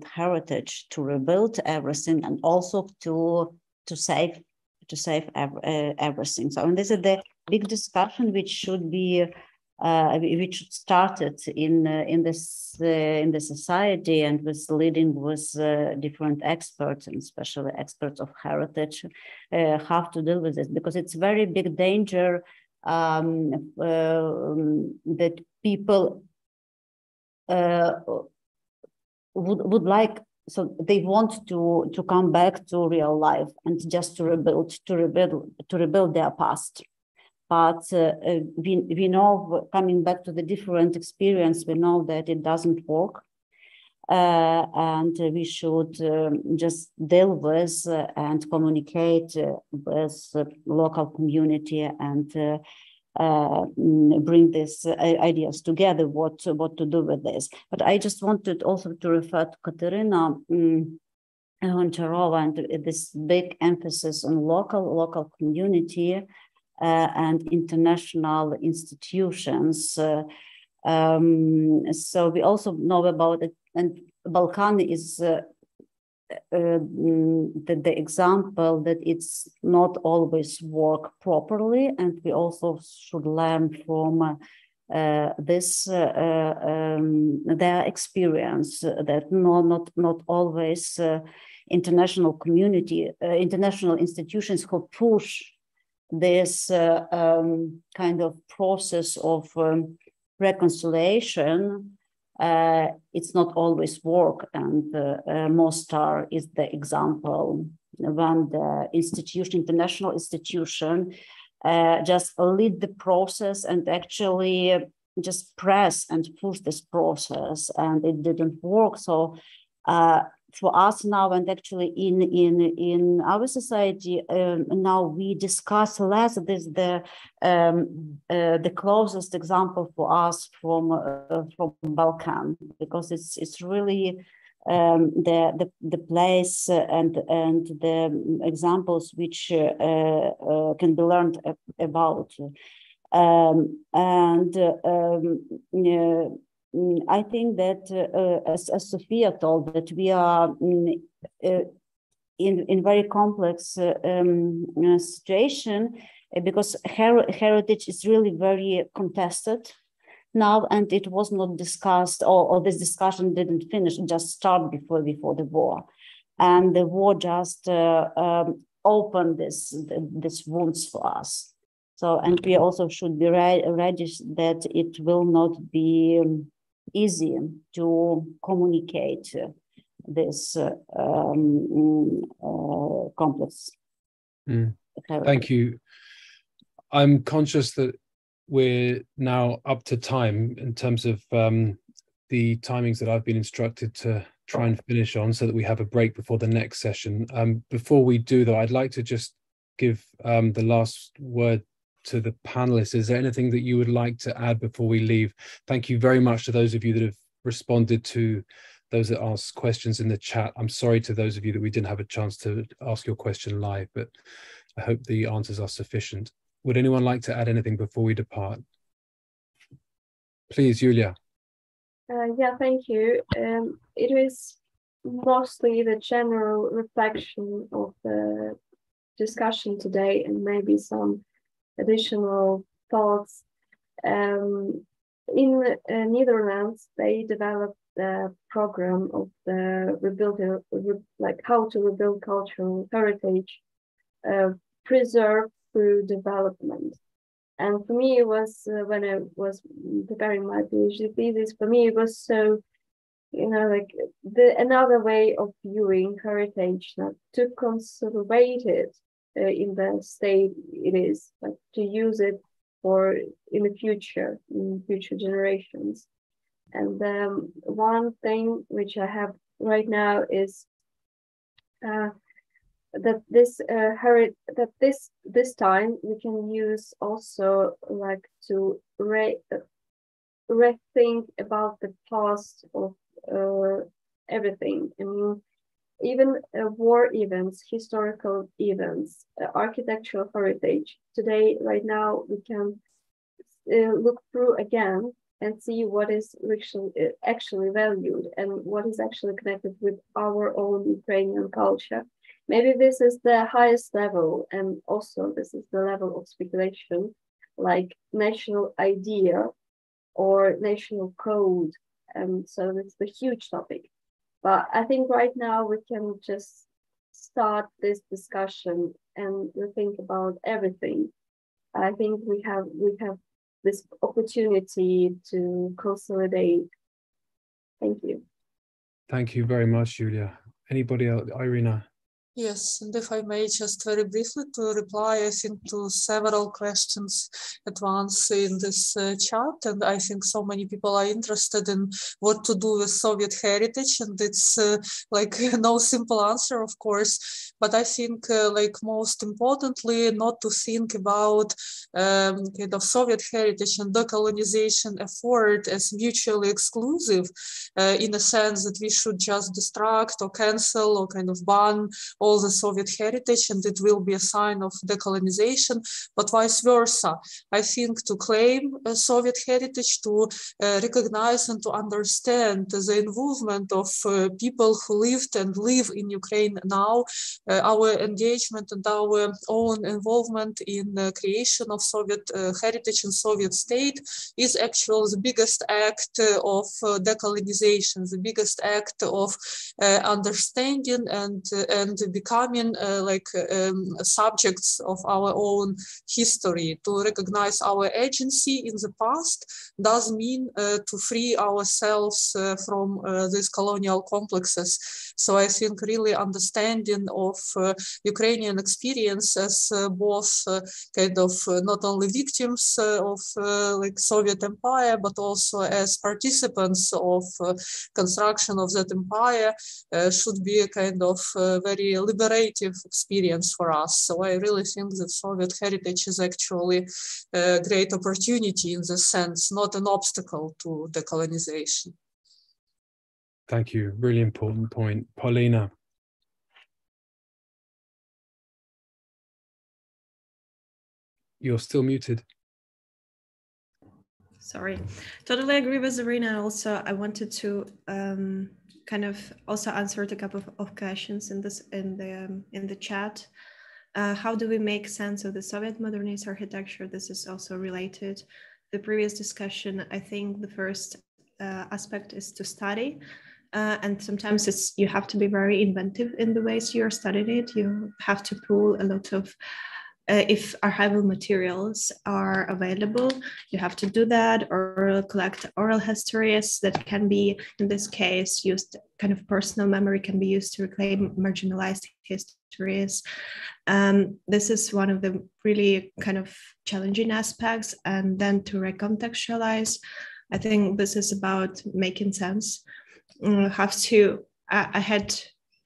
heritage, to rebuild everything and also to save everything. So, and this is the big discussion which should be which started in the society and was leading with different experts and especially experts of heritage how to deal with this, because it's very big danger that people would like, so they want to come back to real life and just to rebuild their past. But we know, coming back to the different experience, we know that it doesn't work. And we should just deal with and communicate with local community and bring these ideas together, what to do with this. But I just wanted also to refer to Kateryna Goncharova and this big emphasis on local community and international institutions. So we also know about it, and Balkan is the example that it's not always work properly, and we also should learn from their experience that not always international community, international institutions who push this kind of process of reconciliation, it's not always work. And Mostar is the example when the international institution just lead the process and actually just press and push this process, and it didn't work. So for us now, and actually in our society now, we discuss less. This the closest example for us from Balkan, because it's really the place and the examples which can be learned about. I think that, as Sofia told, that we are in very complex situation, because heritage is really very contested now, and it was not discussed, or this discussion didn't finish, it just started before the war. And the war just opened this wounds for us. So, and we also should be ready that it will not be easy to communicate this complex. Thank you. I'm conscious that we're now up to time in terms of the timings that I've been instructed to try and finish on, so that we have a break before the next session. Before we do, though, I'd like to just give the last word to the panelists. Is there anything that you would like to add before we leave? Thank you very much to those of you that have responded to those that asked questions in the chat. I'm sorry to those of you that we didn't have a chance to ask your question live, but I hope the answers are sufficient. Would anyone like to add anything before we depart? Please, Julia. Yeah, thank you. It is mostly the general reflection of the discussion today, and maybe some additional thoughts. In Netherlands, they developed the program of the like how to rebuild cultural heritage, preserve through development. And for me, it was when I was preparing my PhD thesis, for me it was so, like another way of viewing heritage, not to conservate it in the state it is, but to use it for in the future, in future generations. And one thing which I have right now is that this time we can use also like to rethink about the past of everything. I mean, even war events, historical events, architectural heritage. Today, right now, we can look through again and see what is actually valued and what is actually connected with our own Ukrainian culture. Maybe this is the highest level, and also this is the level of speculation, like national idea or national code. So it's a huge topic. But I think right now we can just start this discussion and think about everything. I think we have this opportunity to consolidate. Thank you. Thank you very much, Julia. Anybody else? Irina? Yes, and if I may just very briefly to reply, I think, to several questions at once in this chat, and I think so many people are interested in what to do with Soviet heritage, and it's like no simple answer, of course, but I think like most importantly, not to think about kind of Soviet heritage and decolonization effort as mutually exclusive, in a sense that we should just destruct or cancel or kind of ban all the Soviet heritage, and it will be a sign of decolonization, but vice versa. I think to claim Soviet heritage, to recognize and to understand the involvement of people who lived and live in Ukraine now, our engagement and our own involvement in the creation of Soviet heritage and Soviet state is actually the biggest act of decolonization, the biggest act of understanding and becoming subjects of our own history. To recognize our agency in the past does mean to free ourselves from these colonial complexes. So I think really understanding of Ukrainian experience as both kind of not only victims of Soviet Empire, but also as participants of construction of that empire should be a kind of very liberative experience for us. So I really think that Soviet heritage is actually a great opportunity in this sense, not an obstacle to decolonization. Thank you. Really important point. Paulina. You're still muted. Sorry. Totally agree with Irina. Also, I wanted to kind of also answer a couple of questions in the chat. How do we make sense of the Soviet modernist architecture? This is also related to the previous discussion. I think the first aspect is to study. And sometimes you have to be very inventive in the ways you're studying it. You have to pull a lot of, if archival materials are available, you have to do that, or collect oral histories that can be, in this case, used, kind of personal memory can be used to reclaim marginalized histories. This is one of the really kind of challenging aspects. And then to recontextualize, I think this is about making sense. I had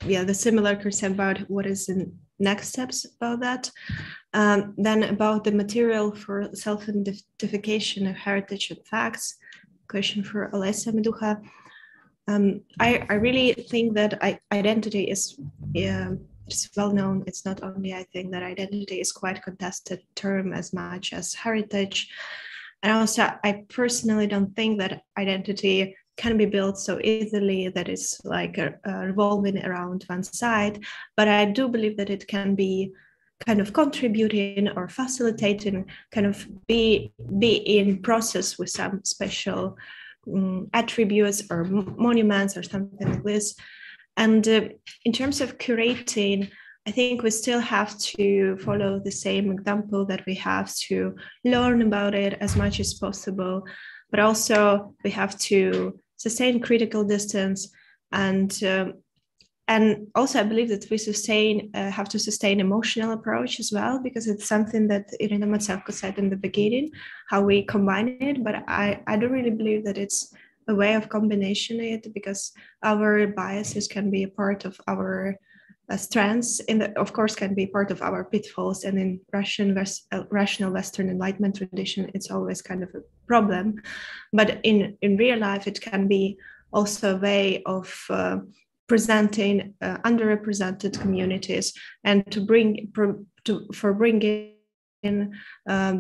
the similar concern about what is the next steps about that. Then about the material for self-identification of heritage and facts, question for Olesa Meducha. I really think that identity is it's well known. It's not only, I think that identity is quite contested term as much as heritage. And also, I personally don't think that identity can be built so easily that it's like revolving around one side, but I do believe that it can be kind of contributing or facilitating, kind of be in process with some special attributes or monuments or something like this. And in terms of curating, I think we still have to follow the same example that we have to learn about it as much as possible, but also we have to sustain critical distance, and also I believe that we have to sustain emotional approach as well, because it's something that Irina Matsenko said in the beginning, how we combine it. But I don't really believe that it's a way of combination it, because our biases can be a part of our strengths, of course can be part of our pitfalls, and in rational Western Enlightenment tradition, it's always kind of a problem. But in real life, it can be also a way of presenting underrepresented communities, and to bringing in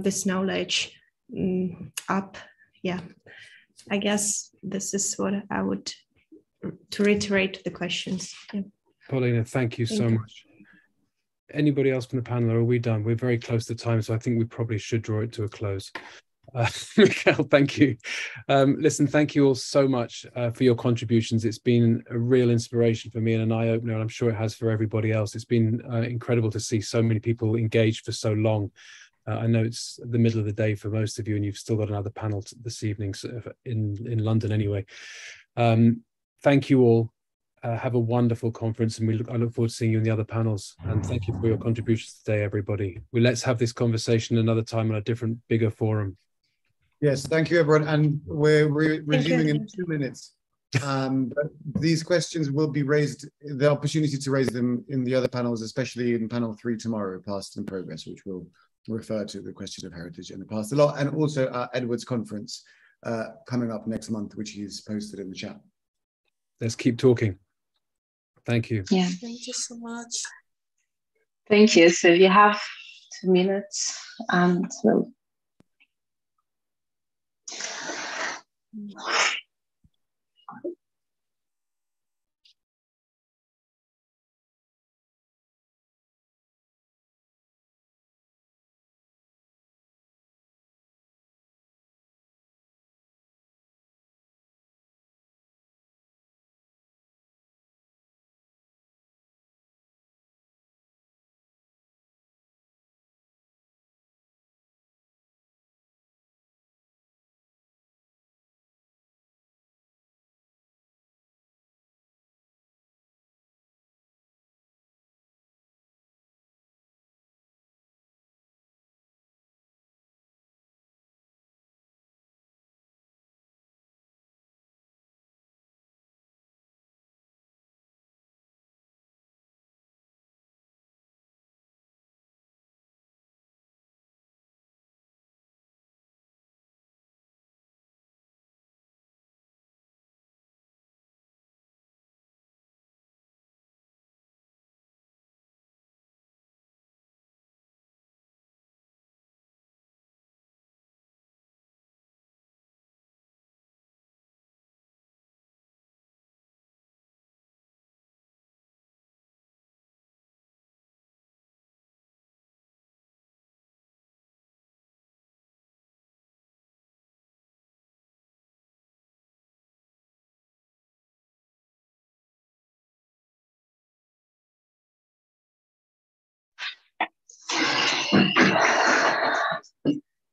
this knowledge up. Yeah, I guess this is what I would, to reiterate the questions. Yeah. Paulina, thank you so much. Anybody else from the panel, or are we done? We're very close to time, so I think we probably should draw it to a close. Michał, thank you. Listen, thank you all so much for your contributions. It's been a real inspiration for me and an eye-opener, and I'm sure it has for everybody else. It's been incredible to see so many people engaged for so long. I know it's the middle of the day for most of you, and you've still got another panel this evening in London anyway. Thank you all. Have a wonderful conference, and I look forward to seeing you in the other panels. And thank you for your contributions today, everybody. Let's have this conversation another time on a different, bigger forum. Yes, thank you, everyone. And we're resuming in 2 minutes. But these questions will be raised, the opportunity to raise them in the other panels, especially in panel 3 tomorrow, Past and Progress, which will refer to the question of heritage in the past a lot, and also our Edwards conference coming up next month, which is posted in the chat. Let's keep talking. Thank you. Yeah. Thank you so much. Thank you. So you have 2 minutes and we'll...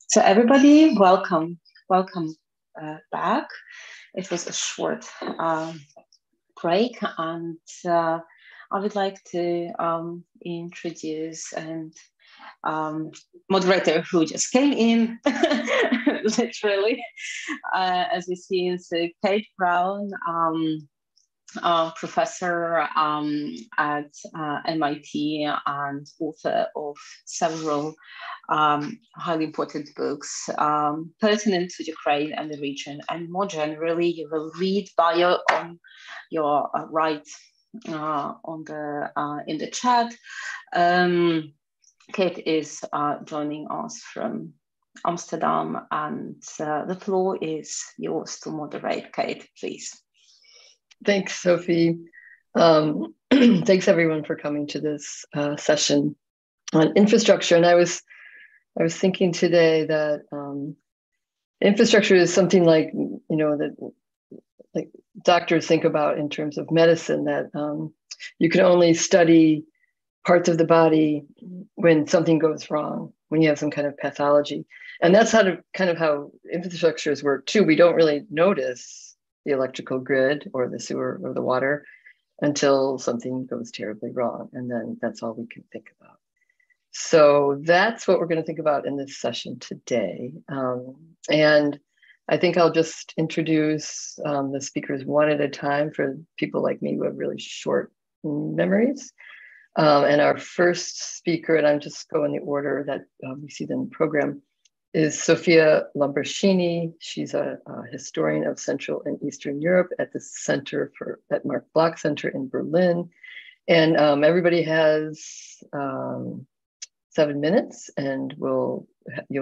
So everybody, welcome back. It was a short break, and I would like to introduce and moderator who just came in, literally, as we see, is Kate Brown, professor at MIT and author of several highly important books pertinent to Ukraine and the region. And more generally, you will read bio on your right on the in the chat. Kate is joining us from Amsterdam, and the floor is yours to moderate. Kate, please. Thanks, Sophie. Thanks everyone for coming to this session on infrastructure. And I was thinking today that infrastructure is something like, that like doctors think about in terms of medicine, that you can only study parts of the body when something goes wrong, when you have some kind of pathology. And that's how infrastructures work too. We don't really notice the electrical grid or the sewer or the water until something goes terribly wrong. And then that's all we can think about. So that's what we're going to think about in this session today. And I think I'll just introduce the speakers one at a time for people like me who have really short memories. And our first speaker, and I'm just going in the order that we see them in the program, is Sofia Lambertini. She's a historian of Central and Eastern Europe at the at Mark Bloch Center in Berlin. And everybody has 7 minutes, and you'll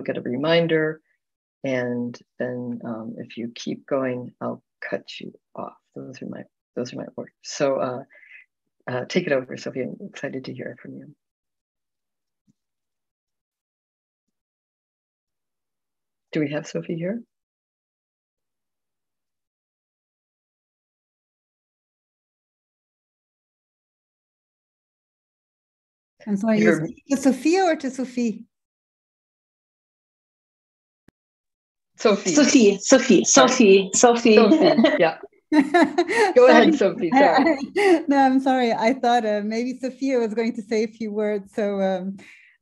get a reminder. And then if you keep going, I'll cut you off. Those are my orders. So take it over, Sofia. I'm excited to hear from you. Do we have Sophie here? I'm sorry, you speak to Sophia or to Sophie? Sophie. Sophie. Yeah. Go ahead, Sophie. Sorry. No, I'm sorry. I thought maybe Sophia was going to say a few words, so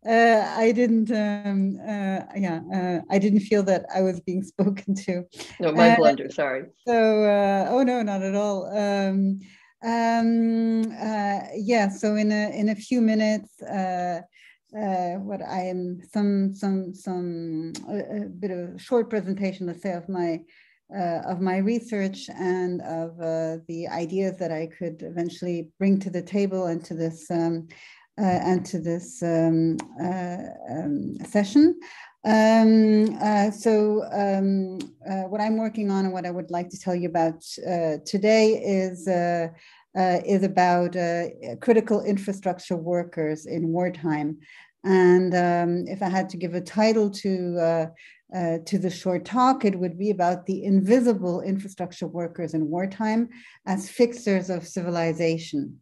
I didn't. I didn't feel that I was being spoken to. No, my blunder. Sorry. So, oh no, not at all. Yeah. So in a few minutes, what I am a bit of a short presentation, let's say, of my research and of the ideas that I could eventually bring to the table and to this and to this session. What I'm working on and what I would like to tell you about today is about critical infrastructure workers in wartime. And if I had to give a title to the short talk, it would be about the invisible infrastructure workers in wartime as fixers of civilization.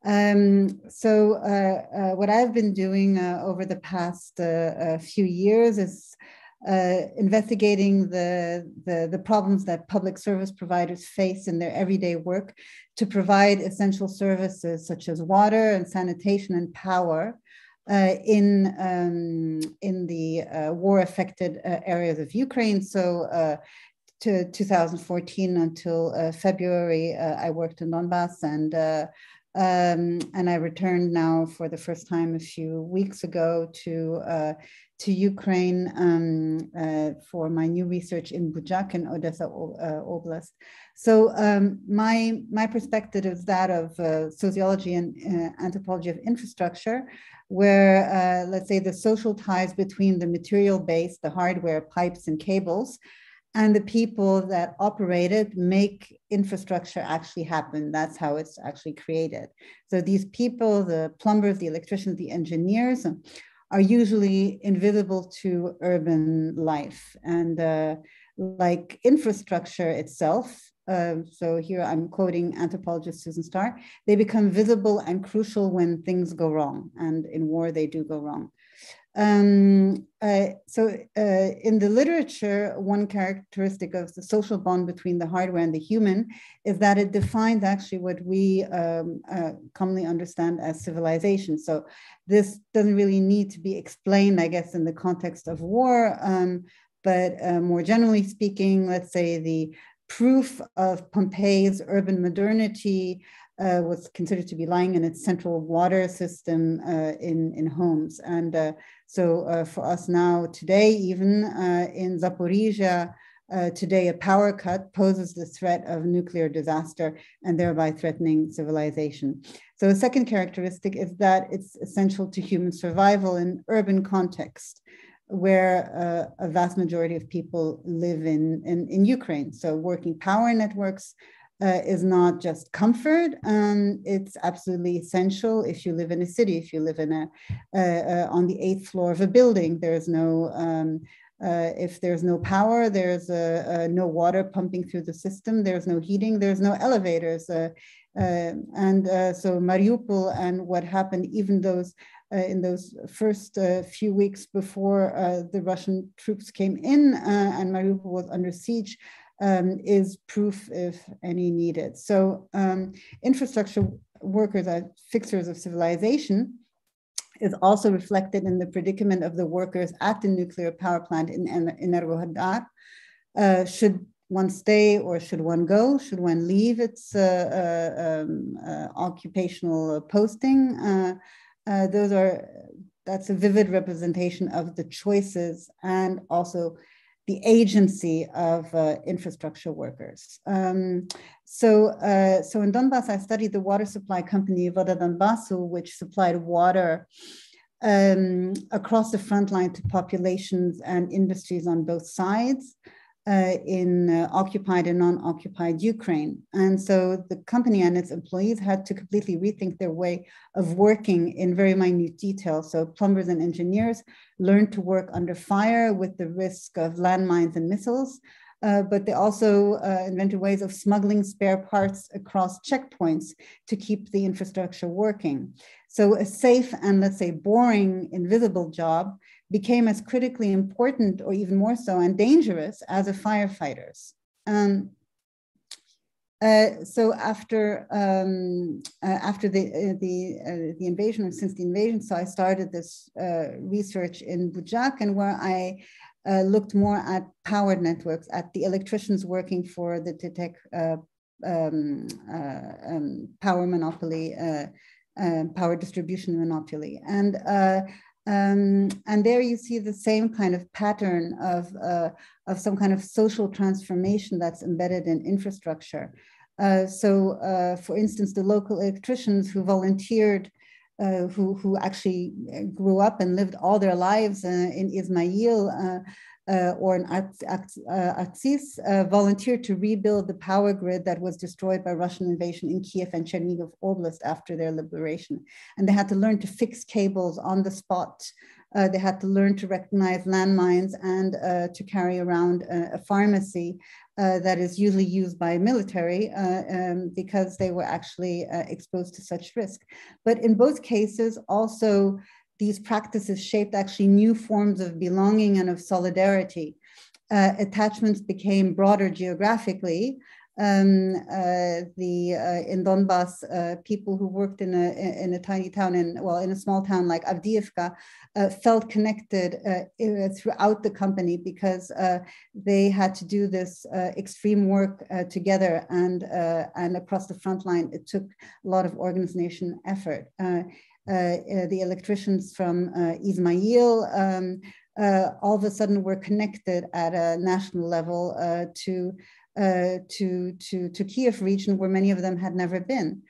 What I've been doing over the past few years is investigating the problems that public service providers face in their everyday work to provide essential services such as water and sanitation and power in the war-affected areas of Ukraine. So to 2014 until February, I worked in Donbass, and I returned now for the first time a few weeks ago to Ukraine for my new research in Dyak and Odessa Oblast. So my perspective is that of sociology and anthropology of infrastructure, where let's say the social ties between the material base, the hardware, pipes and cables, and the people that operate it make infrastructure actually happen. That's how it's actually created. So these people, the plumbers, the electricians, the engineers, are usually invisible to urban life. And like infrastructure itself, so here I'm quoting anthropologist Susan Starr, they become visible and crucial when things go wrong. And in war, they do go wrong. In the literature, one characteristic of the social bond between the hardware and the human is that it defines actually what we commonly understand as civilization. So this doesn't really need to be explained, I guess, in the context of war, but more generally speaking, let's say the proof of Pompeii's urban modernity was considered to be lying in its central water system in homes. And so for us now today, even in Zaporizhia, today a power cut poses the threat of nuclear disaster and thereby threatening civilization. So a second characteristic is that it's essential to human survival in urban context, where a vast majority of people live in Ukraine. So working power networks is not just comfort, it's absolutely essential if you live in a city, if you live in on the 8th floor of a building, there's no, if there's no power, there's no water pumping through the system, there's no heating, there's no elevators. So Mariupol and what happened, even in those first few weeks before the Russian troops came in and Mariupol was under siege, is proof, if any, needed. So infrastructure workers are fixers of civilization is also reflected in the predicament of the workers at the nuclear power plant in Energohadar. Should one stay or should one go? Should one leave its occupational posting? That's a vivid representation of the choices and also the agency of infrastructure workers. So in Donbass, I studied the water supply company Voda Donbassu, which supplied water across the front line to populations and industries on both sides in occupied and non-occupied Ukraine. And so the company and its employees had to completely rethink their way of working in very minute detail. So plumbers and engineers learned to work under fire with the risk of landmines and missiles, but they also invented ways of smuggling spare parts across checkpoints to keep the infrastructure working. So a safe and, let's say, boring, invisible job became as critically important, or even more so, and dangerous as a firefighter's. So after the invasion, or since the invasion, so I started this research in Dyak, and where I looked more at power networks, at the electricians working for the Dyak power monopoly, power distribution monopoly, and there you see the same kind of pattern of some kind of social transformation that's embedded in infrastructure. For instance, the local electricians who volunteered who actually grew up and lived all their lives in Izmail or in Artsis, volunteered to rebuild the power grid that was destroyed by Russian invasion in Kiev and Chernihiv Oblast after their liberation. And they had to learn to fix cables on the spot. They had to learn to recognize landmines and to carry around a pharmacy that is usually used by military because they were actually exposed to such risk. But in both cases, also, these practices shaped actually new forms of belonging and of solidarity. Attachments became broader geographically. In Donbass, people who worked in a tiny town, in a small town like Avdiivka, felt connected throughout the company because they had to do this extreme work together, and across the front line, it took a lot of organization effort. The electricians from Izmail all of a sudden were connected at a national level to Kiev region, where many of them had never been.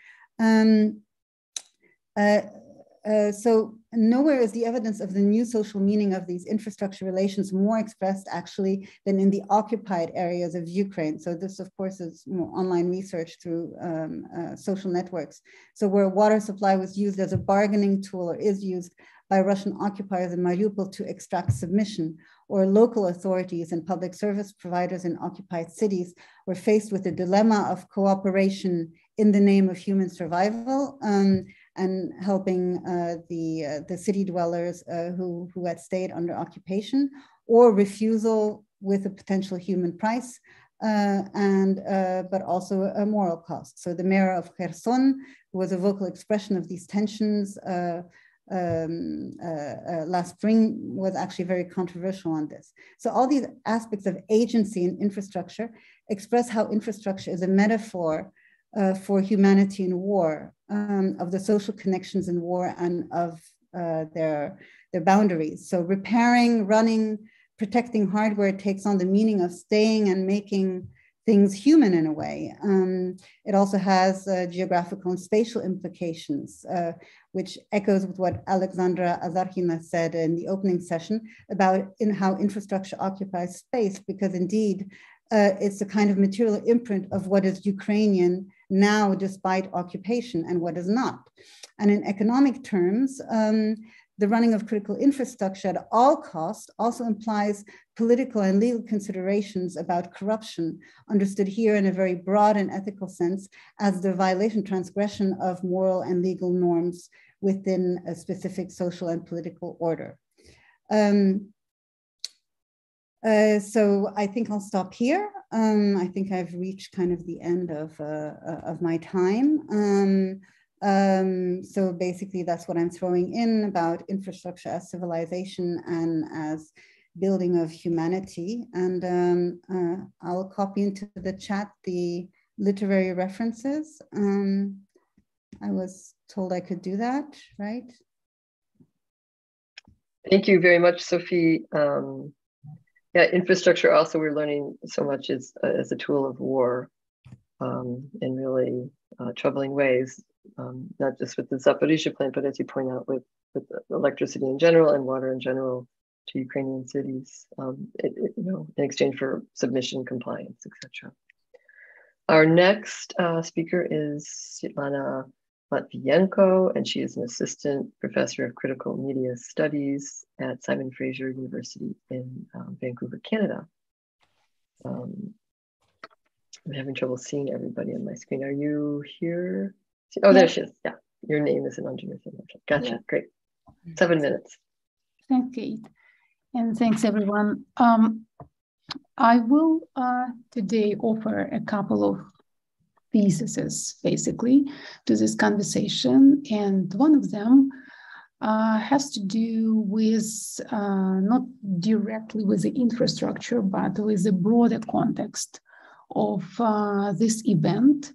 So nowhere is the evidence of the new social meaning of these infrastructure relations more expressed actually than in the occupied areas of Ukraine. So this, of course, is more online research through social networks. So where water supply was used as a bargaining tool, or is used by Russian occupiers in Mariupol to extract submission, or local authorities and public service providers in occupied cities were faced with the dilemma of cooperation in the name of human survival and helping the city dwellers who had stayed under occupation, or refusal with a potential human price, but also a moral cost. So the mayor of Kherson, who was a vocal expression of these tensions last spring, was actually very controversial on this. So all these aspects of agency and infrastructure express how infrastructure is a metaphor for humanity in war, of the social connections in war and of their boundaries. So repairing, running, protecting hardware takes on the meaning of staying and making things human in a way. It also has geographical and spatial implications, which echoes with what Oleksandra Azarkhina said in the opening session about how infrastructure occupies space, because indeed it's a kind of material imprint of what is Ukrainian now despite occupation and what is not. And in economic terms, the running of critical infrastructure at all costs also implies political and legal considerations about corruption, understood here in a very broad and ethical sense as the violation, transgression of moral and legal norms within a specific social and political order. So I think I'll stop here. I think I've reached kind of the end of my time. So basically that's what I'm throwing in about infrastructure as civilization and as building of humanity. And I'll copy into the chat the literary references. I was told I could do that, right? Thank you very much, Sophie. Yeah, infrastructure also we're learning so much as a tool of war in really troubling ways, not just with the Zaporizhzhia plant, but as you point out, with electricity in general and water in general to Ukrainian cities, you know, in exchange for submission, compliance, etc. Our next speaker is Svetlana Matvienko, and she is an assistant professor of critical media studies at Simon Fraser University in Vancouver, Canada. I'm having trouble seeing everybody on my screen. Are you here? Oh, there she is. Yeah, your name isn't under your signature. Gotcha. Yeah. Great. 7 minutes. Thanks, Kate. And thanks, everyone. I will today offer a couple of theses, basically, to this conversation. And one of them has to do with not directly with the infrastructure, but with the broader context of this event.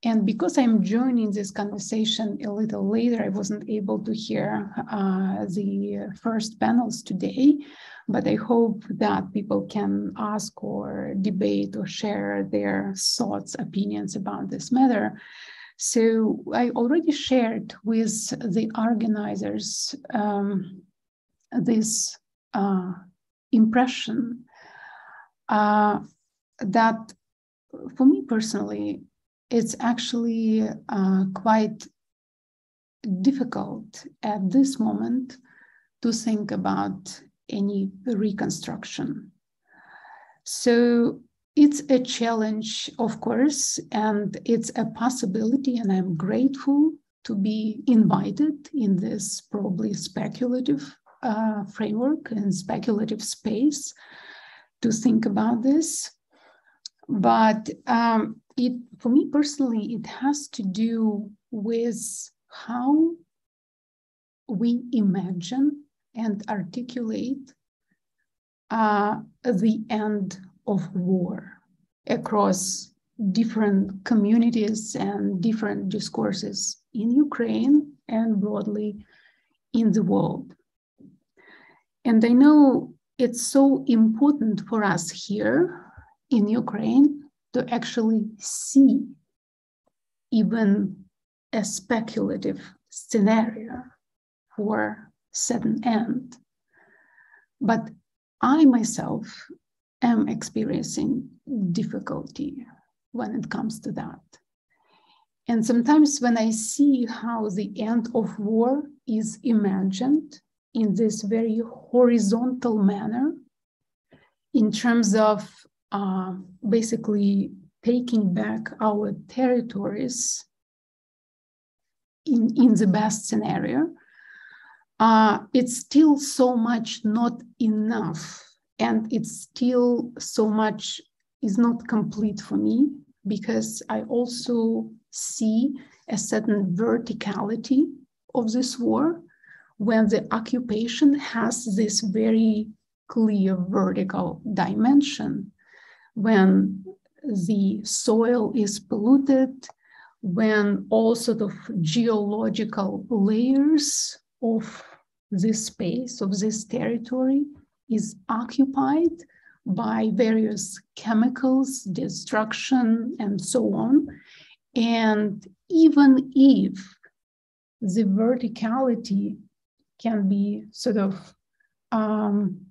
And because I'm joining this conversation a little later, I wasn't able to hear the first panels today, but I hope that people can ask or debate or share their thoughts, opinions about this matter. So I already shared with the organizers this impression that for me personally, it's actually quite difficult at this moment to think about any reconstruction. So it's a challenge, of course, and it's a possibility, and I'm grateful to be invited in this probably speculative framework and speculative space to think about this. But for me personally, it has to do with how we imagine and articulate the end of war across different communities and different discourses in Ukraine and broadly in the world. And I know it's so important for us here in Ukraine to actually see even a speculative scenario for certain end. But I myself am experiencing difficulty when it comes to that. And sometimes when I see how the end of war is imagined in this very horizontal manner, in terms of basically taking back our territories in the best scenario, it's still so much not enough. And it's still so much is not complete for me, because I also see a certain verticality of this war when the occupation has this very clear vertical dimension, when the soil is polluted, when all sort of geological layers of this space, of this territory, is occupied by various chemicals, destruction, and so on. And even if the verticality can be sort of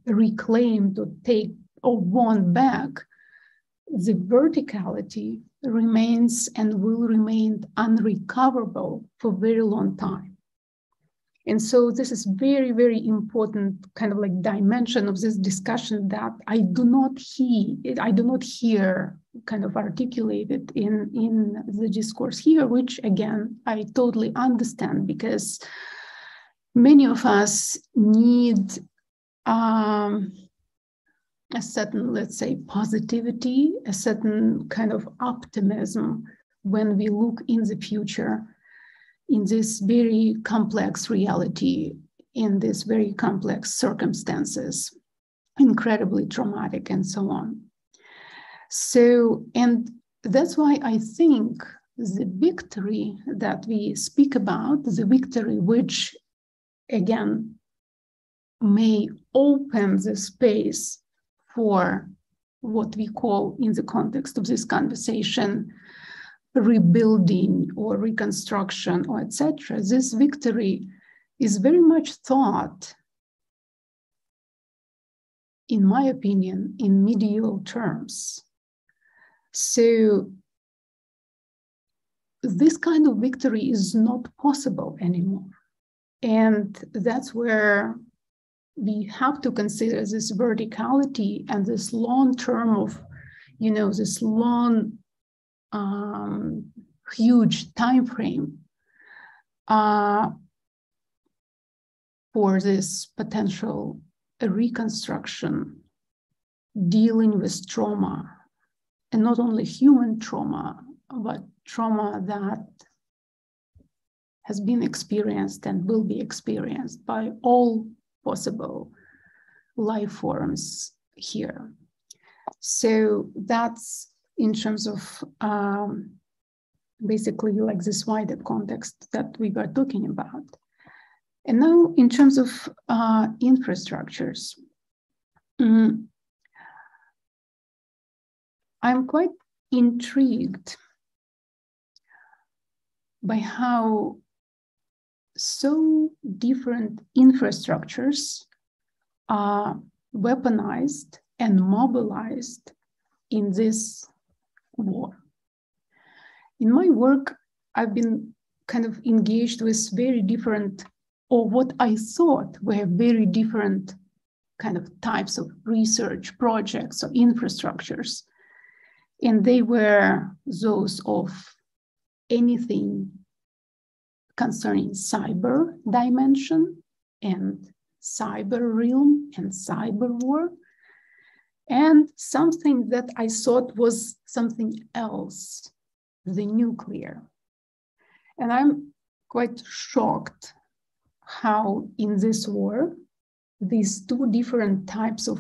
reclaimed or won back, the verticality remains and will remain unrecoverable for a very long time. And so this is very, very important kind of like dimension of this discussion that I do not hear kind of articulated in the discourse here, which again, I totally understand, because many of us need a certain, let's say, positivity, a certain kind of optimism when we look in the future, in this very complex reality, in these very complex circumstances, incredibly traumatic and so on. So, and that's why I think the victory that we speak about, the victory which, again, may open the space for what we call, in the context of this conversation, rebuilding or reconstruction or etc. This victory is very much thought, in my opinion, in medieval terms. So this kind of victory is not possible anymore. And that's where we have to consider this verticality and this long term of, this long huge time frame for this potential reconstruction, dealing with trauma, and not only human trauma, but trauma that has been experienced and will be experienced by all possible life forms here. So that's in terms of basically like this wider context that we were talking about. And now in terms of infrastructures, I'm quite intrigued by how so different infrastructures are weaponized and mobilized in this war. In my work, I've been kind of engaged with very different, or what I thought were very different kind of types of research projects or infrastructures. And they were those of anything concerning cyber dimension and cyber realm and cyber war, and something that I thought was something else, the nuclear. And I'm quite shocked how in this war, these two different types of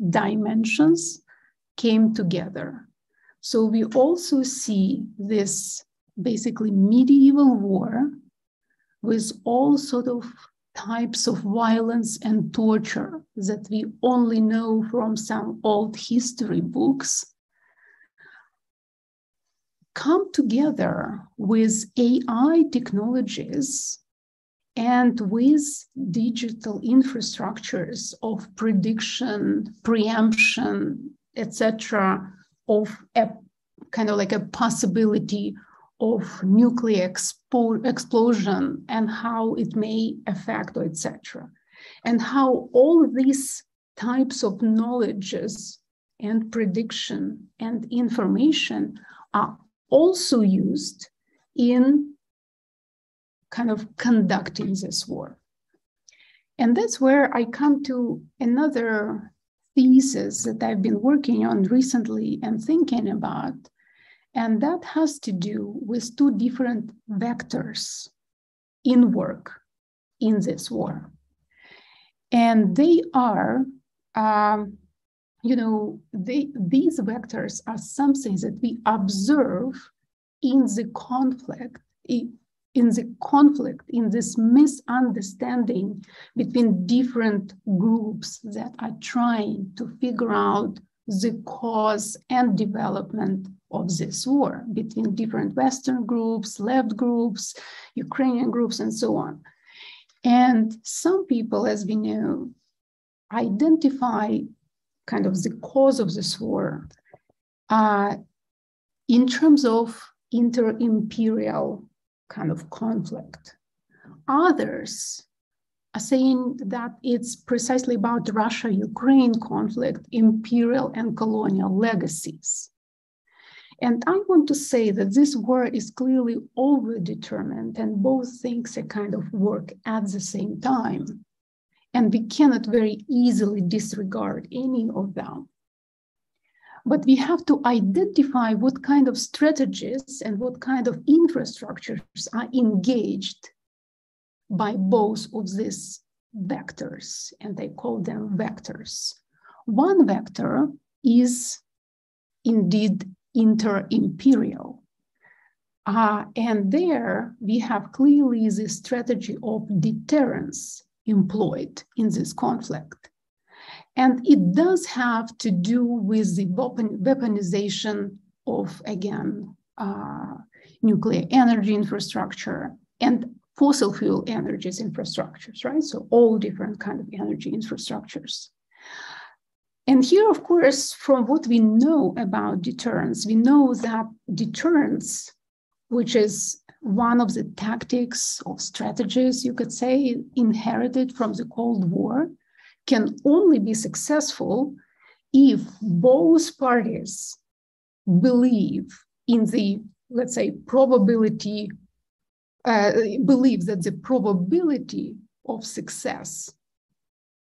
dimensions came together. So we also see this basically medieval war with all sort of types of violence and torture that we only know from some old history books come together with AI technologies and with digital infrastructures of prediction, preemption, etc., of a kind of like a possibility of nuclear explosion and how it may affect, etc. And how all these types of knowledges and prediction and information are also used in kind of conducting this war. And that's where I come to another thesis that I've been working on recently and thinking about. And that has to do with two different vectors in work in this war. And they are, these vectors are something that we observe in the conflict, in this misunderstanding between different groups that are trying to figure out the cause and development of this war between different Western groups, left groups, Ukrainian groups, and so on. And some people, as we know, identify kind of the cause of this war in terms of inter-imperial kind of conflict. Others are saying that it's precisely about Russia-Ukraine conflict, imperial and colonial legacies. And I want to say that this war is clearly overdetermined, and both things are kind of work at the same time. And we cannot very easily disregard any of them. But we have to identify what kind of strategies and what kind of infrastructures are engaged by both of these vectors, and I call them vectors. One vector is indeed inter-imperial. And there we have clearly the strategy of deterrence employed in this conflict. And it does have to do with the weaponization of, again, nuclear energy infrastructure and fossil fuel energies infrastructures, right? So all different kind of energy infrastructures. And here, of course, from what we know about deterrence, we know that deterrence, which is one of the tactics or strategies, you could say, inherited from the Cold War, can only be successful if both parties believe in the, let's say, probability, believe that the probability of success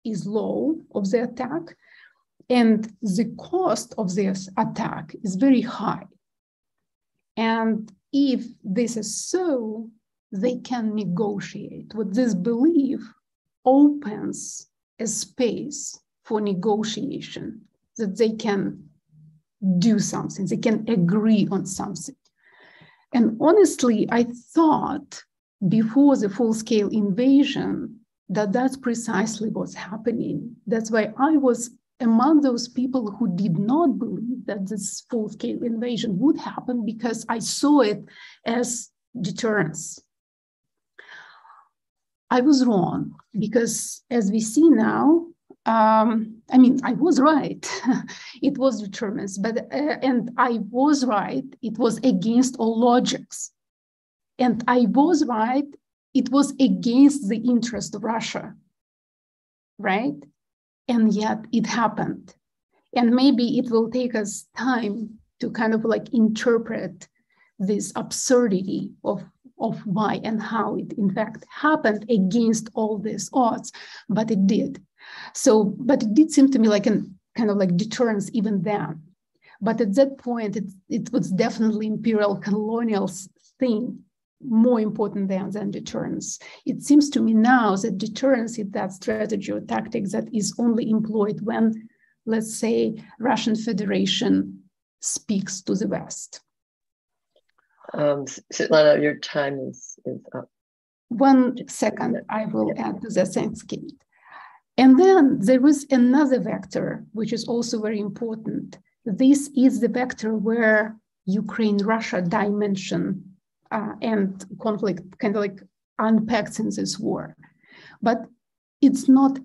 is low of the attack, and the cost of this attack is very high. And if this is so, they can negotiate. With this belief opens a space for negotiation, that they can do something, they can agree on something. And honestly, I thought before the full-scale invasion that that's precisely what's happening. That's why I was among those people who did not believe that this full-scale invasion would happen, because I saw it as deterrence. I was wrong, because as we see now, I mean, I was right. It was deterrence, but and I was right. It was against all logics, and I was right. It was against the interest of Russia, right? And yet it happened, and maybe it will take us time to kind of like interpret this absurdity of why and how it in fact happened against all these odds, but it did. So, but it did seem to me like an kind of like deterrence even then. But at that point, it was definitely imperial colonial thing, more important than deterrence. It seems to me now that deterrence is that strategy or tactic that is only employed when, let's say, Russian Federation speaks to the West. Svetlana, your time is up. 1 second, I will add to the Sanskrit. And then there is another vector, which is also very important. This is the vector where Ukraine-Russia dimension and conflict kind of like unpacked in this war. But it's not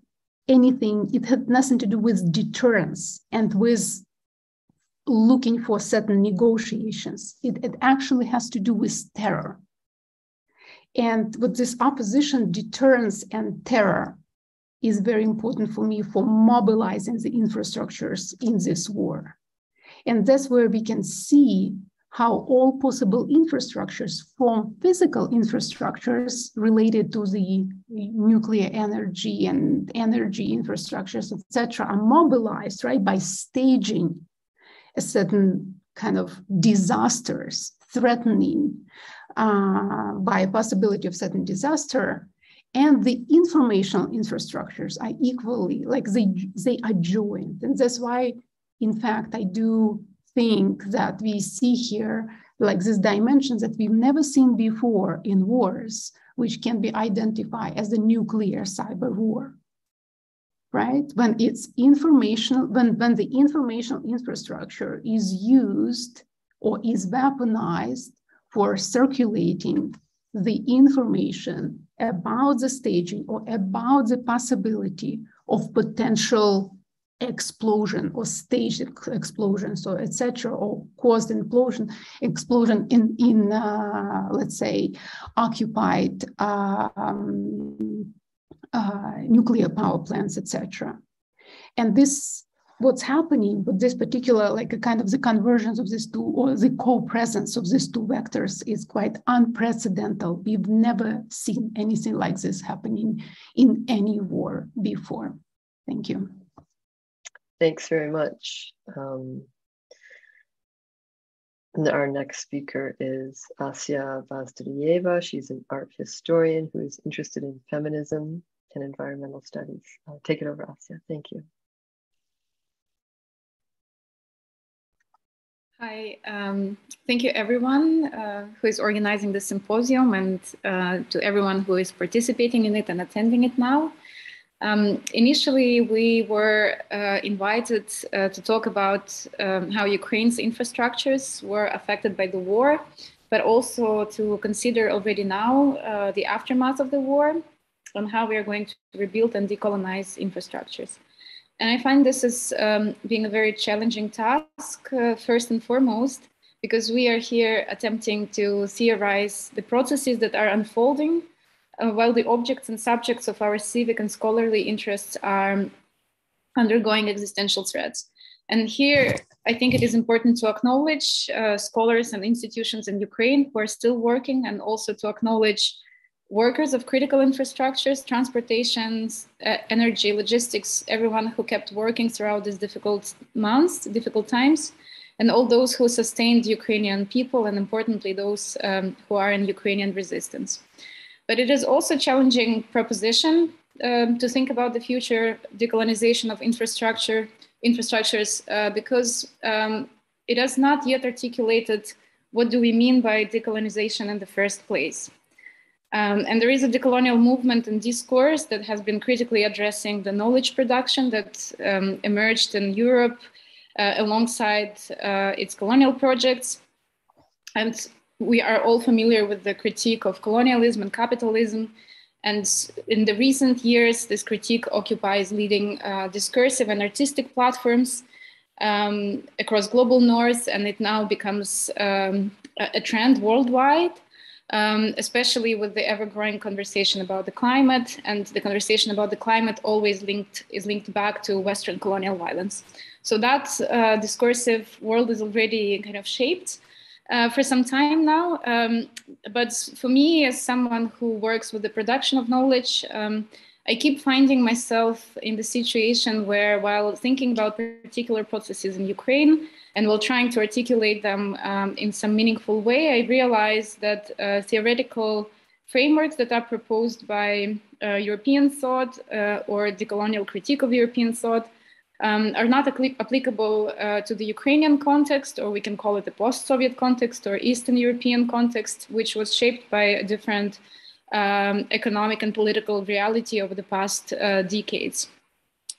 anything, it had nothing to do with deterrence and with looking for certain negotiations. It actually has to do with terror. And with this opposition, deterrence and terror is very important for me for mobilizing the infrastructures in this war. And that's where we can see how all possible infrastructures, from physical infrastructures related to the nuclear energy and energy infrastructures, etc., are mobilized, right, by staging a certain kind of disasters threatening by a possibility of certain disaster. And the informational infrastructures are equally, like they are joined. And that's why, in fact, I do think that we see here like these dimensions that we've never seen before in wars, which can be identified as the nuclear cyber war, right? When it's informational, when the informational infrastructure is used or is weaponized for circulating the information about the staging or about the possibility of potential explosion or staged explosion, so etc., or caused explosion in let's say occupied nuclear power plants, etc. And this, what's happening with this particular, like a kind of the convergence of these two, or the co-presence of these two vectors, is quite unprecedented. We've never seen anything like this happening in any war before. Thank you. Thanks very much. Our next speaker is Asya Vazdryeva. She's an art historian who is interested in feminism and environmental studies. Take it over, Asya. Thank you. Hi, thank you everyone who is organizing the symposium, and to everyone who is participating in it and attending it now. Initially, we were invited to talk about how Ukraine's infrastructures were affected by the war, but also to consider already now the aftermath of the war and how we are going to rebuild and decolonize infrastructures. And I find this as being a very challenging task, first and foremost, because we are here attempting to theorize the processes that are unfolding while the objects and subjects of our civic and scholarly interests are undergoing existential threats. And here, I think it is important to acknowledge scholars and institutions in Ukraine who are still working, and also to acknowledge workers of critical infrastructures, transportations, energy, logistics, everyone who kept working throughout these difficult months, difficult times, and all those who sustained Ukrainian people, and importantly, those who are in Ukrainian resistance. But it is also a challenging proposition to think about the future decolonization of infrastructures because it has not yet articulated what do we mean by decolonization in the first place. And there is a decolonial movement and discourse that has been critically addressing the knowledge production that emerged in Europe alongside its colonial projects. And we are all familiar with the critique of colonialism and capitalism. And in the recent years, this critique occupies leading discursive and artistic platforms across global north, and it now becomes a trend worldwide, especially with the ever-growing conversation about the climate, and the conversation about the climate always is linked back to Western colonial violence. So that discursive world is already kind of shaped for some time now. But for me, as someone who works with the production of knowledge, I keep finding myself in the situation where, while thinking about particular processes in Ukraine and while trying to articulate them in some meaningful way, I realize that theoretical frameworks that are proposed by European thought or decolonial critique of European thought are not applicable to the Ukrainian context, or we can call it the post-Soviet context or Eastern European context, which was shaped by a different economic and political reality over the past decades.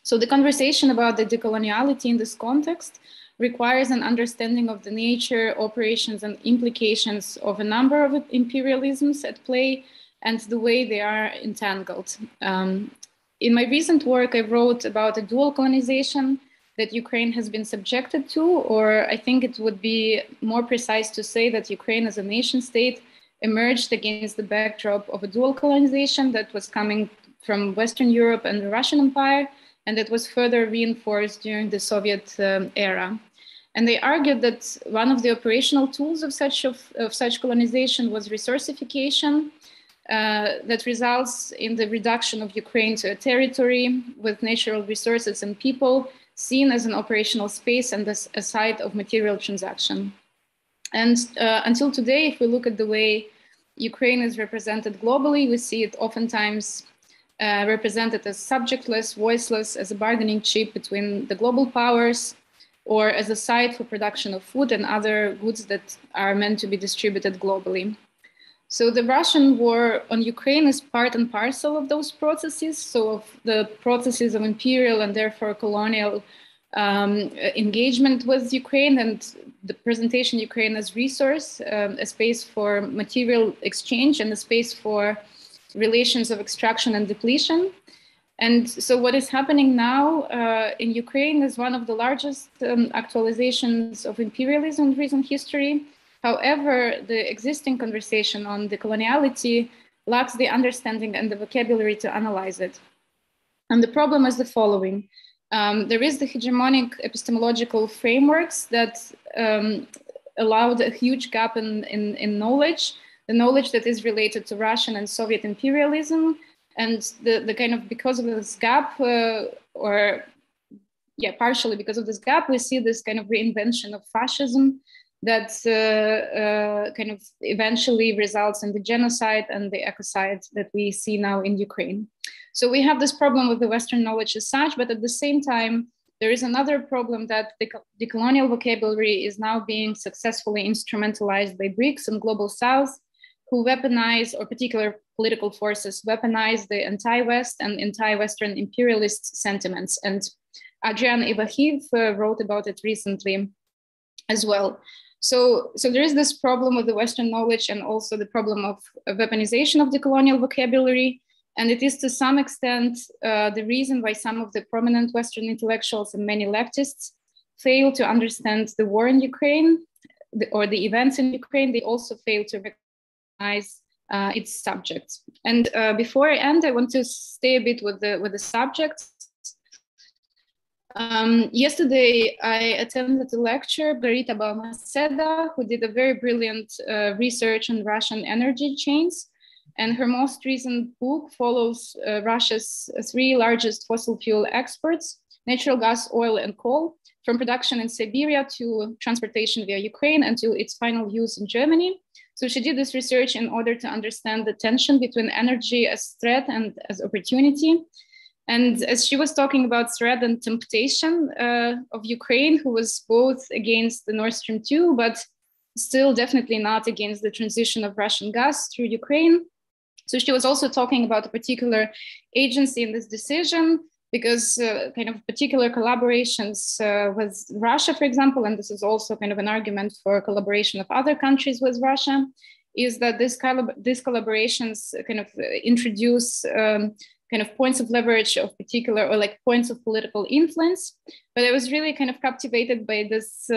So the conversation about the decoloniality in this context requires an understanding of the nature, operations, and implications of a number of imperialisms at play and the way they are entangled. In my recent work, I wrote about a dual colonization that Ukraine has been subjected to, or I think it would be more precise to say that Ukraine as a nation state emerged against the backdrop of a dual colonization that was coming from Western Europe and the Russian Empire, and that was further reinforced during the Soviet era. And they argued that one of the operational tools of such colonization was resourcification, that results in the reduction of Ukraine to a territory with natural resources and people seen as an operational space and as a site of material transaction. And until today, if we look at the way Ukraine is represented globally, we see it oftentimes represented as subjectless, voiceless, as a bargaining chip between the global powers, or as a site for production of food and other goods that are meant to be distributed globally. So the Russian war on Ukraine is part and parcel of those processes, so of the processes of imperial and therefore colonial engagement with Ukraine, and the presentation of Ukraine as resource, a space for material exchange and a space for relations of extraction and depletion. And so what is happening now in Ukraine is one of the largest actualizations of imperialism in recent history. However, the existing conversation on decoloniality lacks the understanding and the vocabulary to analyze it. And the problem is the following. There is the hegemonic epistemological frameworks that allowed a huge gap in knowledge, the knowledge that is related to Russian and Soviet imperialism. And the kind of, because of this gap, partially because of this gap, we see this kind of reinvention of fascism that kind of eventually results in the genocide and the ecocide that we see now in Ukraine. So we have this problem with the Western knowledge as such, but at the same time, there is another problem that the decolonial vocabulary is now being successfully instrumentalized by BRICS and Global South, who weaponize, or particular political forces weaponize, the anti-West and anti-Western imperialist sentiments. And Adrian Ivahiv wrote about it recently as well. So there is this problem with the Western knowledge and also the problem of weaponization of the colonial vocabulary. And it is to some extent the reason why some of the prominent Western intellectuals and many leftists fail to understand the war in Ukraine or the events in Ukraine. They also fail to recognize its subjects. And before I end, I want to stay a bit with the subjects. Yesterday, I attended a lecture by Rita Balmaceda, who did a very brilliant research on Russian energy chains. And her most recent book follows Russia's three largest fossil fuel exports, natural gas, oil, and coal, from production in Siberia to transportation via Ukraine and to its final use in Germany. So she did this research in order to understand the tension between energy as threat and as opportunity. And as she was talking about threat and temptation of Ukraine, who was both against the Nord Stream 2, but still definitely not against the transition of Russian gas through Ukraine. So she was also talking about a particular agency in this decision, because kind of particular collaborations with Russia, for example, and this is also kind of an argument for collaboration of other countries with Russia, is that these collaborations kind of introduce kind of points of leverage of particular, or like points of political influence. But I was really kind of captivated by this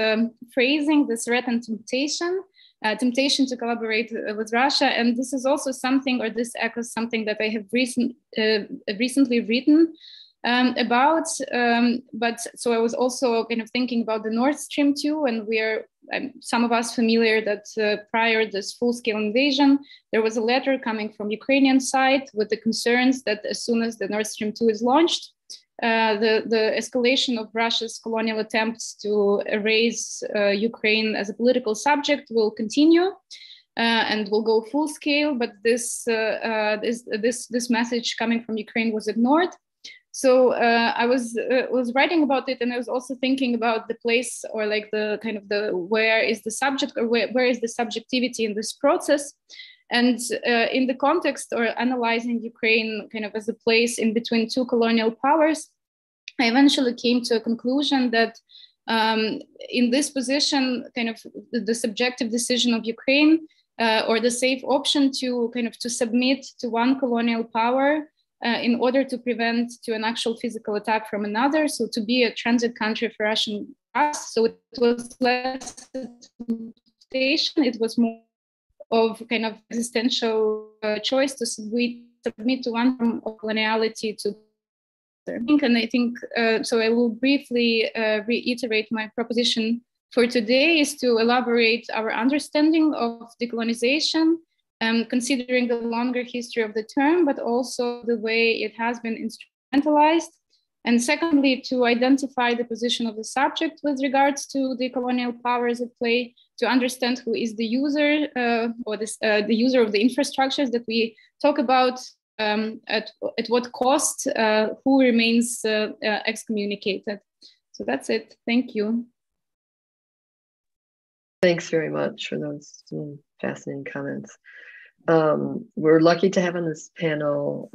phrasing, this threat and temptation to collaborate with Russia. And this is also something, or this echoes something that I have recently written about. But so I was also kind of thinking about the Nord Stream 2, and we're some of us familiar that prior this full-scale invasion, there was a letter coming from Ukrainian side with the concerns that as soon as the Nord Stream 2 is launched, the escalation of Russia's colonial attempts to erase Ukraine as a political subject will continue and will go full scale. But this message coming from Ukraine was ignored. So I was writing about it, and I was also thinking about the place, or like the kind of the where is the subject, or where is the subjectivity in this process. And in the context, or analyzing Ukraine kind of as a place in between two colonial powers, I eventually came to a conclusion that in this position, kind of the subjective decision of Ukraine, or the safe option to kind of to submit to one colonial power in order to prevent to an actual physical attack from another, so to be a transit country for Russian gas. So it was less temptation, it was more of kind of existential choice to submit to one form of coloniality to another. And I think, so I will briefly reiterate my proposition for today is to elaborate our understanding of decolonization, considering the longer history of the term, but also the way it has been instrumentalized. And secondly, to identify the position of the subject with regards to the colonial powers at play, to understand who is the user, or the user of the infrastructures that we talk about, at what cost, who remains excommunicated. So that's it. Thank you. Thanks very much for those fascinating comments. We're lucky to have on this panel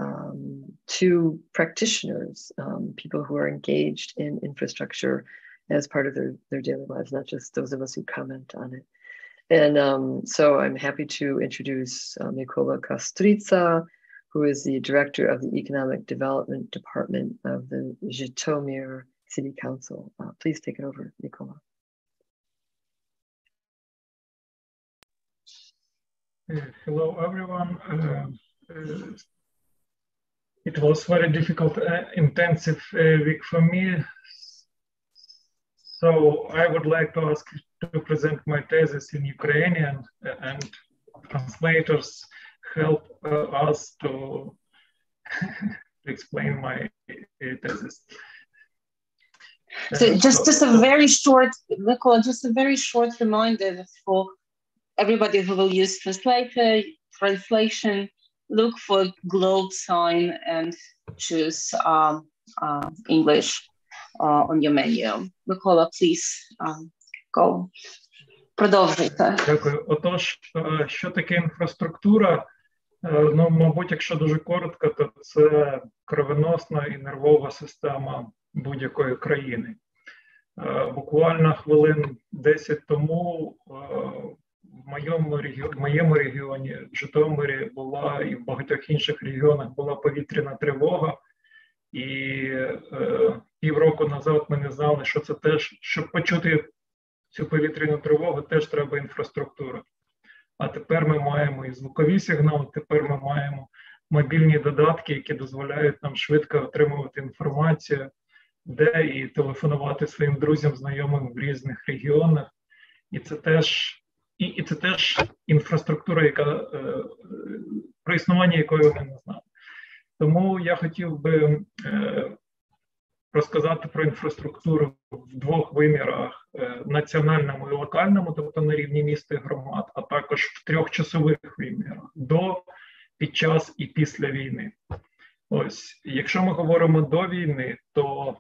two practitioners, people who are engaged in infrastructure as part of their daily lives, not just those of us who comment on it. And so I'm happy to introduce Mykola Kostryca, who is the director of the Economic Development Department of the Zhytomyr City Council. Please take it over, Mykola. Hello, everyone. It was very difficult, intensive week for me. So I would like to ask to present my thesis in Ukrainian, and translators help us to explain my thesis. So just a very short, Mykola, just a very short reminder for everybody who will use translation, look for globe sign and choose English on your menu. Mykola, please go. Продовжуйте. Дякую. Отож, що таке інфраструктура? Ну, мабуть, якщо дуже коротко, то це кровоносна і нервова система будь-якої країни. Буквально хвилин 10 тому в моєму регіоні, в Житомирі, була і в багатьох інших регіонах була повітряна тривога. І півроку назад ми не знали, що це теж, щоб почути цю повітряну тривогу, теж треба інфраструктура. А тепер ми маємо і звукові сигнали, тепер ми маємо мобільні додатки, які дозволяють нам швидко отримувати інформацію, де і телефонувати своїм друзям, знайомим в різних регіонах. І це теж інфраструктура, про існування якої ми не знали. Тому я хотів би розказати про інфраструктуру в двох вимірах: національному і локальному, тобто на рівні міста і громад, а також в трьох часових вимірах: до, під час і після війни. Ось, якщо ми говоримо до війни, то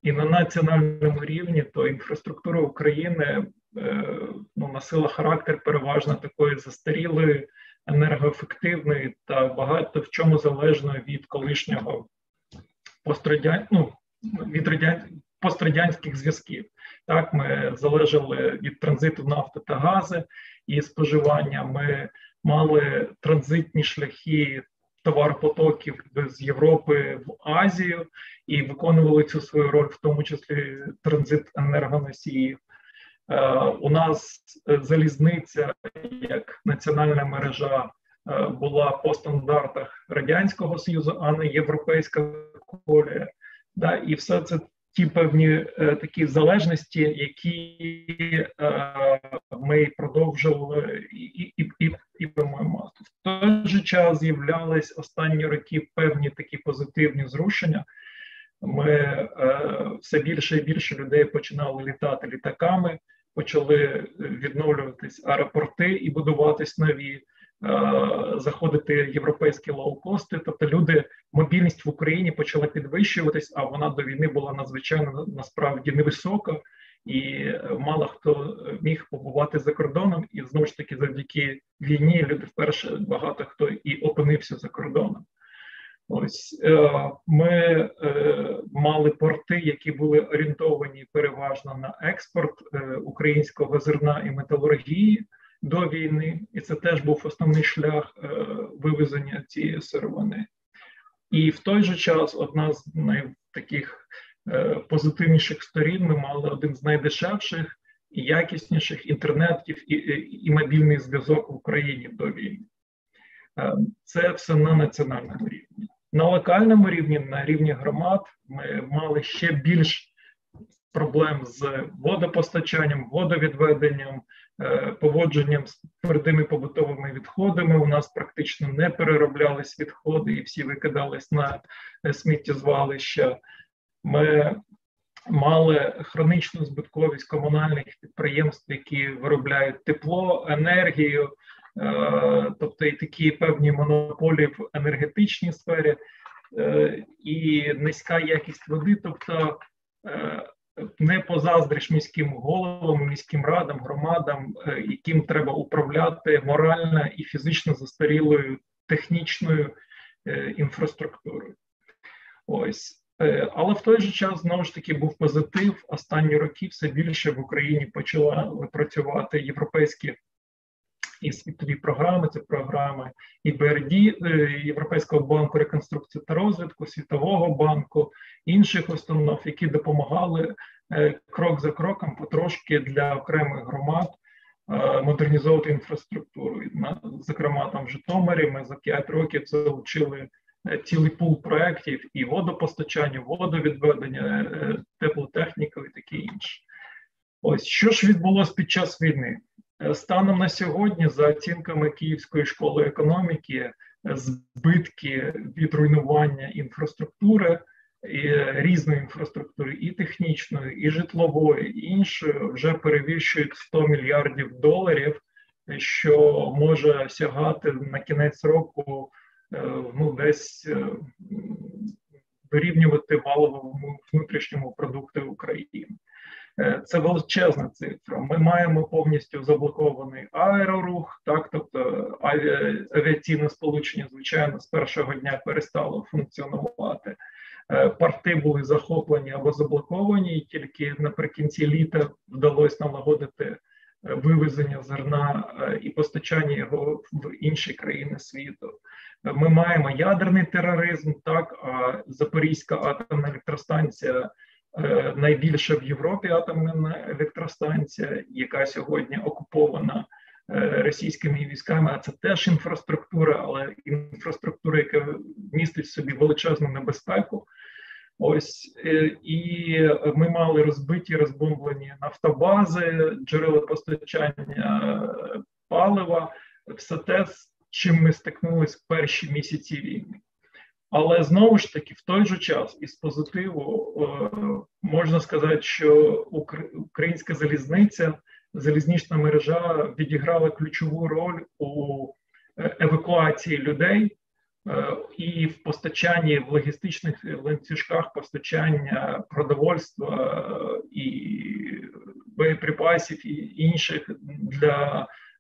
і на національному рівні, то інфраструктура України носила характер переважно такої застарілої, енергоефективної та багато в чому залежної від колишнього пострадянських зв'язків. Так, ми залежали від транзиту нафти та гази і споживання. Ми мали транзитні шляхи товаропотоків з Європи в Азію і виконували цю свою роль, в тому числі транзит енергоносіїв. У нас залізниця як національна мережа була по стандартах Радянського Союзу, а не європейська колія. Да, і все це ті певні такі залежності, які ми продовжували і маємо. В той же час з'являлись останні роки певні такі позитивні зрушення. Ми все більше і більше людей починали літати літаками, почали відновлюватись аеропорти і будуватись нові, заходити європейські лоукости. Тобто мобільність в Україні почала підвищуватись, а вона до війни була надзвичайно насправді невисока, і мало хто міг побувати за кордоном, і знову ж таки завдяки війні люди вперше багато хто і опинився за кордоном. Ось ми мали порти, які були орієнтовані переважно на експорт українського зерна і металургії до війни, і це теж був основний шлях вивезення цієї сировини. І в той же час одна з таких позитивніших сторін, ми мали один з найдешевших і якісніших інтернетів і мобільний зв'язок в Україні до війни. Це все на національному рівні. На локальному рівні, на рівні громад, ми мали ще більш проблем з водопостачанням, водовідведенням, поводженням з твердими побутовими відходами. У нас практично не перероблялись відходи і всі викидались на сміттєзвалища. Ми мали хронічну збитковість комунальних підприємств, які виробляють тепло, енергію, тобто і такі певні монополії в енергетичній сфері, і низька якість води, тобто не позаздриш міським головам, міським радам, громадам, яким треба управляти морально і фізично застарілою технічною інфраструктурою. Ось. Але в той же час, знову ж таки, був позитив. Останні роки все більше в Україні почали працювати європейські і світові програми, це програми ІБРД, Європейського банку реконструкції та розвитку, Світового банку, інших установ, які допомагали крок за кроком потрошки для окремих громад модернізовувати інфраструктуру. Зокрема, там в Житомирі ми за 5 років залучили цілий пул проєктів і водопостачання, водовідведення, теплотехніку і таке інше. Ось, що ж відбулося під час війни? Станом на сьогодні, за оцінками Київської школи економіки, збитки від руйнування інфраструктури, різної інфраструктури, і технічної, і житлової, і іншої, вже перевищують $100 мільярдів, що може сягати на кінець року десь вирівнювати валовому внутрішньому продукту України. Це величезна цифра. Ми маємо повністю заблокований аерорух, так, тобто авіаційне сполучення, звичайно, з першого дня перестало функціонувати. Порти були захоплені або заблоковані, і тільки наприкінці літа вдалося налагодити вивезення зерна і постачання його в інші країни світу. Ми маємо ядерний тероризм, так, а Запорізька атомна електростанція найбільша в Європі атомна електростанція, яка сьогодні окупована російськими військами, а це теж інфраструктура, але інфраструктура, яка містить в собі величезну небезпеку. Ось, і ми мали розбиті, розбомблені нафтобази, джерела постачання палива, все те, з чим ми стикнулися в перші місяці війни. Але знову ж таки, в той же час, із позитиву, можна сказати, що українська залізниця, залізнична мережа відіграла ключову роль у евакуації людей і в постачанні, в логістичних ланцюжках постачання продовольства і боєприпасів і інших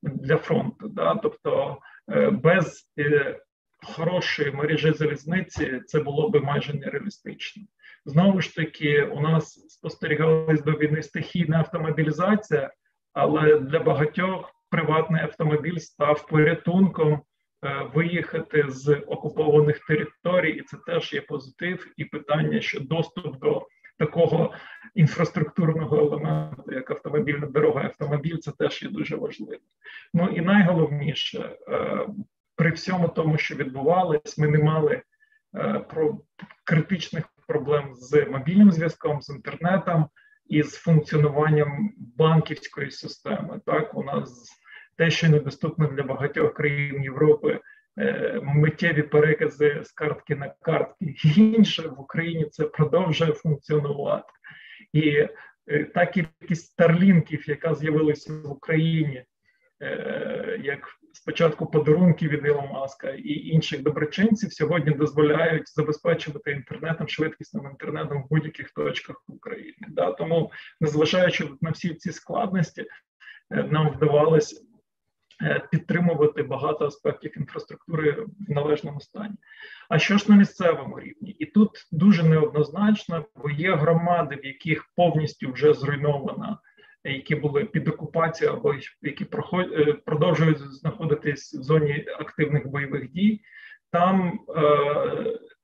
для фронту. Да? Тобто без хорошої мережі залізниці це було би майже нереалістично. Знову ж таки, у нас спостерігалась до війни стихійна автомобілізація, але для багатьох приватний автомобіль став порятунком виїхати з окупованих територій, і це теж є позитив, і питання, що доступ до такого інфраструктурного елементу, як автомобільна дорога і автомобіль, це теж є дуже важливо. Ну і найголовніше, при всьому тому, що відбувалось, ми не мали критичних проблем з мобільним зв'язком, з інтернетом і з функціонуванням банківської системи. Так, у нас те, що недоступно для багатьох країн Європи, миттєві перекази з картки на картки, інше в Україні це продовжує функціонувати. І та кількість старлінків, яка з'явилася в Україні, як спочатку подарунки від Ілона Маска і інших доброчинців, сьогодні дозволяють забезпечувати інтернетом, швидкісним інтернетом в будь-яких точках України. Да? Тому, незважаючи на всі ці складності, нам вдавалося підтримувати багато аспектів інфраструктури в належному стані. А що ж на місцевому рівні? І тут дуже неоднозначно, бо є громади, в яких повністю вже зруйнована, які були під окупацією або які продовжують знаходитись в зоні активних бойових дій. Там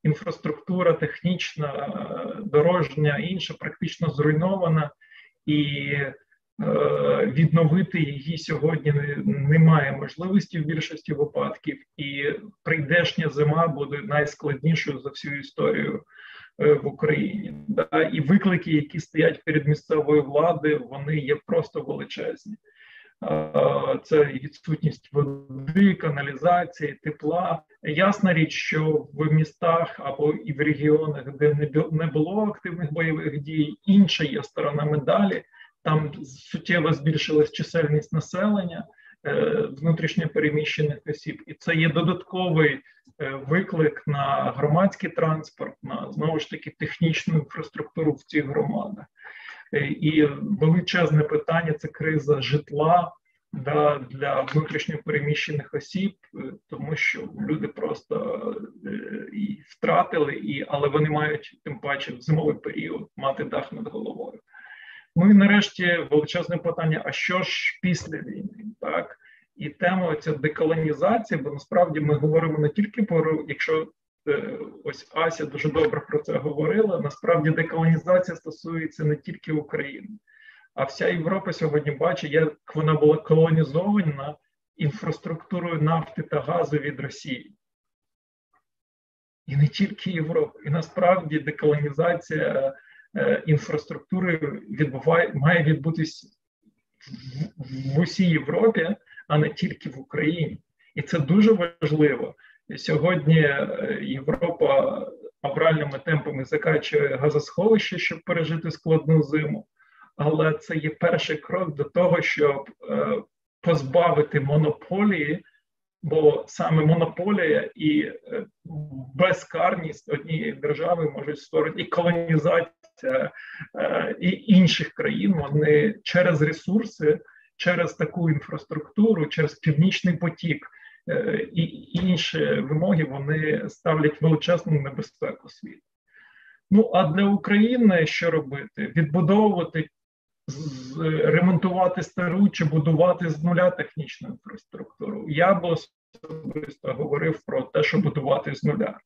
інфраструктура технічна, дорожня, інша практично зруйнована, і відновити її сьогодні немає можливості в більшості випадків, і прийдешня зима буде найскладнішою за всю історію в Україні. Да? І виклики, які стоять перед місцевою владою, вони є просто величезні. Це відсутність води, каналізації, тепла. Ясна річ, що в містах або і в регіонах, де не було активних бойових дій, інша є сторона медалі. Там суттєво збільшилась чисельність населення, внутрішньо переміщених осіб. І це є додатковий виклик на громадський транспорт, на, знову ж таки, технічну інфраструктуру в цих громадах. І величезне питання – це криза житла для внутрішньо переміщених осіб, тому що люди просто і втратили, але вони мають, тим паче, в зимовий період мати дах над головою. Ну і нарешті величезне питання, а що ж після війни, так? І тема ця деколонізація, бо насправді ми говоримо не тільки про, якщо ось Ася дуже добре про це говорила, насправді деколонізація стосується не тільки України, а вся Європа сьогодні бачить, як вона була колонізована інфраструктурою нафти та газу від Росії. І не тільки Європа. І насправді деколонізація інфраструктури має відбутися в усій Європі, а не тільки в Україні. І це дуже важливо. Сьогодні Європа авральними темпами закачує газосховище, щоб пережити складну зиму. Але це є перший крок до того, щоб позбавити монополії, бо саме монополія і безкарність однієї держави можуть створити і колонізація і інших країн. Вони через ресурси, через таку інфраструктуру, через Північний потік і інші вимоги, вони ставлять величезну небезпеку світу. Ну, а для України що робити? Відбудовувати, ремонтувати стару чи будувати з нуля технічну інфраструктуру. Я б особисто говорив про те, що будувати з нуля.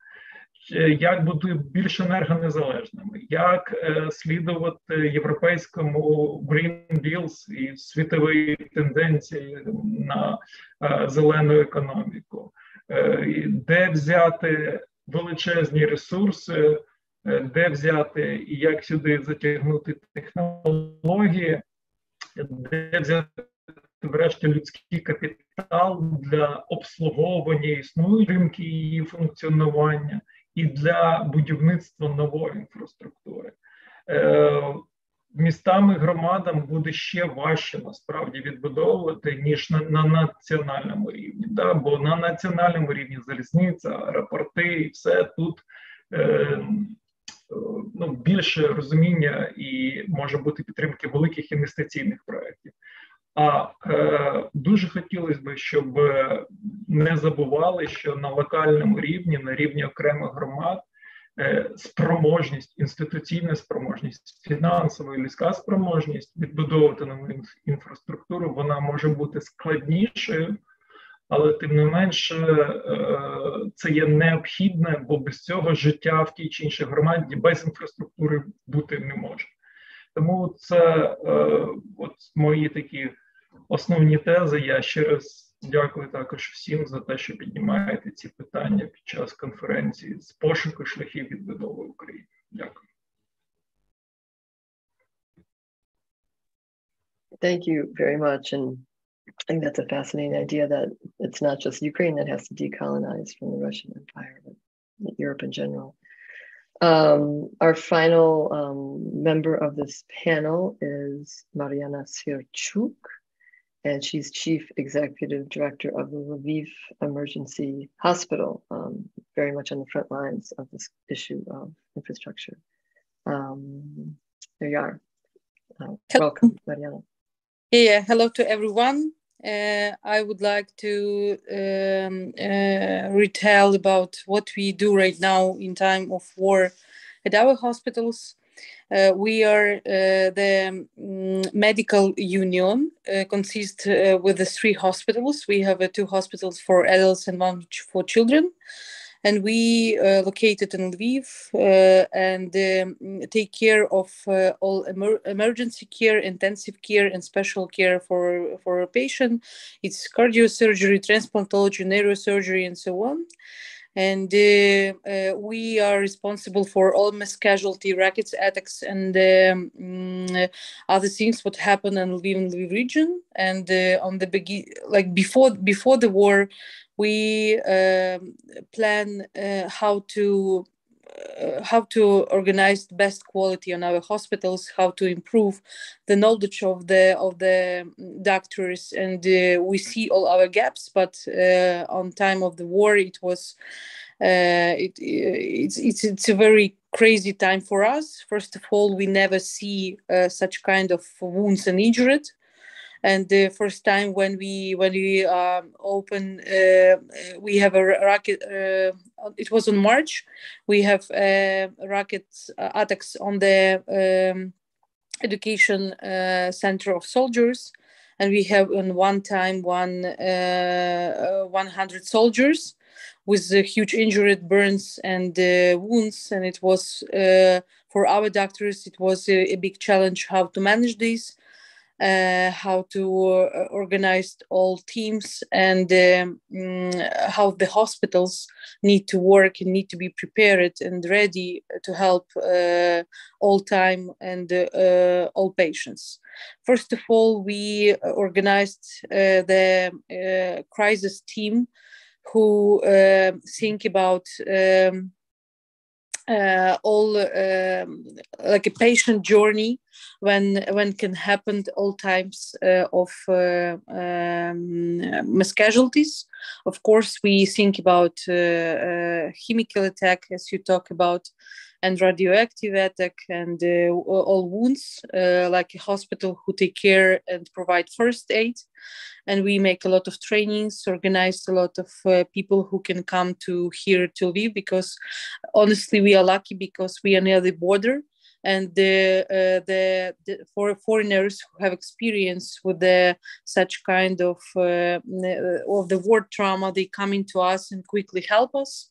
Як бути більш енергонезалежними, як слідувати європейському Green Deals і світової тенденції на зелену економіку, де взяти величезні ресурси, де взяти і як сюди затягнути технології, де взяти врешті людський капітал для обслуговування існуючої ринки її функціонування і для будівництва нової інфраструктури. Містам і громадам буде ще важче насправді відбудовувати, ніж на національному рівні. Да? Бо на національному рівні залізниця, аеропорти і все тут більше розуміння і може бути підтримки великих інвестиційних проєктів. А дуже хотілося б, щоб не забували, що на локальному рівні, на рівні окремих громад, спроможність, інституційна спроможність, фінансова і людська спроможність відбудовувати нову інфраструктуру, вона може бути складнішою, але тим не менше це є необхідне, бо без цього життя в тій чи іншій громаді без інфраструктури бути не може. Тому це от мої такі основні тези. Я ще раз дякую також всім за те, що піднімаєте ці питання під час конференції з пошуку шляхів відбудови України. Дякую. Thank you very much. And I think that's a fascinating idea that it's not just Ukraine that has to decolonize from the Russian Empire, but Europe in general. Our final member of this panel is Mariana Sierchuk, and she's Chief Executive Director of the Lviv Emergency Hospital, very much on the front lines of this issue of infrastructure. There you are. Welcome, Mariana. Yeah, hello to everyone. I would like to retell about what we do right now in time of war at our hospitals. We are the medical union, consists with the 3 hospitals. We have 2 hospitals for adults and 1 for children. And we located in Lviv and take care of all emergency care, intensive care, and special care for a patient. It's cardiosurgery, transplantology, neurosurgery, and so on. And we are responsible for all mass casualty, rockets, attacks, and other things what happen in Lviv region. And on the before the war, we plan how to organize the best quality on our hospitals, how to improve the knowledge of the doctors, and we see all our gaps. But on time of the war, it was it's a very crazy time for us. First of all, we never see such kind of wounds and injured. And the first time when we open, we have a rocket. It was in March. We have rocket attacks on the education center of soldiers, and we have in one time 100 soldiers with huge injured burns and wounds. And it was for our doctors, it was a big challenge how to manage this. How to organize all teams, and how the hospitals need to work and need to be prepared and ready to help all time and all patients. First of all, we organized the crisis team who think about all like a patient journey when can happen all types of mass casualties. Of course, we think about chemical attack, as you talk about, and radioactive attack, and all wounds, like a hospital who take care and provide first aid. And we make a lot of trainings, organize a lot of people who can come to here to Lviv, because honestly, we are lucky because we are near the border. And for foreigners who have experience with such kind of the war trauma, they come into us and quickly help us.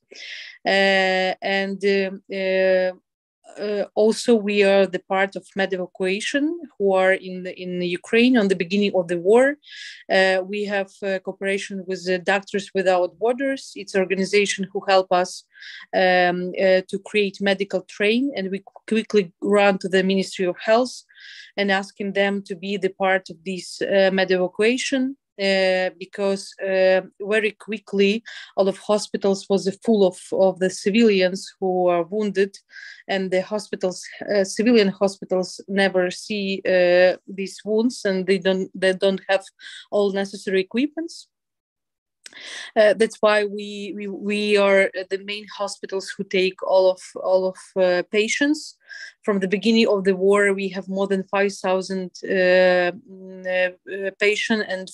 Also, we are the part of med evacuation who are in Ukraine on the beginning of the war. We have cooperation with the Doctors Without Borders. It's an organization who help us to create medical train, and we quickly run to the Ministry of Health and asking them to be the part of this med evacuation. Because very quickly all of hospitals was full of the civilians who are wounded, and the hospitals, civilian hospitals, never see these wounds, and they don't have all necessary equipments. That's why we are the main hospitals who take all of patients. From the beginning of the war, we have more than 5,000 patients and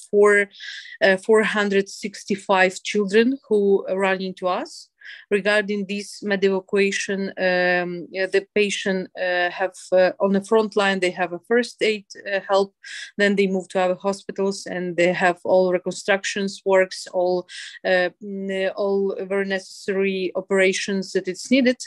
465 children who run into us. Regarding this med evacuation, the patient have on the front line, they have a first aid help, then they move to our hospitals and they have all reconstructions works, all very necessary operations that it's needed.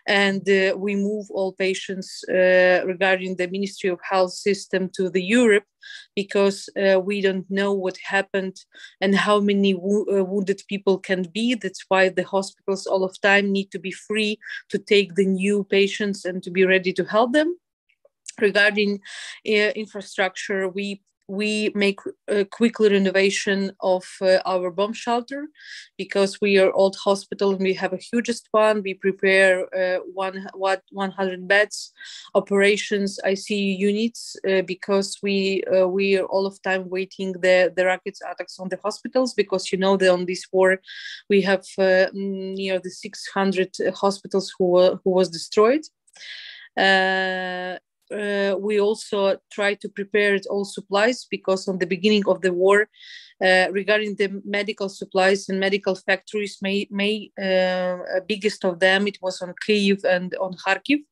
And we move all patients regarding the Ministry of Health system to the Europe, because we don't know what happened and how many wounded people can be. That's why the hospitals all of time need to be free to take the new patients and to be ready to help them. Regarding infrastructure, we make a quick renovation of our bomb shelter, because we are old hospital and we have a hugest one. We prepare 100 beds, operations, ICU units, because we are all of time waiting the rockets attacks on the hospitals, because you know that on this war we have near the 600 hospitals who was destroyed. We also try to prepare all supplies, because on the beginning of the war, regarding the medical supplies and medical factories, biggest of them, it was on Kyiv and on Kharkiv.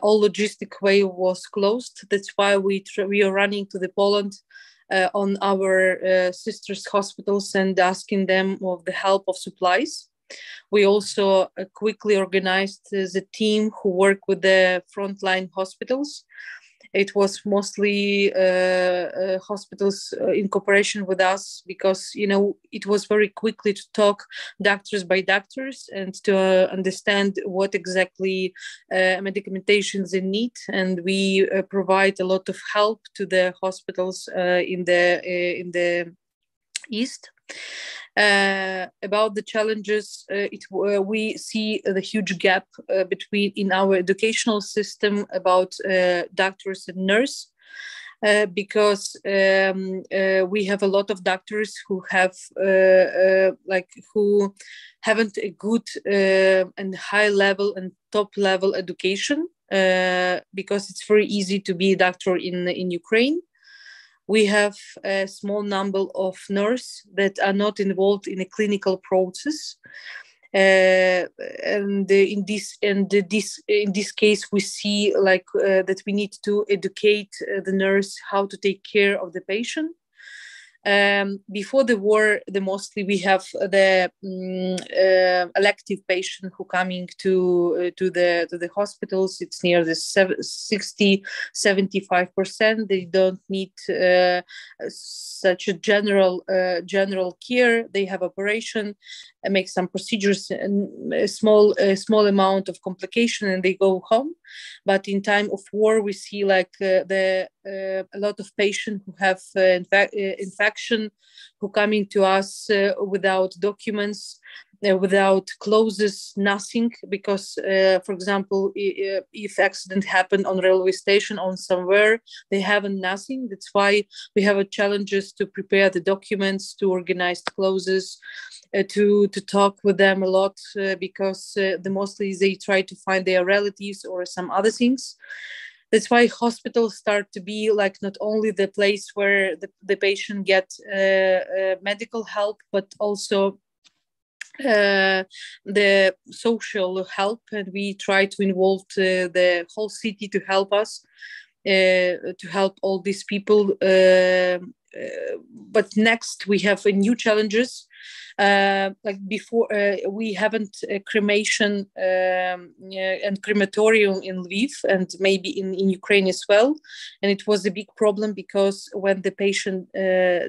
All logistic way was closed. That's why we are running to the Poland on our sisters' hospitals and asking them of the help of supplies. We also quickly organized the team who work with the frontline hospitals. It was mostly hospitals in cooperation with us, because, you know, it was very quickly to talk doctors by doctors and to understand what exactly medicamentations they need. And we provide a lot of help to the hospitals in the East. About the challenges, we see the huge gap in our educational system about doctors and nurses, because we have a lot of doctors who have who haven't a good and high level and top level education, because it's very easy to be a doctor in Ukraine. We have a small number of nurses that are not involved in a clinical process, and in this case, we see that we need to educate the nurse how to take care of the patient. Before the war, mostly we have the elective patient who coming to the hospitals. It's near the 60-75%. They don't need such a general care. They have operation, make some procedures, and a small amount of complication, and they go home. But in time of war, we see a lot of patients who have infection, who coming to us without documents, without clothes, nothing, because, for example, if accident happened on railway station or somewhere, they haven't nothing. That's why we have challenges to prepare the documents, to organize clothes, to talk with them a lot, because mostly they try to find their relatives or some other things. That's why hospitals start to be not only the place where the patient gets medical help, but also the social help. And we try to involve the whole city to help us, to help all these people. But next we have new challenges. Before, we haven't cremation and crematorium in Lviv, and maybe in Ukraine as well. And it was a big problem, because when the patient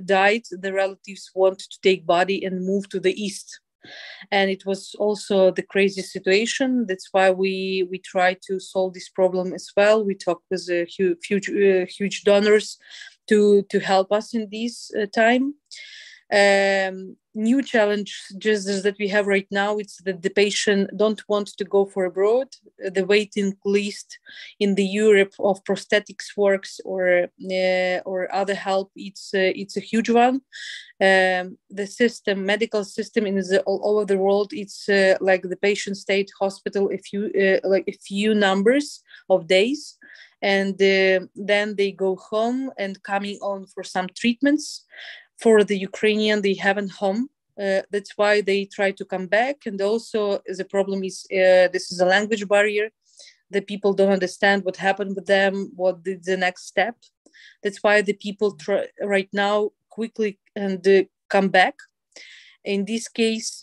died, the relatives wanted to take body and move to the east. And it was also the crazy situation. That's why we try to solve this problem as well. We talk with huge donors to help us in this time. new challenges that we have right now, it's that the patient don't want to go for abroad. The waiting list in the Europe of prosthetics works or other help, it's a huge one. The medical system all over the world, it's like the patient stay at hospital a few numbers of days, and then they go home and coming on for some treatments. For the Ukrainian, they haven't home. That's why they try to come back. And also the problem is this is a language barrier. The people don't understand what happened with them, what is the next step. That's why the people try right now quickly and come back. In this case,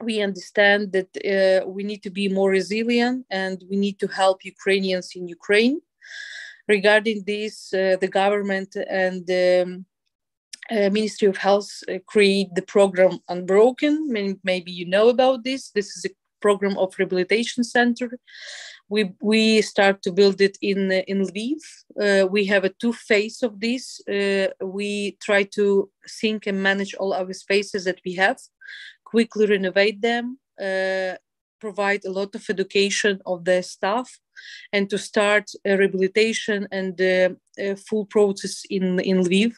we understand that we need to be more resilient and we need to help Ukrainians in Ukraine. Regarding this, the government and the Ministry of Health create the program Unbroken. Maybe you know about this. This is a program of rehabilitation center. We start to build it in Lviv. We have a 2 phase of this. We try to think and manage all our spaces that we have, quickly renovate them, provide a lot of education of the staff, and to start a rehabilitation and a full process in Lviv.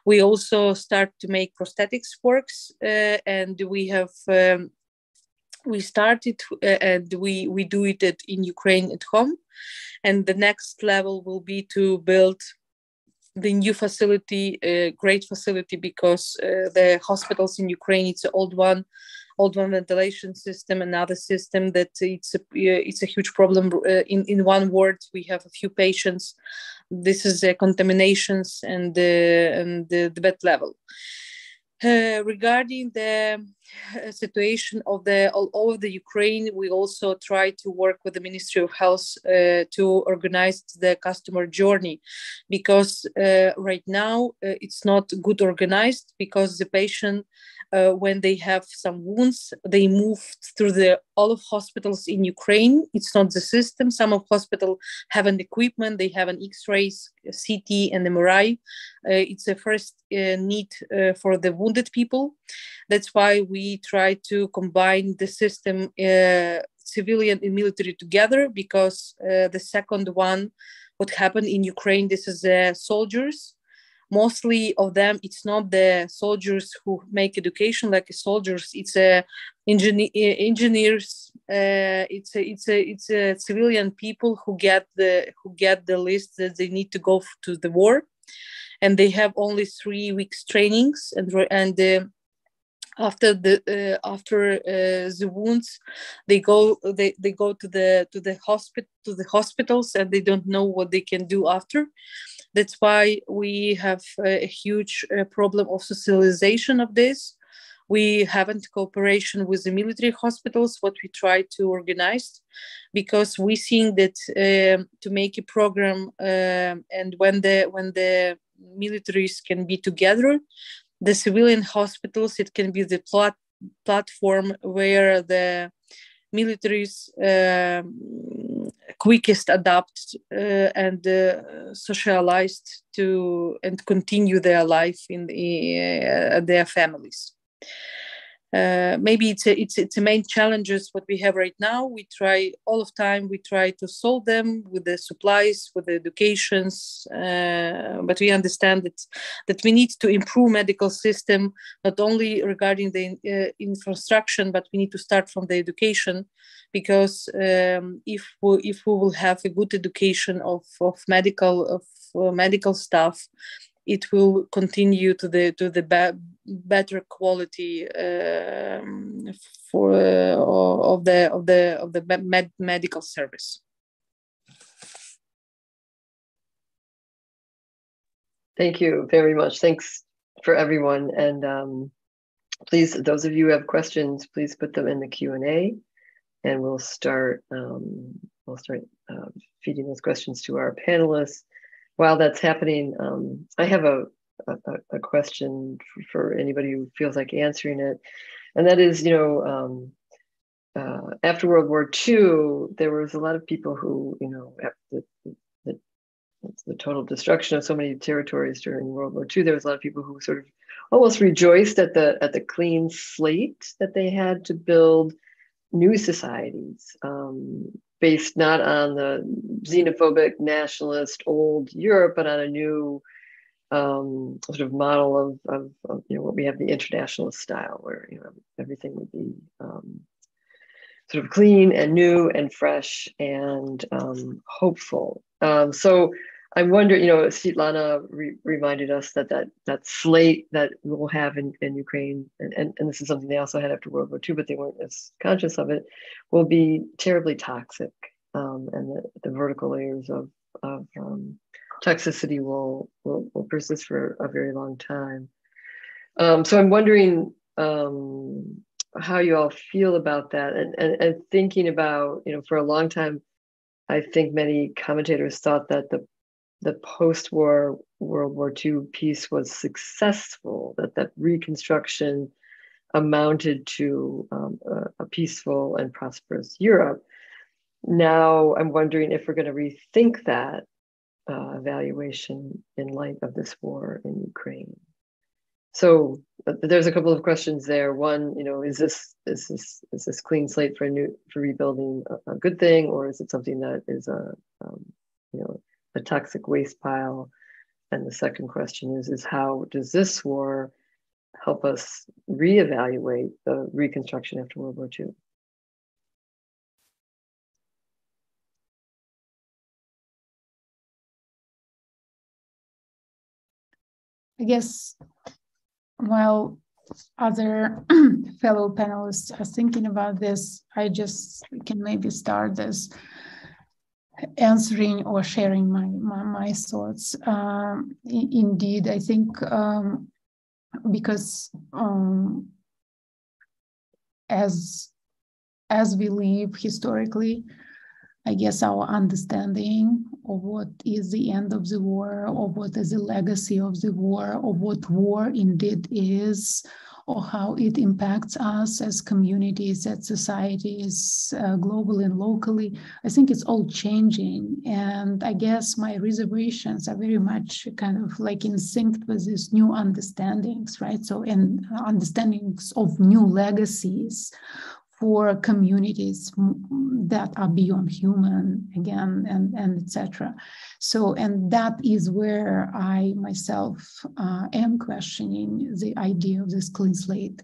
We also start to make prosthetics works, and we started and we do it in Ukraine at home. And the next level will be to build the new facility, a great facility, because the hospitals in Ukraine, it's an old one ventilation system, another system that it's a huge problem. In one ward, we have a few patients. This is contaminations and the bed level. Regarding the situation of all over the Ukraine, we also try to work with the Ministry of Health to organize the customer journey, because right now it's not good organized, because the patient, when they have some wounds, they move through all of hospitals in Ukraine. It's not the system. Some of hospitals have an equipment, they have an X-rays, CT and MRI. It's a first need for the wounded people. That's why we try to combine the system, civilian and military together, because the second one, what happened in Ukraine, this is soldiers. Mostly of them, it's not the soldiers who make education like soldiers. It's engineers. It's a civilian people who get the list that they need to go to the war, and they have only 3 weeks trainings. And after the wounds, they go to the hospitals, and they don't know what they can do after. That's why we have a huge problem of socialization of this. We haven't cooperation with the military hospitals, what we try to organize, because we think that to make a program and when the militaries can be together, the civilian hospitals, it can be the platform where the militaries quickest adapt and socialized to and continue their life in their families. Maybe it's the main challenges what we have right now. We try all of time. We try to solve them with the supplies, with the educations, but we understand that we need to improve medical system, not only regarding the infrastructure, but we need to start from the education, because if we will have a good education of medical staff, it will continue to the better quality of the medical service. Thank you very much. Thanks for everyone. And please, those of you who have questions, please put them in the Q&A, and we'll start feeding those questions to our panelists. While that's happening, I have a question for anybody who feels like answering it. And that is, after World War II, there was a lot of people who, after the total destruction of so many territories during World War II, there was a lot of people who sort of almost rejoiced at the clean slate that they had to build new societies based not on the xenophobic, nationalist old Europe, but on a new sort of model of what we have, the internationalist style, where everything would be sort of clean and new and fresh and hopeful. So I wonder, Svetlana reminded us that slate that we'll have in Ukraine, and this is something they also had after World War II, but they weren't as conscious of it, will be terribly toxic, and the vertical layers of toxicity will persist for a very long time. So I'm wondering how you all feel about that, and thinking about, for a long time, I think many commentators thought that the post-war World War II peace was successful, that reconstruction amounted to a peaceful and prosperous Europe. Now I'm wondering if we're going to rethink that evaluation in light of this war in Ukraine. So there's a couple of questions there. One, is this clean slate for rebuilding a good thing, or is it something that is a toxic waste pile? And the second question is how does this war help us reevaluate the reconstruction after World War II? I guess while other fellow panelists are thinking about this, I just can maybe start this answering or sharing my thoughts. Indeed, I think because as we live historically, I guess our understanding of what is the end of the war, or what is the legacy of the war, or what war indeed is, or how it impacts us as communities, as societies, globally and locally, I think it's all changing. And I guess my reservations are very much kind of like in sync with these new understandings, right? So, and understandings of new legacies for communities that are beyond human again, and etc. So, and that is where I myself am questioning the idea of this clean slate.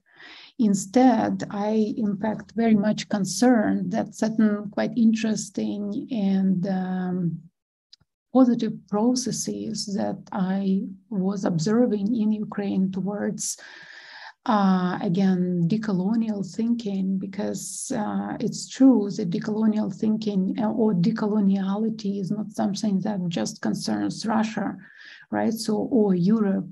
Instead, I in fact very much concerned that certain quite interesting and positive processes that I was observing in Ukraine towards again, decolonial thinking, because it's true that decolonial thinking or decoloniality is not something that just concerns Russia, right? So, or Europe,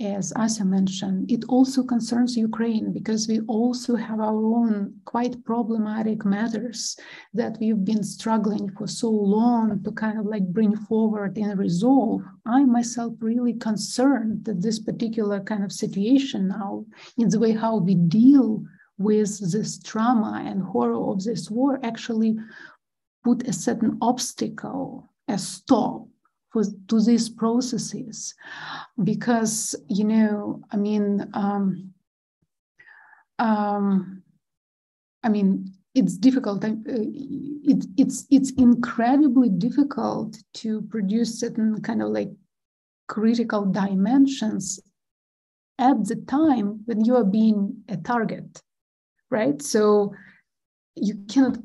as Asa mentioned, it also concerns Ukraine, because we also have our own quite problematic matters that we've been struggling for so long to kind of like bring forward and resolve. I myself really concerned that this particular kind of situation now, in the way how we deal with this trauma and horror of this war, actually put a certain obstacle, a stop to these processes. Because, I mean, it's difficult. It's incredibly difficult to produce certain kind of like critical dimensions at the time when you are being a target, right? So you cannot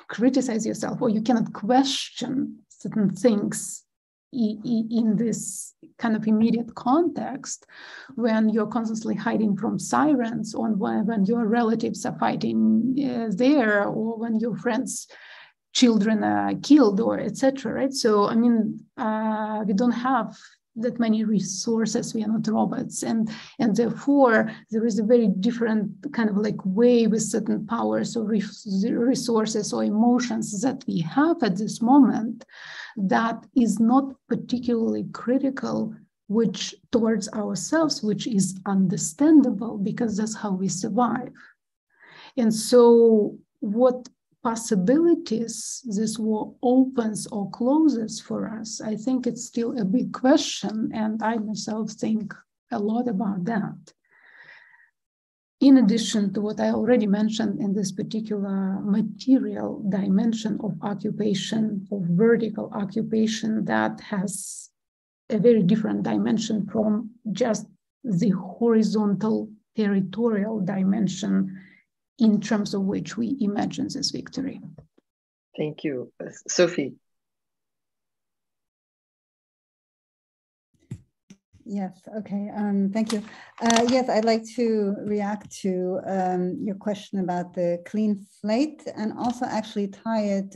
criticize yourself, or you cannot question certain things in this kind of immediate context when you're constantly hiding from sirens, or when your relatives are fighting there, or when your friends' children are killed, or etc. Right? So I mean, we don't have that many resources. We are not robots, and therefore there is a very different kind of like way with certain powers or resources or emotions that we have at this moment that is not particularly critical, which towards ourselves, which is understandable because that's how we survive. And so what possibilities this war opens or closes for us, I think it's still a big question, and I myself think a lot about that. In addition to what I already mentioned in this particular material dimension of occupation, of vertical occupation, that has a very different dimension from just the horizontal territorial dimension in terms of which we imagine this victory. Thank you. Sophie. Yes, okay, thank you. Yes, I'd like to react to your question about the clean slate and also actually tie it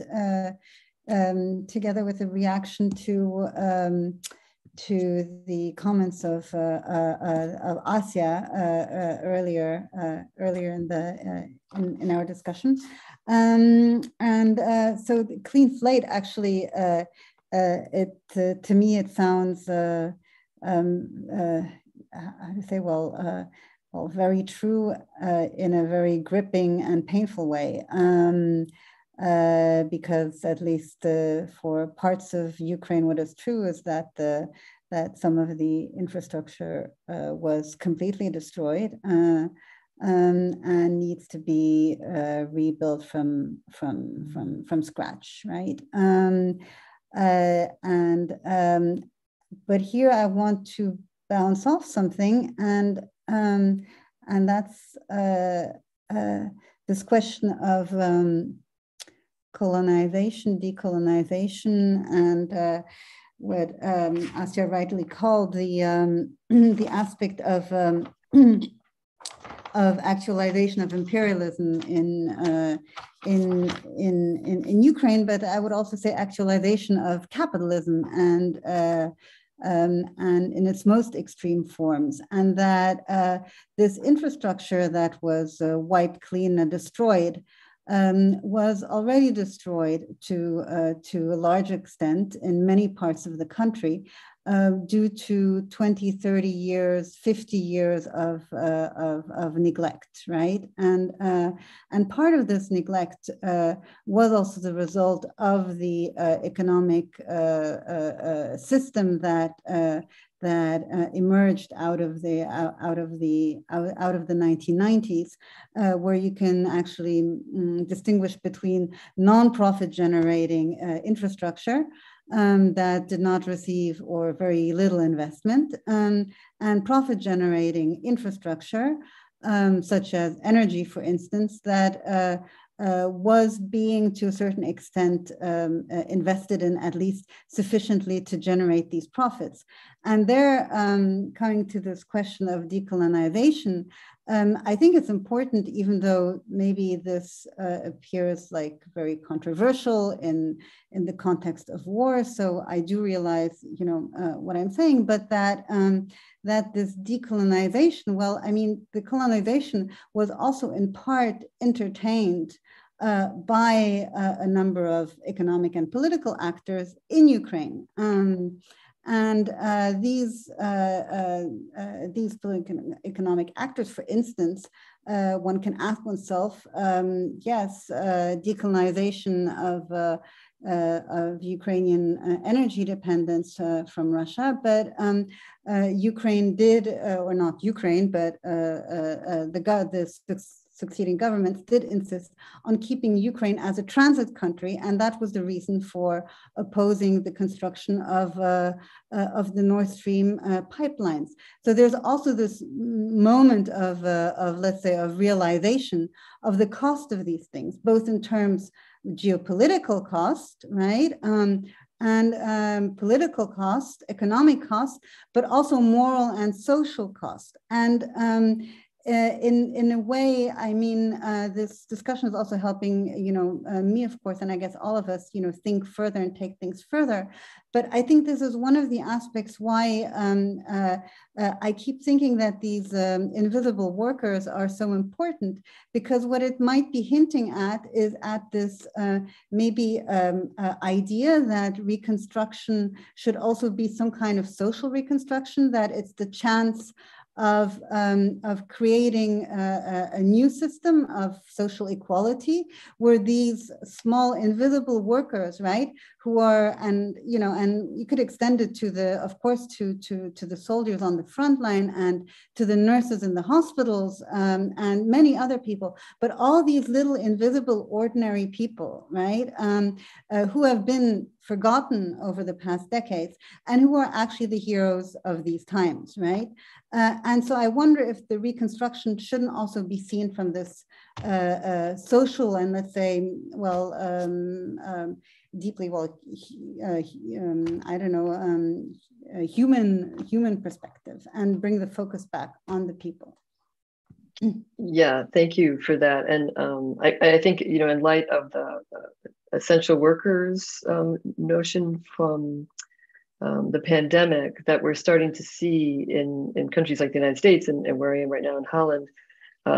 together with a reaction to the comments of Asya earlier in our discussion, so the clean slate actually to me it sounds how to say well very true in a very gripping and painful way. Because at least for parts of Ukraine, what is true is that that some of the infrastructure was completely destroyed and needs to be rebuilt from scratch, right? But here I want to bounce off something, and that's this question of colonization, decolonization, and what Asya rightly called the aspect of actualization of imperialism in Ukraine, but I would also say actualization of capitalism and in its most extreme forms, and that this infrastructure that was wiped clean and destroyed was already destroyed to a large extent in many parts of the country due to 20, 30 years, 50 years of neglect, right? And part of this neglect was also the result of the economic system that emerged out of the 1990s, where you can actually distinguish between non-profit generating infrastructure that did not receive or very little investment, and profit generating infrastructure, such as energy, for instance, that was being to a certain extent invested in at least sufficiently to generate these profits. And there, coming to this question of decolonization, I think it's important, even though maybe this appears like very controversial in the context of war. So I do realize, what I'm saying, but that that this decolonization, well, I mean, the colonization was also in part entertained by a number of economic and political actors in Ukraine. And these economic actors, for instance, one can ask oneself, yes, decolonization of Ukrainian energy dependence from Russia, but Ukraine did, or not Ukraine, but the succeeding governments did insist on keeping Ukraine as a transit country, and that was the reason for opposing the construction of the Nord Stream pipelines. So there's also this moment of let's say, of realization of the cost of these things, both in terms of geopolitical cost, right? And political cost, economic cost, but also moral and social cost. And in a way, I mean, this discussion is also helping, me, of course, and I guess all of us, think further and take things further. But I think this is one of the aspects why I keep thinking that these invisible workers are so important, because what it might be hinting at is at this maybe idea that reconstruction should also be some kind of social reconstruction, that it's the chance of creating a new system of social equality, where these small invisible workers, right, who are, and you could extend it to of course, to the soldiers on the front line and to the nurses in the hospitals and many other people, but all these little invisible ordinary people, right, who have been forgotten over the past decades and who are actually the heroes of these times, right? And so I wonder if the reconstruction shouldn't also be seen from this social and, let's say, well, deeply, well, I don't know, human perspective, and bring the focus back on the people. Yeah, thank you for that. And I think, in light of the essential workers notion from the pandemic that we're starting to see in countries like the United States and where I am right now in Holland,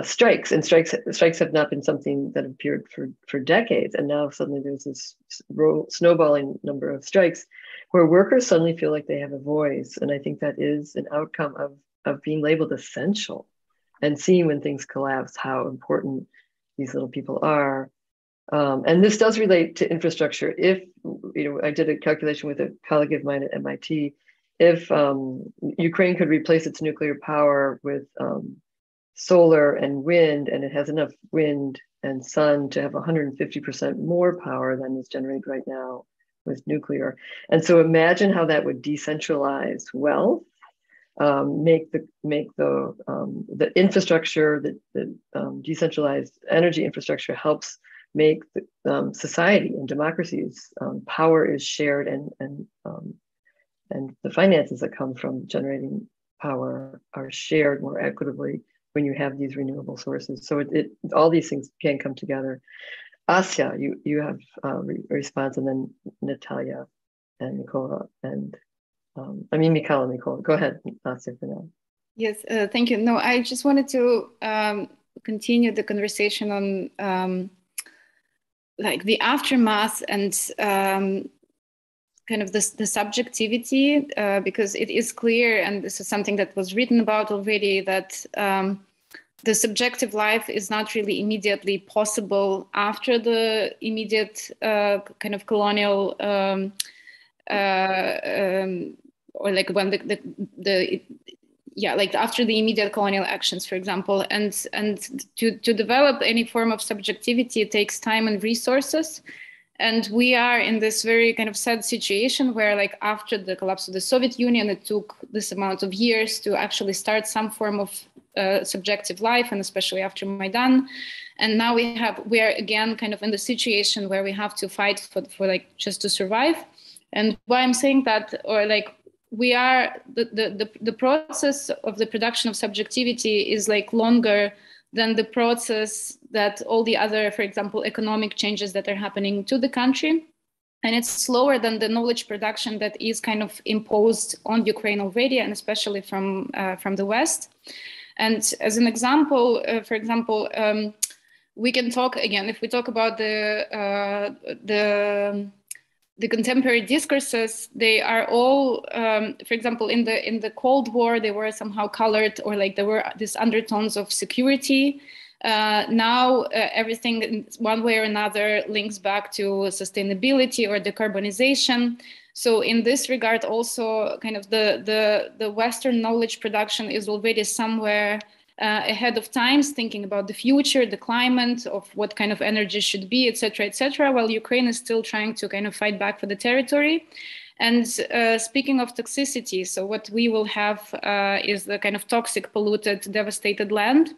strikes have not been something that appeared for decades. And now suddenly there's this snowballing number of strikes where workers suddenly feel like they have a voice. And I think that is an outcome of being labeled essential and seeing when things collapse, how important these little people are. And this does relate to infrastructure. If, I did a calculation with a colleague of mine at MIT, if Ukraine could replace its nuclear power with solar and wind, and it has enough wind and sun to have 150% more power than is generated right now with nuclear. And so imagine how that would decentralize wealth, make the infrastructure, the decentralized energy infrastructure helps make society and democracies, power is shared, and the finances that come from generating power are shared more equitably when you have these renewable sources. So all these things can come together. Asya, you have a response, and then Natalia and Nicola, and Michał and Nicola. Go ahead, Asya, for now. Yes, thank you. No, I just wanted to continue the conversation on like the aftermath and kind of the subjectivity, because it is clear, and this is something that was written about already, that the subjective life is not really immediately possible after the immediate kind of colonial, or like when like after the immediate colonial actions, for example, and to develop any form of subjectivity, it takes time and resources. And we are in this very kind of sad situation where, like, after the collapse of the Soviet Union, it took this amount of years to actually start some form of subjective life, and especially after Maidan. And now we are again kind of in the situation where we have to fight for like just to survive. And why I'm saying that, or like, we are the process of the production of subjectivity is like longer than the process that all the other, for example, economic changes that are happening to the country. And it's slower than the knowledge production that is kind of imposed on Ukraine already, and especially from the West. And as an example, for example, we can talk again, if we talk about the contemporary discourses, they are all, for example, in the Cold War, they were somehow colored, or like there were these undertones of security. Now everything in one way or another links back to sustainability or decarbonization. So in this regard, also kind of the Western knowledge production is already somewhere ahead of times, thinking about the future, the climate, of what kind of energy should be, etc., while Ukraine is still trying to kind of fight back for the territory. And speaking of toxicity, so what we will have is the kind of toxic, polluted, devastated land.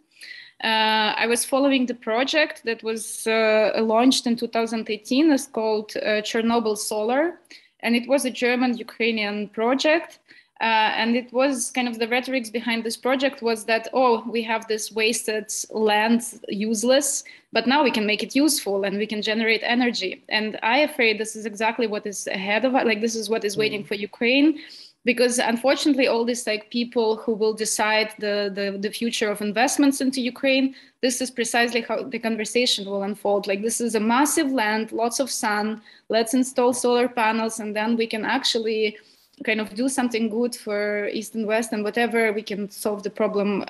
I was following the project that was launched in 2018. It's called Chernobyl Solar, and it was a German-Ukrainian project. And it was kind of the rhetorics behind this project was that, oh, we have this wasted land, useless, but now we can make it useful and we can generate energy. And I'm afraid this is exactly what is ahead of us. Like, this is what is waiting for Ukraine, because unfortunately, all these like people who will decide the future of investments into Ukraine, this is precisely how the conversation will unfold. Like, this is a massive land, lots of sun, let's install solar panels, and then we can actually kind of do something good for East and West, and whatever, we can solve the problem.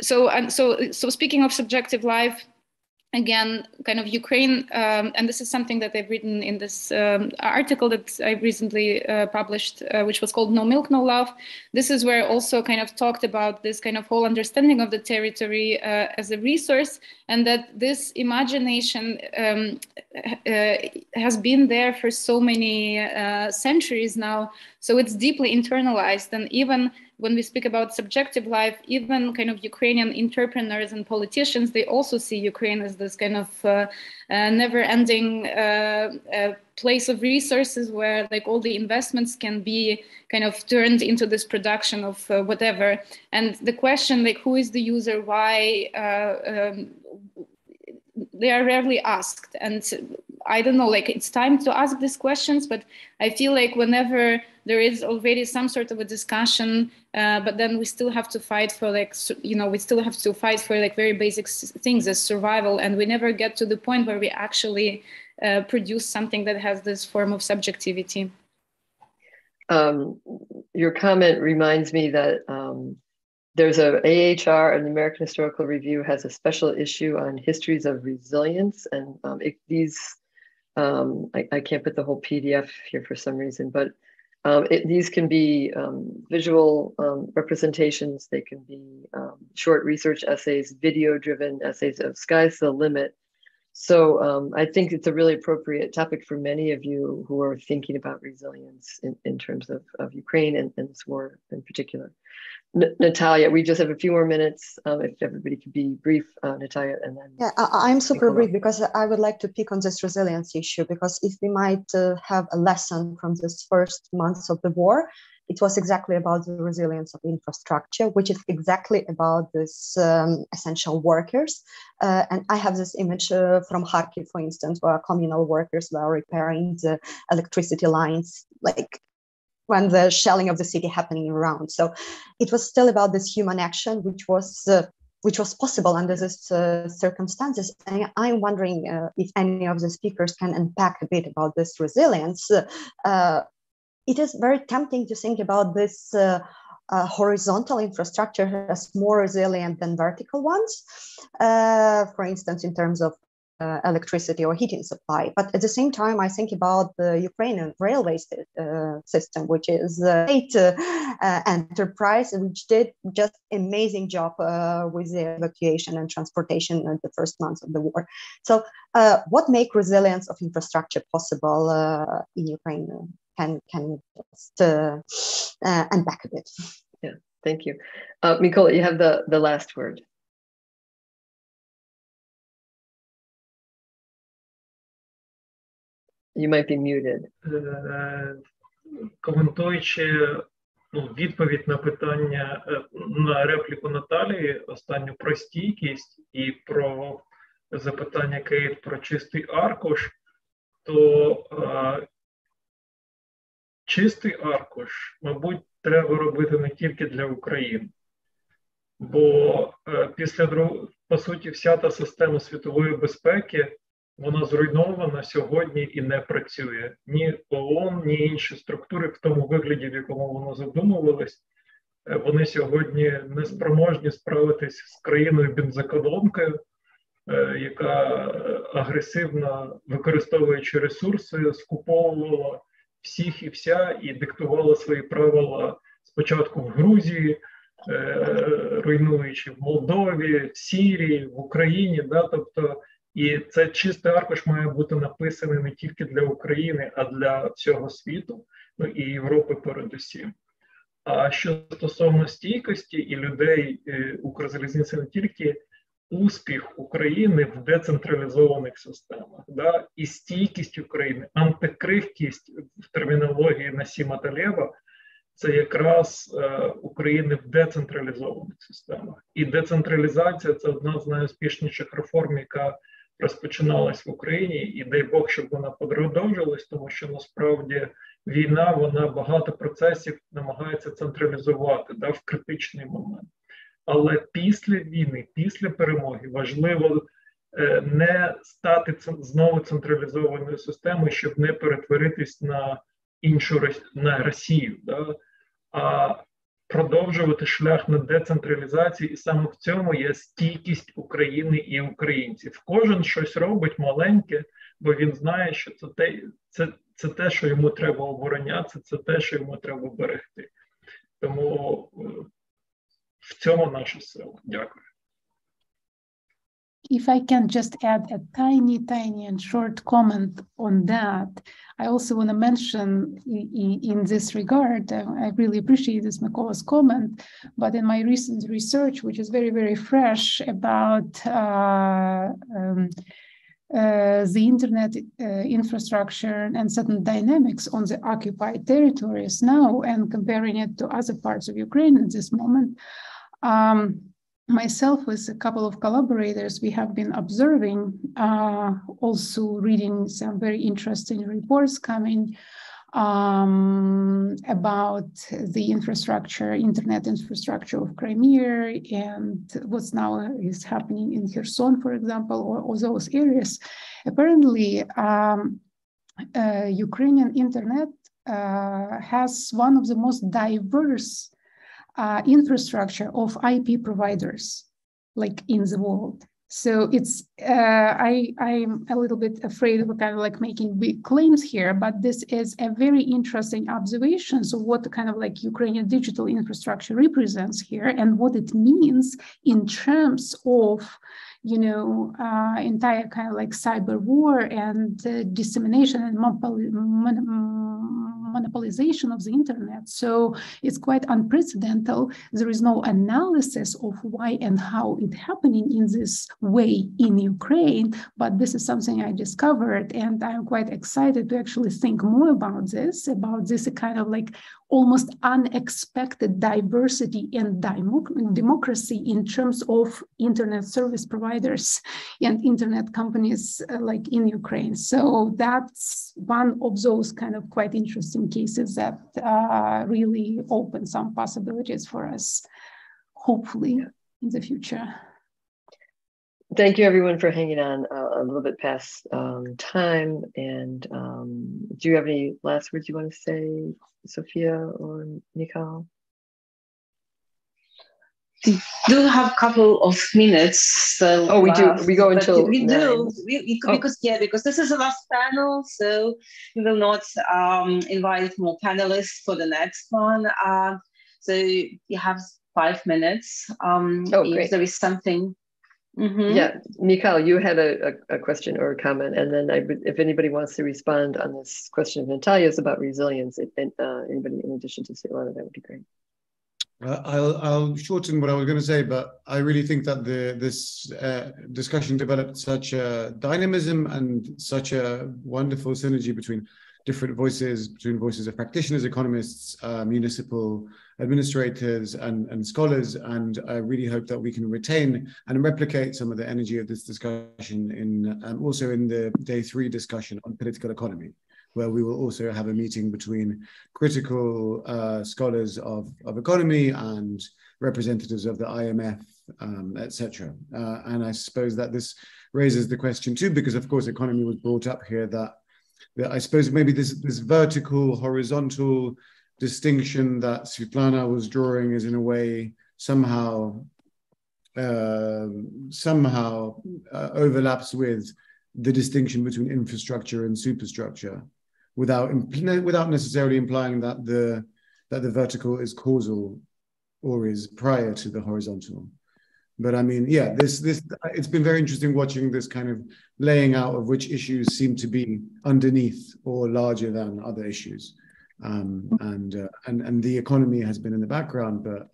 So speaking of subjective life, again, kind of Ukraine, and this is something that I've written in this article that I recently published, which was called No Milk, No Love. This is where I also kind of talked about this kind of whole understanding of the territory as a resource, and that this imagination has been there for so many centuries now. So it's deeply internalized, and even when we speak about subjective life, even kind of Ukrainian entrepreneurs and politicians, they also see Ukraine as this kind of never-ending place of resources where like all the investments can be kind of turned into this production of whatever. And the question, like, who is the user, why, they are rarely asked. And I don't know, like, it's time to ask these questions, but I feel like whenever there is already some sort of a discussion, but then we still have to fight for, like, you know, we still have to fight for like very basic things as survival, and we never get to the point where we actually produce something that has this form of subjectivity. Your comment reminds me that there's a AHR, an American Historical Review, has a special issue on histories of resilience, and I can't put the whole PDF here for some reason, but these can be visual representations, they can be short research essays, video-driven essays of Sky's the Limit. So I think it's a really appropriate topic for many of you who are thinking about resilience in terms of Ukraine and this war in particular. Natalia, we just have a few more minutes. If everybody could be brief, Natalia, and then. Yeah, I'm super brief because I would like to pick on this resilience issue, because if we might have a lesson from this first months of the war, it was exactly about the resilience of infrastructure, which is exactly about this essential workers. And I have this image from Kharkiv, for instance, where communal workers were repairing the electricity lines, like when the shelling of the city happening around. So it was still about this human action, which was possible under these circumstances. And I'm wondering if any of the speakers can unpack a bit about this resilience. It is very tempting to think about this horizontal infrastructure as more resilient than vertical ones, for instance, in terms of electricity or heating supply. But at the same time, I think about the Ukrainian railway system, which is a state enterprise, which did just amazing job with the evacuation and transportation in the first months of the war. So what make resilience of infrastructure possible in Ukraine? Can you just unpack a bit? Yeah, thank you. Mykola, you have the last word. You might be muted. Коментуючи відповідь на питання, на репліку Наталії, останню про стійкість і про запитання Кейт про чистий аркуш, то чистий аркуш, мабуть, треба робити не тільки для України. Бо по суті, вся та система світової безпеки, вона зруйнована сьогодні і не працює. Ні ООН, ні інші структури в тому вигляді, в якому воно задумувалось, вони сьогодні не спроможні справитись з країною-бензоколонкою, яка агресивно, використовуючи ресурси, скуповувала всіх і вся і диктувала свої правила спочатку в Грузії, руйнуючи в Молдові, в Сирії, в Україні, да, тобто. І це чистий аркуш має бути написаний не тільки для України, а для всього світу, ну і Європи передусім. А що стосовно стійкості і людей, Укрзалізниці не тільки, успіх України в децентралізованих системах, да, і стійкість України, антикрихкість в термінології Насіма Талєва, це якраз України в децентралізованих системах. І децентралізація – це одна з найуспішніших реформ, яка розпочиналась в Україні, і дай Бог, щоб вона продовжилась, тому що насправді війна, вона багато процесів намагається централізувати, да, в критичний момент. Але після війни, після перемоги важливо не стати знову централізованою системою, щоб не перетворитись на на Росію, да, а продовжувати шлях на децентралізацію, і саме в цьому є стійкість України і українців. Кожен щось робить маленьке, бо він знає, що це те, що йому треба обороняти, це те, що йому треба берегти. Тому в цьому наша сила. Дякую. If I can just add a tiny and short comment on that, I also want to mention in this regard, I really appreciate this Mykola's comment, but in my recent research, which is very, very fresh about the internet infrastructure and certain dynamics on the occupied territories now and comparing it to other parts of Ukraine at this moment, myself with a couple of collaborators, we have been observing, also reading some very interesting reports coming about the infrastructure, internet infrastructure of Crimea and what's now is happening in Kherson, for example, or those areas. Apparently, Ukrainian internet has one of the most diverse infrastructure of IP providers, like in the world. So it's, I'm a little bit afraid of kind of like making big claims here, but this is a very interesting observation of what kind of like Ukrainian digital infrastructure represents here and what it means in terms of, you know, entire kind of like cyber war and dissemination and monopolization of the internet. So it's quite unprecedented. There is no analysis of why and how it's happening in this way in Ukraine, but this is something I discovered, and I'm quite excited to actually think more about this kind of like almost unexpected diversity and democracy in terms of internet service providers and internet companies like in Ukraine. So that's one of those kind of quite interesting cases that really open some possibilities for us, hopefully, in the future. Thank you, everyone, for hanging on a little bit past time. And do you have any last words you want to say, Sofia or Michał? We do have a couple of minutes. So we do. We go until we 9. do because this is the last panel, so we will not invite more panelists for the next one. So you have 5 minutes. If there is something. Mm-hmm. Yeah, Michał, you had a question or a comment, and then if anybody wants to respond on this question of Natalia's about resilience, anybody in addition to Svetlana, that would be great. I'll shorten what I was going to say, but I really think that this discussion developed such a dynamism and such a wonderful synergy between different voices, between voices of practitioners, economists, municipal administrators, and scholars. And I really hope that we can retain and replicate some of the energy of this discussion also in the day 3 discussion on political economy, where we will also have a meeting between critical scholars of economy and representatives of the IMF, etc. And I suppose that this raises the question too, because of course economy was brought up here, that I suppose maybe this vertical, horizontal distinction that Svetlana was drawing is in a way somehow overlaps with the distinction between infrastructure and superstructure, without necessarily implying that the vertical is causal or is prior to the horizontal. But I mean, yeah, it's been very interesting watching this kind of laying out of which issues seem to be underneath or larger than other issues. And the economy has been in the background, but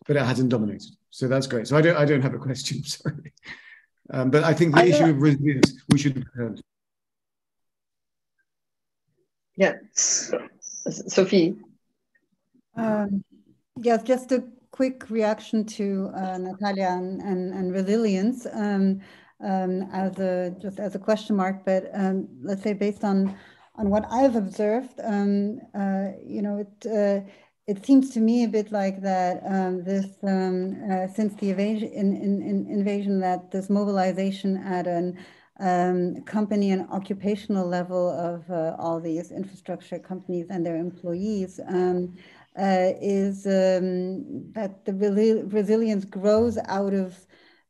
it hasn't dominated. So that's great. So I don't have a question, sorry. But I think the issue of resilience, we should have heard. Yeah, Sophie. Yes, just a quick reaction to Natalia and resilience as a question mark, but let's say based on what I've observed, you know, it seems to me a bit like that since the invasion, that this mobilization at company and occupational level of all these infrastructure companies and their employees is that the resilience grows out of,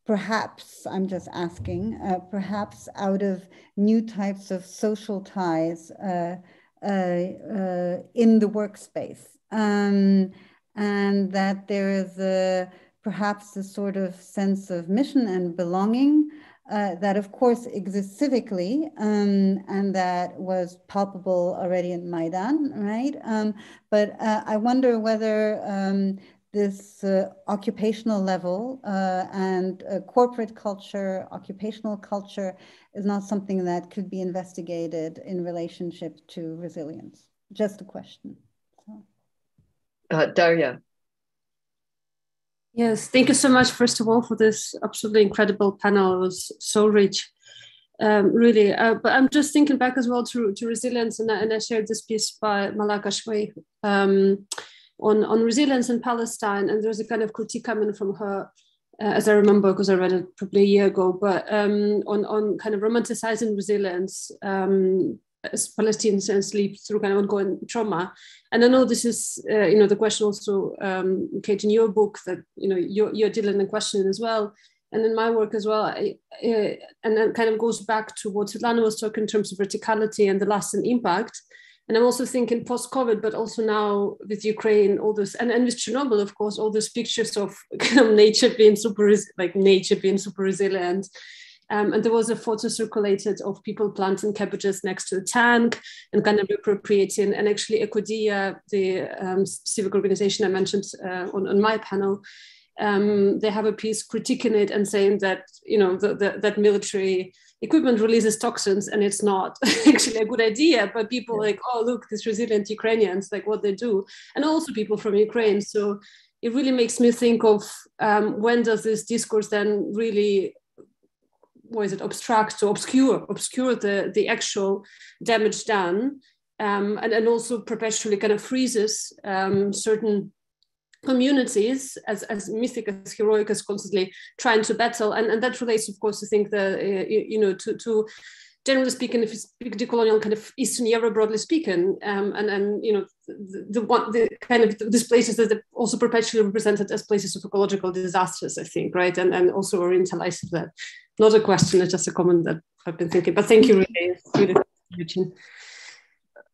perhaps, I'm just asking, perhaps out of new types of social ties in the workspace. And that there is perhaps a sort of sense of mission and belonging that of course exists civically and that was palpable already in Maidan, right? But I wonder whether this occupational level and corporate culture, occupational culture is not something that could be investigated in relationship to resilience. Just a question. Darya. Yes, thank you so much, first of all, for this absolutely incredible panel. It was so rich, really. But I'm just thinking back as well to resilience, and I shared this piece by Malaka Shway on resilience in Palestine, and there's a kind of critique coming from her, as I remember, because I read it probably a year ago, but on kind of romanticizing resilience as Palestinians sleep through kind of ongoing trauma. And I know this is, the question also, Kate, in your book that, you're dealing and questioning as well. And in my work as well, and that kind of goes back to what Svetlana was talking in terms of verticality and the lasting impact. And I'm also thinking post-COVID, but also now with Ukraine, all this, and with Chernobyl, of course, all those pictures of kind of nature being super resilient. And there was a photo circulated of people planting cabbages next to a tank and kind of appropriating. And actually, Ecocide, the civic organization I mentioned on my panel, they have a piece critiquing it and saying that that military equipment releases toxins and it's not actually a good idea. But people like, oh look, these resilient Ukrainians, like what they do, and also people from Ukraine. So it really makes me think of when does this discourse then really, obstruct or obscure the actual damage done, and also perpetually kind of freezes certain communities as mythic, as heroic, as constantly trying to battle, and that relates, of course, I think to generally speaking, if you speak decolonial kind of Eastern Europe, broadly speaking, the kind of these places that are also perpetually represented as places of ecological disasters, I think, right, and also orientalized that. Not a question, it's just a comment that I've been thinking. But thank you, really. It's really enriching.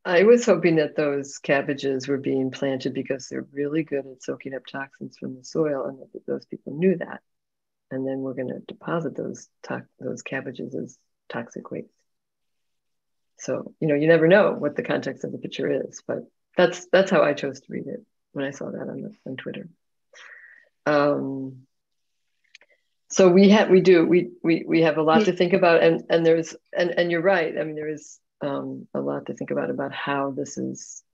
I was hoping that those cabbages were being planted because they're really good at soaking up toxins from the soil, and that those people knew that. And then we're going to deposit those cabbages as toxic waste. So, you never know what the context of the picture is, but that's how I chose to read it when I saw that on Twitter. So we have a lot to think about, and there's and you're right. I mean, there is a lot to think about how this is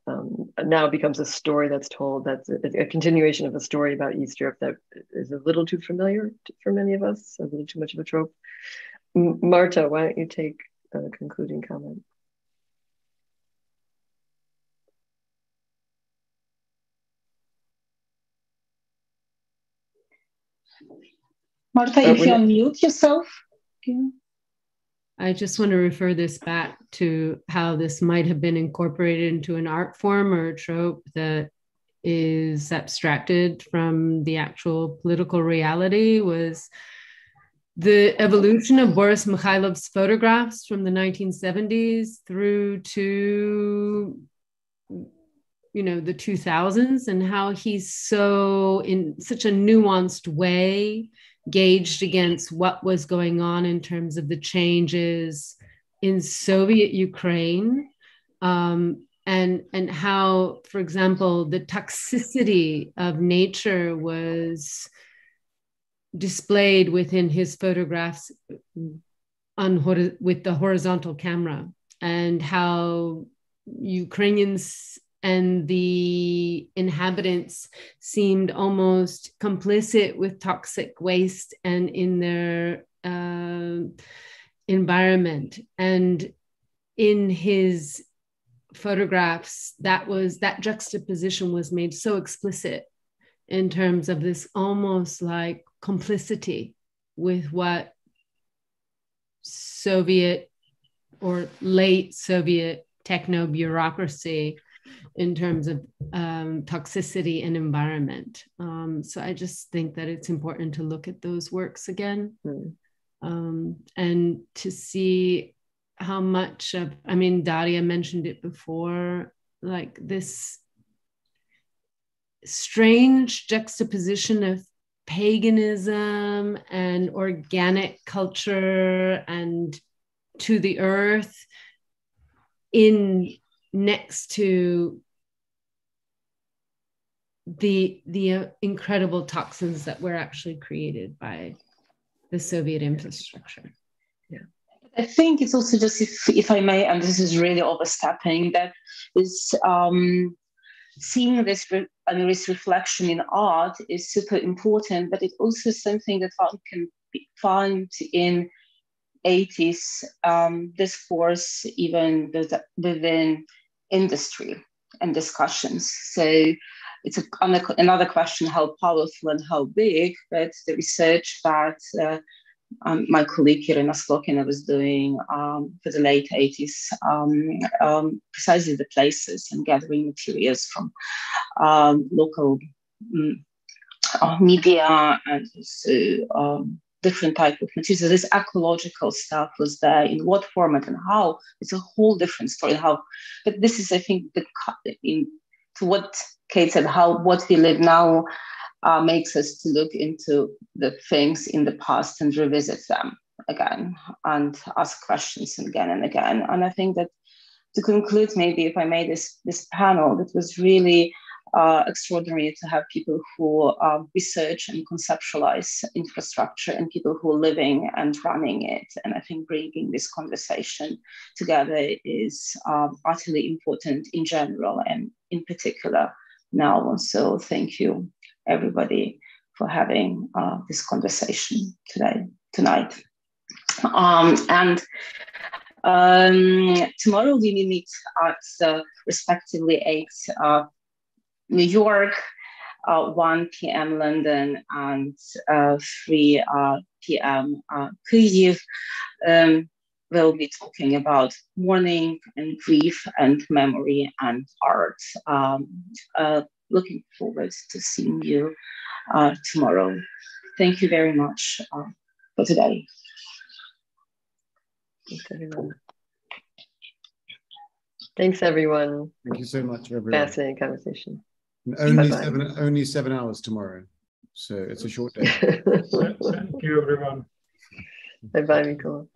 now becomes a story that's told, that's a continuation of a story about East Europe that is a little too familiar for many of us, a little too much of a trope. Marta, why don't you take a concluding comment? Marta, if you unmute yourself. I just want to refer this back to how this might have been incorporated into an art form or a trope that is abstracted from the actual political reality, was the evolution of Boris Mikhailov's photographs from the 1970s through to the 2000s, and how he's so, in such a nuanced way, gauged against what was going on in terms of the changes in Soviet Ukraine, and how, for example, the toxicity of nature was displayed within his photographs with the horizontal camera, and how Ukrainians and the inhabitants seemed almost complicit with toxic waste and in their environment. And in his photographs, that juxtaposition was made so explicit in terms of this almost like complicity with what Soviet or late Soviet techno-bureaucracy in terms of toxicity and environment. So I just think that it's important to look at those works again and to see how much of, I mean, Darya mentioned it before, like this strange juxtaposition of paganism and organic culture and to the earth in next to the incredible toxins that were actually created by the Soviet infrastructure. Yeah. I think it's also just, if I may, and this is really overstepping, that is seeing this, this reflection in art is super important, but it's also something that one can find in 80s discourse, even within industry and discussions. So it's another question, how powerful and how big, but the research that my colleague Kateryna was doing for the late 80s, precisely the places and gathering materials from local media and also different type of materials. So this ecological stuff was there, in what format and how. It's a whole different story. How, but this is, I think, to what Kate said, what we live now makes us to look into the things in the past and revisit them again and ask questions again and again. And I think that to conclude, maybe if I made this panel, it was really extraordinary to have people who research and conceptualize infrastructure and people who are living and running it. And I think bringing this conversation together is utterly important in general and in particular now. So thank you, everybody, for having this conversation tonight. And tomorrow we will meet at respectively 8 New York, 1 p.m. London, and 3 p.m. Kyiv. We'll be talking about mourning and grief and memory and art. Looking forward to seeing you tomorrow. Thank you very much for today. Thanks, everyone. Thanks, everyone. Thank you so much, everyone. Fascinating conversation. And only 7 hours tomorrow, so it's a short day. Thank you, everyone. Bye-bye, Michał.